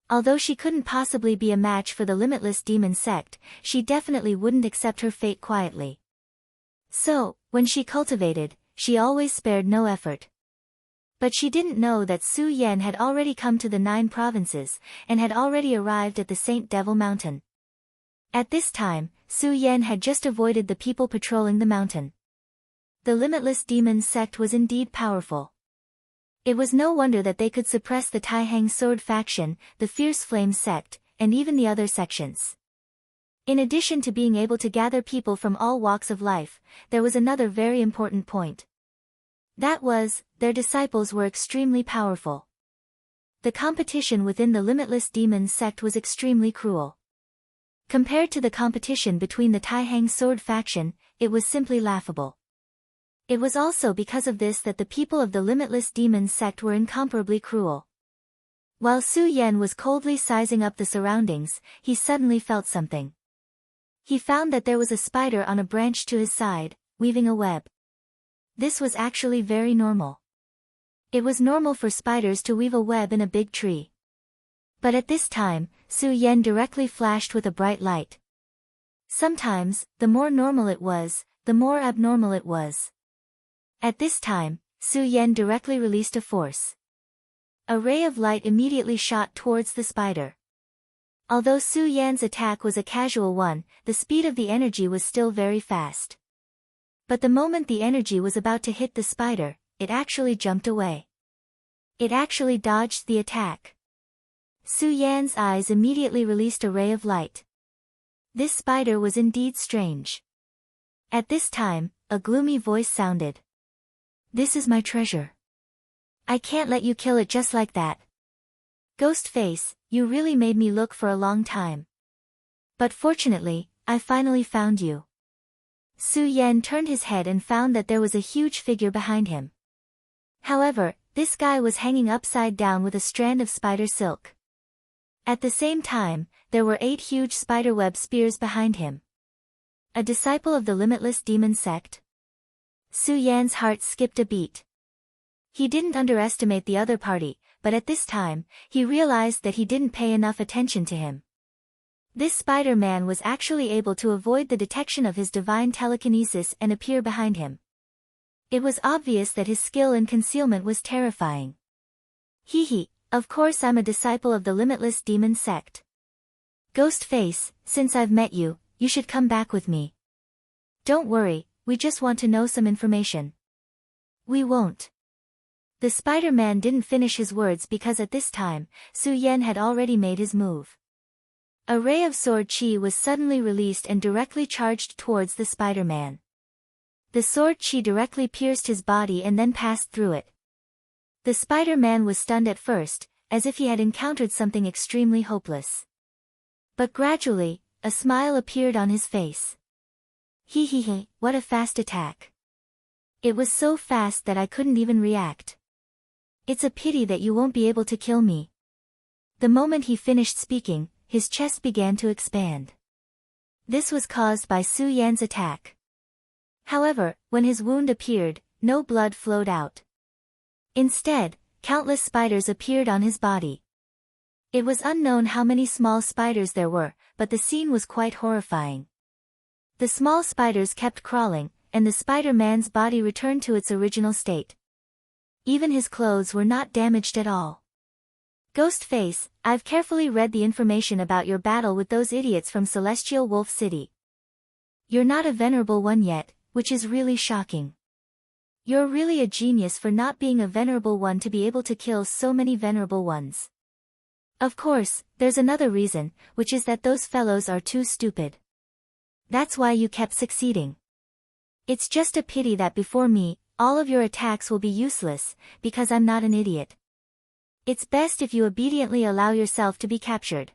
Although she couldn't possibly be a match for the limitless demon sect, she definitely wouldn't accept her fate quietly. So, when she cultivated, she always spared no effort. But she didn't know that Su Yan had already come to the 9 provinces, and had already arrived at the Saint Devil Mountain. At this time, Su Yan had just avoided the people patrolling the mountain. The limitless demon sect was indeed powerful. It was no wonder that they could suppress the Taihang sword faction, the Fierce Flame sect, and even the other sections. In addition to being able to gather people from all walks of life, there was another very important point. That was, their disciples were extremely powerful. The competition within the limitless demon sect was extremely cruel. Compared to the competition between the Taihang sword faction, it was simply laughable. It was also because of this that the people of the limitless demon sect were incomparably cruel. While Su Yan was coldly sizing up the surroundings, he suddenly felt something. He found that there was a spider on a branch to his side, weaving a web. This was actually very normal. It was normal for spiders to weave a web in a big tree. But at this time, Su Yan directly flashed with a bright light. Sometimes, the more normal it was, the more abnormal it was. At this time, Su Yan directly released a force. A ray of light immediately shot towards the spider. Although Su Yan's attack was a casual one, the speed of the energy was still very fast. But the moment the energy was about to hit the spider, it actually jumped away. It actually dodged the attack. Su Yan's eyes immediately released a ray of light. This spider was indeed strange. At this time, a gloomy voice sounded. "This is my treasure. I can't let you kill it just like that. Ghost face, you really made me look for a long time. But fortunately, I finally found you." Su Yan turned his head and found that there was a huge figure behind him. However, this guy was hanging upside down with a strand of spider silk. At the same time, there were 8 huge spiderweb spears behind him. A disciple of the limitless demon sect? Su Yan's heart skipped a beat. He didn't underestimate the other party, but at this time, he realized that he didn't pay enough attention to him. This Spider-Man was actually able to avoid the detection of his divine telekinesis and appear behind him. It was obvious that his skill in concealment was terrifying. Hee, of course I'm a disciple of the limitless demon sect. Ghost face, since I've met you, you should come back with me. Don't worry, we just want to know some information. We won't. The Spider-Man didn't finish his words because at this time, Su Yan had already made his move. A ray of sword chi was suddenly released and directly charged towards the Spider-Man. The sword chi directly pierced his body and then passed through it. The Spider-Man was stunned at first, as if he had encountered something extremely hopeless. But gradually, a smile appeared on his face. Hee, what a fast attack. It was so fast that I couldn't even react. It's a pity that you won't be able to kill me. The moment he finished speaking, his chest began to expand. This was caused by Su Yan's attack. However, when his wound appeared, no blood flowed out. Instead, countless spiders appeared on his body. It was unknown how many small spiders there were, but the scene was quite horrifying. The small spiders kept crawling, and the Spider-Man's body returned to its original state. Even his clothes were not damaged at all. Ghost face, I've carefully read the information about your battle with those idiots from Celestial Wolf City. You're not a venerable one yet, which is really shocking. You're really a genius for not being a venerable one to be able to kill so many venerable ones. Of course, there's another reason, which is that those fellows are too stupid. That's why you kept succeeding. It's just a pity that before me, all of your attacks will be useless, because I'm not an idiot. It's best if you obediently allow yourself to be captured.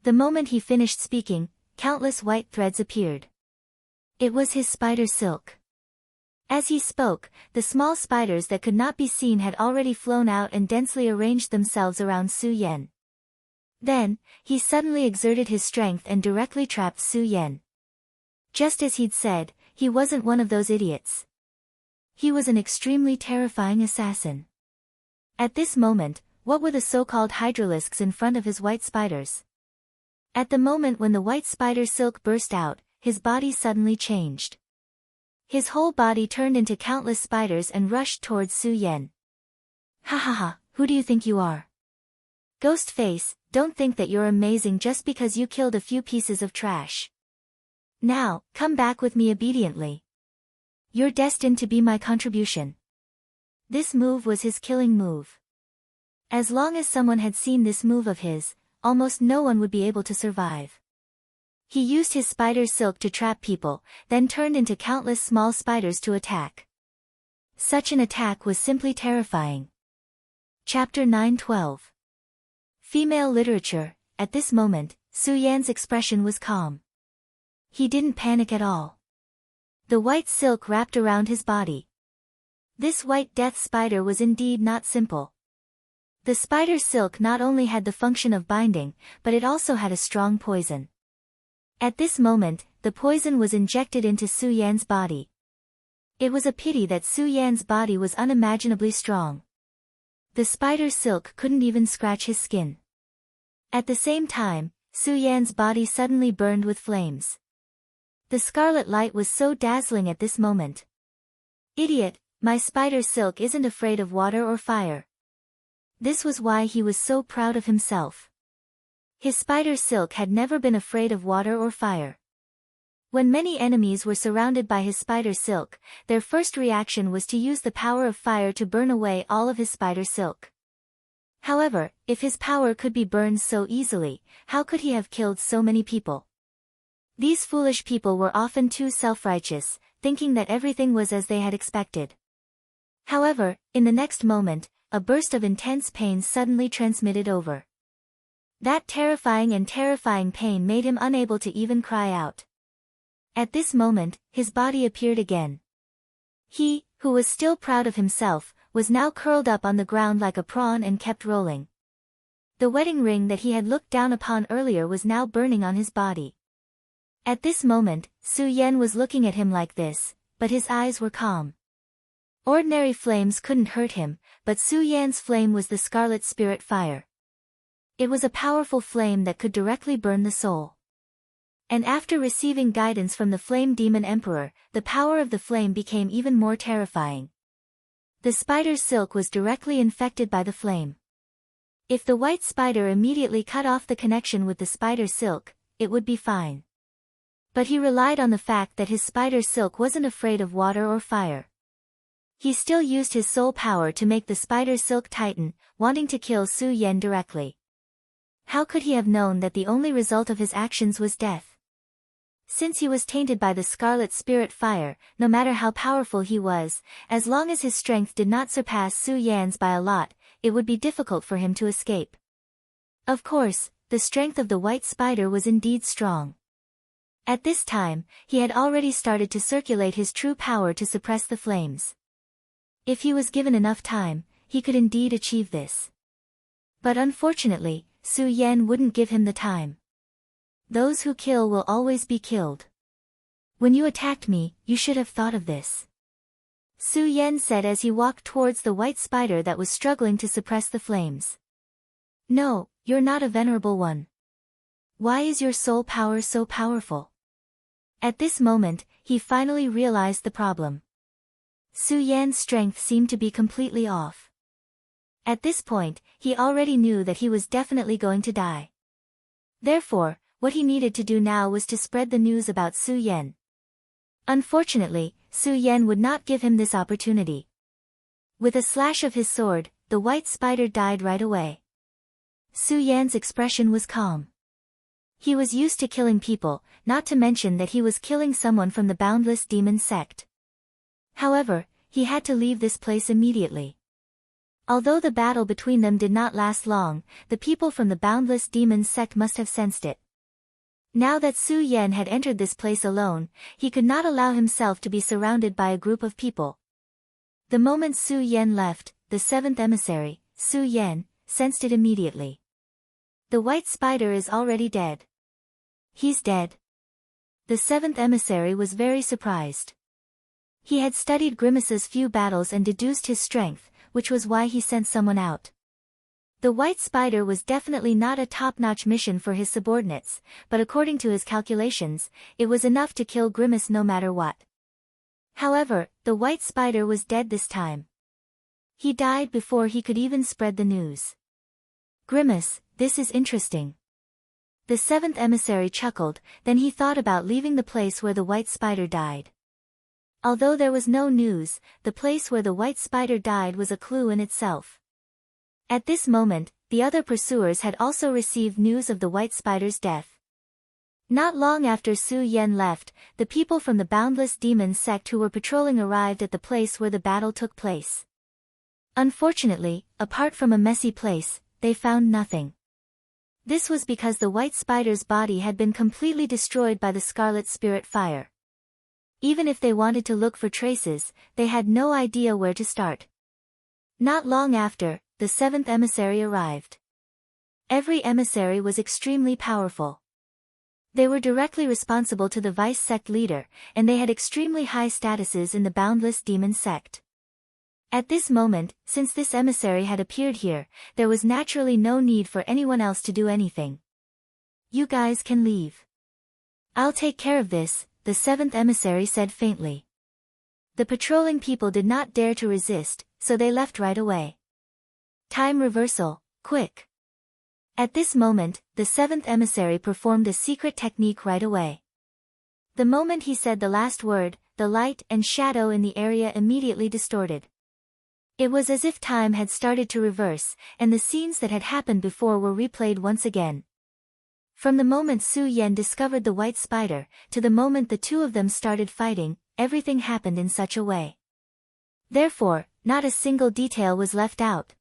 The moment he finished speaking, countless white threads appeared. It was his spider silk. As he spoke, the small spiders that could not be seen had already flown out and densely arranged themselves around Su Yan. Then, he suddenly exerted his strength and directly trapped Su Yan. Just as he'd said, he wasn't one of those idiots. He was an extremely terrifying assassin. At this moment, what were the so-called hydralisks in front of his white spiders? At the moment when the white spider silk burst out, his body suddenly changed. His whole body turned into countless spiders and rushed towards Su Yan. Ha ha ha, who do you think you are? Ghost face, don't think that you're amazing just because you killed a few pieces of trash. Now, come back with me obediently. You're destined to be my contribution. This move was his killing move. As long as someone had seen this move of his, almost no one would be able to survive. He used his spider silk to trap people, then turned into countless small spiders to attack. Such an attack was simply terrifying. Chapter 9:12. Female literature. At this moment, Su Yan's expression was calm. He didn't panic at all. The white silk wrapped around his body. This white death spider was indeed not simple. The spider silk not only had the function of binding, but it also had a strong poison. At this moment, the poison was injected into Su Yan's body. It was a pity that Su Yan's body was unimaginably strong. The spider silk couldn't even scratch his skin. At the same time, Su Yan's body suddenly burned with flames. The scarlet light was so dazzling at this moment. Idiot, my spider silk isn't afraid of water or fire. This was why he was so proud of himself. His spider silk had never been afraid of water or fire. When many enemies were surrounded by his spider silk, their first reaction was to use the power of fire to burn away all of his spider silk. However, if his power could be burned so easily, how could he have killed so many people? These foolish people were often too self-righteous, thinking that everything was as they had expected. However, in the next moment, a burst of intense pain suddenly transmitted over. That terrifying pain made him unable to even cry out. At this moment, his body appeared again. He, who was still proud of himself, was now curled up on the ground like a prawn and kept rolling. The wedding ring that he had looked down upon earlier was now burning on his body. At this moment, Su Yan was looking at him like this, but his eyes were calm. Ordinary flames couldn't hurt him, but Su Yan's flame was the scarlet spirit fire. It was a powerful flame that could directly burn the soul. And after receiving guidance from the Flame Demon Emperor, the power of the flame became even more terrifying. The spider's silk was directly infected by the flame. If the white spider immediately cut off the connection with the spider silk, it would be fine. But he relied on the fact that his spider silk wasn't afraid of water or fire. He still used his soul power to make the spider silk tighten, wanting to kill Su Yan directly. How could he have known that the only result of his actions was death? Since he was tainted by the scarlet spirit fire, no matter how powerful he was, as long as his strength did not surpass Su Yan's by a lot, it would be difficult for him to escape. Of course, the strength of the white spider was indeed strong. At this time, he had already started to circulate his true power to suppress the flames. If he was given enough time, he could indeed achieve this. But unfortunately, Su Yan wouldn't give him the time. Those who kill will always be killed. When you attacked me, you should have thought of this. Su Yan said as he walked towards the white spider that was struggling to suppress the flames. No, you're not a venerable one. Why is your soul power so powerful? At this moment, he finally realized the problem. Su Yan's strength seemed to be completely off. At this point, he already knew that he was definitely going to die. Therefore, what he needed to do now was to spread the news about Su Yan. Unfortunately, Su Yan would not give him this opportunity. With a slash of his sword, the white spider died right away. Su Yan's expression was calm. He was used to killing people, not to mention that he was killing someone from the Boundless Demon sect. However, he had to leave this place immediately. Although the battle between them did not last long, the people from the Boundless Demon sect must have sensed it. Now that Su Yan had entered this place alone, he could not allow himself to be surrounded by a group of people. The moment Su Yan left, the seventh emissary, Su Yan, sensed it immediately. The white spider is already dead. He's dead. The seventh emissary was very surprised. He had studied Grimace's few battles and deduced his strength, which was why he sent someone out. The white spider was definitely not a top-notch mission for his subordinates, but according to his calculations, it was enough to kill Grimace no matter what. However, the white spider was dead this time. He died before he could even spread the news. Grimace, this is interesting. The seventh emissary chuckled, then he thought about leaving the place where the white spider died. Although there was no news, the place where the white spider died was a clue in itself. At this moment, the other pursuers had also received news of the white spider's death. Not long after Su Yan left, the people from the Boundless Demon sect who were patrolling arrived at the place where the battle took place. Unfortunately, apart from a messy place, they found nothing. This was because the white spider's body had been completely destroyed by the Scarlet Spirit fire. Even if they wanted to look for traces, they had no idea where to start. Not long after, the seventh emissary arrived. Every emissary was extremely powerful. They were directly responsible to the vice sect leader, and they had extremely high statuses in the Boundless Demon sect. At this moment, since this emissary had appeared here, there was naturally no need for anyone else to do anything. You guys can leave. I'll take care of this, the seventh emissary said faintly. The patrolling people did not dare to resist, so they left right away. Time reversal, quick. At this moment, the seventh emissary performed a secret technique right away. The moment he said the last word, the light and shadow in the area immediately distorted. It was as if time had started to reverse, and the scenes that had happened before were replayed once again. From the moment Su Yan discovered the white spider, to the moment the two of them started fighting, everything happened in such a way. Therefore, not a single detail was left out.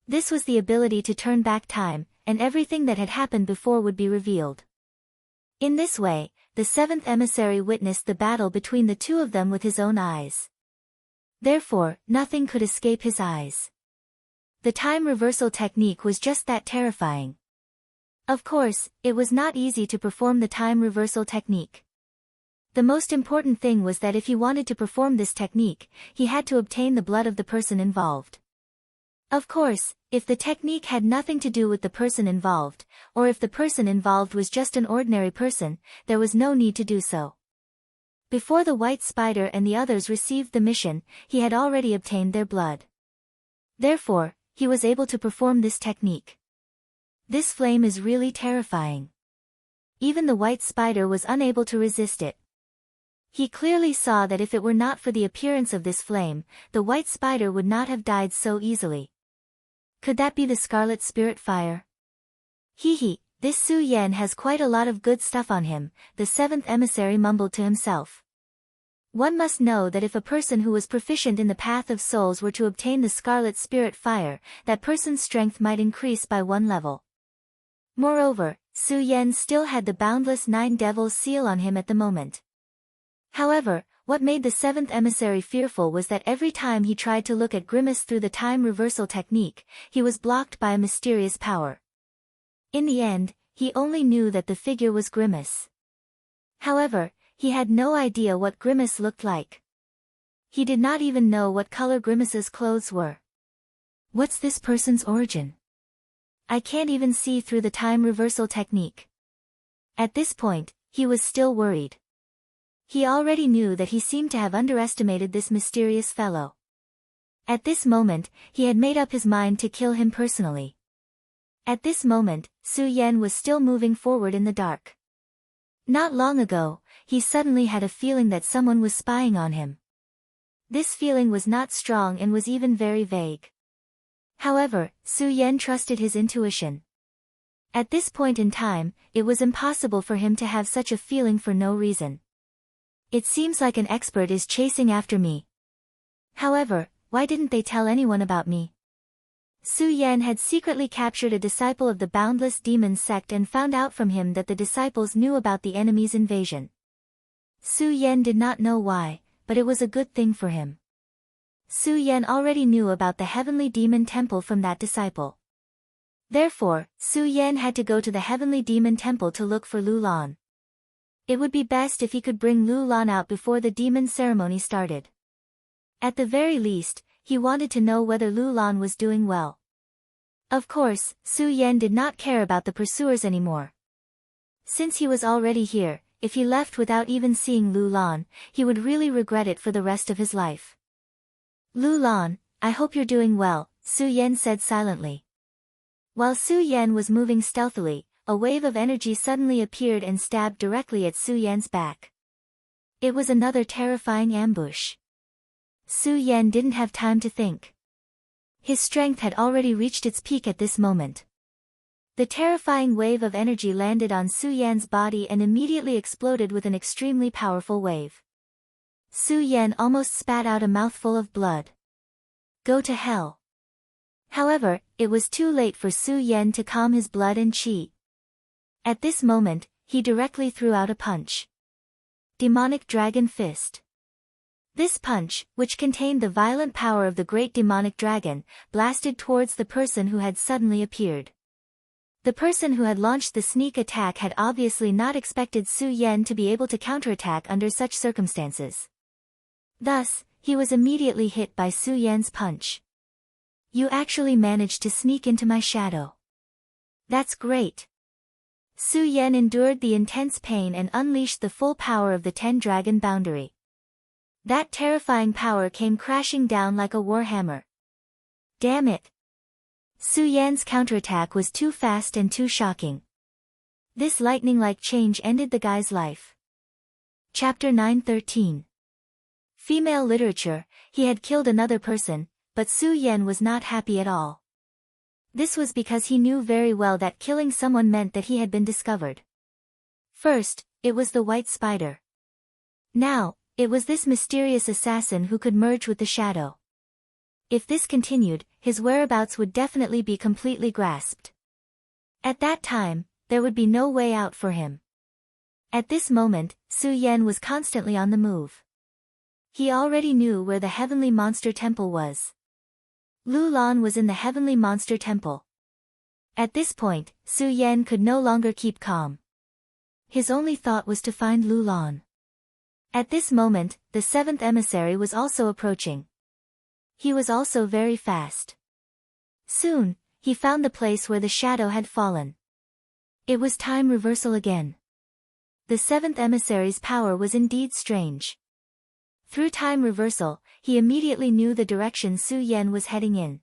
This was the ability to turn back time, and everything that had happened before would be revealed. In this way, the seventh emissary witnessed the battle between the two of them with his own eyes. Therefore, nothing could escape his eyes. The time reversal technique was just that terrifying. Of course, it was not easy to perform the time reversal technique. The most important thing was that if he wanted to perform this technique, he had to obtain the blood of the person involved. Of course, if the technique had nothing to do with the person involved, or if the person involved was just an ordinary person, there was no need to do so. Before the white spider and the others received the mission, he had already obtained their blood. Therefore, he was able to perform this technique. This flame is really terrifying. Even the white spider was unable to resist it. He clearly saw that if it were not for the appearance of this flame, the white spider would not have died so easily. Could that be the Scarlet Spirit fire? Hee, this Su Yan has quite a lot of good stuff on him, the seventh emissary mumbled to himself. One must know that if a person who was proficient in the path of souls were to obtain the Scarlet Spirit fire, that person's strength might increase by 1 level. Moreover, Su Yan still had the boundless 9 Devils seal on him at the moment. However, what made the seventh emissary fearful was that every time he tried to look at Grimace through the time reversal technique, he was blocked by a mysterious power. In the end, he only knew that the figure was Grimace. However, he had no idea what Grimace looked like. He did not even know what color Grimace's clothes were. What's this person's origin? I can't even see through the time reversal technique. At this point, he was still worried. He already knew that he seemed to have underestimated this mysterious fellow. At this moment, he had made up his mind to kill him personally. At this moment, Su Yan was still moving forward in the dark. Not long ago, he suddenly had a feeling that someone was spying on him. This feeling was not strong and was even very vague. However, Su Yan trusted his intuition. At this point in time, it was impossible for him to have such a feeling for no reason. It seems like an expert is chasing after me. However, why didn't they tell anyone about me? Su Yan had secretly captured a disciple of the Boundless Demon sect and found out from him that the disciples knew about the enemy's invasion. Su Yan did not know why, but it was a good thing for him. Su Yan already knew about the Heavenly Demon Temple from that disciple. Therefore, Su Yan had to go to the Heavenly Demon Temple to look for Lu Lan. It would be best if he could bring Lu Lan out before the demon ceremony started. At the very least, he wanted to know whether Lu Lan was doing well. Of course, Su Yan did not care about the pursuers anymore. Since he was already here, if he left without even seeing Lu Lan, he would really regret it for the rest of his life. Lu Lan, I hope you're doing well, Su Yan said silently. While Su Yan was moving stealthily, a wave of energy suddenly appeared and stabbed directly at Su Yan's back. It was another terrifying ambush. Su Yan didn't have time to think. His strength had already reached its peak at this moment. The terrifying wave of energy landed on Su Yan's body and immediately exploded with an extremely powerful wave. Su Yan almost spat out a mouthful of blood. Go to hell. However, it was too late for Su Yan to calm his blood and qi. At this moment, he directly threw out a punch. Demonic Dragon Fist. This punch, which contained the violent power of the great demonic dragon, blasted towards the person who had suddenly appeared. The person who had launched the sneak attack had obviously not expected Su Yan to be able to counterattack under such circumstances. Thus, he was immediately hit by Su Yan's punch. You actually managed to sneak into my shadow. That's great. Su Yan endured the intense pain and unleashed the full power of the 10-dragon boundary. That terrifying power came crashing down like a warhammer. Damn it! Su Yan's counterattack was too fast and too shocking. This lightning-like change ended the guy's life. Chapter 9:13. Female literature. He had killed another person, but Su Yan was not happy at all. This was because he knew very well that killing someone meant that he had been discovered. First, it was the white spider. Now, it was this mysterious assassin who could merge with the shadow. If this continued, his whereabouts would definitely be completely grasped. At that time, there would be no way out for him. At this moment, Su Yan was constantly on the move. He already knew where the Heavenly Monster Temple was. Lu Lan was in the Heavenly Monster Temple. At this point, Su Yan could no longer keep calm. His only thought was to find Lu Lan. At this moment, the seventh emissary was also approaching. He was also very fast. Soon, he found the place where the shadow had fallen. It was time reversal again. The seventh emissary's power was indeed strange. Through time reversal, he immediately knew the direction Su Yan was heading in.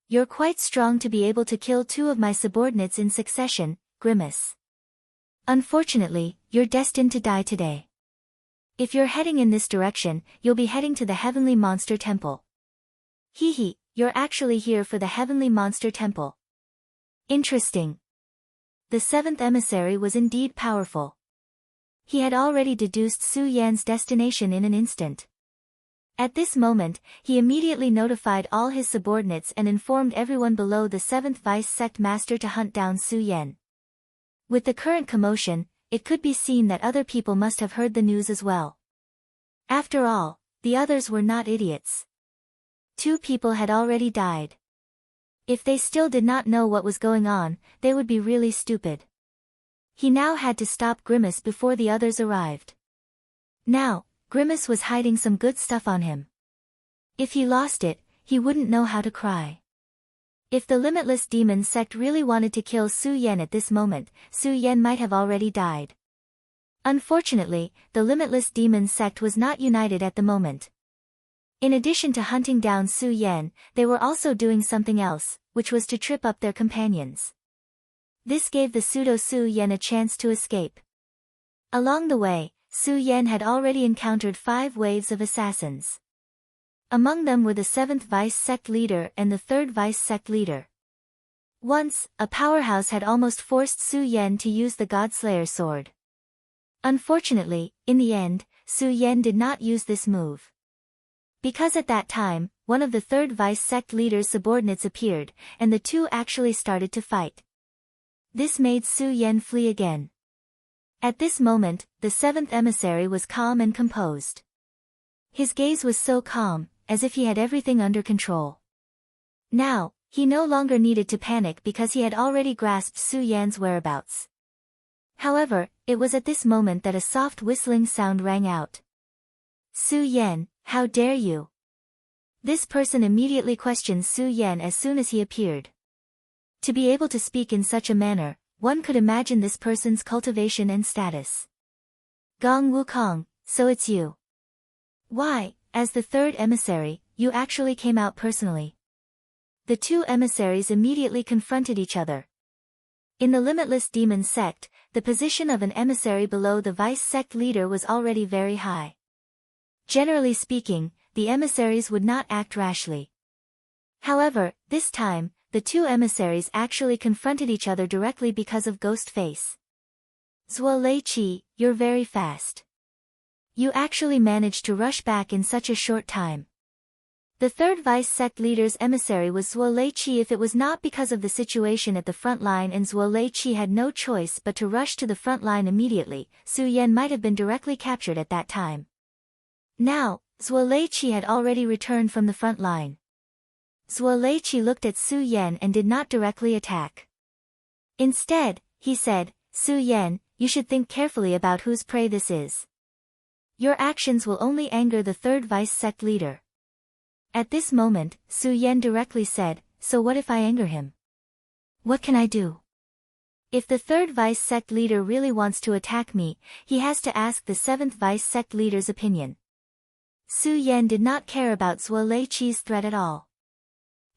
You're quite strong to be able to kill two of my subordinates in succession, Grimace. Unfortunately, you're destined to die today. If you're heading in this direction, you'll be heading to the Heavenly Monster Temple. Hee, you're actually here for the Heavenly Monster Temple. Interesting. The seventh emissary was indeed powerful. He had already deduced Su Yan's destination in an instant. At this moment, he immediately notified all his subordinates and informed everyone below the 7th Vice Sect Master to hunt down Su Yan. With the current commotion, it could be seen that other people must have heard the news as well. After all, the others were not idiots. 2 people had already died. If they still did not know what was going on, they would be really stupid. He now had to stop Grimace before the others arrived. Now, Grimace was hiding some good stuff on him. If he lost it, he wouldn't know how to cry. If the Limitless Demon sect really wanted to kill Su Yan at this moment, Su Yan might have already died. Unfortunately, the Limitless Demon sect was not united at the moment. In addition to hunting down Su Yan, they were also doing something else, which was to trip up their companions. This gave the pseudo Su Yan a chance to escape. Along the way, Su Yan had already encountered 5 waves of assassins. Among them were the 7th Vice Sect Leader and the 3rd Vice Sect Leader. Once, a powerhouse had almost forced Su Yan to use the Godslayer sword. Unfortunately, in the end, Su Yan did not use this move. Because at that time, one of the third vice sect leader's subordinates appeared, and the two actually started to fight. This made Su Yan flee again. At this moment, the seventh emissary was calm and composed. His gaze was so calm, as if he had everything under control. Now, he no longer needed to panic because he had already grasped Su Yan's whereabouts. However, it was at this moment that a soft whistling sound rang out. Su Yan, how dare you? This person immediately questioned Su Yan as soon as he appeared. To be able to speak in such a manner, one could imagine this person's cultivation and status. Gong Wukong, so it's you. Why, as the third emissary, you actually came out personally. The two emissaries immediately confronted each other. In the Limitless Demon sect, the position of an emissary below the vice sect leader was already very high. Generally speaking, the emissaries would not act rashly. However, this time, the two emissaries actually confronted each other directly because of Ghost Face. Zuo Lei Qi, you're very fast. You actually managed to rush back in such a short time. The third vice sect leader's emissary was Zuo Lei Qi. If it was not because of the situation at the front line and Zuo Lei Qi had no choice but to rush to the front line immediately, Su Yan might have been directly captured at that time. Now, Zuo Lei Qi had already returned from the front line. Zuo Lei Qi looked at Su Yan and did not directly attack. Instead, he said, Su Yan, you should think carefully about whose prey this is. Your actions will only anger the third vice sect leader. At this moment, Su Yan directly said, so what if I anger him? What can I do? If the third vice sect leader really wants to attack me, he has to ask the seventh vice sect leader's opinion. Su Yan did not care about Zuo Lei Qi's threat at all.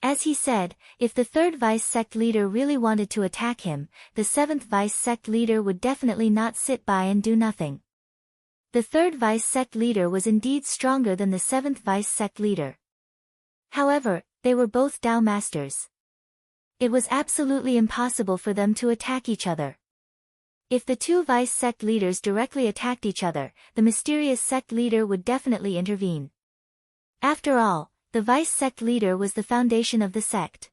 As he said, if the third vice sect leader really wanted to attack him, the seventh vice sect leader would definitely not sit by and do nothing. The third vice sect leader was indeed stronger than the seventh vice sect leader. However, they were both Dao masters. It was absolutely impossible for them to attack each other. If the two vice sect leaders directly attacked each other, the mysterious sect leader would definitely intervene. After all, the vice sect leader was the foundation of the sect.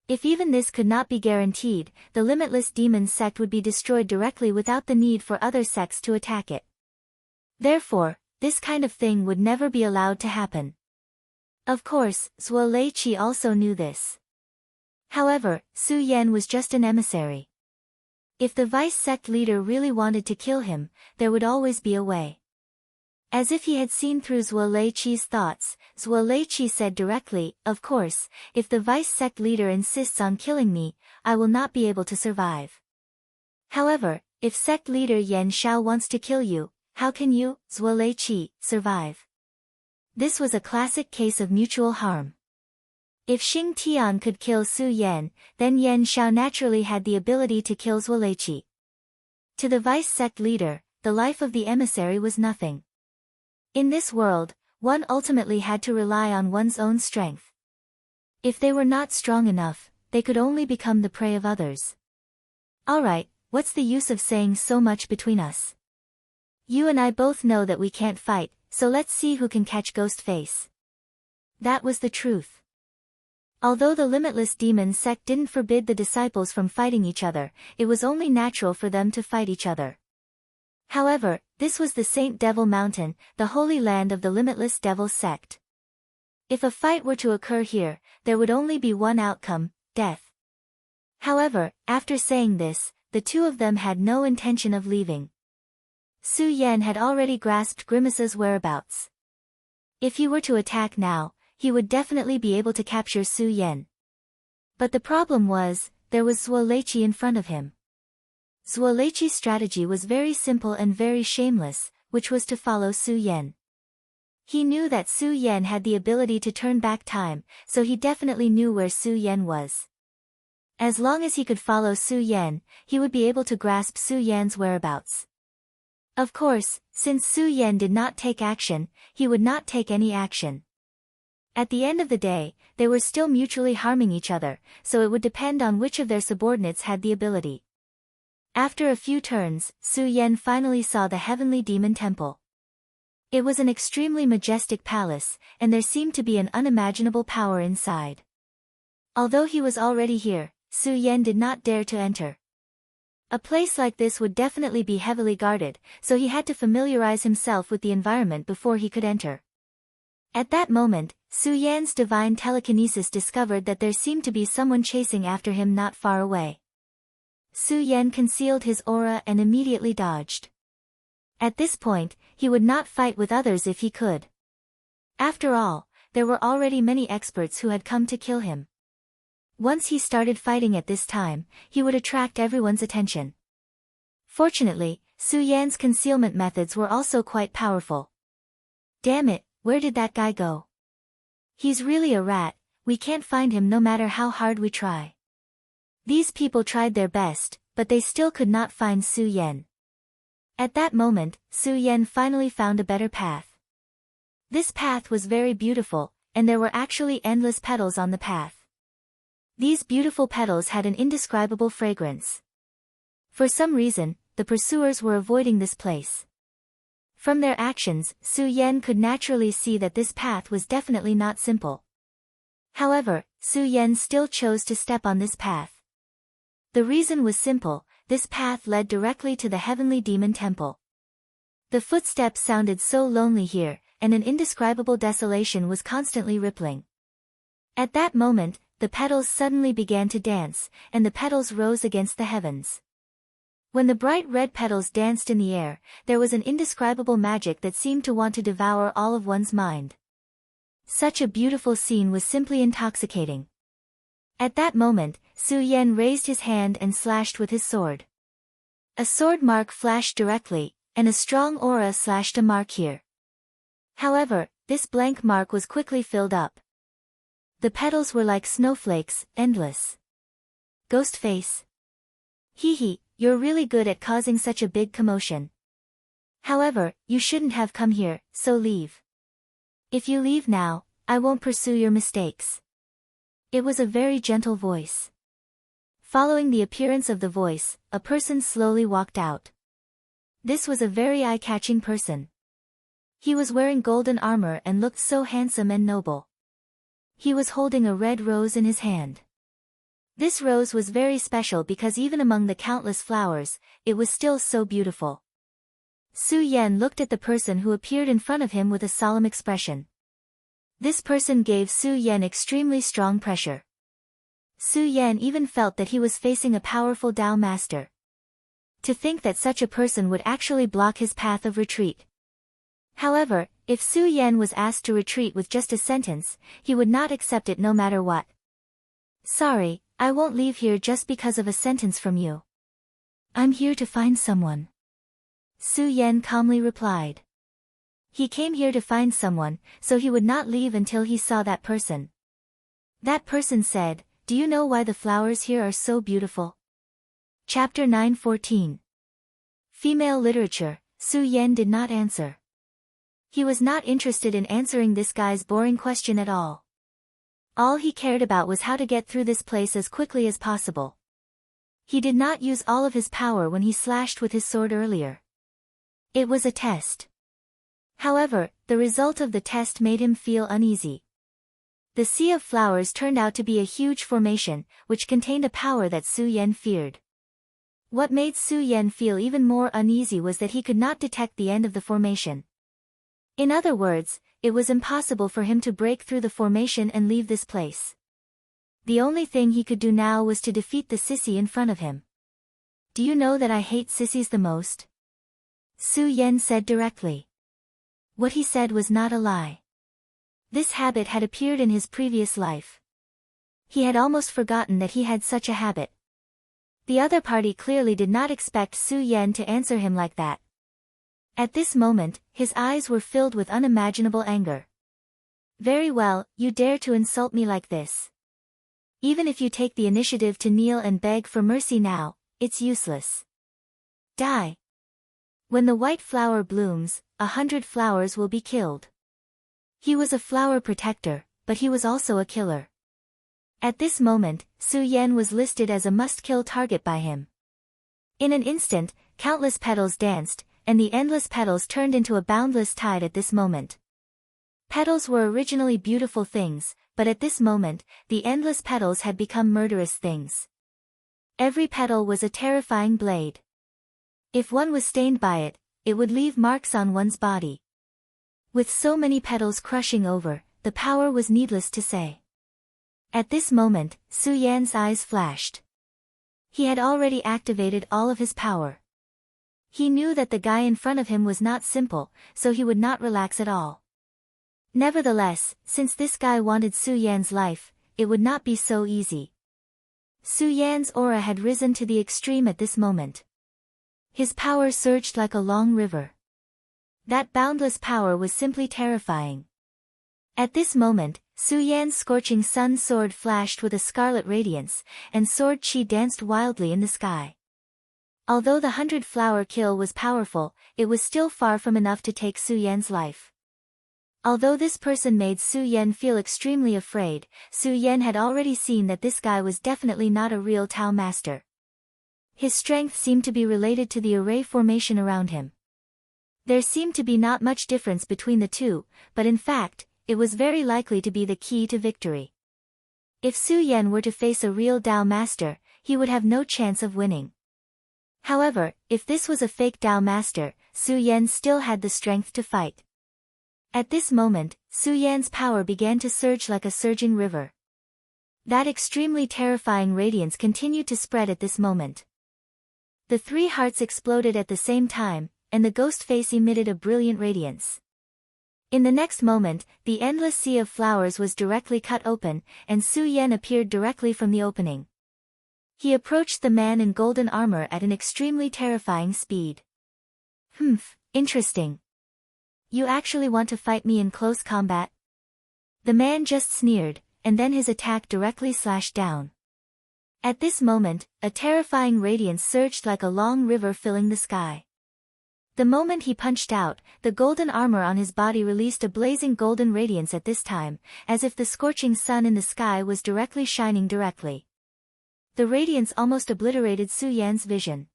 If even this could not be guaranteed, the Limitless Demon sect would be destroyed directly without the need for other sects to attack it. Therefore, this kind of thing would never be allowed to happen. Of course, Zuo Lei Qi also knew this. However, Su Yan was just an emissary. If the vice sect leader really wanted to kill him, there would always be a way. As if he had seen through Zuo Lei Qi's thoughts, Zuo Lei Qi said directly, of course, if the vice sect leader insists on killing me, I will not be able to survive. However, if sect leader Yan Shao wants to kill you, how can you, Zuo Lei Qi, survive? This was a classic case of mutual harm. If Xing Tian could kill Su Yan, then Yan Shao naturally had the ability to kill Zuo Lei Qi. To the vice sect leader, the life of the emissary was nothing. In this world, one ultimately had to rely on one's own strength. If they were not strong enough, they could only become the prey of others. Alright, what's the use of saying so much between us? You and I both know that we can't fight, so let's see who can catch Ghost Face. That was the truth. Although the Limitless Demon sect didn't forbid the disciples from fighting each other, it was only natural for them to fight each other. However, this was the Saint Devil Mountain, the holy land of the Limitless Devil sect. If a fight were to occur here, there would only be one outcome, death. However, after saying this, the two of them had no intention of leaving. Su Yan had already grasped Grimace's whereabouts. If he were to attack now, he would definitely be able to capture Su Yan. But the problem was, there was Zuo Lei Qi in front of him. Zuo Lei Qi's strategy was very simple and very shameless, which was to follow Su Yan. He knew that Su Yan had the ability to turn back time, so he definitely knew where Su Yan was. As long as he could follow Su Yan, he would be able to grasp Su Yan's whereabouts. Of course, since Su Yan did not take action, he would not take any action. At the end of the day, they were still mutually harming each other, so it would depend on which of their subordinates had the ability. After a few turns, Su Yan finally saw the heavenly demon temple. It was an extremely majestic palace, and there seemed to be an unimaginable power inside. Although he was already here, Su Yan did not dare to enter. A place like this would definitely be heavily guarded, so he had to familiarize himself with the environment before he could enter. At that moment, Su Yan's divine telekinesis discovered that there seemed to be someone chasing after him not far away. Su Yan concealed his aura and immediately dodged. At this point, he would not fight with others if he could. After all, there were already many experts who had come to kill him. Once he started fighting at this time, he would attract everyone's attention. Fortunately, Su Yan's concealment methods were also quite powerful. Damn it, where did that guy go? He's really a rat, we can't find him no matter how hard we try. These people tried their best, but they still could not find Su Yan. At that moment, Su Yan finally found a better path. This path was very beautiful, and there were actually endless petals on the path. These beautiful petals had an indescribable fragrance. For some reason, the pursuers were avoiding this place. From their actions, Su Yan could naturally see that this path was definitely not simple. However, Su Yan still chose to step on this path. The reason was simple, this path led directly to the heavenly demon temple. The footsteps sounded so lonely here, and an indescribable desolation was constantly rippling. At that moment, the petals suddenly began to dance, and the petals rose against the heavens. When the bright red petals danced in the air, there was an indescribable magic that seemed to want to devour all of one's mind. Such a beautiful scene was simply intoxicating. At that moment, Su Yan raised his hand and slashed with his sword. A sword mark flashed directly, and a strong aura slashed a mark here. However, this blank mark was quickly filled up. The petals were like snowflakes, endless. Ghost face. Hee hee, you're really good at causing such a big commotion. However, you shouldn't have come here, so leave. If you leave now, I won't pursue your mistakes. It was a very gentle voice. Following the appearance of the voice, a person slowly walked out. This was a very eye-catching person. He was wearing golden armor and looked so handsome and noble. He was holding a red rose in his hand. This rose was very special because even among the countless flowers, it was still so beautiful. Su Yan looked at the person who appeared in front of him with a solemn expression. This person gave Su Yan extremely strong pressure. Su Yan even felt that he was facing a powerful Tao master. To think that such a person would actually block his path of retreat. However, if Su Yan was asked to retreat with just a sentence, he would not accept it no matter what. Sorry, I won't leave here just because of a sentence from you. I'm here to find someone. Su Yan calmly replied. He came here to find someone, so he would not leave until he saw that person. That person said, "Do you know why the flowers here are so beautiful?" Chapter 9:14. Female literature. Su Yan did not answer. He was not interested in answering this guy's boring question at all. All he cared about was how to get through this place as quickly as possible. He did not use all of his power when he slashed with his sword earlier. It was a test. However, the result of the test made him feel uneasy. The sea of flowers turned out to be a huge formation, which contained a power that Su Yan feared. What made Su Yan feel even more uneasy was that he could not detect the end of the formation. In other words, it was impossible for him to break through the formation and leave this place. The only thing he could do now was to defeat the sissy in front of him. Do you know that I hate sissies the most? Su Yan said directly. What he said was not a lie. This habit had appeared in his previous life. He had almost forgotten that he had such a habit. The other party clearly did not expect Su Yan to answer him like that. At this moment, his eyes were filled with unimaginable anger. Very well, you dare to insult me like this. Even if you take the initiative to kneel and beg for mercy now, it's useless. Die. When the white flower blooms, 100 flowers will be killed. He was a flower protector, but he was also a killer. At this moment, Su Yan was listed as a must-kill target by him. In an instant, countless petals danced, and the endless petals turned into a boundless tide at this moment. Petals were originally beautiful things, but at this moment, the endless petals had become murderous things. Every petal was a terrifying blade. If one was stained by it, it would leave marks on one's body. With so many petals crushing over, the power was needless to say. At this moment, Su Yan's eyes flashed. He had already activated all of his power. He knew that the guy in front of him was not simple, so he would not relax at all. Nevertheless, since this guy wanted Su Yan's life, it would not be so easy. Su Yan's aura had risen to the extreme at this moment. His power surged like a long river. That boundless power was simply terrifying. At this moment, Su Yan's scorching sun sword flashed with a scarlet radiance, and sword chi danced wildly in the sky. Although the 100-flower kill was powerful, it was still far from enough to take Su Yan's life. Although this person made Su Yan feel extremely afraid, Su Yan had already seen that this guy was definitely not a real Tao master. His strength seemed to be related to the array formation around him. There seemed to be not much difference between the two, but in fact, it was very likely to be the key to victory. If Su Yan were to face a real Tao master, he would have no chance of winning. However, if this was a fake Tao master, Su Yan still had the strength to fight. At this moment, Su Yan's power began to surge like a surging river. That extremely terrifying radiance continued to spread at this moment. The three hearts exploded at the same time, and the ghost face emitted a brilliant radiance. In the next moment, the endless sea of flowers was directly cut open, and Su Yan appeared directly from the opening. He approached the man in golden armor at an extremely terrifying speed. Interesting. You actually want to fight me in close combat? The man just sneered, and then his attack directly slashed down. At this moment, a terrifying radiance surged like a long river filling the sky. The moment he punched out, the golden armor on his body released a blazing golden radiance at this time, as if the scorching sun in the sky was directly shining directly. The radiance almost obliterated Su Yan's vision.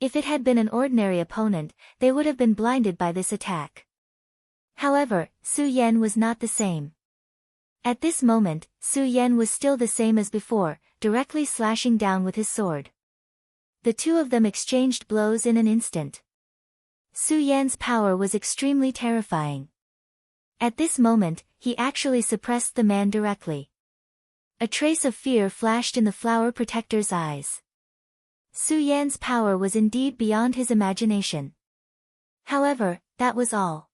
If it had been an ordinary opponent, they would have been blinded by this attack. However, Su Yan was not the same. At this moment, Su Yan was still the same as before, directly slashing down with his sword. The two of them exchanged blows in an instant. Su Yan's power was extremely terrifying. At this moment, he actually suppressed the man directly. A trace of fear flashed in the flower protector's eyes. Su Yan's power was indeed beyond his imagination. However, that was all.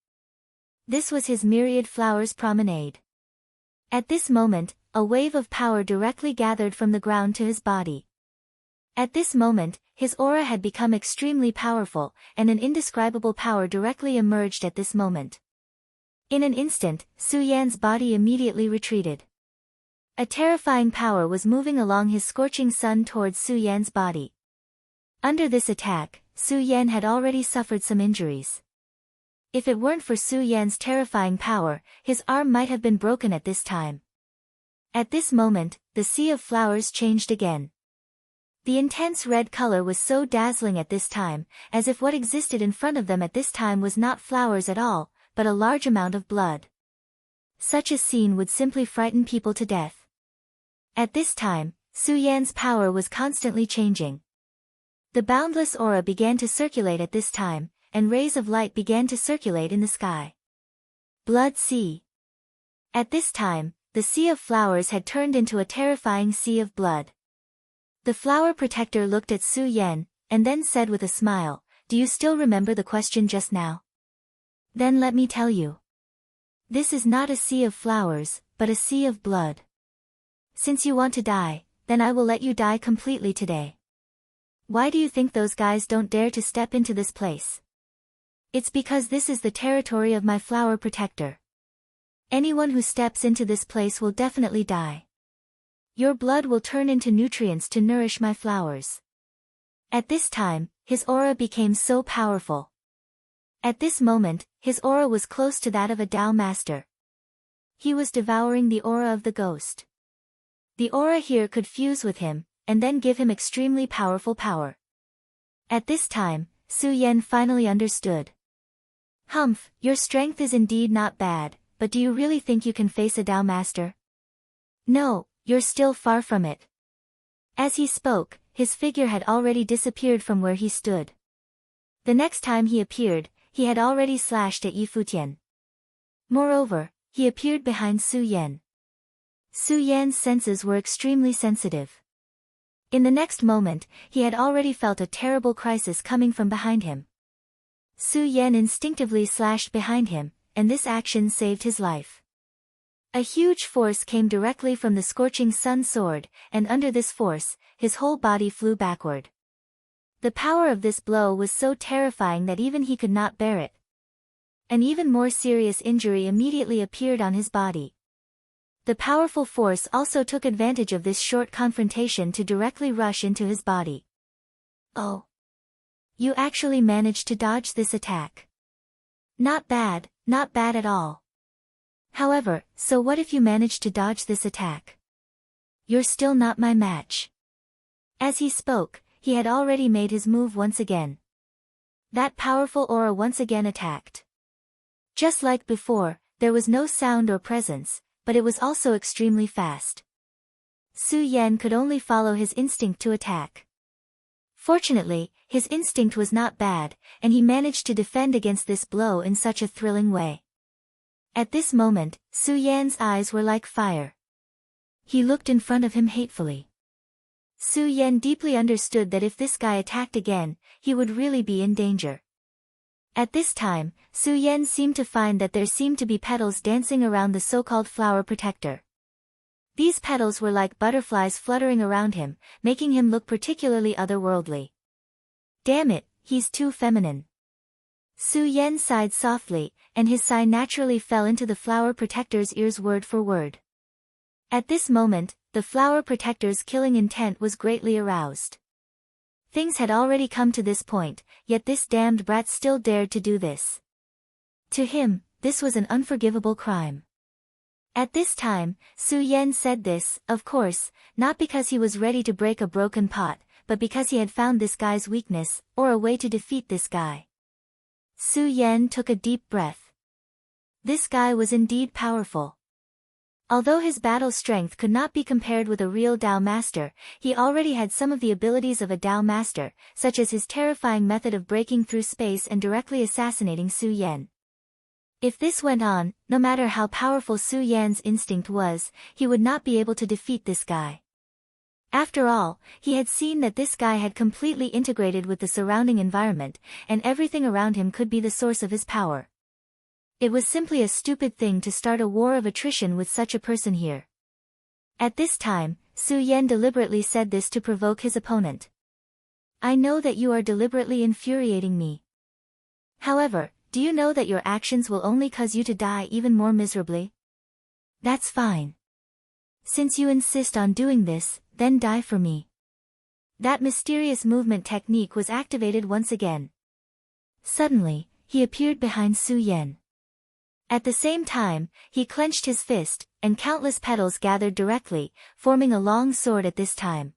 This was his myriad flowers promenade. At this moment, a wave of power directly gathered from the ground to his body. At this moment, his aura had become extremely powerful, and an indescribable power directly emerged at this moment. In an instant, Su Yan's body immediately retreated. A terrifying power was moving along his scorching sun towards Su Yan's body. Under this attack, Su Yan had already suffered some injuries. If it weren't for Su Yan's terrifying power, his arm might have been broken at this time. At this moment, the sea of flowers changed again. The intense red color was so dazzling at this time, as if what existed in front of them at this time was not flowers at all, but a large amount of blood. Such a scene would simply frighten people to death. At this time, Su Yan's power was constantly changing. The boundless aura began to circulate at this time, and rays of light began to circulate in the sky. Blood Sea. At this time, the sea of flowers had turned into a terrifying sea of blood. The flower protector looked at Su Yan, and then said with a smile, "Do you still remember the question just now? Then let me tell you. This is not a sea of flowers, but a sea of blood. Since you want to die, then I will let you die completely today. Why do you think those guys don't dare to step into this place? It's because this is the territory of my flower protector. Anyone who steps into this place will definitely die. Your blood will turn into nutrients to nourish my flowers." At this time, his aura became so powerful. At this moment, his aura was close to that of a Tao master. He was devouring the aura of the ghost. The aura here could fuse with him, and then give him extremely powerful power. At this time, Su Yan finally understood. Humph, your strength is indeed not bad, but do you really think you can face a Tao master? No, you're still far from it. As he spoke, his figure had already disappeared from where he stood. The next time he appeared, he had already slashed at Yi Futian. Moreover, he appeared behind Su Yan. Su Yan's senses were extremely sensitive. In the next moment, he had already felt a terrible crisis coming from behind him. Su Yan instinctively slashed behind him, and this action saved his life. A huge force came directly from the scorching sun sword, and under this force, his whole body flew backward. The power of this blow was so terrifying that even he could not bear it. An even more serious injury immediately appeared on his body. The powerful force also took advantage of this short confrontation to directly rush into his body. Oh! You actually managed to dodge this attack. Not bad at all. However, so what if you managed to dodge this attack? You're still not my match. As he spoke, he had already made his move once again. That powerful aura once again attacked. Just like before, there was no sound or presence, but it was also extremely fast. Su Yan could only follow his instinct to attack. Fortunately, his instinct was not bad, and he managed to defend against this blow in such a thrilling way. At this moment, Su Yan's eyes were like fire. He looked in front of him hatefully. Su Yan deeply understood that if this guy attacked again, he would really be in danger. At this time, Su Yan seemed to find that there seemed to be petals dancing around the so-called flower protector. These petals were like butterflies fluttering around him, making him look particularly otherworldly. Damn it, he's too feminine. Su Yan sighed softly, and his sigh naturally fell into the flower protector's ears word for word. At this moment, the flower protector's killing intent was greatly aroused. Things had already come to this point, yet this damned brat still dared to do this. To him, this was an unforgivable crime. At this time, Su Yan said this, of course, not because he was ready to break a broken pot, but because he had found this guy's weakness, or a way to defeat this guy. Su Yan took a deep breath. This guy was indeed powerful. Although his battle strength could not be compared with a real Tao master, he already had some of the abilities of a Tao master, such as his terrifying method of breaking through space and directly assassinating Su Yan. If this went on, no matter how powerful Su Yan's instinct was, he would not be able to defeat this guy. After all, he had seen that this guy had completely integrated with the surrounding environment, and everything around him could be the source of his power. It was simply a stupid thing to start a war of attrition with such a person here. At this time, Su Yan deliberately said this to provoke his opponent. I know that you are deliberately infuriating me. However, do you know that your actions will only cause you to die even more miserably? That's fine. Since you insist on doing this, then die for me. That mysterious movement technique was activated once again. Suddenly, he appeared behind Su Yan. At the same time, he clenched his fist, and countless petals gathered directly, forming a long sword at this time.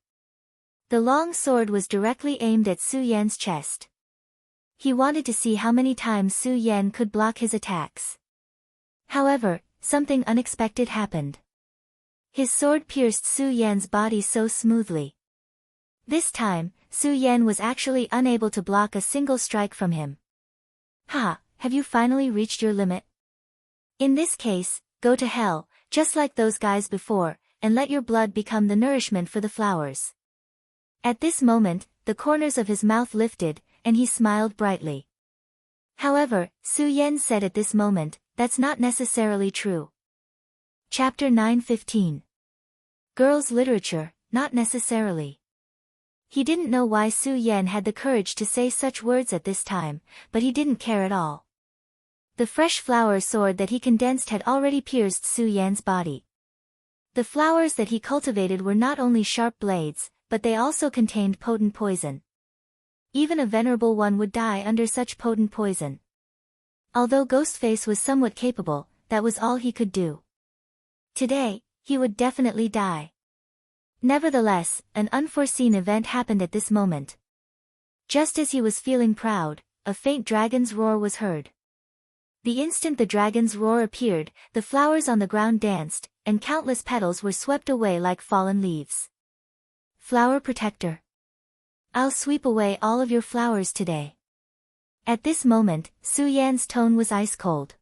The long sword was directly aimed at Su Yan's chest. He wanted to see how many times Su Yan could block his attacks. However, something unexpected happened. His sword pierced Su Yan's body so smoothly. This time, Su Yan was actually unable to block a single strike from him. Ha, have you finally reached your limit? In this case, go to hell, just like those guys before, and let your blood become the nourishment for the flowers. At this moment, the corners of his mouth lifted, and he smiled brightly. However, Su Yan said at this moment, that's not necessarily true. Chapter 9:15. Girls' literature, not necessarily. He didn't know why Su Yan had the courage to say such words at this time, but he didn't care at all. The fresh flower sword that he condensed had already pierced Su Yan's body. The flowers that he cultivated were not only sharp blades, but they also contained potent poison. Even a venerable one would die under such potent poison. Although Ghostface was somewhat capable, that was all he could do. Today, he would definitely die. Nevertheless, an unforeseen event happened at this moment. Just as he was feeling proud, a faint dragon's roar was heard. The instant the dragon's roar appeared, the flowers on the ground danced, and countless petals were swept away like fallen leaves. Flower Protector. I'll sweep away all of your flowers today. At this moment, Su Yan's tone was ice cold.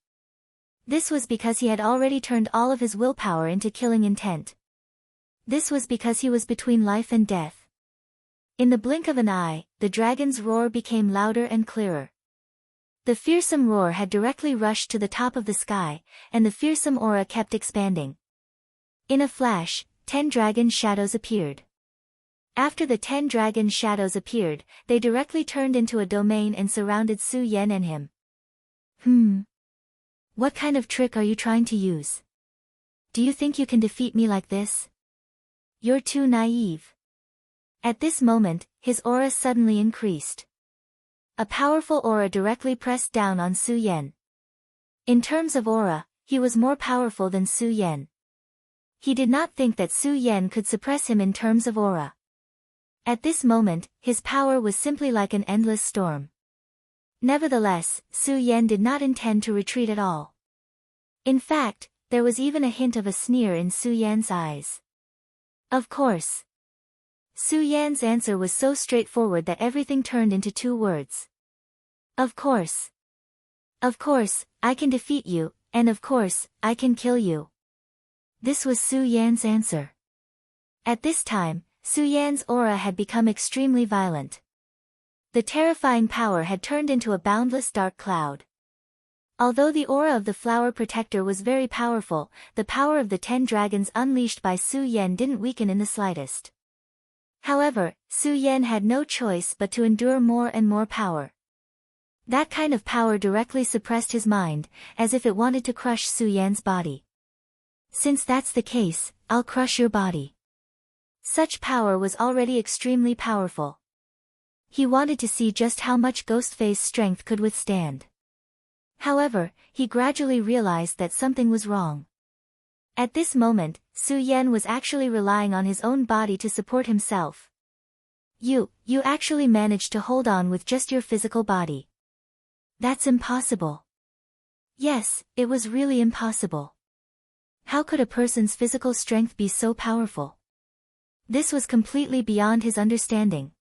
This was because he had already turned all of his willpower into killing intent. This was because he was between life and death. In the blink of an eye, the dragon's roar became louder and clearer. The fearsome roar had directly rushed to the top of the sky, and the fearsome aura kept expanding. In a flash, 10 dragon shadows appeared. After the 10 dragon shadows appeared, they directly turned into a domain and surrounded Su Yan and him. What kind of trick are you trying to use? Do you think you can defeat me like this? You're too naive. At this moment, his aura suddenly increased. A powerful aura directly pressed down on Su Yan. In terms of aura, he was more powerful than Su Yan. He did not think that Su Yan could suppress him in terms of aura. At this moment, his power was simply like an endless storm. Nevertheless, Su Yan did not intend to retreat at all. In fact, there was even a hint of a sneer in Su Yan's eyes. Of course. Su Yan's answer was so straightforward that everything turned into 2 words. Of course. Of course, I can defeat you, and of course, I can kill you. This was Su Yan's answer. At this time, Su Yan's aura had become extremely violent. The terrifying power had turned into a boundless dark cloud. Although the aura of the Flower Protector was very powerful, the power of the 10 dragons unleashed by Su Yan didn't weaken in the slightest. However, Su Yan had no choice but to endure more and more power. That kind of power directly suppressed his mind, as if it wanted to crush Su Yan's body. Since that's the case, I'll crush your body. Such power was already extremely powerful. He wanted to see just how much Ghostface's strength could withstand. However, he gradually realized that something was wrong. At this moment, Su Yan was actually relying on his own body to support himself. You actually managed to hold on with just your physical body. That's impossible. Yes, it was really impossible. How could a person's physical strength be so powerful? This was completely beyond his understanding.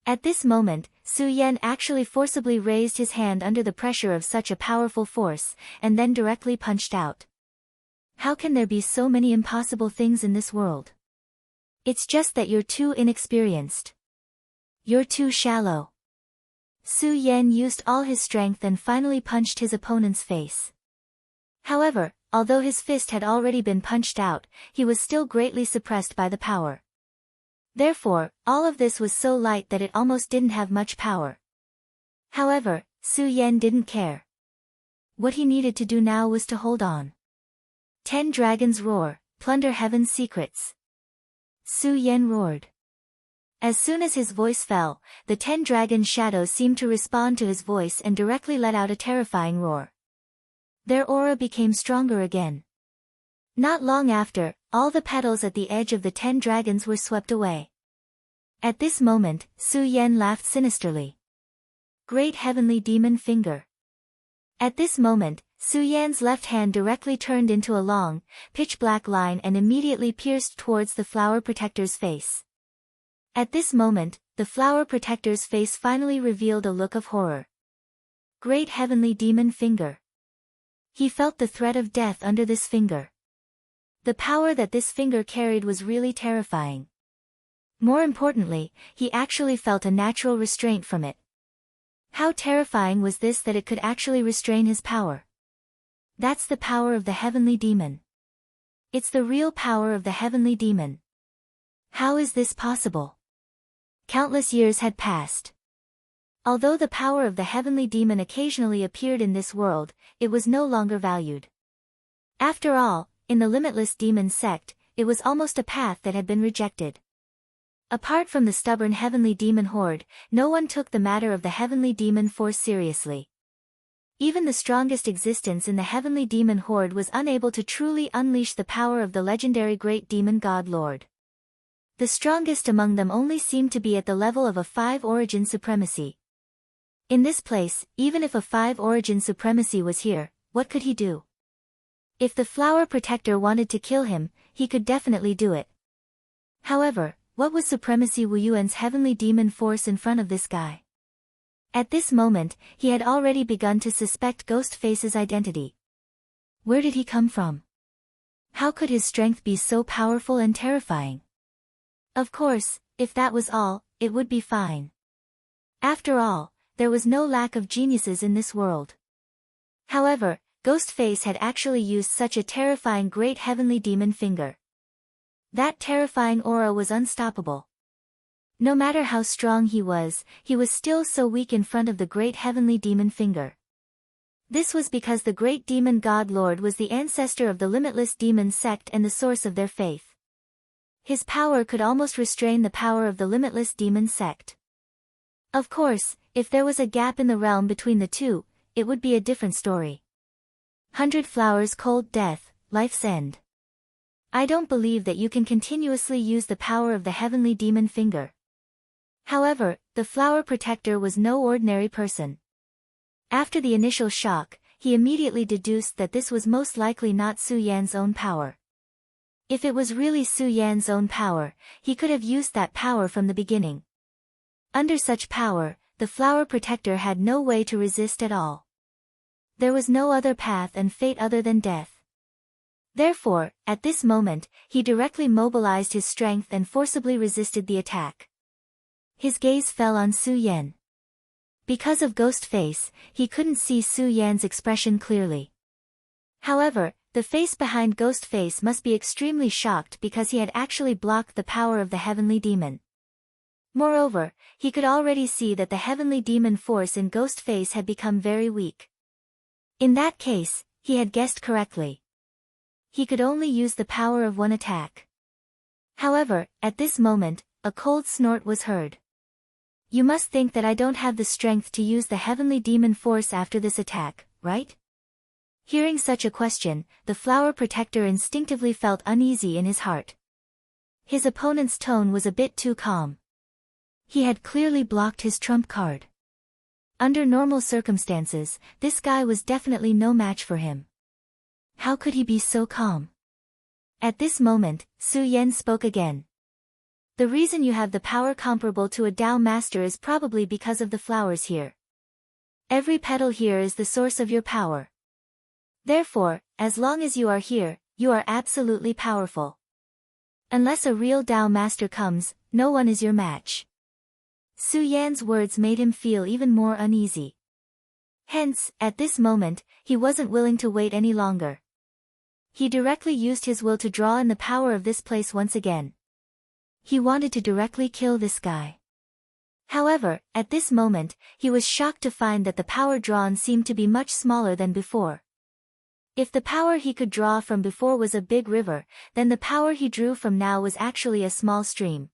At this moment, Su Yan actually forcibly raised his hand under the pressure of such a powerful force, and then directly punched out. How can there be so many impossible things in this world? It's just that you're too inexperienced. You're too shallow. Su Yan used all his strength and finally punched his opponent's face. However, although his fist had already been punched out, he was still greatly suppressed by the power. Therefore, all of this was so light that it almost didn't have much power. However, Su Yan didn't care. What he needed to do now was to hold on. 10 dragons roar, plunder heaven's secrets. Su Yan roared. As soon as his voice fell, the 10 dragon shadows seemed to respond to his voice and directly let out a terrifying roar. Their aura became stronger again. Not long after, all the petals at the edge of the 10 dragons were swept away. At this moment, Su Yan laughed sinisterly. Great heavenly demon finger. At this moment, Su Yan's left hand directly turned into a long, pitch-black line and immediately pierced towards the Flower Protector's face. At this moment, the Flower Protector's face finally revealed a look of horror. Great heavenly demon finger. He felt the threat of death under this finger. The power that this finger carried was really terrifying. More importantly, he actually felt a natural restraint from it. How terrifying was this that it could actually restrain his power? That's the power of the heavenly demon. It's the real power of the heavenly demon. How is this possible? Countless years had passed. Although the power of the heavenly demon occasionally appeared in this world, it was no longer valued. After all, in the limitless demon sect, it was almost a path that had been rejected. Apart from the stubborn heavenly demon horde, no one took the matter of the heavenly demon force seriously. Even the strongest existence in the heavenly demon horde was unable to truly unleash the power of the legendary great demon god lord. The strongest among them only seemed to be at the level of a 5 origin supremacy. In this place, even if a 5 origin supremacy was here, what could he do? If the flower protector wanted to kill him, he could definitely do it. However, what was Supremacy Wu Yuan's heavenly demon force in front of this guy? At this moment, he had already begun to suspect Ghostface's identity. Where did he come from? How could his strength be so powerful and terrifying? Of course, if that was all, it would be fine. After all, there was no lack of geniuses in this world. However, Ghostface had actually used such a terrifying great heavenly demon finger. That terrifying aura was unstoppable. No matter how strong he was still so weak in front of the great heavenly demon finger. This was because the great demon god lord was the ancestor of the limitless demon sect and the source of their faith. His power could almost restrain the power of the limitless demon sect. Of course, if there was a gap in the realm between the two, it would be a different story. 100 flowers cold death, life's end. I don't believe that you can continuously use the power of the heavenly demon finger. However, the flower protector was no ordinary person. After the initial shock, he immediately deduced that this was most likely not Su Yan's own power. If it was really Su Yan's own power, he could have used that power from the beginning. Under such power, the flower protector had no way to resist at all. There was no other path and fate other than death. Therefore, at this moment, he directly mobilized his strength and forcibly resisted the attack. His gaze fell on Su Yan. Because of Ghostface, he couldn't see Su Yan's expression clearly. However, the face behind Ghostface must be extremely shocked because he had actually blocked the power of the heavenly demon. Moreover, he could already see that the heavenly demon force in Ghostface had become very weak. In that case, he had guessed correctly. He could only use the power of one attack. However, at this moment, a cold snort was heard. You must think that I don't have the strength to use the heavenly demon force after this attack, right? Hearing such a question, the flower protector instinctively felt uneasy in his heart. His opponent's tone was a bit too calm. He had clearly blocked his trump card. Under normal circumstances, this guy was definitely no match for him. How could he be so calm? At this moment, Su Yan spoke again. The reason you have the power comparable to a Tao master is probably because of the flowers here. Every petal here is the source of your power. Therefore, as long as you are here, you are absolutely powerful. Unless a real Tao master comes, no one is your match. Su Yan's words made him feel even more uneasy. Hence, at this moment, he wasn't willing to wait any longer. He directly used his will to draw in the power of this place once again. He wanted to directly kill this guy. However, at this moment, he was shocked to find that the power drawn seemed to be much smaller than before. If the power he could draw from before was a big river, then the power he drew from now was actually a small stream.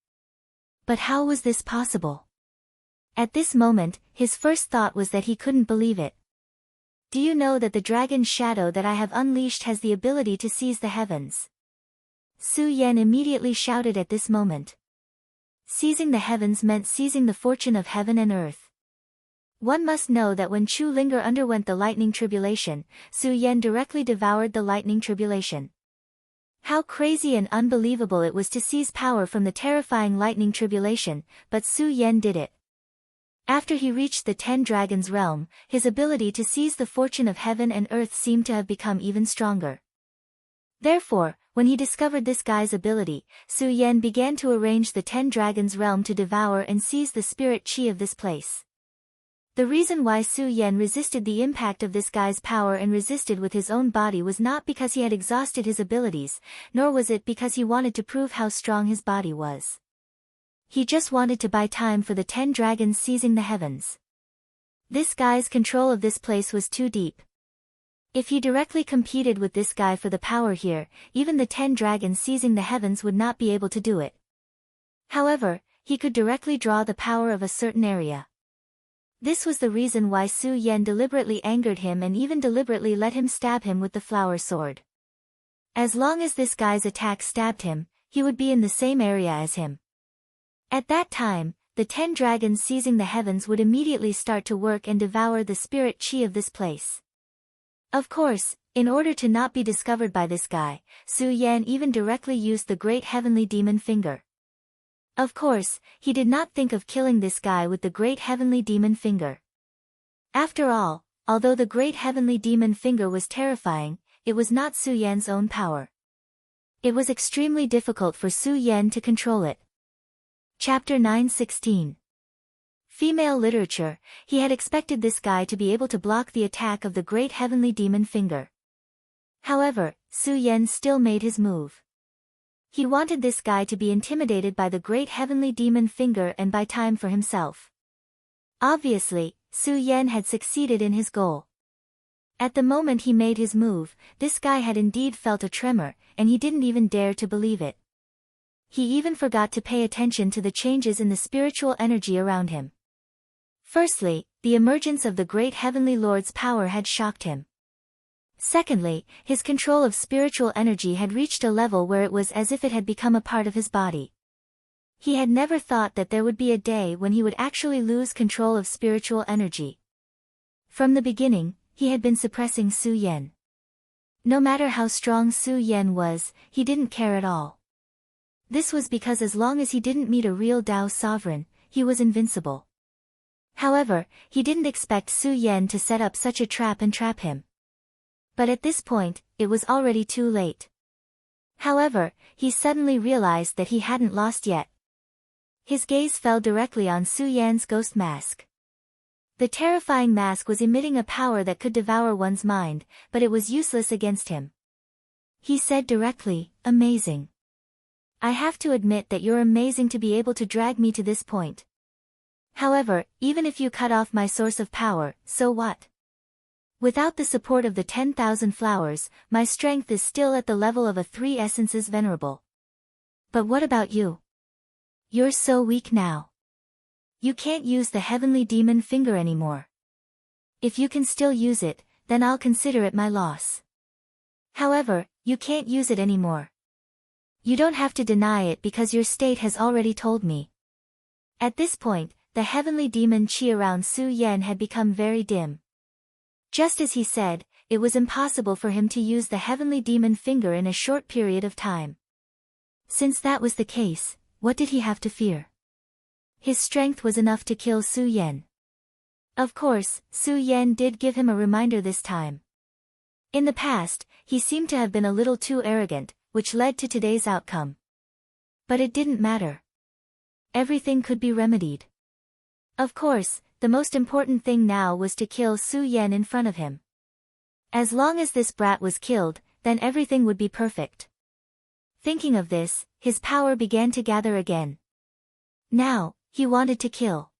But how was this possible? At this moment, his first thought was that he couldn't believe it. Do you know that the dragon's shadow that I have unleashed has the ability to seize the heavens? Su Yan immediately shouted at this moment. Seizing the heavens meant seizing the fortune of heaven and earth. One must know that when Chu Linger underwent the lightning tribulation, Su Yan directly devoured the lightning tribulation. How crazy and unbelievable it was to seize power from the terrifying lightning tribulation, but Su Yan did it. After he reached the 10 Dragons realm, his ability to seize the fortune of heaven and earth seemed to have become even stronger. Therefore, when he discovered this guy's ability, Su Yan began to arrange the 10 Dragons realm to devour and seize the spirit chi of this place. The reason why Su Yan resisted the impact of this guy's power and resisted with his own body was not because he had exhausted his abilities, nor was it because he wanted to prove how strong his body was. He just wanted to buy time for the 10 dragons seizing the heavens. This guy's control of this place was too deep. If he directly competed with this guy for the power here, even the 10 dragons seizing the heavens would not be able to do it. However, he could directly draw the power of a certain area. This was the reason why Su Yan deliberately angered him and even deliberately let him stab him with the flower sword. As long as this guy's attack stabbed him, he would be in the same area as him. At that time, the 10 dragons seizing the heavens would immediately start to work and devour the spirit chi of this place. Of course, in order to not be discovered by this guy, Su Yan even directly used the great heavenly demon finger. Of course, he did not think of killing this guy with the great heavenly demon finger. After all, although the great heavenly demon finger was terrifying, it was not Su Yan's own power. It was extremely difficult for Su Yan to control it. Chapter 9:16. Female literature. He had expected this guy to be able to block the attack of the great heavenly demon finger. However, Su Yan still made his move. He wanted this guy to be intimidated by the great heavenly demon finger and buy time for himself. Obviously, Su Yan had succeeded in his goal. At the moment he made his move, this guy had indeed felt a tremor, and he didn't even dare to believe it. He even forgot to pay attention to the changes in the spiritual energy around him. Firstly, the emergence of the great heavenly lord's power had shocked him. Secondly, his control of spiritual energy had reached a level where it was as if it had become a part of his body. He had never thought that there would be a day when he would actually lose control of spiritual energy. From the beginning, he had been suppressing Su Yan. No matter how strong Su Yan was, he didn't care at all. This was because as long as he didn't meet a real Tao sovereign, he was invincible. However, he didn't expect Su Yan to set up such a trap and trap him. But at this point, it was already too late. However, he suddenly realized that he hadn't lost yet. His gaze fell directly on Su Yan's ghost mask. The terrifying mask was emitting a power that could devour one's mind, but it was useless against him. He said directly, "Amazing. I have to admit that you're amazing to be able to drag me to this point. However, even if you cut off my source of power, so what? Without the support of the 10,000 flowers, my strength is still at the level of a 3 essences venerable. But what about you? You're so weak now. You can't use the heavenly demon finger anymore. If you can still use it, then I'll consider it my loss. However, you can't use it anymore. You don't have to deny it because your state has already told me." At this point, the heavenly demon chi around Su Yan had become very dim. Just as he said, it was impossible for him to use the heavenly demon finger in a short period of time. Since that was the case, what did he have to fear? His strength was enough to kill Su Yan. Of course, Su Yan did give him a reminder this time. In the past, he seemed to have been a little too arrogant, which led to today's outcome. But it didn't matter. Everything could be remedied. Of course, the most important thing now was to kill Su Yan in front of him. As long as this brat was killed, then everything would be perfect. Thinking of this, his power began to gather again. Now, he wanted to kill.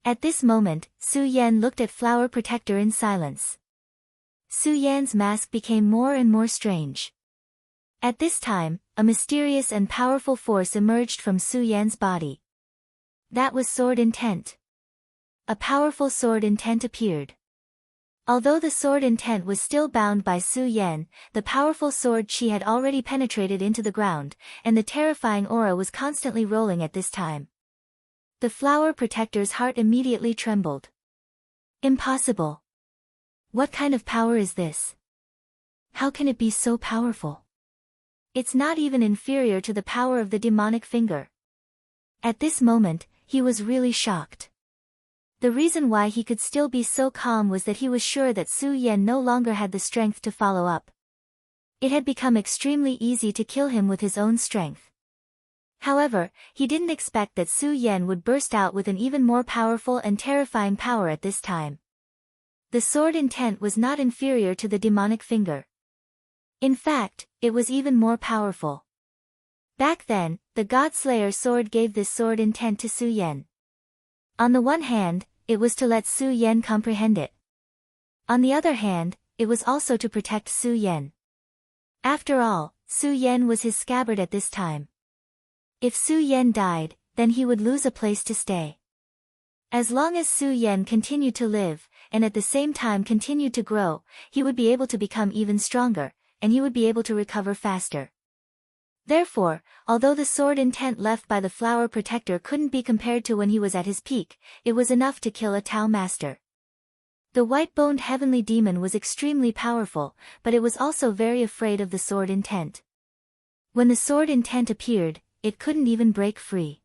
At this moment, Su Yan looked at Flower Protector in silence. Su Yan's mask became more and more strange. At this time, a mysterious and powerful force emerged from Su Yan's body. That was Sword Intent. A powerful Sword Intent appeared. Although the Sword Intent was still bound by Su Yan, the powerful sword chi had already penetrated into the ground, and the terrifying aura was constantly rolling at this time. The Flower Protector's heart immediately trembled. Impossible. What kind of power is this? How can it be so powerful? It's not even inferior to the power of the demonic finger. At this moment, he was really shocked. The reason why he could still be so calm was that he was sure that Su Yan no longer had the strength to follow up. It had become extremely easy to kill him with his own strength. However, he didn't expect that Su Yan would burst out with an even more powerful and terrifying power at this time. The Sword Intent was not inferior to the demonic finger. In fact, it was even more powerful. Back then, the God-Slayer sword gave this Sword Intent to Su Yan. On the one hand, it was to let Su Yan comprehend it. On the other hand, it was also to protect Su Yan. After all, Su Yan was his scabbard at this time. If Su Yan died, then he would lose a place to stay. As long as Su Yan continued to live, and at the same time continued to grow, he would be able to become even stronger, and he would be able to recover faster. Therefore, although the sword intent left by the flower protector couldn't be compared to when he was at his peak, it was enough to kill a Tao master. The white-boned heavenly demon was extremely powerful, but it was also very afraid of the sword intent. When the sword intent appeared, it couldn't even break free.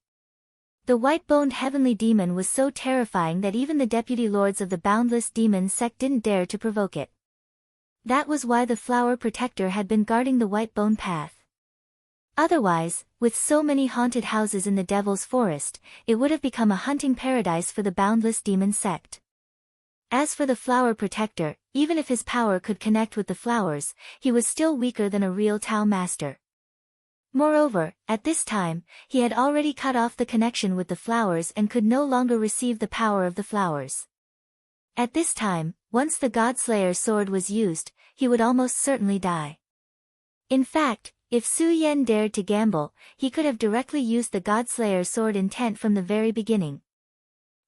The white-boned heavenly demon was so terrifying that even the deputy lords of the boundless demon sect didn't dare to provoke it. That was why the flower protector had been guarding the white-bone path. Otherwise, with so many haunted houses in the devil's forest, it would have become a hunting paradise for the boundless demon sect. As for the flower protector, even if his power could connect with the flowers, he was still weaker than a real Tao master. Moreover, at this time, he had already cut off the connection with the flowers and could no longer receive the power of the flowers. At this time, once the Godslayer sword was used, he would almost certainly die. In fact, if Su Yan dared to gamble, he could have directly used the Godslayer sword intent from the very beginning.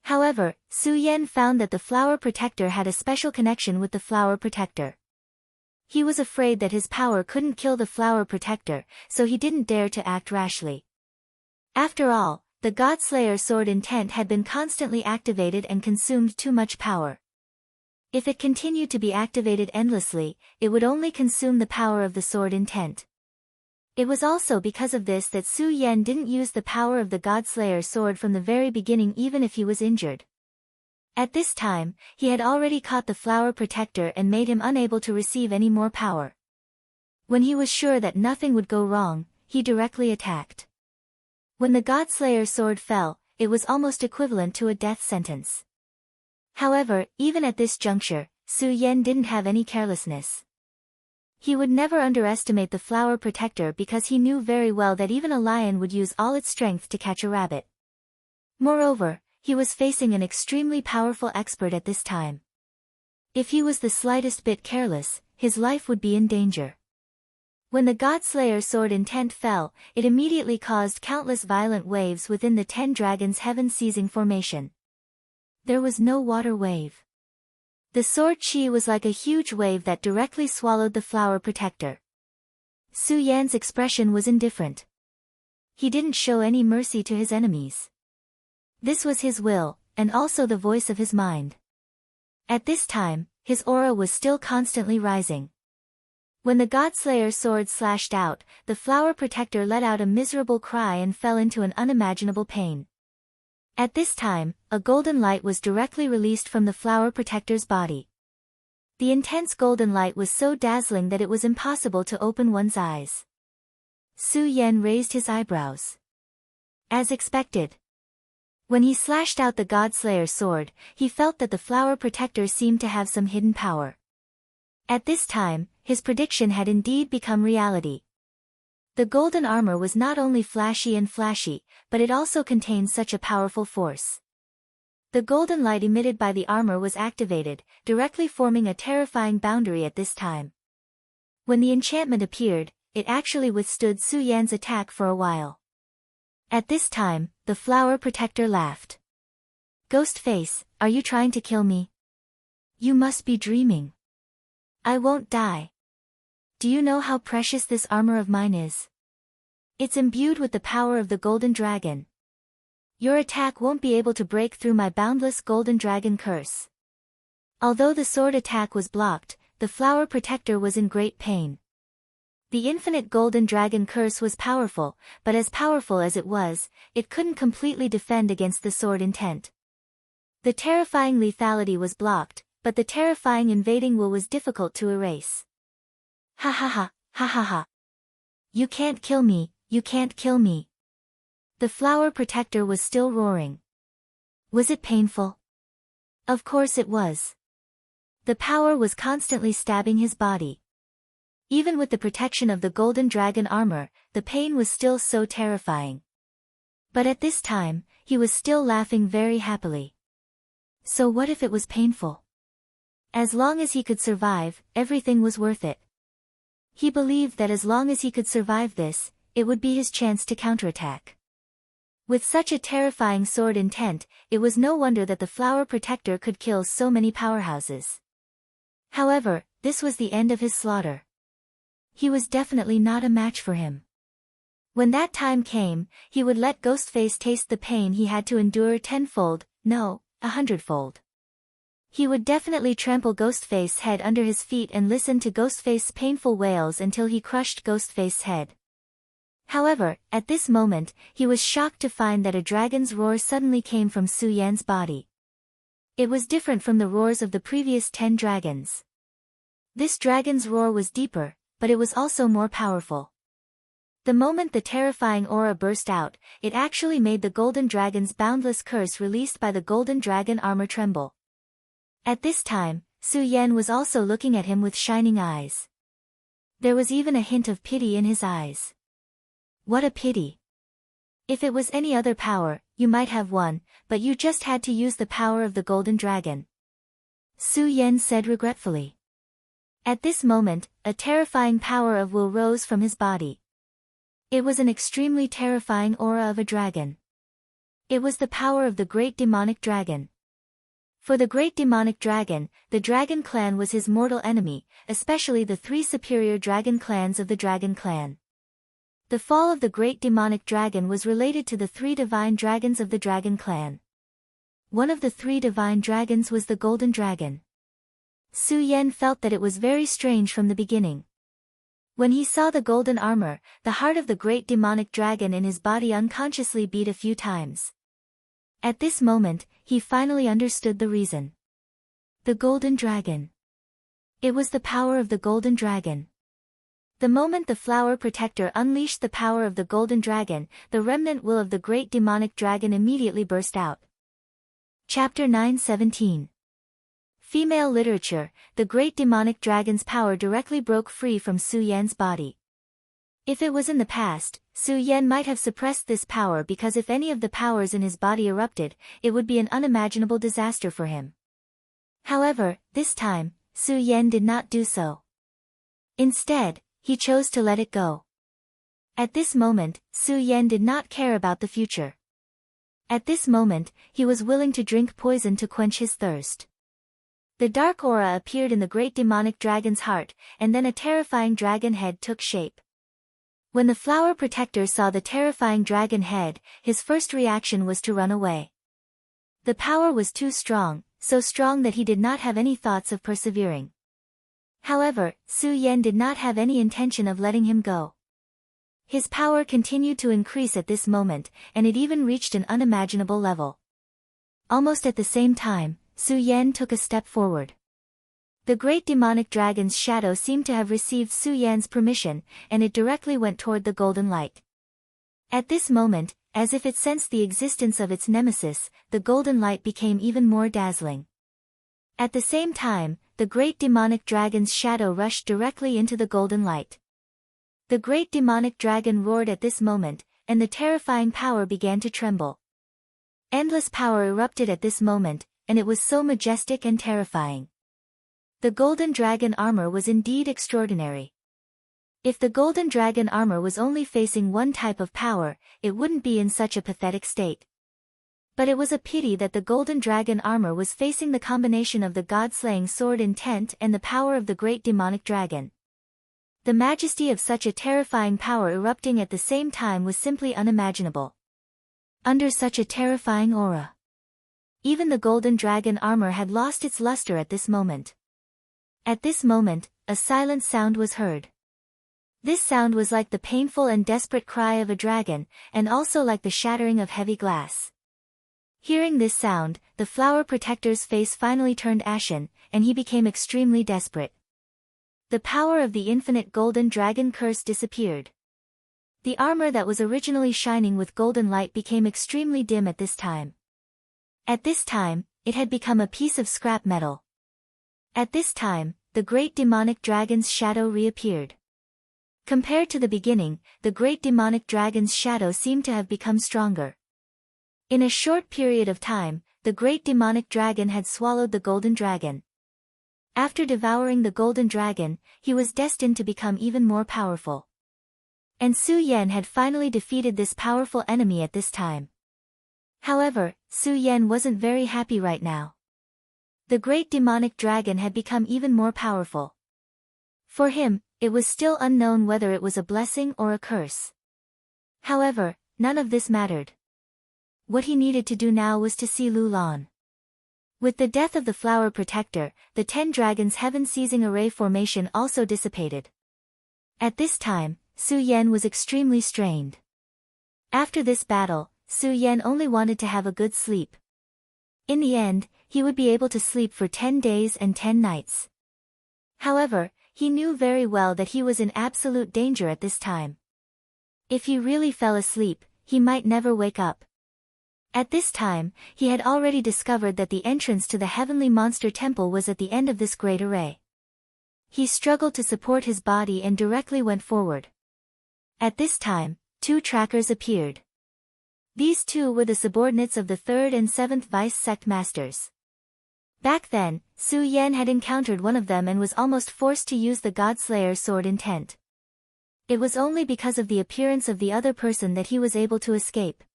However, Su Yan found that the flower protector had a special connection with the flower protector. He was afraid that his power couldn't kill the flower protector, so he didn't dare to act rashly. After all, the Godslayer sword intent had been constantly activated and consumed too much power. If it continued to be activated endlessly, it would only consume the power of the sword intent. It was also because of this that Su Yan didn't use the power of the Godslayer sword from the very beginning even if he was injured. At this time, he had already caught the flower protector and made him unable to receive any more power. When he was sure that nothing would go wrong, he directly attacked. When the Godslayer sword fell, it was almost equivalent to a death sentence. However, even at this juncture, Su Yan didn't have any carelessness. He would never underestimate the flower protector because he knew very well that even a lion would use all its strength to catch a rabbit. Moreover, he was facing an extremely powerful expert at this time. If he was the slightest bit careless, his life would be in danger. When the Godslayer sword intent fell, it immediately caused countless violent waves within the 10 dragons' heaven-seizing formation. There was no water wave. The sword chi was like a huge wave that directly swallowed the flower protector. Su Yan's expression was indifferent. He didn't show any mercy to his enemies. This was his will, and also the voice of his mind. At this time, his aura was still constantly rising. When the Godslayer sword slashed out, the flower protector let out a miserable cry and fell into an unimaginable pain. At this time, a golden light was directly released from the flower protector's body. The intense golden light was so dazzling that it was impossible to open one's eyes. Su Yan raised his eyebrows. As expected. When he slashed out the Godslayer sword, he felt that the flower protector seemed to have some hidden power. At this time, his prediction had indeed become reality. The golden armor was not only flashy, but it also contained such a powerful force. The golden light emitted by the armor was activated, directly forming a terrifying boundary at this time. When the enchantment appeared, it actually withstood Su Yan's attack for a while. At this time, the flower protector laughed. "Ghost face, are you trying to kill me? You must be dreaming. I won't die. Do you know how precious this armor of mine is? It's imbued with the power of the golden dragon. Your attack won't be able to break through my boundless golden dragon curse." Although the sword attack was blocked, the flower protector was in great pain. The infinite golden dragon curse was powerful, but as powerful as it was, it couldn't completely defend against the sword intent. The terrifying lethality was blocked, but the terrifying invading will was difficult to erase. Ha ha ha, ha ha ha. You can't kill me, you can't kill me. The flower protector was still roaring. Was it painful? Of course it was. The power was constantly stabbing his body. Even with the protection of the golden dragon armor, the pain was still so terrifying. But at this time, he was still laughing very happily. So what if it was painful? As long as he could survive, everything was worth it. He believed that as long as he could survive this, it would be his chance to counterattack. With such a terrifying sword intent, it was no wonder that the flower protector could kill so many powerhouses. However, this was the end of his slaughter. He was definitely not a match for him. When that time came, he would let Ghostface taste the pain he had to endure tenfold, no, 100-fold. He would definitely trample Ghostface's head under his feet and listen to Ghostface's painful wails until he crushed Ghostface's head. However, at this moment, he was shocked to find that a dragon's roar suddenly came from Su Yan's body. It was different from the roars of the previous 10 dragons. This dragon's roar was deeper, but it was also more powerful. The moment the terrifying aura burst out, it actually made the golden dragon's boundless curse released by the golden dragon armor tremble. At this time, Su Yan was also looking at him with shining eyes. There was even a hint of pity in his eyes. What a pity. If it was any other power, you might have won, but you just had to use the power of the golden dragon. Su Yan said regretfully. At this moment, a terrifying power of will rose from his body. It was an extremely terrifying aura of a dragon. It was the power of the great demonic dragon. For the great demonic dragon, the dragon clan was his mortal enemy, especially the 3 superior dragon clans of the dragon clan. The fall of the great demonic dragon was related to the 3 divine dragons of the dragon clan. One of the 3 divine dragons was the golden dragon. Su Yan felt that it was very strange from the beginning. When he saw the golden armor, the heart of the great demonic dragon in his body unconsciously beat a few times. At this moment, he finally understood the reason. The golden dragon. It was the power of the golden dragon. The moment the flower protector unleashed the power of the golden dragon, the remnant will of the great demonic dragon immediately burst out. Chapter 9:17. Female literature, the great demonic dragon's power directly broke free from Su Yan's body. If it was in the past, Su Yan might have suppressed this power because if any of the powers in his body erupted, it would be an unimaginable disaster for him. However, this time, Su Yan did not do so. Instead, he chose to let it go. At this moment, Su Yan did not care about the future. At this moment, he was willing to drink poison to quench his thirst. The dark aura appeared in the great demonic dragon's heart, and then a terrifying dragon head took shape. When the flower protector saw the terrifying dragon head, his first reaction was to run away. The power was too strong, so strong that he did not have any thoughts of persevering. However, Su Yan did not have any intention of letting him go. His power continued to increase at this moment, and it even reached an unimaginable level. Almost at the same time, Su Yan took a step forward. The great demonic dragon's shadow seemed to have received Su Yan's permission, and it directly went toward the golden light. At this moment, as if it sensed the existence of its nemesis, the golden light became even more dazzling. At the same time, the great demonic dragon's shadow rushed directly into the golden light. The great demonic dragon roared at this moment, and the terrifying power began to tremble. Endless power erupted at this moment, and it was so majestic and terrifying. The golden dragon armor was indeed extraordinary. If the golden dragon armor was only facing one type of power, it wouldn't be in such a pathetic state. But it was a pity that the golden dragon armor was facing the combination of the god-slaying sword intent and the power of the great demonic dragon. The majesty of such a terrifying power erupting at the same time was simply unimaginable. Under such a terrifying aura, even the golden dragon armor had lost its luster at this moment. At this moment, a silent sound was heard. This sound was like the painful and desperate cry of a dragon, and also like the shattering of heavy glass. Hearing this sound, the flower protector's face finally turned ashen, and he became extremely desperate. The power of the infinite golden dragon curse disappeared. The armor that was originally shining with golden light became extremely dim at this time. At this time, it had become a piece of scrap metal. At this time, the great demonic dragon's shadow reappeared. Compared to the beginning, the great demonic dragon's shadow seemed to have become stronger. In a short period of time, the great demonic dragon had swallowed the golden dragon. After devouring the golden dragon, he was destined to become even more powerful. And Su Yan had finally defeated this powerful enemy at this time. However, Su Yan wasn't very happy right now. The great demonic dragon had become even more powerful. For him, it was still unknown whether it was a blessing or a curse. However, none of this mattered. What he needed to do now was to see Lu Lan. With the death of the flower protector, the 10 dragons' heaven-seizing array formation also dissipated. At this time, Su Yan was extremely strained. After this battle, Su Yan only wanted to have a good sleep. In the end, he would be able to sleep for 10 days and 10 nights. However, he knew very well that he was in absolute danger at this time. If he really fell asleep, he might never wake up. At this time, he had already discovered that the entrance to the heavenly monster temple was at the end of this great array. He struggled to support his body and directly went forward. At this time, 2 trackers appeared. These 2 were the subordinates of the 3rd and 7th Vice Sect Masters. Back then, Su Yan had encountered one of them and was almost forced to use the Godslayer sword intent. It was only because of the appearance of the other person that he was able to escape.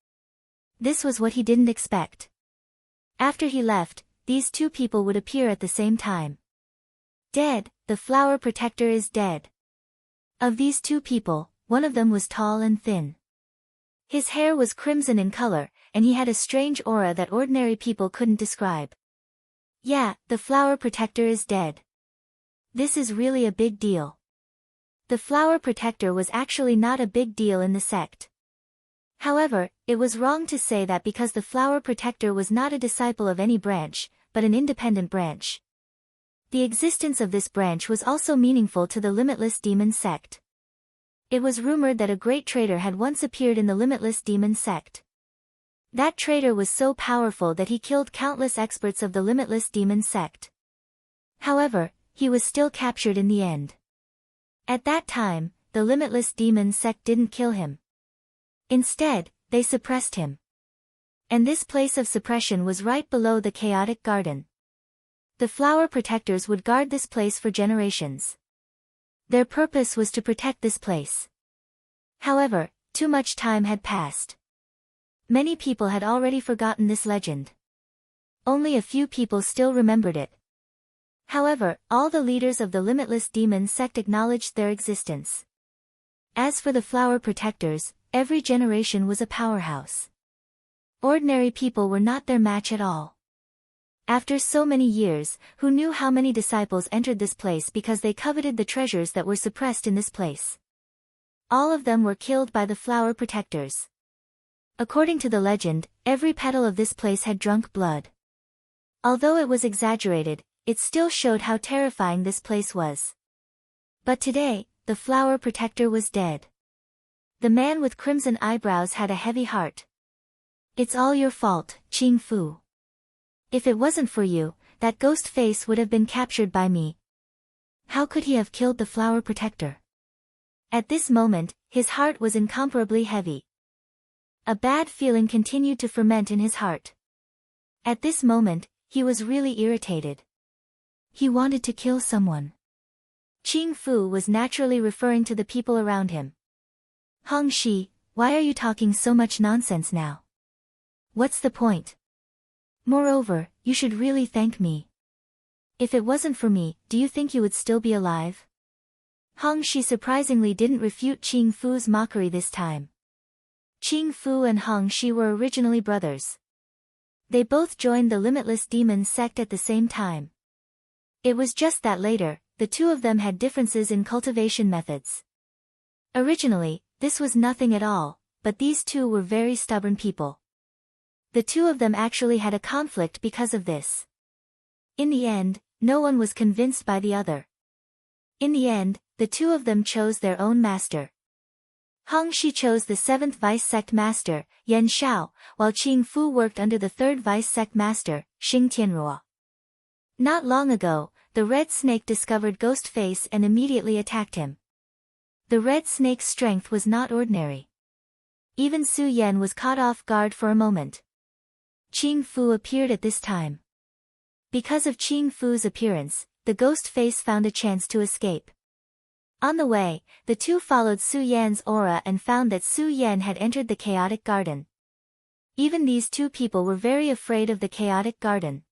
This was what he didn't expect. After he left, these 2 people would appear at the same time. Dead, the flower protector is dead. Of these 2 people, one of them was tall and thin. His hair was crimson in color, and he had a strange aura that ordinary people couldn't describe. Yeah, the flower protector is dead. This is really a big deal. The flower protector was actually not a big deal in the sect. However, it was wrong to say that because the flower protector was not a disciple of any branch, but an independent branch. The existence of this branch was also meaningful to the Limitless Demon sect. It was rumored that a great traitor had once appeared in the Limitless Demon sect. That traitor was so powerful that he killed countless experts of the Limitless Demon sect. However, he was still captured in the end. At that time, the Limitless Demon sect didn't kill him. Instead, they suppressed him. And this place of suppression was right below the chaotic garden. The flower protectors would guard this place for generations. Their purpose was to protect this place. However, too much time had passed. Many people had already forgotten this legend. Only a few people still remembered it. However, all the leaders of the Limitless Demon sect acknowledged their existence. As for the flower protectors, every generation was a powerhouse. Ordinary people were not their match at all. After so many years, who knew how many disciples entered this place because they coveted the treasures that were suppressed in this place? All of them were killed by the flower protectors. According to the legend, every petal of this place had drunk blood. Although it was exaggerated, it still showed how terrifying this place was. But today, the flower protector was dead. The man with crimson eyebrows had a heavy heart. It's all your fault, Qing Fu. If it wasn't for you, that ghost face would have been captured by me. How could he have killed the flower protector? At this moment, his heart was incomparably heavy. A bad feeling continued to ferment in his heart. At this moment, he was really irritated. He wanted to kill someone. Qing Fu was naturally referring to the people around him. Hong Shi, why are you talking so much nonsense now? What's the point? Moreover, you should really thank me. If it wasn't for me, do you think you would still be alive? Hong Shi surprisingly didn't refute Qing Fu's mockery this time. Qing Fu and Hong Shi were originally brothers. They both joined the Limitless Demon sect at the same time. It was just that later, the 2 of them had differences in cultivation methods. Originally, this was nothing at all, but these 2 were very stubborn people. The 2 of them actually had a conflict because of this. In the end, no one was convinced by the other. In the end, the 2 of them chose their own master. Hong Shi chose the 7th Vice Sect Master, Yan Shao, while Qing Fu worked under the 3rd Vice Sect Master, Xing Tianrua. Not long ago, the Red Snake discovered Ghostface and immediately attacked him. The Red Snake's strength was not ordinary. Even Su Yan was caught off guard for a moment. Qing Fu appeared at this time. Because of Qing Fu's appearance, the Ghostface found a chance to escape. On the way, the 2 followed Su Yan's aura and found that Su Yan had entered the chaotic garden. Even these two people were very afraid of the chaotic garden.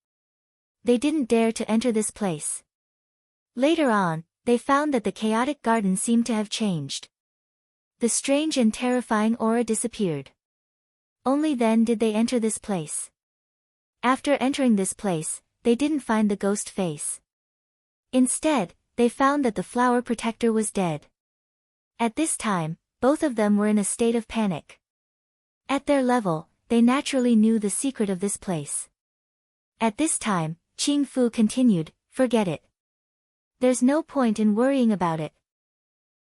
They didn't dare to enter this place. Later on, they found that the chaotic garden seemed to have changed. The strange and terrifying aura disappeared. Only then did they enter this place. After entering this place, they didn't find the ghost face. Instead, they found that the flower protector was dead. At this time, both of them were in a state of panic. At their level, they naturally knew the secret of this place. At this time, Qing Fu continued, "Forget it. There's no point in worrying about it.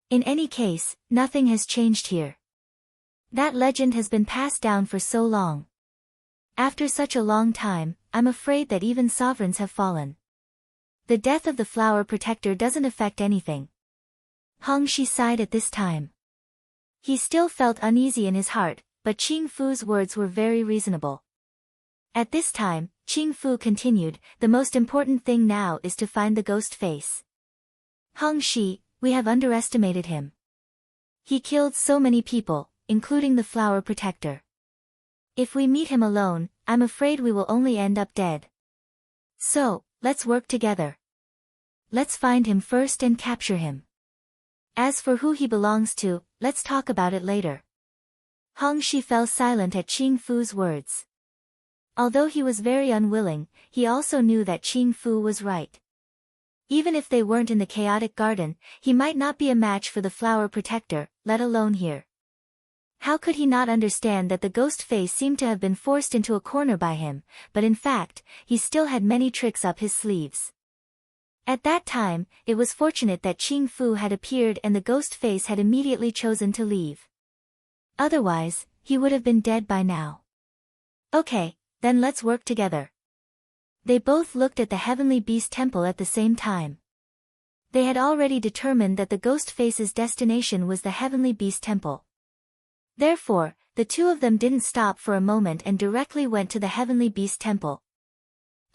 In any case, nothing has changed here. That legend has been passed down for so long. After such a long time, I'm afraid that even sovereigns have fallen. The death of the flower protector doesn't affect anything." Hong Shi sighed at this time. He still felt uneasy in his heart, but Qing Fu's words were very reasonable. At this time, Qing Fu continued, "The most important thing now is to find the ghost face. Hong Shi, we have underestimated him. He killed so many people, including the flower protector. If we meet him alone, I'm afraid we will only end up dead. So, let's work together. Let's find him first and capture him. As for who he belongs to, let's talk about it later." Hong Shi fell silent at Qing Fu's words. Although he was very unwilling, he also knew that Qing Fu was right. Even if they weren't in the chaotic garden, he might not be a match for the flower protector, let alone here. How could he not understand that the ghost face seemed to have been forced into a corner by him, but in fact, he still had many tricks up his sleeves. At that time, it was fortunate that Qing Fu had appeared and the ghost face had immediately chosen to leave. Otherwise, he would have been dead by now. "Okay, then let's work together." They both looked at the Heavenly Beast Temple at the same time. They had already determined that the ghost face's destination was the Heavenly Beast Temple. Therefore, the two of them didn't stop for a moment and directly went to the Heavenly Beast Temple.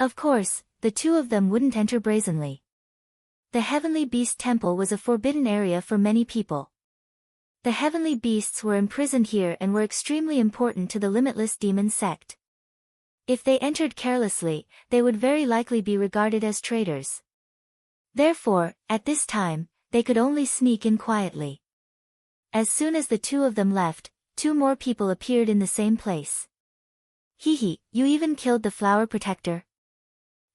Of course, the two of them wouldn't enter brazenly. The Heavenly Beast Temple was a forbidden area for many people. The heavenly beasts were imprisoned here and were extremely important to the limitless demon sect. If they entered carelessly, they would very likely be regarded as traitors. Therefore, at this time, they could only sneak in quietly. As soon as the two of them left, two more people appeared in the same place. "Hee, you even killed the flower protector?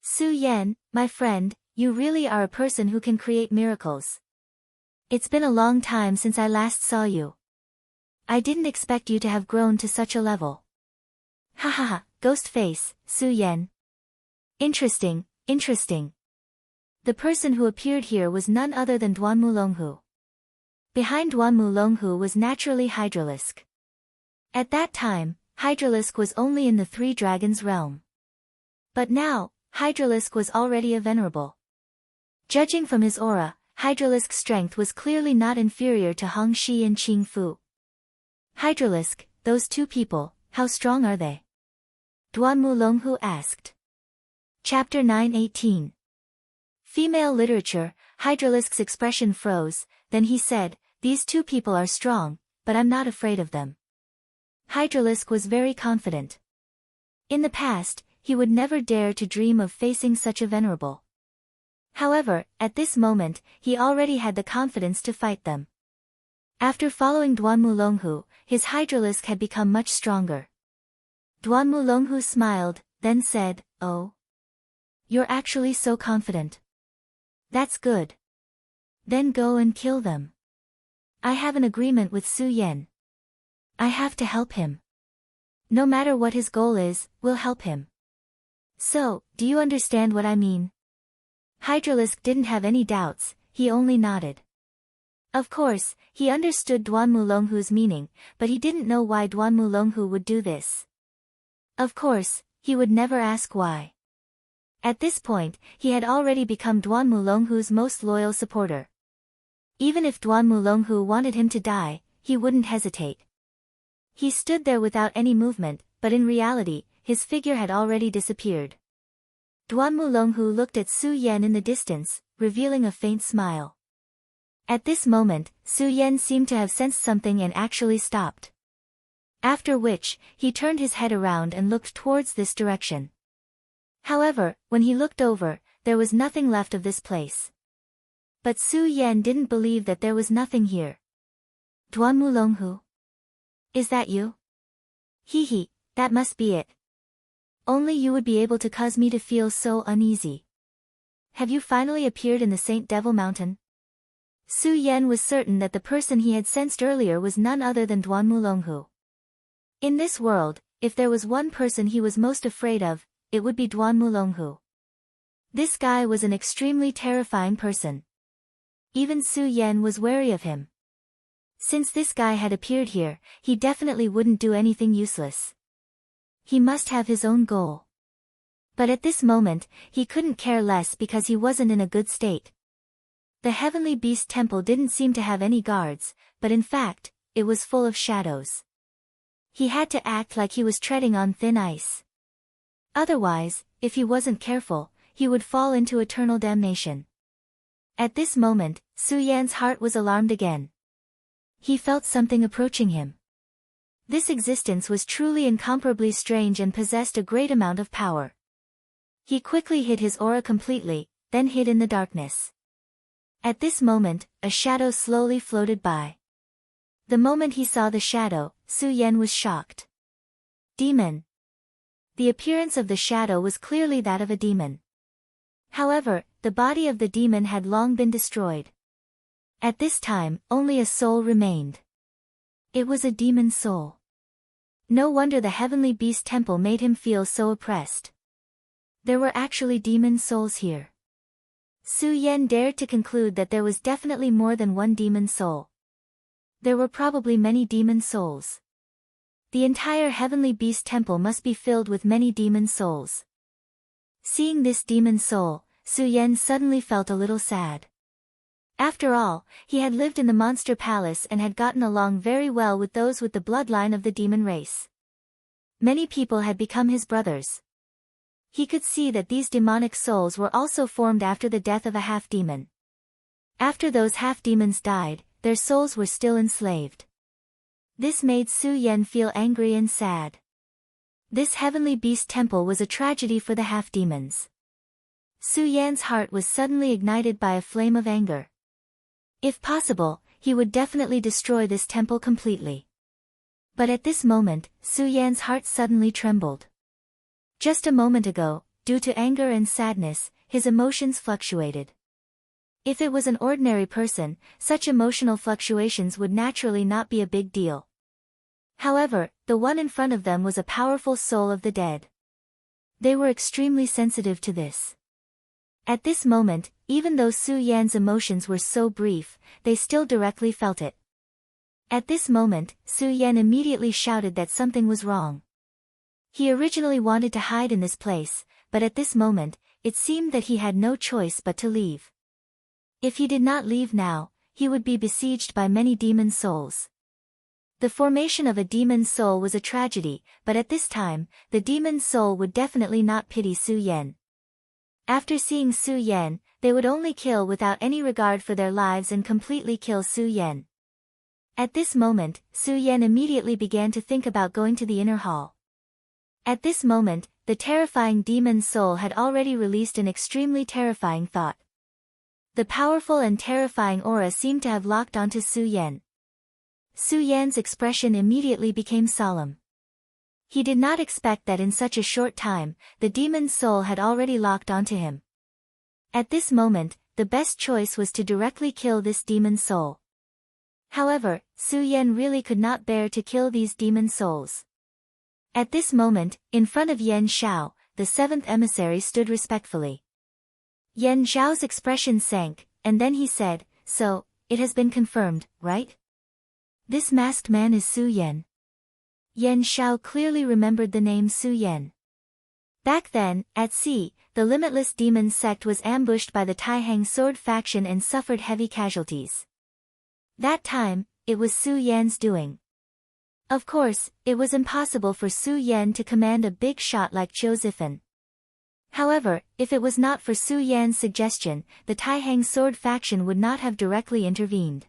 Su Yan, my friend, you really are a person who can create miracles. It's been a long time since I last saw you. I didn't expect you to have grown to such a level." "Ha ha ha, ghost face, Su Yan. Interesting, interesting." The person who appeared here was none other than Duanmu Longhu. Behind Duanmu Longhu was naturally Hydralisk. At that time, Hydralisk was only in the Three Dragons realm. But now, Hydralisk was already a venerable. Judging from his aura, Hydralisk's strength was clearly not inferior to Hong Shi and Qing Fu. "Hydralisk, those two people, how strong are they?" Duanmu Longhu asked. Chapter 9:18. Female literature. Hydralisk's expression froze, then he said, "These two people are strong, but I'm not afraid of them." Hydralisk was very confident. In the past, he would never dare to dream of facing such a venerable. However, at this moment, he already had the confidence to fight them. After following Duanmu Longhu, his Hydralisk had become much stronger. Duanmu Longhu smiled, then said, "Oh? You're actually so confident. That's good. Then go and kill them. I have an agreement with Su Yan. I have to help him. No matter what his goal is, we'll help him. So, do you understand what I mean?" Hydralisk didn't have any doubts, he only nodded. Of course, he understood Duanmu Longhu's meaning, but he didn't know why Duanmu Longhu would do this. Of course, he would never ask why. At this point, he had already become Duanmu Longhu's most loyal supporter. Even if Duanmu Longhu wanted him to die, he wouldn't hesitate. He stood there without any movement, but in reality, his figure had already disappeared. Duanmu Longhu looked at Su Yan in the distance, revealing a faint smile. At this moment, Su Yan seemed to have sensed something and actually stopped. After which, he turned his head around and looked towards this direction. However, when he looked over, there was nothing left of this place. But Su Yan didn't believe that there was nothing here. Duan Mulonghu? Is that you? Hee, that must be it. Only you would be able to cause me to feel so uneasy. Have you finally appeared in the Saint Devil Mountain? Su Yan was certain that the person he had sensed earlier was none other than Duan Mulonghu. In this world, if there was one person he was most afraid of, it would be Duan Mulonghu. This guy was an extremely terrifying person. Even Su Yan was wary of him. Since this guy had appeared here, he definitely wouldn't do anything useless. He must have his own goal. But at this moment, he couldn't care less because he wasn't in a good state. The Heavenly Beast Temple didn't seem to have any guards, but in fact, it was full of shadows. He had to act like he was treading on thin ice. Otherwise, if he wasn't careful, he would fall into eternal damnation. At this moment, Su Yan's heart was alarmed again. He felt something approaching him. This existence was truly incomparably strange and possessed a great amount of power. He quickly hid his aura completely, then hid in the darkness. At this moment, a shadow slowly floated by. The moment he saw the shadow, Su Yan was shocked. Demon. The appearance of the shadow was clearly that of a demon. However, the body of the demon had long been destroyed. At this time, only a soul remained. It was a demon soul. No wonder the Heavenly Beast Temple made him feel so oppressed. There were actually demon souls here. Su Yan dared to conclude that there was definitely more than one demon soul. There were probably many demon souls. The entire Heavenly Beast Temple must be filled with many demon souls. Seeing this demon soul, Su Yan suddenly felt a little sad. After all, he had lived in the Monster Palace and had gotten along very well with those with the bloodline of the demon race. Many people had become his brothers. He could see that these demonic souls were also formed after the death of a half-demon. After those half-demons died, their souls were still enslaved. This made Su Yan feel angry and sad. This Heavenly Beast Temple was a tragedy for the half-demons. Su Yan's heart was suddenly ignited by a flame of anger. If possible, he would definitely destroy this temple completely. But at this moment, Su Yan's heart suddenly trembled. Just a moment ago, due to anger and sadness, his emotions fluctuated. If it was an ordinary person, such emotional fluctuations would naturally not be a big deal. However, the one in front of them was a powerful soul of the dead. They were extremely sensitive to this. At this moment, even though Su Yan's emotions were so brief, they still directly felt it. At this moment, Su Yan immediately shouted that something was wrong. He originally wanted to hide in this place, but at this moment, it seemed that he had no choice but to leave. If he did not leave now, he would be besieged by many demon souls. The formation of a demon soul was a tragedy, but at this time, the demon soul would definitely not pity Su Yan. After seeing Su Yan, they would only kill without any regard for their lives and completely kill Su Yan. At this moment, Su Yan immediately began to think about going to the inner hall. At this moment, the terrifying demon soul had already released an extremely terrifying thought. The powerful and terrifying aura seemed to have locked onto Su Yan. Su Yan's expression immediately became solemn. He did not expect that in such a short time, the demon soul had already locked onto him. At this moment, the best choice was to directly kill this demon soul. However, Su Yan really could not bear to kill these demon souls. At this moment, in front of Yan Xiao, the seventh emissary stood respectfully. Yan Xiao's expression sank, and then he said, "So, it has been confirmed, right? This masked man is Su Yan." Yan Xiao clearly remembered the name Su Yan. Back then, at sea, the Limitless Demon sect was ambushed by the Taihang Sword faction and suffered heavy casualties. That time, it was Su Yan's doing. Of course, it was impossible for Su Yan to command a big shot like Qiu Zifan. However, if it was not for Su Yan's suggestion, the Taihang Sword faction would not have directly intervened.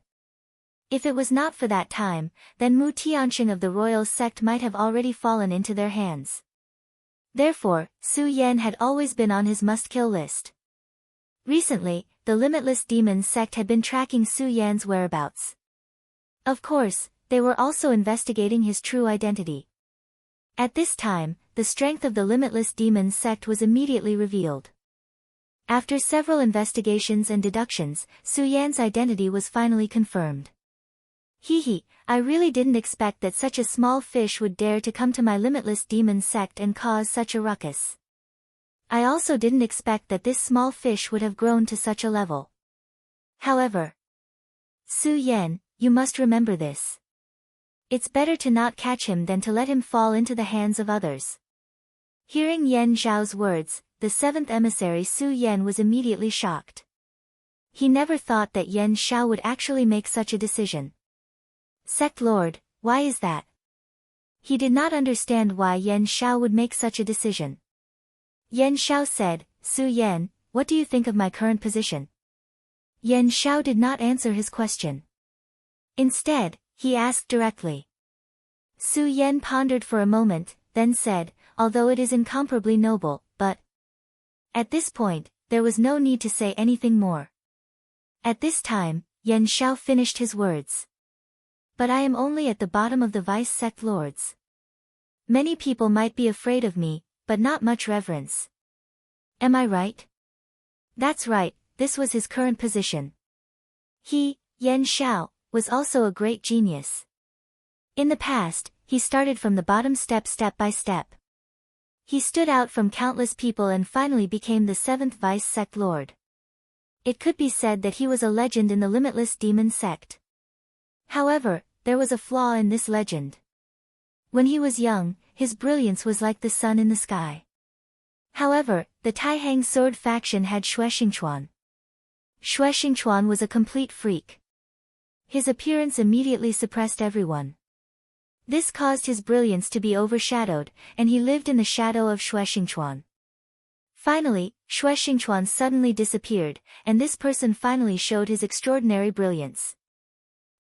If it was not for that time, then Mu Tianxing of the royal sect might have already fallen into their hands. Therefore, Su Yan had always been on his must-kill list. Recently, the Limitless Demon sect had been tracking Su Yan's whereabouts. Of course, they were also investigating his true identity. At this time, the strength of the Limitless Demon sect was immediately revealed. After several investigations and deductions, Su Yan's identity was finally confirmed. Hee, I really didn't expect that such a small fish would dare to come to my Limitless Demon sect and cause such a ruckus. I also didn't expect that this small fish would have grown to such a level. However, Su Yan, you must remember this. It's better to not catch him than to let him fall into the hands of others. Hearing Yan Zhao's words, the seventh emissary Su Yan was immediately shocked. He never thought that Yan Zhao would actually make such a decision. Sect Lord, why is that? He did not understand why Yan Zhao would make such a decision. Yan Zhao said, Su Yan, what do you think of my current position? Yan Zhao did not answer his question. Instead, he asked directly. Su Yan pondered for a moment, then said, although it is incomparably noble, but... At this point, there was no need to say anything more. At this time, Yan Zhao finished his words. But I am only at the bottom of the vice sect lords. Many people might be afraid of me, but not much reverence. Am I right? That's right, this was his current position. He, Yan Zhao, was also a great genius. In the past, he started from the bottom step by step. He stood out from countless people and finally became the seventh vice sect lord. It could be said that he was a legend in the Limitless Demon sect. However, there was a flaw in this legend. When he was young, his brilliance was like the sun in the sky. However, the Taihang sword faction had Xue Xingchuan. Xue Xingchuan was a complete freak. His appearance immediately suppressed everyone. This caused his brilliance to be overshadowed, and he lived in the shadow of Xue Xingchuan. Finally, Xue Xingchuan suddenly disappeared, and this person finally showed his extraordinary brilliance.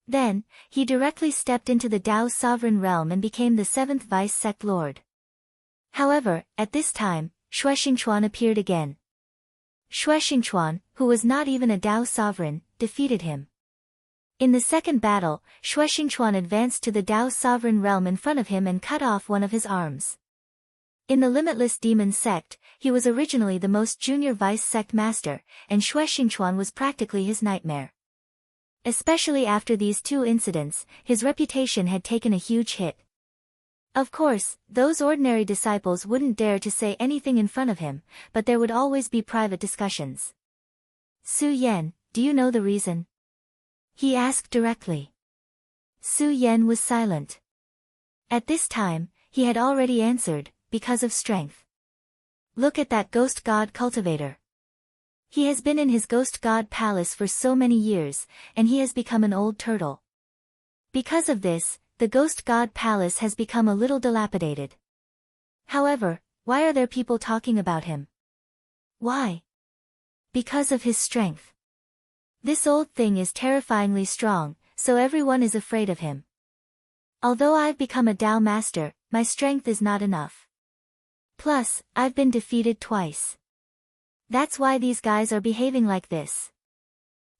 Then, he directly stepped into the Dao sovereign realm and became the seventh vice sect lord. However, at this time, Xue Xingchuan appeared again. Xue Xingchuan, who was not even a Dao sovereign, defeated him. In the second battle, Xue Xingchuan advanced to the Dao sovereign realm in front of him and cut off one of his arms. In the Limitless Demon sect, he was originally the most junior vice sect master, and Xue Xingchuan was practically his nightmare. Especially after these two incidents, his reputation had taken a huge hit. Of course, those ordinary disciples wouldn't dare to say anything in front of him, but there would always be private discussions. Su Yan, do you know the reason? He asked directly. Su Yan was silent. At this time, he had already answered, because of strength. Look at that ghost god cultivator. He has been in his ghost god palace for so many years, and he has become an old turtle. Because of this, the ghost god palace has become a little dilapidated. However, why are there people talking about him? Why? Because of his strength. This old thing is terrifyingly strong, so everyone is afraid of him. Although I've become a Dao master, my strength is not enough. Plus, I've been defeated twice. That's why these guys are behaving like this.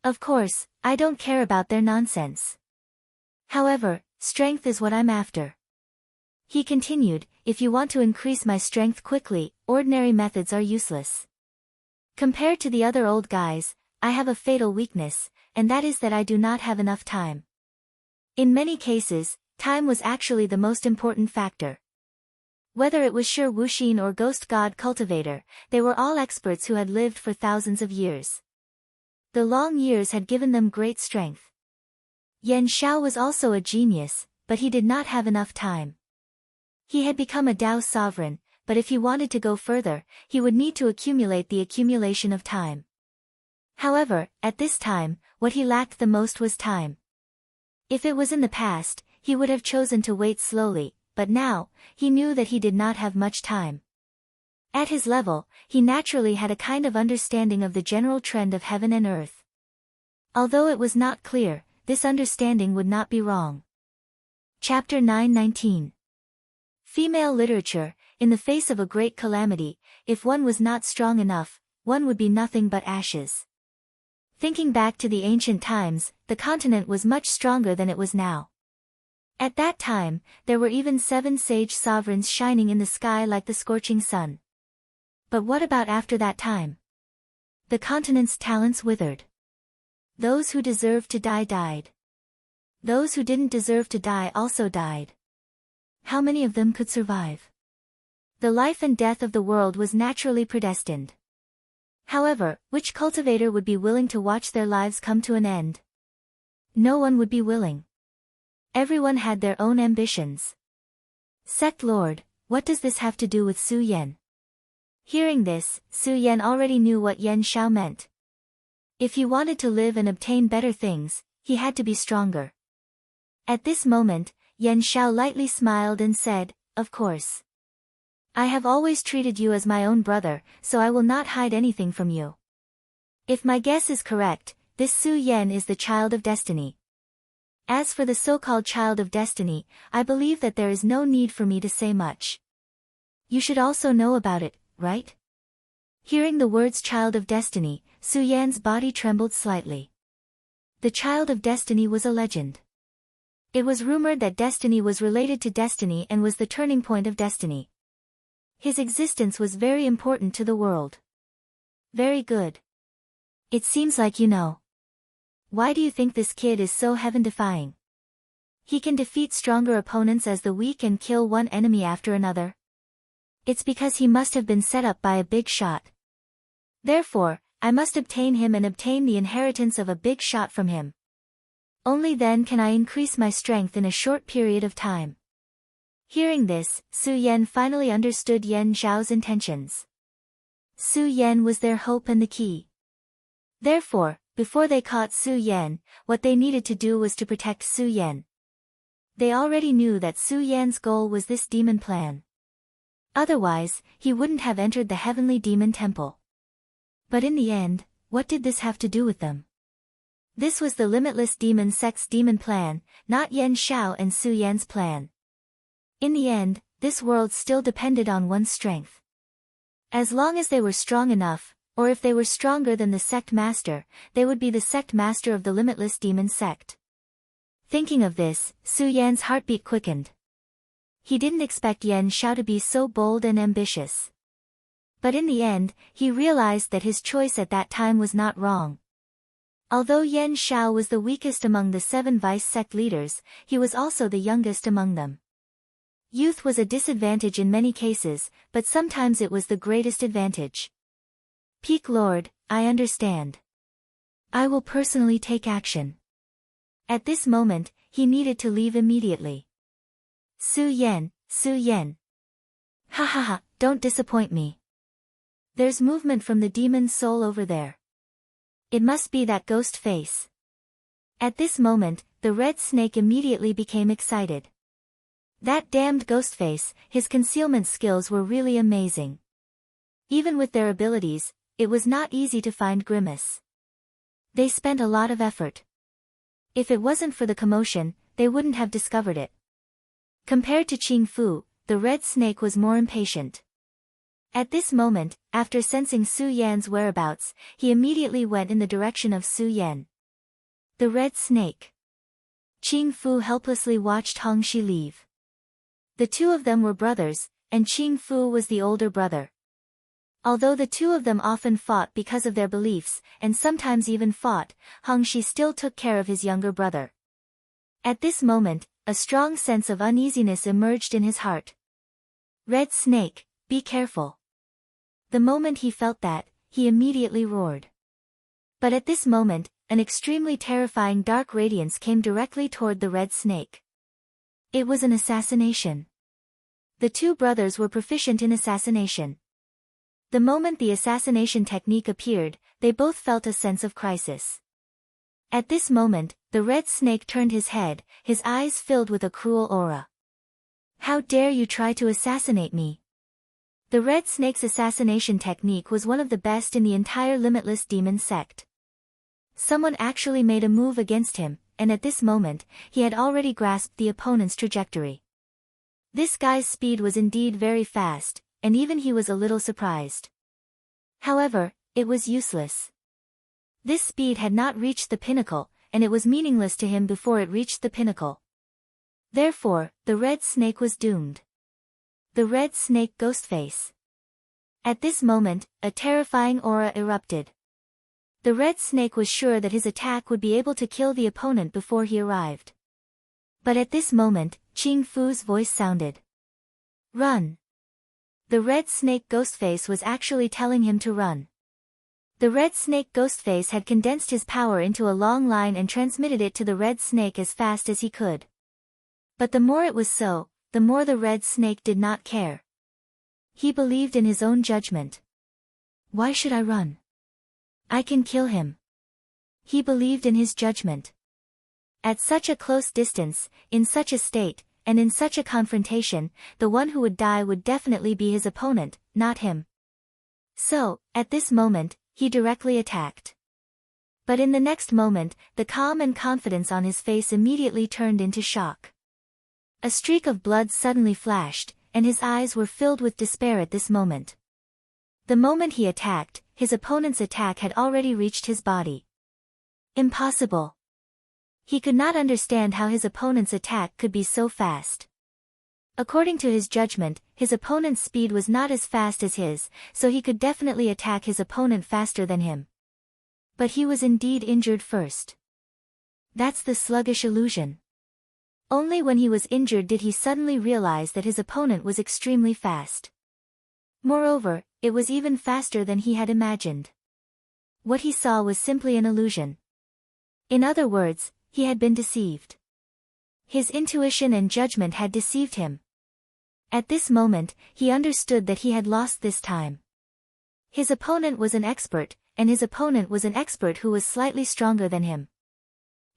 Of course, I don't care about their nonsense. However, strength is what I'm after. He continued, if you want to increase my strength quickly, ordinary methods are useless. Compared to the other old guys, I have a fatal weakness, and that is that I do not have enough time. In many cases, time was actually the most important factor. Whether it was Shi Wuxin or Ghost God Cultivator, they were all experts who had lived for thousands of years. The long years had given them great strength. Yan Zhao was also a genius, but he did not have enough time. He had become a Dao sovereign, but if he wanted to go further, he would need to accumulate the accumulation of time. However, at this time, what he lacked the most was time. If it was in the past, he would have chosen to wait slowly, but now, he knew that he did not have much time. At his level, he naturally had a kind of understanding of the general trend of heaven and earth. Although it was not clear, this understanding would not be wrong. Chapter 9:19. Female literature. In the face of a great calamity, if one was not strong enough, one would be nothing but ashes. Thinking back to the ancient times, the continent was much stronger than it was now. At that time, there were even 7 sage sovereigns shining in the sky like the scorching sun. But what about after that time? The continent's talents withered. Those who deserved to die died. Those who didn't deserve to die also died. How many of them could survive? The life and death of the world was naturally predestined. However, which cultivator would be willing to watch their lives come to an end? No one would be willing. Everyone had their own ambitions. Sect Lord, what does this have to do with Su Yan? Hearing this, Su Yan already knew what Yan Shao meant. If he wanted to live and obtain better things, he had to be stronger. At this moment, Yan Shao lightly smiled and said, "Of course. I have always treated you as my own brother, so I will not hide anything from you. If my guess is correct, this Su Yan is the child of destiny. As for the so-called child of destiny, I believe that there is no need for me to say much. You should also know about it, right?" Hearing the words child of destiny, Su Yan's body trembled slightly. The child of destiny was a legend. It was rumored that destiny was related to destiny and was the turning point of destiny. His existence was very important to the world. Very good. It seems like you know. Why do you think this kid is so heaven-defying? He can defeat stronger opponents as the weak and kill one enemy after another. It's because he must have been set up by a big shot. Therefore, I must obtain him and obtain the inheritance of a big shot from him. Only then can I increase my strength in a short period of time. Hearing this, Su Yan finally understood Yan Zhao's intentions. Su Yan was their hope and the key. Therefore, before they caught Su Yan, what they needed to do was to protect Su Yan. They already knew that Su Yan's goal was this demon plan. Otherwise, he wouldn't have entered the heavenly demon temple. But in the end, what did this have to do with them? This was the limitless demon sect's demon plan, not Yan Shao and Su Yan's plan. In the end, this world still depended on one's strength. As long as they were strong enough, or if they were stronger than the sect master, they would be the sect master of the limitless demon sect. Thinking of this, Su Yan's heartbeat quickened. He didn't expect Yan Shao to be so bold and ambitious. But in the end, he realized that his choice at that time was not wrong. Although Yan Shao was the weakest among the 7 vice sect leaders, he was also the youngest among them. Youth was a disadvantage in many cases, but sometimes it was the greatest advantage. Peak Lord, I understand. I will personally take action. At this moment, he needed to leave immediately. Su Yan. Ha ha ha, don't disappoint me. There's movement from the demon's soul over there. It must be that ghost face. At this moment, the red snake immediately became excited. That damned Ghostface, his concealment skills were really amazing. Even with their abilities, it was not easy to find Grimace. They spent a lot of effort. If it wasn't for the commotion, they wouldn't have discovered it. Compared to Qing Fu, the red snake was more impatient. At this moment, after sensing Su Yan's whereabouts, he immediately went in the direction of Su Yan. The red snake. Qing Fu helplessly watched Hong Shi leave. The two of them were brothers, and Qing Fu was the older brother. Although the two of them often fought because of their beliefs, and sometimes even fought, Hong Shi still took care of his younger brother. At this moment, a strong sense of uneasiness emerged in his heart. Red Snake, be careful. The moment he felt that, he immediately roared. But at this moment, an extremely terrifying dark radiance came directly toward the red snake. It was an assassination. The two brothers were proficient in assassination. The moment the assassination technique appeared, they both felt a sense of crisis. At this moment, the red snake turned his head, his eyes filled with a cruel aura. How dare you try to assassinate me? The red snake's assassination technique was one of the best in the entire limitless demon sect. Someone actually made a move against him, and at this moment, he had already grasped the opponent's trajectory. This guy's speed was indeed very fast, and even he was a little surprised. However, it was useless. This speed had not reached the pinnacle, and it was meaningless to him before it reached the pinnacle. Therefore, the red snake was doomed. The red snake Ghostface. At this moment, a terrifying aura erupted. The red snake was sure that his attack would be able to kill the opponent before he arrived. But at this moment, Ching Fu's voice sounded. Run! The red snake Ghostface was actually telling him to run. The red snake Ghostface had condensed his power into a long line and transmitted it to the red snake as fast as he could. But the more it was so, the more the red snake did not care. He believed in his own judgment. Why should I run? I can kill him. He believed in his judgment. At such a close distance, in such a state, and in such a confrontation, the one who would die would definitely be his opponent, not him. So, at this moment, he directly attacked. But in the next moment, the calm and confidence on his face immediately turned into shock. A streak of blood suddenly flashed, and his eyes were filled with despair at this moment. The moment he attacked, his opponent's attack had already reached his body. Impossible. He could not understand how his opponent's attack could be so fast. According to his judgment, his opponent's speed was not as fast as his, so he could definitely attack his opponent faster than him. But he was indeed injured first. That's the sluggish illusion. Only when he was injured did he suddenly realize that his opponent was extremely fast. Moreover, it was even faster than he had imagined. What he saw was simply an illusion. In other words, he had been deceived. His intuition and judgment had deceived him. At this moment, he understood that he had lost this time. His opponent was an expert, and his opponent was an expert who was slightly stronger than him.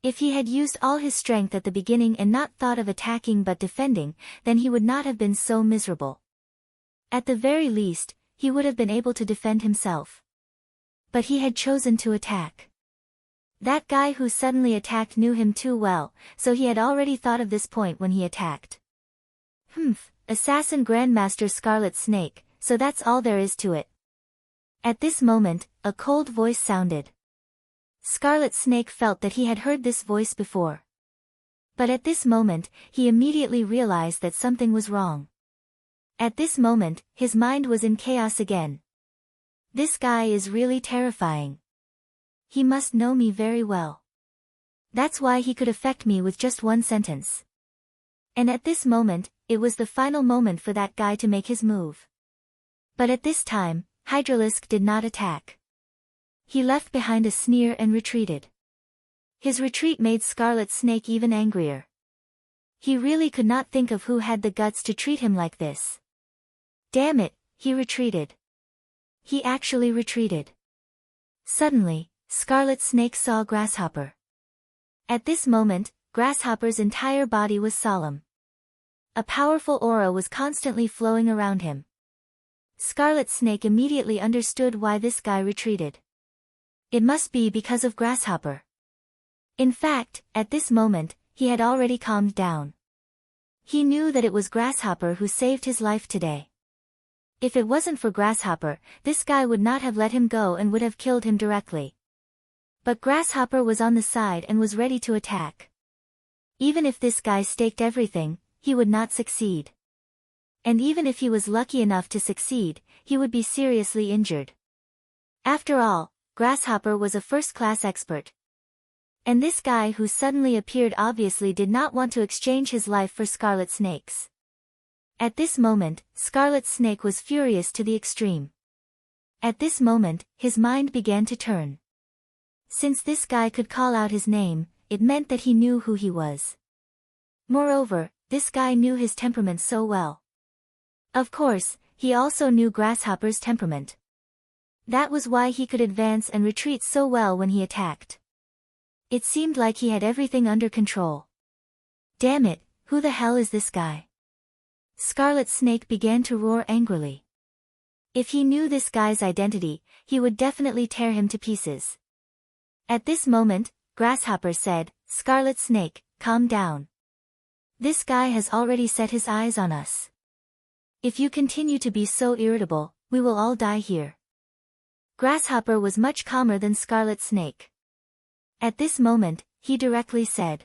If he had used all his strength at the beginning and not thought of attacking but defending, then he would not have been so miserable. At the very least, he would have been able to defend himself. But he had chosen to attack. That guy who suddenly attacked knew him too well, so he had already thought of this point when he attacked. Assassin Grandmaster Scarlet Snake, so that's all there is to it. At this moment, a cold voice sounded. Scarlet Snake felt that he had heard this voice before. But at this moment, he immediately realized that something was wrong. At this moment, his mind was in chaos again. This guy is really terrifying. He must know me very well. That's why he could affect me with just one sentence. And at this moment, it was the final moment for that guy to make his move. But at this time, Hydralisk did not attack. He left behind a sneer and retreated. His retreat made Scarlet Snake even angrier. He really could not think of who had the guts to treat him like this. Damn it, he retreated. He actually retreated. Suddenly, Scarlet Snake saw Grasshopper. At this moment, Grasshopper's entire body was solemn. A powerful aura was constantly flowing around him. Scarlet Snake immediately understood why this guy retreated. It must be because of Grasshopper. In fact, at this moment, he had already calmed down. He knew that it was Grasshopper who saved his life today. If it wasn't for Grasshopper, this guy would not have let him go and would have killed him directly. But Grasshopper was on the side and was ready to attack. Even if this guy staked everything, he would not succeed. And even if he was lucky enough to succeed, he would be seriously injured. After all, Grasshopper was a first-class expert. And this guy who suddenly appeared obviously did not want to exchange his life for Scarlet Snake's. At this moment, Scarlet Snake was furious to the extreme. At this moment, his mind began to turn. Since this guy could call out his name, it meant that he knew who he was. Moreover, this guy knew his temperament so well. Of course, he also knew Grasshopper's temperament. That was why he could advance and retreat so well when he attacked. It seemed like he had everything under control. Damn it, who the hell is this guy? Scarlet Snake began to roar angrily. If he knew this guy's identity, he would definitely tear him to pieces. At this moment, Grasshopper said, Scarlet Snake, calm down. This guy has already set his eyes on us. If you continue to be so irritable, we will all die here. Grasshopper was much calmer than Scarlet Snake. At this moment, he directly said.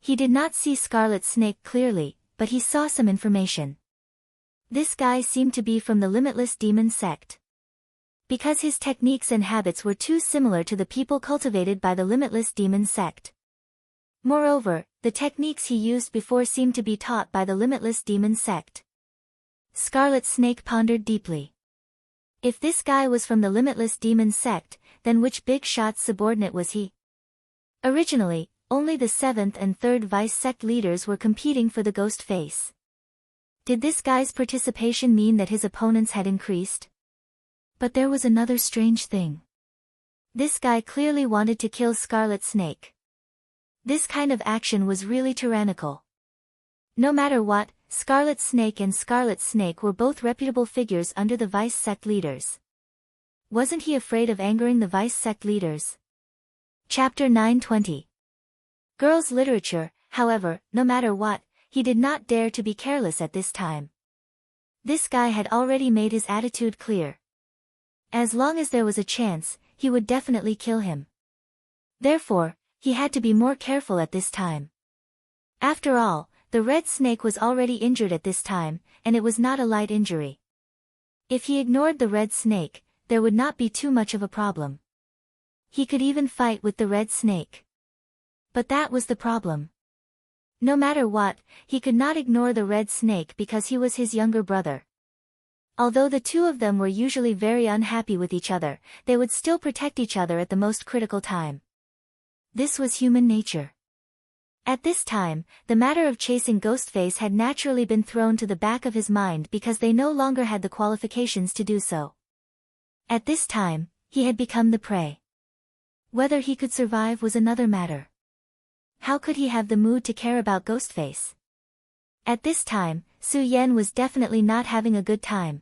He did not see Scarlet Snake clearly, but he saw some information. This guy seemed to be from the Limitless Demon sect. Because his techniques and habits were too similar to the people cultivated by the Limitless Demon sect. Moreover, the techniques he used before seemed to be taught by the Limitless Demon sect. Scarlet Snake pondered deeply. If this guy was from the Limitless Demon sect, then which big shot's subordinate was he? Originally, only the 7th and 3rd Vice sect leaders were competing for the ghost face. Did this guy's participation mean that his opponents had increased? But there was another strange thing. This guy clearly wanted to kill Scarlet Snake. This kind of action was really tyrannical. No matter what, Scarlet Snake and Scarlet Snake were both reputable figures under the Vice sect leaders. Wasn't he afraid of angering the Vice sect leaders? Chapter 920. Girls' literature, however, no matter what, he did not dare to be careless at this time. This guy had already made his attitude clear. As long as there was a chance, he would definitely kill him. Therefore, he had to be more careful at this time. After all, the red snake was already injured at this time, and it was not a light injury. If he ignored the red snake, there would not be too much of a problem. He could even fight with the red snake. But that was the problem. No matter what, he could not ignore the red snake because he was his younger brother. Although the two of them were usually very unhappy with each other, they would still protect each other at the most critical time. This was human nature. At this time, the matter of chasing Ghostface had naturally been thrown to the back of his mind because they no longer had the qualifications to do so. At this time, he had become the prey. Whether he could survive was another matter. How could he have the mood to care about Ghostface? At this time, Su Yan was definitely not having a good time.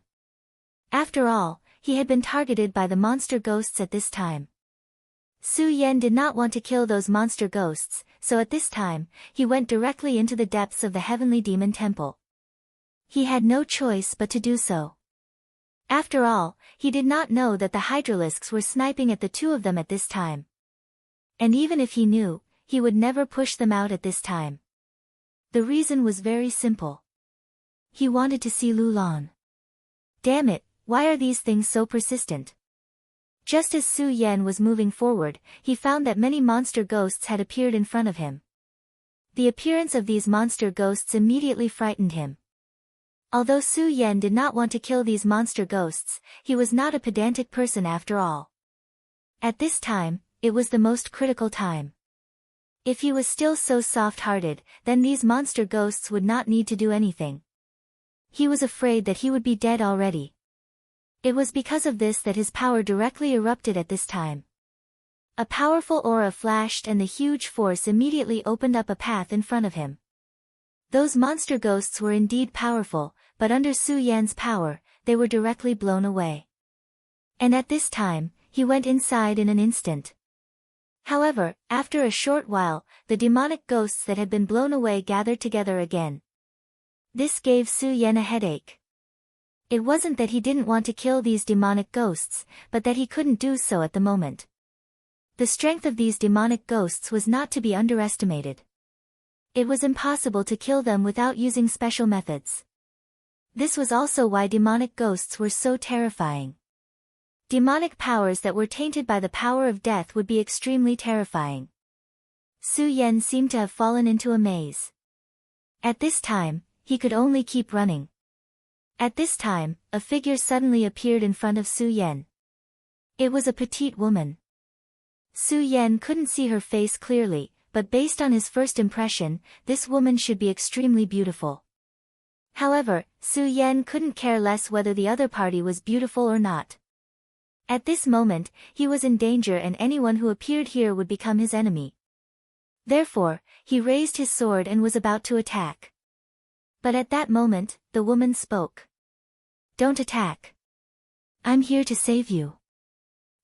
After all, he had been targeted by the monster ghosts at this time. Su Yan did not want to kill those monster ghosts, so at this time, he went directly into the depths of the Heavenly Demon Temple. He had no choice but to do so. After all, he did not know that the Hydralisks were sniping at the two of them at this time. And even if he knew, he would never push them out at this time. The reason was very simple. He wanted to see Lulan. Damn it, why are these things so persistent? Just as Su Yan was moving forward, he found that many monster ghosts had appeared in front of him. The appearance of these monster ghosts immediately frightened him. Although Su Yan did not want to kill these monster ghosts, he was not a pedantic person after all. At this time, it was the most critical time. If he was still so soft-hearted, then these monster ghosts would not need to do anything. He was afraid that he would be dead already. It was because of this that his power directly erupted at this time. A powerful aura flashed and the huge force immediately opened up a path in front of him. Those monster ghosts were indeed powerful, but under Su Yan's power, they were directly blown away. And at this time, he went inside in an instant. However, after a short while, the demonic ghosts that had been blown away gathered together again. This gave Su Yan a headache. It wasn't that he didn't want to kill these demonic ghosts, but that he couldn't do so at the moment. The strength of these demonic ghosts was not to be underestimated. It was impossible to kill them without using special methods. This was also why demonic ghosts were so terrifying. Demonic powers that were tainted by the power of death would be extremely terrifying. Su Yan seemed to have fallen into a maze. At this time, he could only keep running. At this time, a figure suddenly appeared in front of Su Yan. It was a petite woman. Su Yan couldn't see her face clearly, but based on his first impression, this woman should be extremely beautiful. However, Su Yan couldn't care less whether the other party was beautiful or not. At this moment, he was in danger and anyone who appeared here would become his enemy. Therefore, he raised his sword and was about to attack. But at that moment, the woman spoke. "Don't attack. I'm here to save you."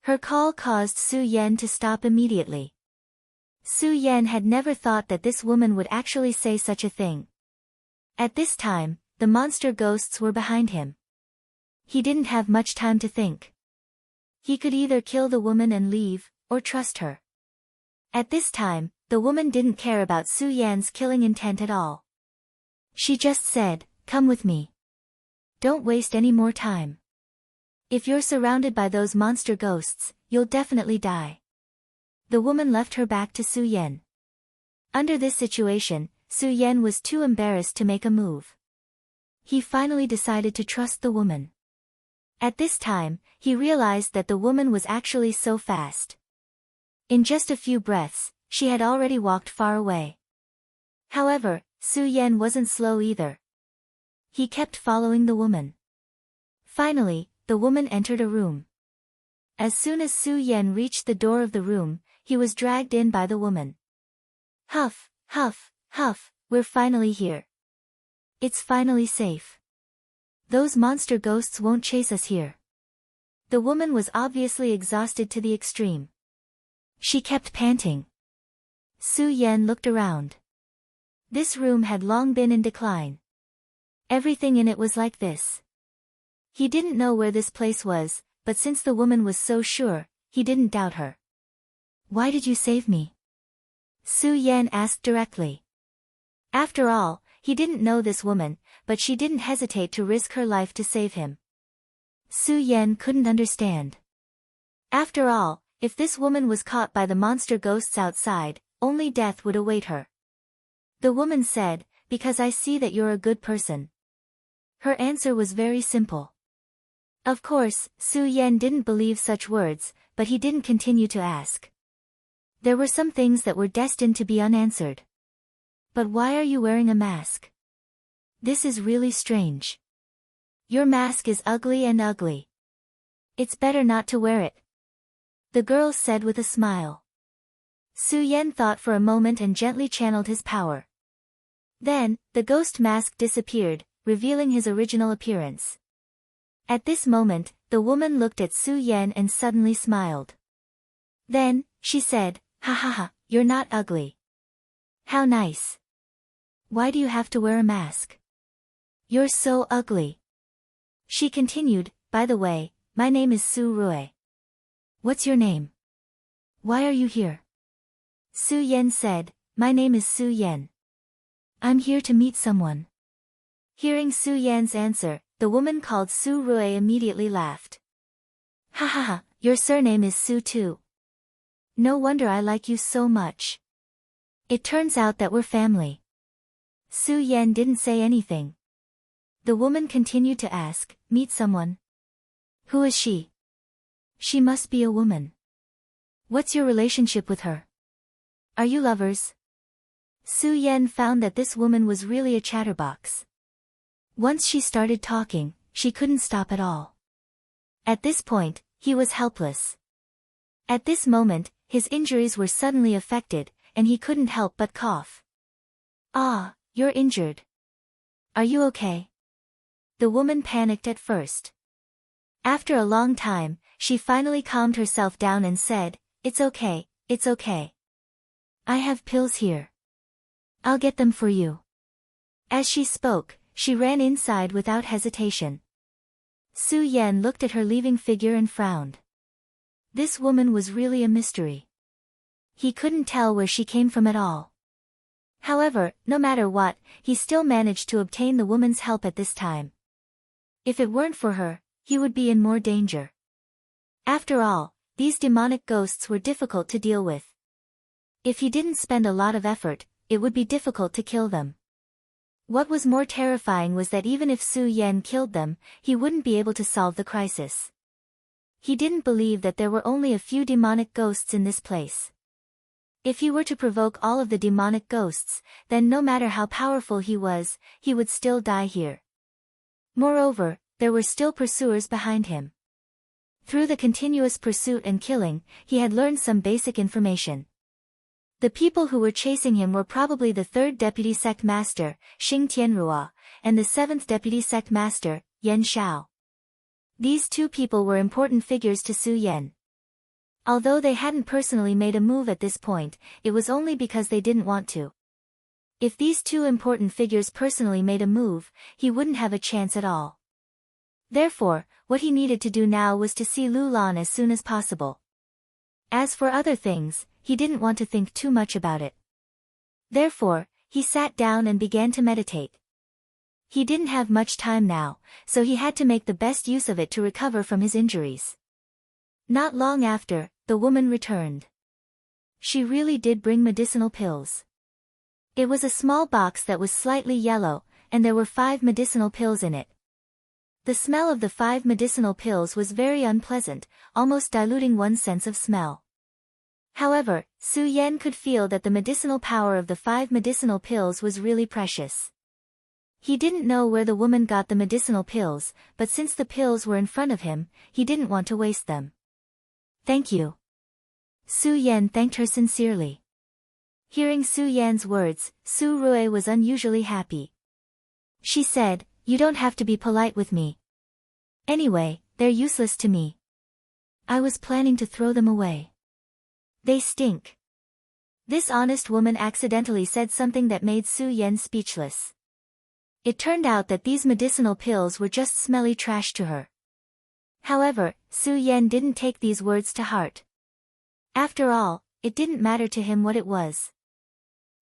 Her call caused Su Yan to stop immediately. Su Yan had never thought that this woman would actually say such a thing. At this time, the monster ghosts were behind him. He didn't have much time to think. He could either kill the woman and leave, or trust her. At this time, the woman didn't care about Su Yan's killing intent at all. She just said, "Come with me. Don't waste any more time. If you're surrounded by those monster ghosts, you'll definitely die." The woman left her back to Su Yan. Under this situation, Su Yan was too embarrassed to make a move. He finally decided to trust the woman. At this time, he realized that the woman was actually so fast. In just a few breaths, she had already walked far away. However, Su Yan wasn't slow either. He kept following the woman. Finally, the woman entered a room. As soon as Su Yan reached the door of the room, he was dragged in by the woman. "Huff, huff, huff, we're finally here. It's finally safe. Those monster ghosts won't chase us here." The woman was obviously exhausted to the extreme. She kept panting. Su Yan looked around. This room had long been in decline. Everything in it was like this. He didn't know where this place was, but since the woman was so sure, he didn't doubt her. "Why did you save me?" Su Yan asked directly. After all, he didn't know this woman, but she didn't hesitate to risk her life to save him. Su Yan couldn't understand. After all, if this woman was caught by the monster ghosts outside, only death would await her. The woman said, "Because I see that you're a good person." Her answer was very simple. Of course, Su Yan didn't believe such words, but he didn't continue to ask. There were some things that were destined to be unanswered. "But why are you wearing a mask? This is really strange. Your mask is ugly and ugly. It's better not to wear it," the girl said with a smile. Su Yan thought for a moment and gently channeled his power. Then, the ghost mask disappeared, revealing his original appearance. At this moment, the woman looked at Su Yan and suddenly smiled. Then, she said, "Ha ha ha, you're not ugly. How nice. Why do you have to wear a mask? You're so ugly." She continued, "By the way, my name is Su Rui. What's your name? Why are you here?" Su Yan said, "My name is Su Yan. I'm here to meet someone." Hearing Su Yan's answer, the woman called Su Rui immediately laughed. "Ha ha ha, your surname is Su too. No wonder I like you so much. It turns out that we're family." Su Yan didn't say anything. The woman continued to ask, "Meet someone? Who is she? She must be a woman. What's your relationship with her? Are you lovers?" Su Yan found that this woman was really a chatterbox. Once she started talking, she couldn't stop at all. At this point, he was helpless. At this moment, his injuries were suddenly affected, and he couldn't help but cough. "Ah, you're injured. Are you okay?" The woman panicked at first. After a long time, she finally calmed herself down and said, it's okay. I have pills here. I'll get them for you." As she spoke, she ran inside without hesitation. Su Yan looked at her leaving figure and frowned. This woman was really a mystery. He couldn't tell where she came from at all. However, no matter what, he still managed to obtain the woman's help at this time. If it weren't for her, he would be in more danger. After all, these demonic ghosts were difficult to deal with. If he didn't spend a lot of effort, it would be difficult to kill them. What was more terrifying was that even if Su Yan killed them, he wouldn't be able to solve the crisis. He didn't believe that there were only a few demonic ghosts in this place. If he were to provoke all of the demonic ghosts, then no matter how powerful he was, he would still die here. Moreover, there were still pursuers behind him. Through the continuous pursuit and killing, he had learned some basic information. The people who were chasing him were probably the 3rd Deputy Sect Master, Xing Tianrua, and the 7th Deputy Sect Master, Yan Shao. These two people were important figures to Su Yan. Although they hadn't personally made a move at this point, it was only because they didn't want to. If these two important figures personally made a move, he wouldn't have a chance at all. Therefore, what he needed to do now was to see Lu Lan as soon as possible. As for other things, he didn't want to think too much about it. Therefore, he sat down and began to meditate. He didn't have much time now, so he had to make the best use of it to recover from his injuries. Not long after, the woman returned. She really did bring medicinal pills. It was a small box that was slightly yellow, and there were 5 medicinal pills in it. The smell of the 5 medicinal pills was very unpleasant, almost diluting one's sense of smell. However, Su Yan could feel that the medicinal power of the 5 medicinal pills was really precious. He didn't know where the woman got the medicinal pills, but since the pills were in front of him, he didn't want to waste them. "Thank you." Su Yan thanked her sincerely. Hearing Su Yan's words, Su Rui was unusually happy. She said, "You don't have to be polite with me. Anyway, they're useless to me. I was planning to throw them away. They stink." This honest woman accidentally said something that made Su Yan speechless. It turned out that these medicinal pills were just smelly trash to her. However, Su Yan didn't take these words to heart. After all, it didn't matter to him what it was.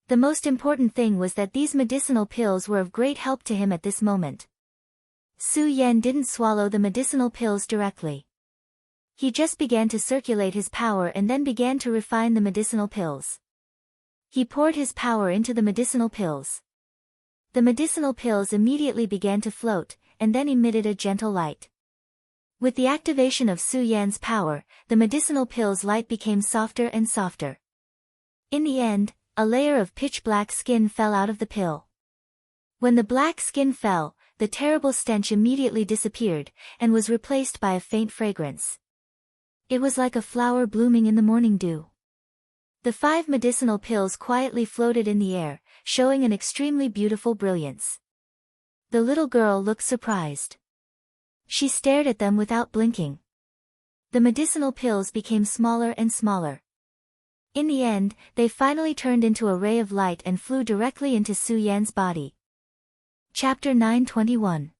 The most important thing was that these medicinal pills were of great help to him at this moment. Su Yan didn't swallow the medicinal pills directly. He just began to circulate his power and then began to refine the medicinal pills. He poured his power into the medicinal pills. The medicinal pills immediately began to float, and then emitted a gentle light. With the activation of Su Yan's power, the medicinal pills' light became softer and softer. In the end, a layer of pitch-black skin fell out of the pill. When the black skin fell, the terrible stench immediately disappeared, and was replaced by a faint fragrance. It was like a flower blooming in the morning dew. The 5 medicinal pills quietly floated in the air, showing an extremely beautiful brilliance. The little girl looked surprised. She stared at them without blinking. The medicinal pills became smaller and smaller. In the end, they finally turned into a ray of light and flew directly into Su Yan's body. Chapter 921.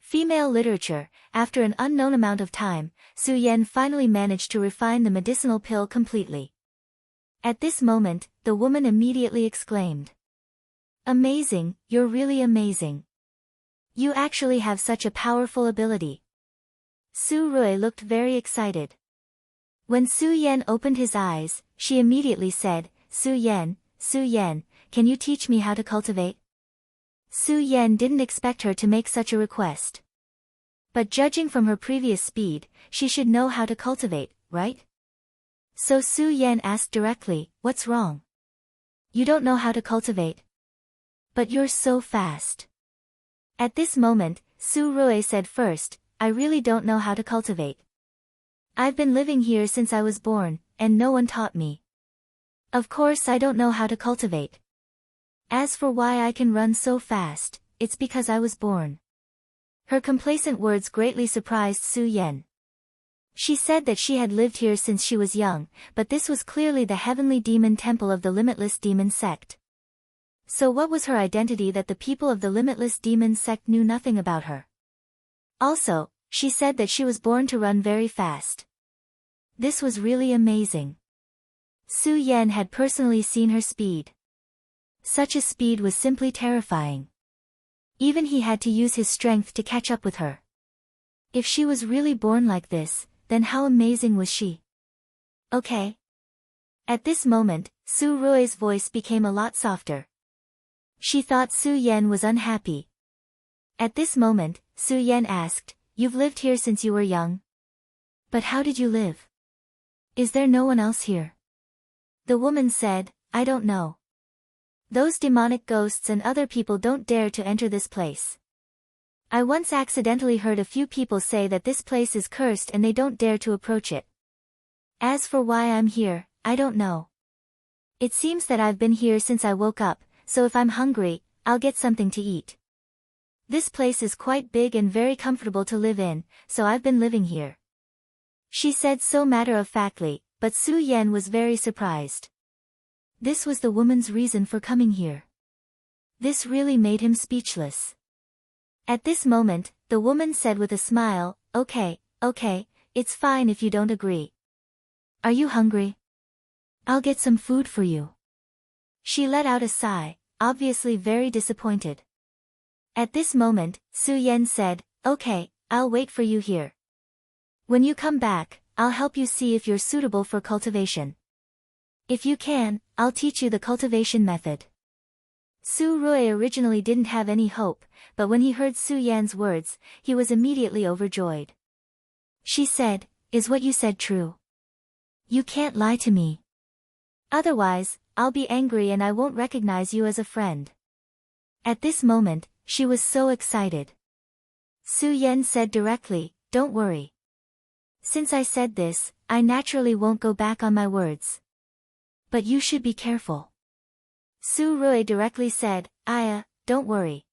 Female Literature. After an unknown amount of time, Su Yan finally managed to refine the medicinal pill completely. At this moment, the woman immediately exclaimed, "Amazing, you're really amazing. You actually have such a powerful ability." Su Rui looked very excited. When Su Yan opened his eyes, she immediately said, Su Yan, can you teach me how to cultivate?" Su Yan didn't expect her to make such a request. But judging from her previous speed, she should know how to cultivate, right? So Su Yan asked directly, "What's wrong? You don't know how to cultivate? But you're so fast." At this moment, Su Rui said first, "I really don't know how to cultivate. I've been living here since I was born, and no one taught me. Of course I don't know how to cultivate. As for why I can run so fast, it's because I was born." Her complacent words greatly surprised Su Yan. She said that she had lived here since she was young, but this was clearly the heavenly demon temple of the Limitless Demon Sect. So what was her identity that the people of the Limitless Demon Sect knew nothing about her? Also, she said that she was born to run very fast. This was really amazing. Su Yan had personally seen her speed. Such a speed was simply terrifying. Even he had to use his strength to catch up with her. If she was really born like this, then how amazing was she? Okay. At this moment, Su Rui's voice became a lot softer. She thought Su Yan was unhappy. At this moment, Su Yan asked, "You've lived here since you were young? But how did you live? Is there no one else here?" The woman said, "I don't know. Those demonic ghosts and other people don't dare to enter this place. I once accidentally heard a few people say that this place is cursed and they don't dare to approach it. As for why I'm here, I don't know. It seems that I've been here since I woke up, so if I'm hungry, I'll get something to eat. This place is quite big and very comfortable to live in, so I've been living here." She said so matter-of-factly, but Su Yan was very surprised. This was the woman's reason for coming here. This really made him speechless. At this moment, the woman said with a smile, "Okay, it's fine if you don't agree. Are you hungry? I'll get some food for you." She let out a sigh, obviously very disappointed. At this moment, Su Yan said, "Okay, I'll wait for you here. When you come back, I'll help you see if you're suitable for cultivation. If you can, I'll teach you the cultivation method." Su Rui originally didn't have any hope, but when he heard Su Yan's words, he was immediately overjoyed. She said, "Is what you said true? You can't lie to me. Otherwise, I'll be angry and I won't recognize you as a friend." At this moment, she was so excited. Su Yan said directly, "Don't worry. Since I said this, I naturally won't go back on my words. But you should be careful." Su Rui directly said, Don't worry.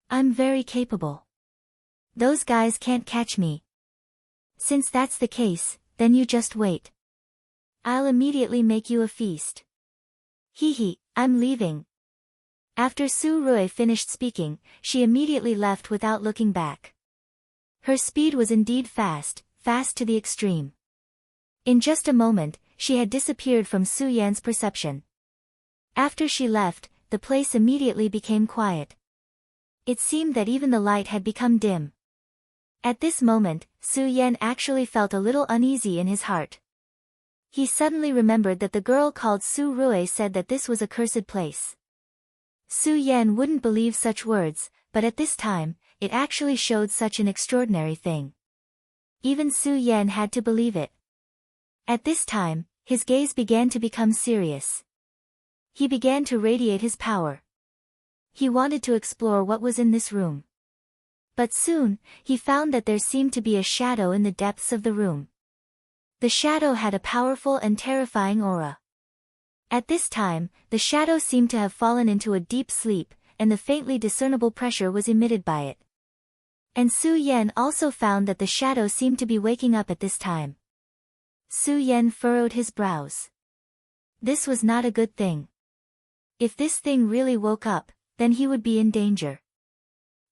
I'm very capable. Those guys can't catch me. Since that's the case, then you just wait. I'll immediately make you a feast." I'm leaving." After Su Rui finished speaking, she immediately left without looking back. Her speed was indeed fast to the extreme. In just a moment, she had disappeared from Su Yan's perception. After she left, the place immediately became quiet. It seemed that even the light had become dim. At this moment, Su Yan actually felt a little uneasy in his heart. He suddenly remembered that the girl called Su Rui said that this was a cursed place. Su Yan wouldn't believe such words, but at this time, it actually showed such an extraordinary thing. Even Su Yan had to believe it. At this time, his gaze began to become serious. He began to radiate his power. He wanted to explore what was in this room. But soon, he found that there seemed to be a shadow in the depths of the room. The shadow had a powerful and terrifying aura. At this time, the shadow seemed to have fallen into a deep sleep, and the faintly discernible pressure was emitted by it. And Su Yan also found that the shadow seemed to be waking up at this time. Su Yan furrowed his brows. This was not a good thing. If this thing really woke up, then he would be in danger.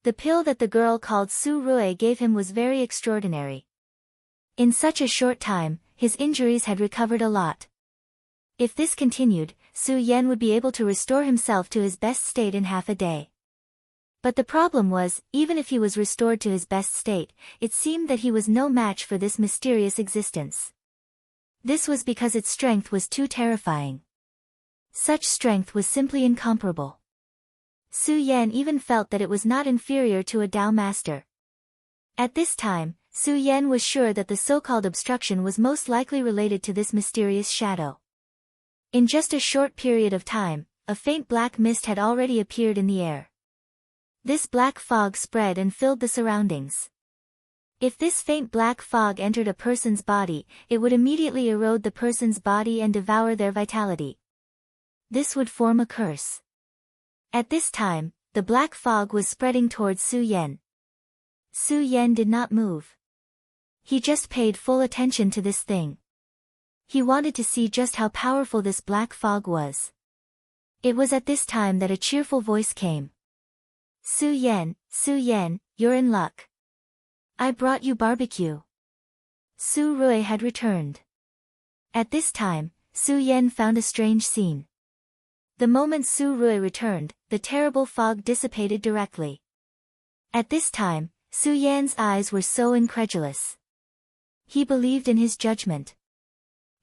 The pill that the girl called Su Rui gave him was very extraordinary. In such a short time, his injuries had recovered a lot. If this continued, Su Yan would be able to restore himself to his best state in half a day. But the problem was, even if he was restored to his best state, it seemed that he was no match for this mysterious existence. This was because its strength was too terrifying. Such strength was simply incomparable. Su Yan even felt that it was not inferior to a Tao master. At this time, Su Yan was sure that the so-called obstruction was most likely related to this mysterious shadow. In just a short period of time, a faint black mist had already appeared in the air. This black fog spread and filled the surroundings. If this faint black fog entered a person's body, it would immediately erode the person's body and devour their vitality. This would form a curse. At this time, the black fog was spreading towards Su Yan. Su Yan did not move. He just paid full attention to this thing. He wanted to see just how powerful this black fog was. It was at this time that a cheerful voice came. Su Yan, you're in luck. I brought you barbecue." Su Rui had returned. At this time, Su Yan found a strange scene. The moment Su Rui returned, the terrible fog dissipated directly. At this time, Su Yan's eyes were so incredulous. He believed in his judgment.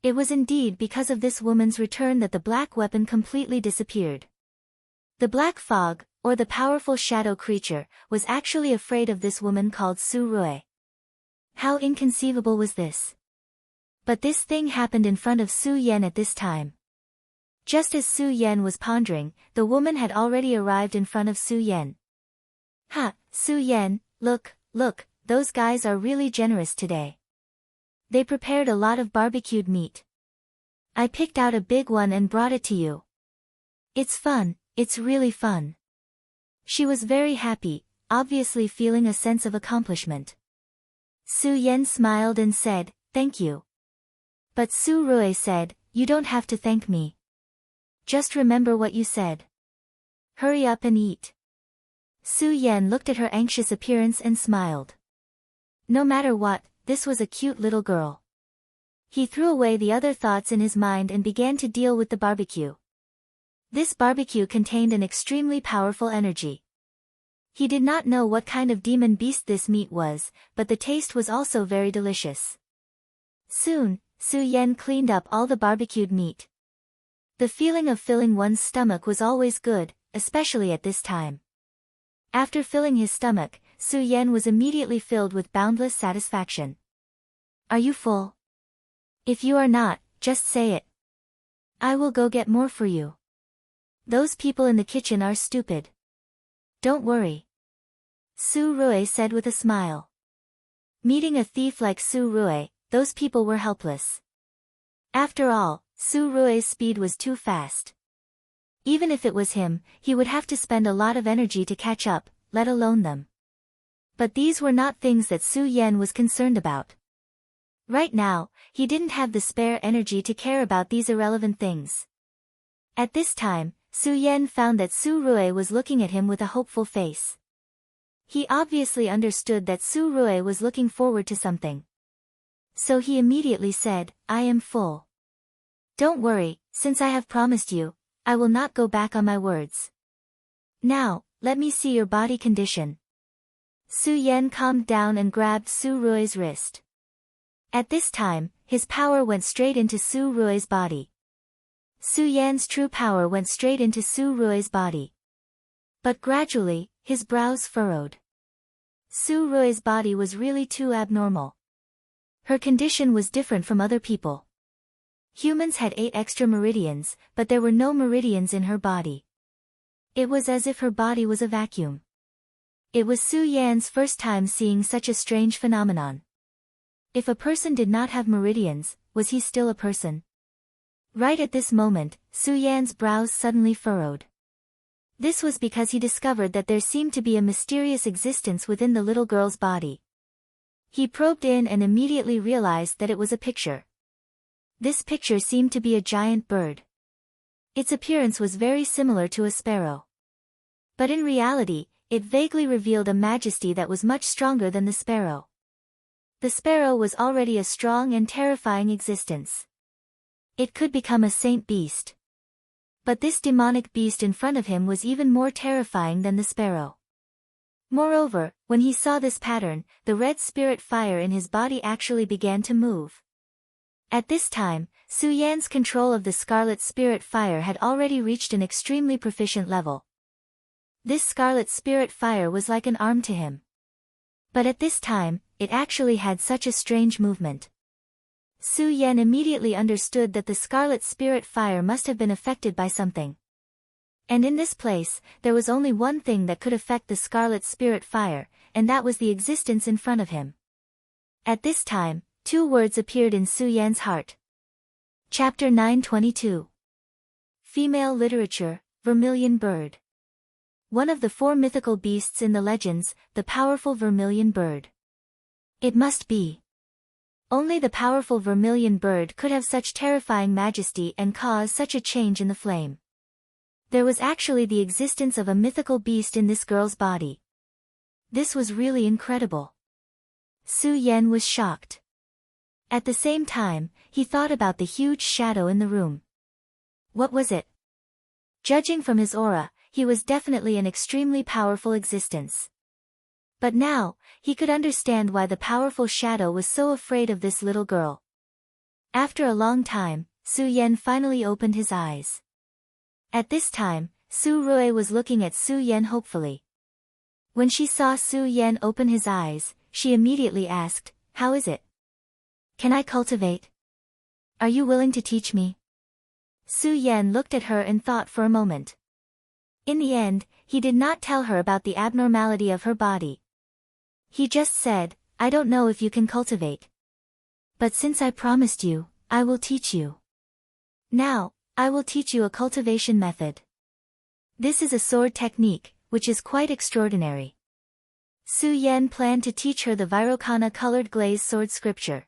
It was indeed because of this woman's return that the black weapon completely disappeared. The black fog, or the powerful shadow creature, was actually afraid of this woman called Su Rui. How inconceivable was this? But this thing happened in front of Su Yan at this time. Just as Su Yan was pondering, the woman had already arrived in front of Su Yan. Su Yan, look, those guys are really generous today. They prepared a lot of barbecued meat. I picked out a big one and brought it to you. It's fun, it's really fun. She was very happy, obviously feeling a sense of accomplishment. Su Yan smiled and said, thank you. But Su Rui said, you don't have to thank me. Just remember what you said. Hurry up and eat. Su Yan looked at her anxious appearance and smiled. No matter what, this was a cute little girl. He threw away the other thoughts in his mind and began to deal with the barbecue. This barbecue contained an extremely powerful energy. He did not know what kind of demon beast this meat was, but the taste was also very delicious. Soon, Su Yan cleaned up all the barbecued meat. The feeling of filling one's stomach was always good, especially at this time. After filling his stomach, Su Yan was immediately filled with boundless satisfaction. Are you full? If you are not, just say it. I will go get more for you. Those people in the kitchen are stupid. Don't worry. Su Rui said with a smile. Meeting a thief like Su Rui, those people were helpless. After all, Su Rui's speed was too fast. Even if it was him, he would have to spend a lot of energy to catch up, let alone them. But these were not things that Su Yan was concerned about. Right now, he didn't have the spare energy to care about these irrelevant things. At this time, Su Yan found that Su Rui was looking at him with a hopeful face. He obviously understood that Su Rui was looking forward to something. So he immediately said, I am full. Don't worry, since I have promised you, I will not go back on my words. Now, let me see your body condition. Su Yan calmed down and grabbed Su Rui's wrist. At this time, his power went straight into Su Rui's body. Su Yan's true power went straight into Su Rui's body. But gradually, his brows furrowed. Su Rui's body was really too abnormal. Her condition was different from other people. Humans had 8 extra meridians, but there were no meridians in her body. It was as if her body was a vacuum. It was Su Yan's first time seeing such a strange phenomenon. If a person did not have meridians, was he still a person? Right at this moment, Su Yan's brows suddenly furrowed. This was because he discovered that there seemed to be a mysterious existence within the little girl's body. He probed in and immediately realized that it was a picture. This picture seemed to be a giant bird. Its appearance was very similar to a sparrow. But in reality, it vaguely revealed a majesty that was much stronger than the sparrow. The sparrow was already a strong and terrifying existence. It could become a saint beast. But this demonic beast in front of him was even more terrifying than the sparrow. Moreover, when he saw this pattern, the red spirit fire in his body actually began to move. At this time, Su Yan's control of the scarlet spirit fire had already reached an extremely proficient level. This scarlet spirit fire was like an arm to him. But at this time, it actually had such a strange movement. Su Yan immediately understood that the scarlet spirit fire must have been affected by something. And in this place, there was only one thing that could affect the scarlet spirit fire, and that was the existence in front of him. At this time, 2 words appeared in Su Yan's heart. Chapter 922. Female Literature, Vermilion Bird. One of the 4 mythical beasts in the legends, the powerful vermilion bird. It must be. Only the powerful vermilion bird could have such terrifying majesty and cause such a change in the flame. There was actually the existence of a mythical beast in this girl's body. This was really incredible. Su Yan was shocked. At the same time, he thought about the huge shadow in the room. What was it? Judging from his aura, he was definitely an extremely powerful existence. But now, he could understand why the powerful shadow was so afraid of this little girl. After a long time, Su Yan finally opened his eyes. At this time, Su Rui was looking at Su Yan hopefully. When she saw Su Yan open his eyes, she immediately asked, "How is it? Can I cultivate? Are you willing to teach me?" Su Yan looked at her and thought for a moment. In the end, he did not tell her about the abnormality of her body. He just said, "I don't know if you can cultivate. But since I promised you, I will teach you. Now, I will teach you a cultivation method. This is a sword technique, which is quite extraordinary." Su Yan planned to teach her the Vairocana colored glaze sword scripture.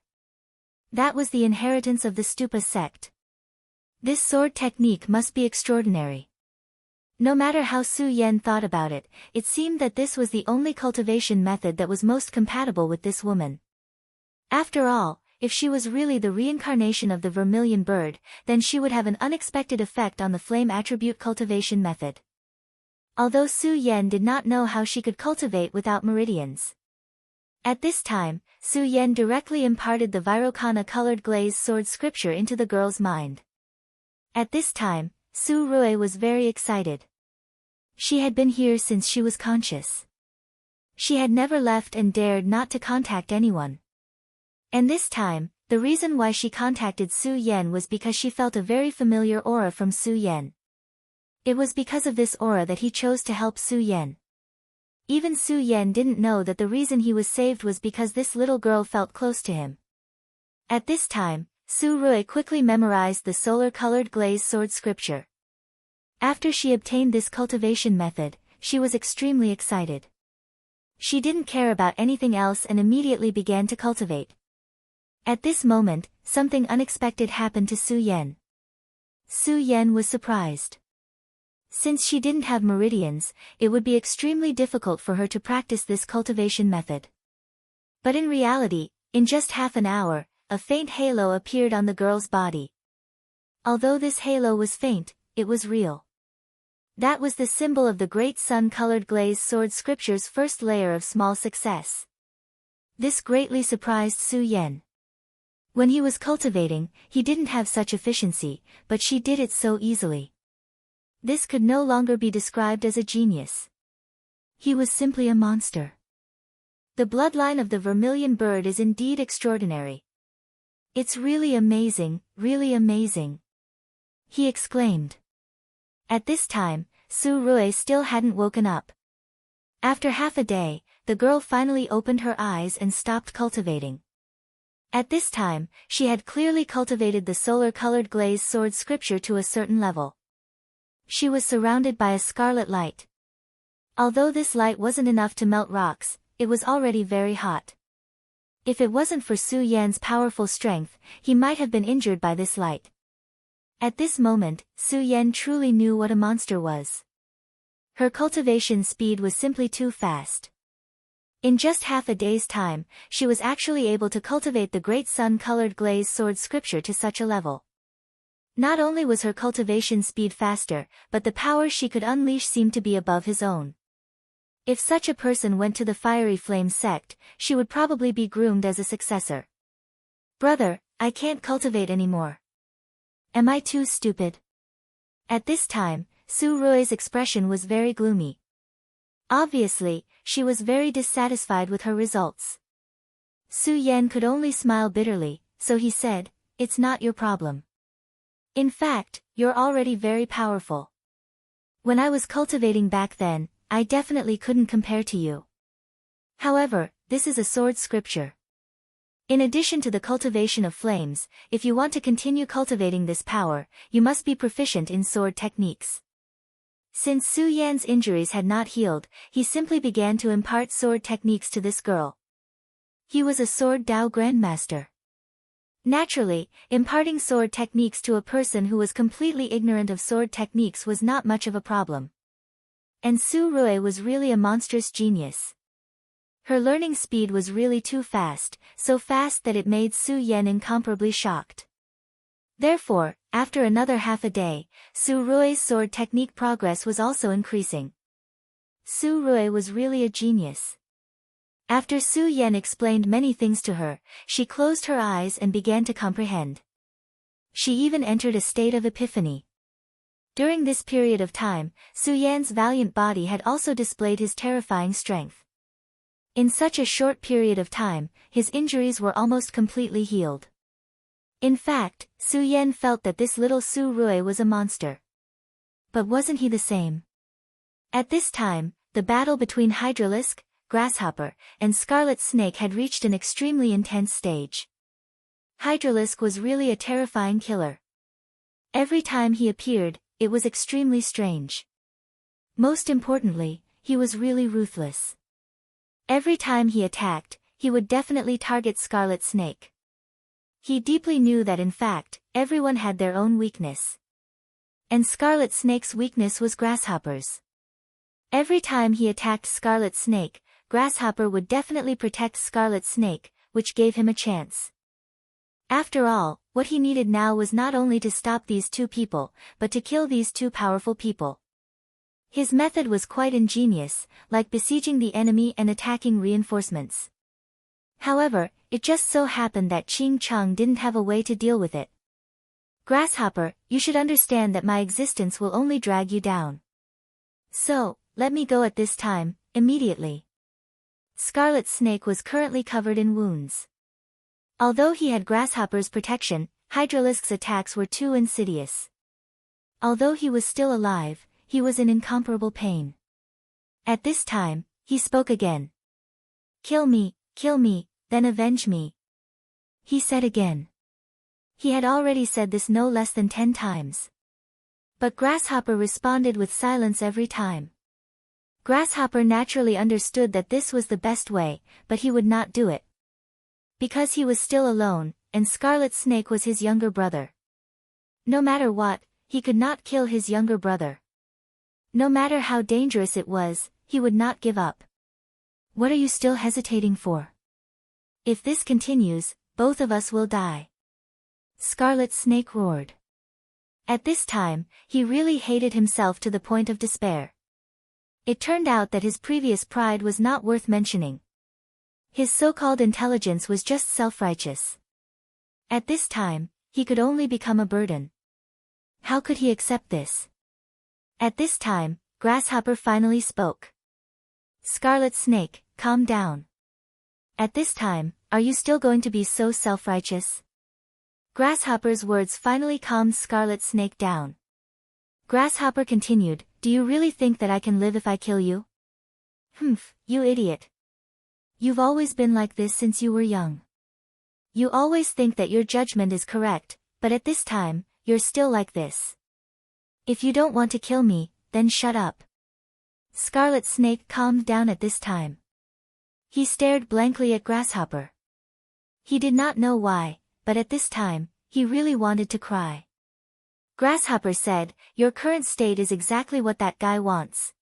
That was the inheritance of the Stupa sect. This sword technique must be extraordinary. No matter how Su Yan thought about it, it seemed that this was the only cultivation method that was most compatible with this woman. After all, if she was really the reincarnation of the vermilion bird, then she would have an unexpected effect on the flame attribute cultivation method. Although Su Yan did not know how she could cultivate without meridians. At this time, Su Yan directly imparted the Vairocana-colored glazed sword scripture into the girl's mind. At this time, Su Rui was very excited. She had been here since she was conscious. She had never left and dared not to contact anyone. And this time, the reason why she contacted Su Yan was because she felt a very familiar aura from Su Yan. It was because of this aura that he chose to help Su Yan. Even Su Yan didn't know that the reason he was saved was because this little girl felt close to him. At this time, Su Rui quickly memorized the solar-colored glazed sword scripture. After she obtained this cultivation method, she was extremely excited. She didn't care about anything else and immediately began to cultivate. At this moment, something unexpected happened to Su Yan. Su Yan was surprised. Since she didn't have meridians, it would be extremely difficult for her to practice this cultivation method. But in reality, in just half an hour, a faint halo appeared on the girl's body. Although this halo was faint, it was real. That was the symbol of the great sun-colored glazed sword scripture's first layer of small success. This greatly surprised Su Yan. When he was cultivating, he didn't have such efficiency, but she did it so easily. This could no longer be described as a genius. He was simply a monster. The bloodline of the vermilion bird is indeed extraordinary. It's really amazing, he exclaimed. At this time, Su Rui still hadn't woken up. After half a day, the girl finally opened her eyes and stopped cultivating. At this time, she had clearly cultivated the solar-colored glazed sword scripture to a certain level. She was surrounded by a scarlet light. Although this light wasn't enough to melt rocks, it was already very hot. If it wasn't for Su Yan's powerful strength, he might have been injured by this light. At this moment, Su Yan truly knew what a monster was. Her cultivation speed was simply too fast. In just half a day's time, she was actually able to cultivate the great sun-colored glazed sword scripture to such a level. Not only was her cultivation speed faster, but the power she could unleash seemed to be above his own. If such a person went to the Fiery Flame sect, she would probably be groomed as a successor. Brother, I can't cultivate anymore. Am I too stupid? At this time, Su Rui's expression was very gloomy. Obviously, she was very dissatisfied with her results. Su Yan could only smile bitterly, so he said, "It's not your problem. In fact, you're already very powerful. When I was cultivating back then, I definitely couldn't compare to you. However, this is a sword scripture. In addition to the cultivation of flames, if you want to continue cultivating this power, you must be proficient in sword techniques." Since Su Yan's injuries had not healed, he simply began to impart sword techniques to this girl. He was a sword Dao grandmaster. Naturally, imparting sword techniques to a person who was completely ignorant of sword techniques was not much of a problem. And Su Rui was really a monstrous genius. Her learning speed was really too fast, so fast that it made Su Yan incomparably shocked. Therefore, after another half a day, Su Rui's sword technique progress was also increasing. Su Rui was really a genius. After Su Yan explained many things to her, she closed her eyes and began to comprehend. She even entered a state of epiphany. During this period of time, Su Yan's valiant body had also displayed his terrifying strength. In such a short period of time, his injuries were almost completely healed. In fact, Su Yan felt that this little Su Rui was a monster. But wasn't he the same? At this time, the battle between Hydralisk, Grasshopper, and Scarlet Snake had reached an extremely intense stage. Hydralisk was really a terrifying killer. Every time he appeared, it was extremely strange. Most importantly, he was really ruthless. Every time he attacked, he would definitely target Scarlet Snake. He deeply knew that in fact, everyone had their own weakness. And Scarlet Snake's weakness was grasshoppers. Every time he attacked Scarlet Snake, Grasshopper would definitely protect Scarlet Snake, which gave him a chance. After all, what he needed now was not only to stop these two people, but to kill these two powerful people. His method was quite ingenious, like besieging the enemy and attacking reinforcements. However, it just so happened that Ching Chong didn't have a way to deal with it. Grasshopper, you should understand that my existence will only drag you down. So, let me go at this time, immediately. Scarlet Snake was currently covered in wounds. Although he had Grasshopper's protection, Hydralisk's attacks were too insidious. Although he was still alive, he was in incomparable pain. At this time, he spoke again. Kill me, then avenge me. He said again. He had already said this no less than 10 times. But Grasshopper responded with silence every time. Grasshopper naturally understood that this was the best way, but he would not do it. Because he was still alone, and Scarlet Snake was his younger brother. No matter what, he could not kill his younger brother. No matter how dangerous it was, he would not give up. What are you still hesitating for? If this continues, both of us will die. Scarlet Snake roared. At this time, he really hated himself to the point of despair. It turned out that his previous pride was not worth mentioning. His so-called intelligence was just self-righteous. At this time, he could only become a burden. How could he accept this? At this time, Grasshopper finally spoke. Scarlet Snake, calm down. At this time, are you still going to be so self-righteous? Grasshopper's words finally calmed Scarlet Snake down. Grasshopper continued, do you really think that I can live if I kill you? Humph, you idiot. You've always been like this since you were young. You always think that your judgment is correct, but at this time, you're still like this. If you don't want to kill me, then shut up. Scarlet Snake calmed down at this time. He stared blankly at Grasshopper. He did not know why, but at this time, he really wanted to cry. Grasshopper said, your current state is exactly what that guy wants.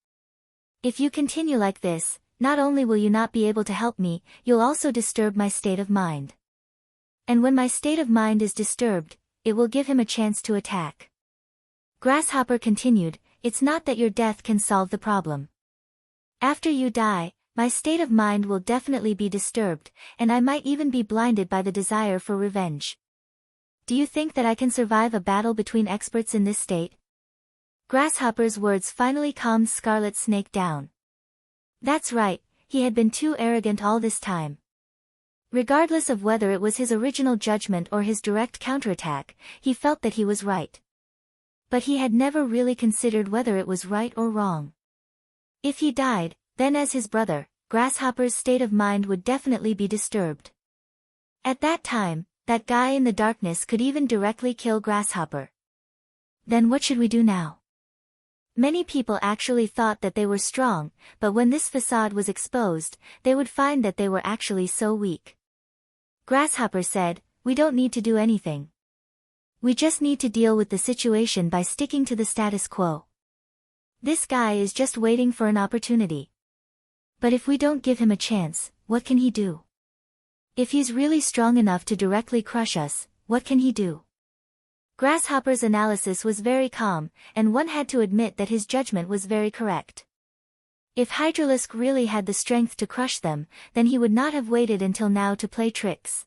If you continue like this, not only will you not be able to help me, you'll also disturb my state of mind. And when my state of mind is disturbed, it will give him a chance to attack. Grasshopper continued, it's not that your death can solve the problem. After you die, my state of mind will definitely be disturbed, and I might even be blinded by the desire for revenge. Do you think that I can survive a battle between experts in this state? Grasshopper's words finally calmed Scarlet Snake down. That's right, he had been too arrogant all this time. Regardless of whether it was his original judgment or his direct counterattack, he felt that he was right. But he had never really considered whether it was right or wrong. If he died, then as his brother, Grasshopper's state of mind would definitely be disturbed. At that time, that guy in the darkness could even directly kill Grasshopper. Then what should we do now? Many people actually thought that they were strong, but when this facade was exposed, they would find that they were actually so weak. Grasshopper said, we don't need to do anything. We just need to deal with the situation by sticking to the status quo. This guy is just waiting for an opportunity. But if we don't give him a chance, what can he do? If he's really strong enough to directly crush us, what can he do? Grasshopper's analysis was very calm, and one had to admit that his judgment was very correct. If Hydralisk really had the strength to crush them, then he would not have waited until now to play tricks.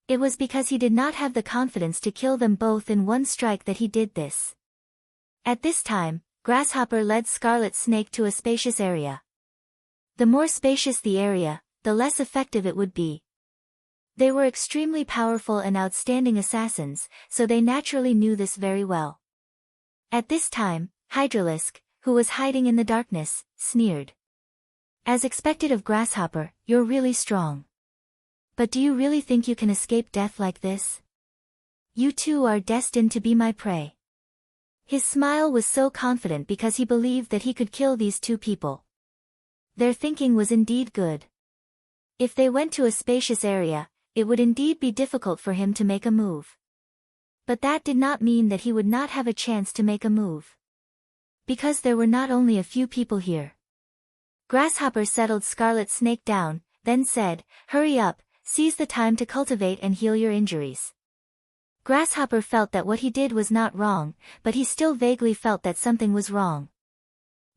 It was because he did not have the confidence to kill them both in one strike that he did this. At this time, Grasshopper led Scarlet Snake to a spacious area. The more spacious the area, the less effective it would be. They were extremely powerful and outstanding assassins, so they naturally knew this very well. At this time, Hydralisk, who was hiding in the darkness, sneered. As expected of Grasshopper, you're really strong. But do you really think you can escape death like this? You two are destined to be my prey. His smile was so confident because he believed that he could kill these two people. Their thinking was indeed good. If they went to a spacious area, it would indeed be difficult for him to make a move. But that did not mean that he would not have a chance to make a move. Because there were not only a few people here. Grasshopper settled Scarlet Snake down, then said, "Hurry up, seize the time to cultivate and heal your injuries." Grasshopper felt that what he did was not wrong, but he still vaguely felt that something was wrong.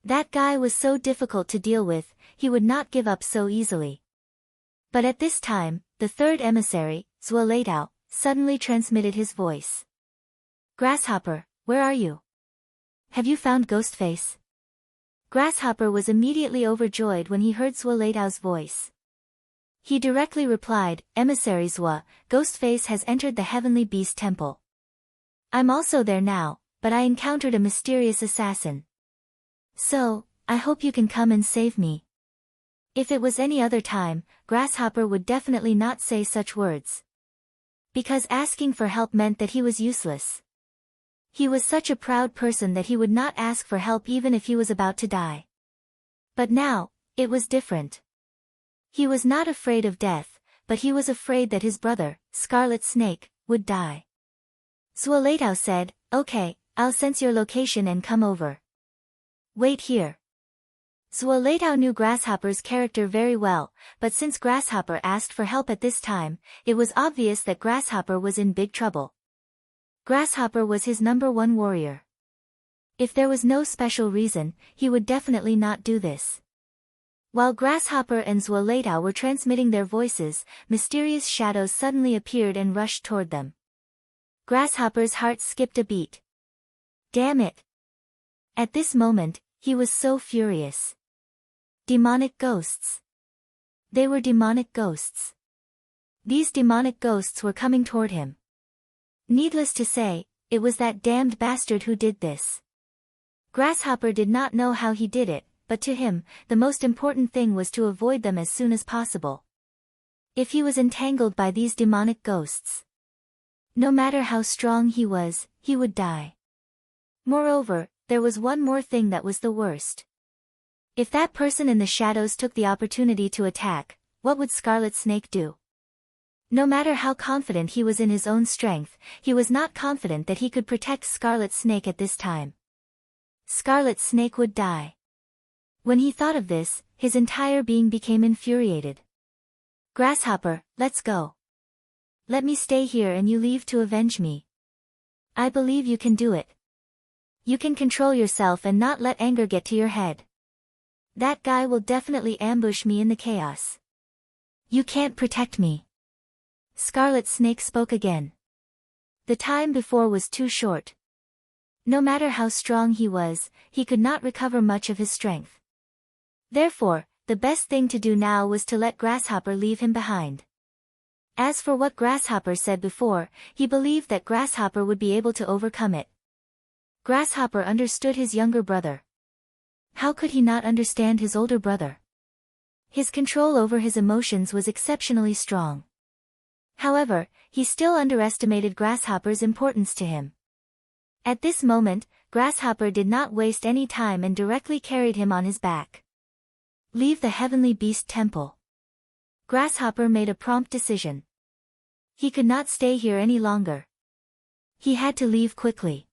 That guy was so difficult to deal with, he would not give up so easily. But at this time, the third emissary, Zuelatao, suddenly transmitted his voice. "Grasshopper, where are you? Have you found Ghostface?" Grasshopper was immediately overjoyed when he heard Zuelatao's voice. He directly replied, "Emissary Zua, Ghostface has entered the Heavenly Beast Temple. I'm also there now, but I encountered a mysterious assassin. So, I hope you can come and save me." If it was any other time, Grasshopper would definitely not say such words. Because asking for help meant that he was useless. He was such a proud person that he would not ask for help even if he was about to die. But now, it was different. He was not afraid of death, but he was afraid that his brother, Scarlet Snake, would die. Zuelatao said, "Okay, I'll sense your location and come over. Wait here." Zuelatao knew Grasshopper's character very well, but since Grasshopper asked for help at this time, it was obvious that Grasshopper was in big trouble. Grasshopper was his #1 warrior. If there was no special reason, he would definitely not do this. While Grasshopper and Zuelatao were transmitting their voices, mysterious shadows suddenly appeared and rushed toward them. Grasshopper's heart skipped a beat. Damn it! At this moment, he was so furious. Demonic ghosts. They were demonic ghosts. These demonic ghosts were coming toward him. Needless to say, it was that damned bastard who did this. Grasshopper did not know how he did it, but to him, the most important thing was to avoid them as soon as possible. If he was entangled by these demonic ghosts, no matter how strong he was, he would die. Moreover, there was one more thing that was the worst. If that person in the shadows took the opportunity to attack, what would Scarlet Snake do? No matter how confident he was in his own strength, he was not confident that he could protect Scarlet Snake at this time. Scarlet Snake would die. When he thought of this, his entire being became infuriated. "Grasshopper, let's go. Let me stay here and you leave to avenge me. I believe you can do it. You can control yourself and not let anger get to your head. That guy will definitely ambush me in the chaos. You can't protect me." Scarlet Snake spoke again. The time before was too short. No matter how strong he was, he could not recover much of his strength. Therefore, the best thing to do now was to let Grasshopper leave him behind. As for what Grasshopper said before, he believed that Grasshopper would be able to overcome it. Grasshopper understood his younger brother. How could he not understand his older brother? His control over his emotions was exceptionally strong. However, he still underestimated Grasshopper's importance to him. At this moment, Grasshopper did not waste any time and directly carried him on his back. Leave the Heavenly Beast Temple. Grasshopper made a prompt decision. He could not stay here any longer. He had to leave quickly.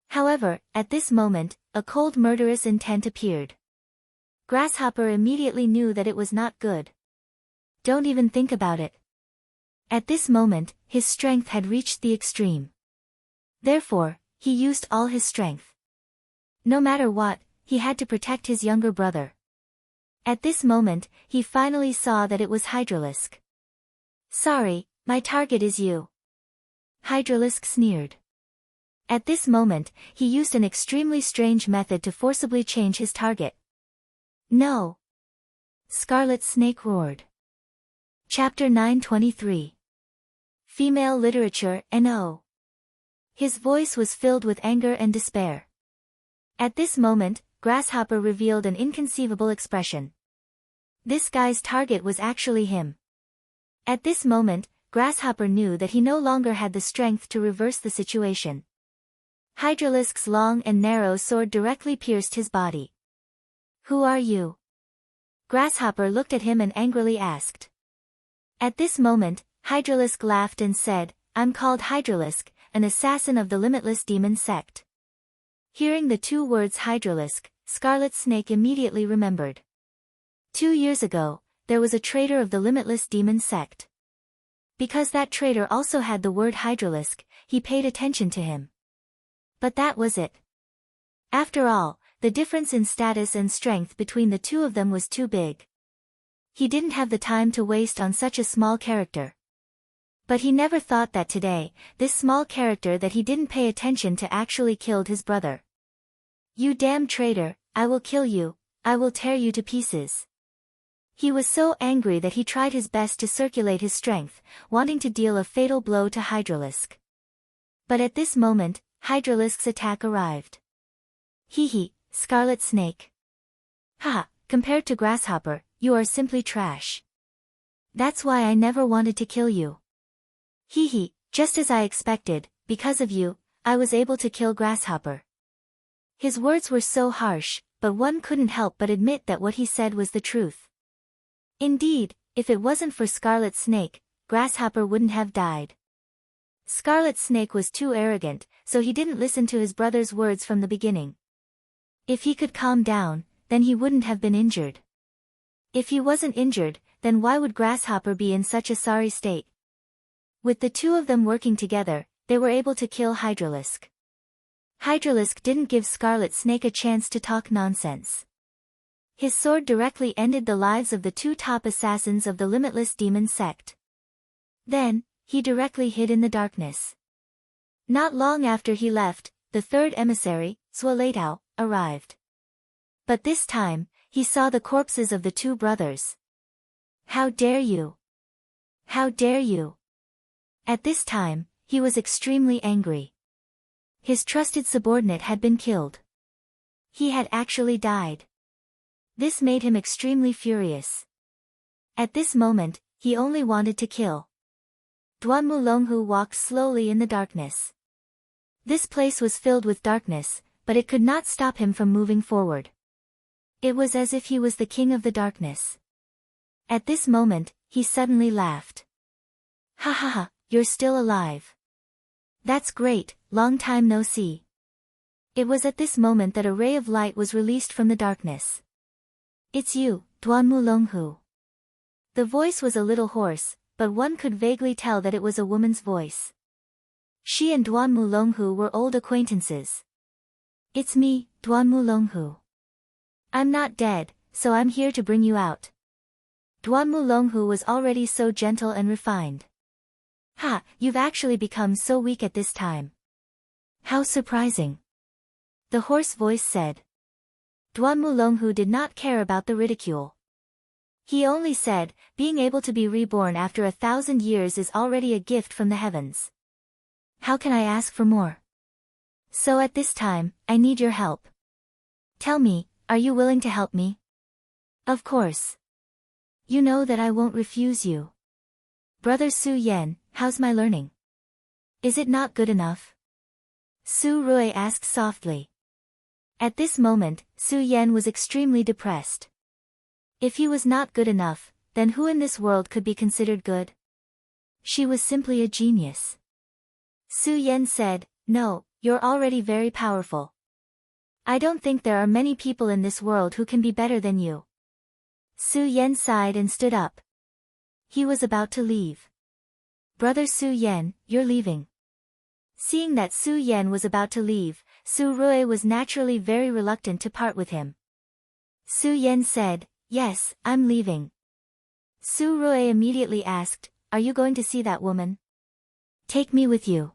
However, at this moment, a cold murderous intent appeared. Grasshopper immediately knew that it was not good. Don't even think about it. At this moment, his strength had reached the extreme. Therefore, he used all his strength. No matter what, he had to protect his younger brother. At this moment, he finally saw that it was Hydralisk. "Sorry, my target is you." Hydralisk sneered. At this moment, he used an extremely strange method to forcibly change his target. "No!" Scarlet Snake roared. Chapter 923. Female Literature, N.O. His voice was filled with anger and despair. At this moment, Grasshopper revealed an inconceivable expression. This guy's target was actually him. At this moment, Grasshopper knew that he no longer had the strength to reverse the situation. Hydralisk's long and narrow sword directly pierced his body. "Who are you?" Grasshopper looked at him and angrily asked. At this moment, Hydralisk laughed and said, I'm called Hydralisk, an assassin of the limitless demon sect. Hearing the two words Hydralisk, Scarlet Snake immediately remembered. 2 years ago, there was a traitor of the limitless demon sect. Because that traitor also had the word Hydralisk, he paid attention to him. But that was it. After all, the difference in status and strength between the two of them was too big. He didn't have the time to waste on such a small character. But he never thought that today, this small character that he didn't pay attention to actually killed his brother. You damn traitor, I will kill you, I will tear you to pieces. He was so angry that he tried his best to circulate his strength, wanting to deal a fatal blow to Hydralisk. But at this moment, Hydralisk's attack arrived. Hee, Scarlet Snake. Haha, compared to Grasshopper, you are simply trash. That's why I never wanted to kill you. Hee, just as I expected, because of you, I was able to kill Grasshopper. His words were so harsh, but one couldn't help but admit that what he said was the truth. Indeed, if it wasn't for Scarlet Snake, Grasshopper wouldn't have died. Scarlet Snake was too arrogant, so he didn't listen to his brother's words from the beginning. If he could calm down, then he wouldn't have been injured. If he wasn't injured, then why would Grasshopper be in such a sorry state? With the two of them working together, they were able to kill Hydralisk. Hydralisk didn't give Scarlet Snake a chance to talk nonsense. His sword directly ended the lives of the two top assassins of the limitless demon sect. Then, he directly hid in the darkness. Not long after he left, the third emissary, Swaleitao, arrived. But this time, he saw the corpses of the two brothers. How dare you! How dare you! At this time, he was extremely angry. His trusted subordinate had been killed. He had actually died. This made him extremely furious. At this moment, he only wanted to kill. Duan Mulonghu walked slowly in the darkness. This place was filled with darkness, but it could not stop him from moving forward. It was as if he was the king of the darkness. At this moment, he suddenly laughed. Ha ha ha, you're still alive. That's great, long time no see. It was at this moment that a ray of light was released from the darkness. It's you, Duan Mulonghu. The voice was a little hoarse, but one could vaguely tell that it was a woman's voice. She and Duan Mulonghu were old acquaintances. It's me, Duan Mulonghu. I'm not dead, so I'm here to bring you out. Duan Mulonghu was already so gentle and refined. Ha, you've actually become so weak at this time. How surprising. The hoarse voice said. Duan Mulonghu did not care about the ridicule. He only said, being able to be reborn after 1,000 years is already a gift from the heavens. How can I ask for more? So at this time, I need your help. Tell me, are you willing to help me? Of course. You know that I won't refuse you. Brother Su Yan, how's my learning? Is it not good enough? Su Rui asked softly. At this moment, Su Yan was extremely depressed. If he was not good enough, then who in this world could be considered good? She was simply a genius. Su Yan said, no, you're already very powerful. I don't think there are many people in this world who can be better than you. Su Yan sighed and stood up. He was about to leave. Brother Su Yan, you're leaving. Seeing that Su Yan was about to leave, Su Rui was naturally very reluctant to part with him. Su Yan said, yes, I'm leaving. Su Rui immediately asked, are you going to see that woman? Take me with you.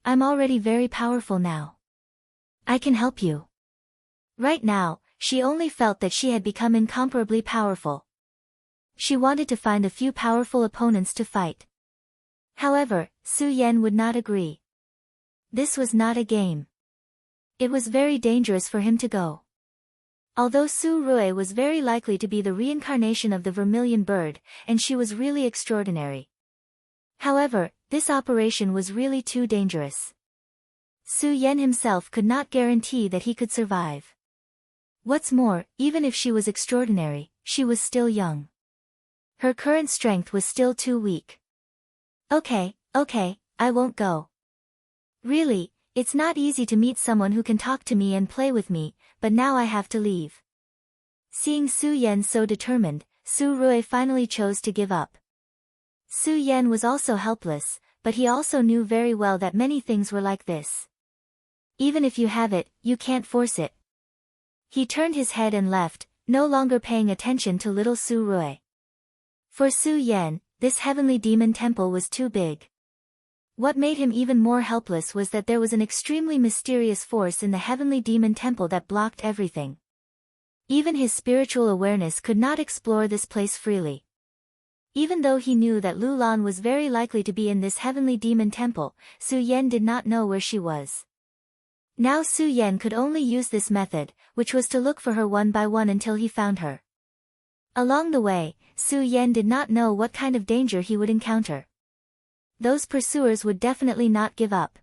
I'm already very powerful now. I can help you. Right now, she only felt that she had become incomparably powerful. She wanted to find a few powerful opponents to fight. However, Su Yan would not agree. This was not a game. It was very dangerous for him to go. Although Su Rui was very likely to be the reincarnation of the vermilion bird, and she was really extraordinary. However, this operation was really too dangerous. Su Yan himself could not guarantee that he could survive. What's more, even if she was extraordinary, she was still young. Her current strength was still too weak. Okay, I won't go. Really, it's not easy to meet someone who can talk to me and play with me, but now I have to leave. Seeing Su Yan so determined, Su Rui finally chose to give up. Su Yan was also helpless, but he also knew very well that many things were like this. Even if you have it, you can't force it. He turned his head and left, no longer paying attention to little Su Rui. For Su Yan, this heavenly demon temple was too big. What made him even more helpless was that there was an extremely mysterious force in the heavenly demon temple that blocked everything. Even his spiritual awareness could not explore this place freely. Even though he knew that Lu Lan was very likely to be in this heavenly demon temple, Su Yan did not know where she was. Now Su Yan could only use this method, which was to look for her one by one until he found her. Along the way, Su Yan did not know what kind of danger he would encounter. Those pursuers would definitely not give up.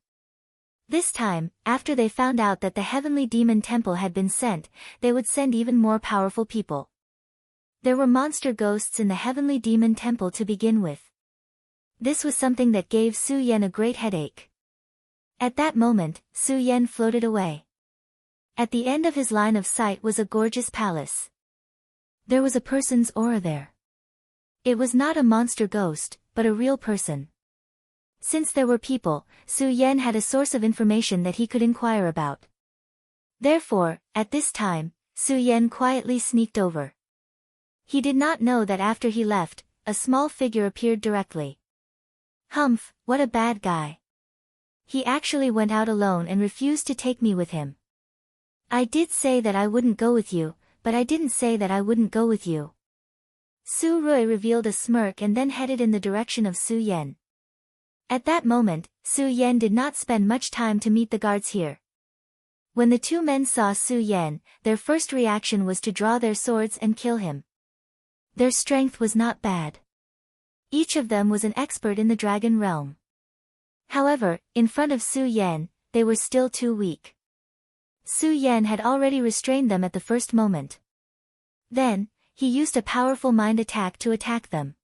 This time, after they found out that the heavenly demon temple had been sent, they would send even more powerful people. There were monster ghosts in the heavenly demon temple to begin with. This was something that gave Su Yan a great headache. At that moment, Su Yan floated away. At the end of his line of sight was a gorgeous palace. There was a person's aura there. It was not a monster ghost, but a real person. Since there were people, Su Yan had a source of information that he could inquire about. Therefore, at this time, Su Yan quietly sneaked over. He did not know that after he left, a small figure appeared directly. Humph, what a bad guy. He actually went out alone and refused to take me with him. I did say that I wouldn't go with you, but I didn't say that I wouldn't go with you. Su Rui revealed a smirk and then headed in the direction of Su Yan. At that moment, Su Yan did not spend much time to meet the guards here. When the two men saw Su Yan, their first reaction was to draw their swords and kill him. Their strength was not bad. Each of them was an expert in the dragon realm. However, in front of Su Yan, they were still too weak. Su Yan had already restrained them at the first moment. Then, he used a powerful mind attack to attack them.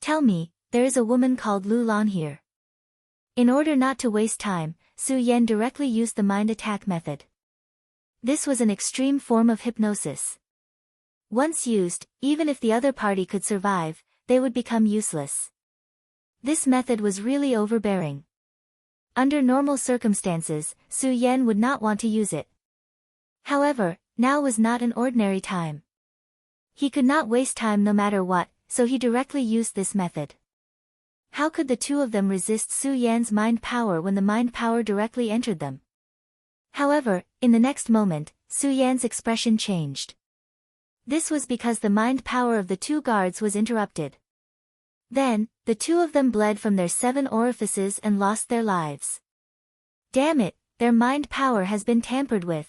Tell me, there is a woman called Lu Lan here. In order not to waste time, Su Yan directly used the mind attack method. This was an extreme form of hypnosis. Once used, even if the other party could survive, they would become useless. This method was really overbearing. Under normal circumstances, Su Yan would not want to use it. However, now was not an ordinary time. He could not waste time no matter what, so he directly used this method. How could the two of them resist Su Yan's mind power when the mind power directly entered them? However, in the next moment, Su Yan's expression changed. This was because the mind power of the two guards was interrupted. Then, the two of them bled from their 7 orifices and lost their lives. Damn it, their mind power has been tampered with.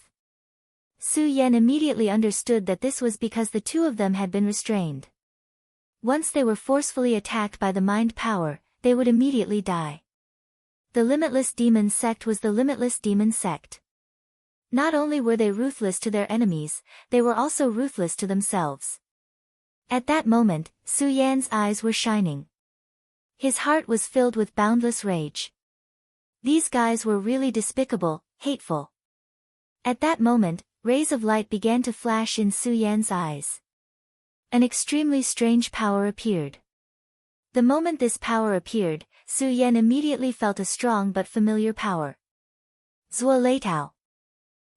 Su Yan immediately understood that this was because the two of them had been restrained. Once they were forcefully attacked by the mind power, they would immediately die. The Limitless Demon Sect was the Limitless Demon Sect. Not only were they ruthless to their enemies, they were also ruthless to themselves. At that moment, Su Yan's eyes were shining. His heart was filled with boundless rage. These guys were really despicable, hateful. At that moment, rays of light began to flash in Su Yan's eyes. An extremely strange power appeared. The moment this power appeared, Su Yan immediately felt a strong but familiar power. Zuoleitao.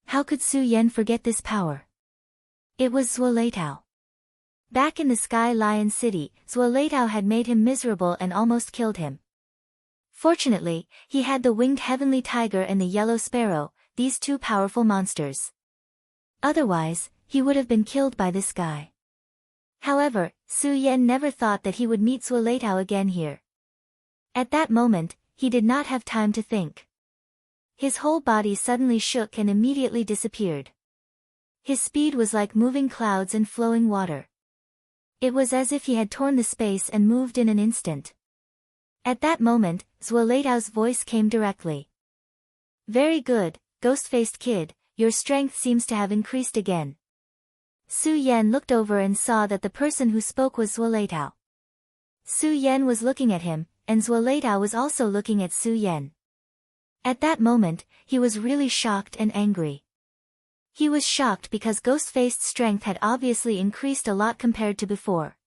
How could Su Yan forget this power? It was Zuoleitao. Back in the Sky Lion City, Zuoleitao had made him miserable and almost killed him. Fortunately, he had the winged heavenly tiger and the yellow sparrow, these two powerful monsters. Otherwise, he would have been killed by this guy. However, Su Yan never thought that he would meet Zuoleitao again here. At that moment, he did not have time to think. His whole body suddenly shook and immediately disappeared. His speed was like moving clouds and flowing water. It was as if he had torn the space and moved in an instant. At that moment, Zuoleitao's voice came directly. Very good, ghost-faced kid, your strength seems to have increased again. Su Yan looked over and saw that the person who spoke was Zuoleitao. Su Yan was looking at him, and Zuoleitao was also looking at Su Yan. At that moment, he was really shocked and angry. He was shocked because Ghost-Faced's strength had obviously increased a lot compared to before.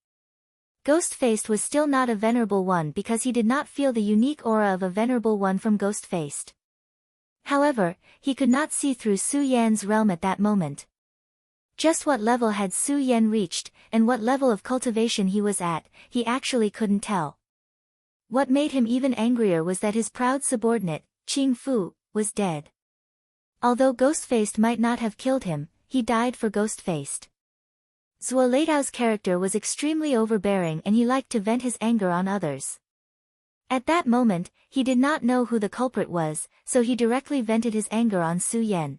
Ghost-Faced was still not a venerable one because he did not feel the unique aura of a venerable one from Ghost-Faced. However, he could not see through Su Yan's realm at that moment. Just what level had Su Yan reached, and what level of cultivation he was at, he actually couldn't tell. What made him even angrier was that his proud subordinate, Qing Fu, was dead. Although Ghost-Faced might not have killed him, he died for Ghost-Faced. Zuoleitao's character was extremely overbearing and he liked to vent his anger on others. At that moment, he did not know who the culprit was, so he directly vented his anger on Su Yan.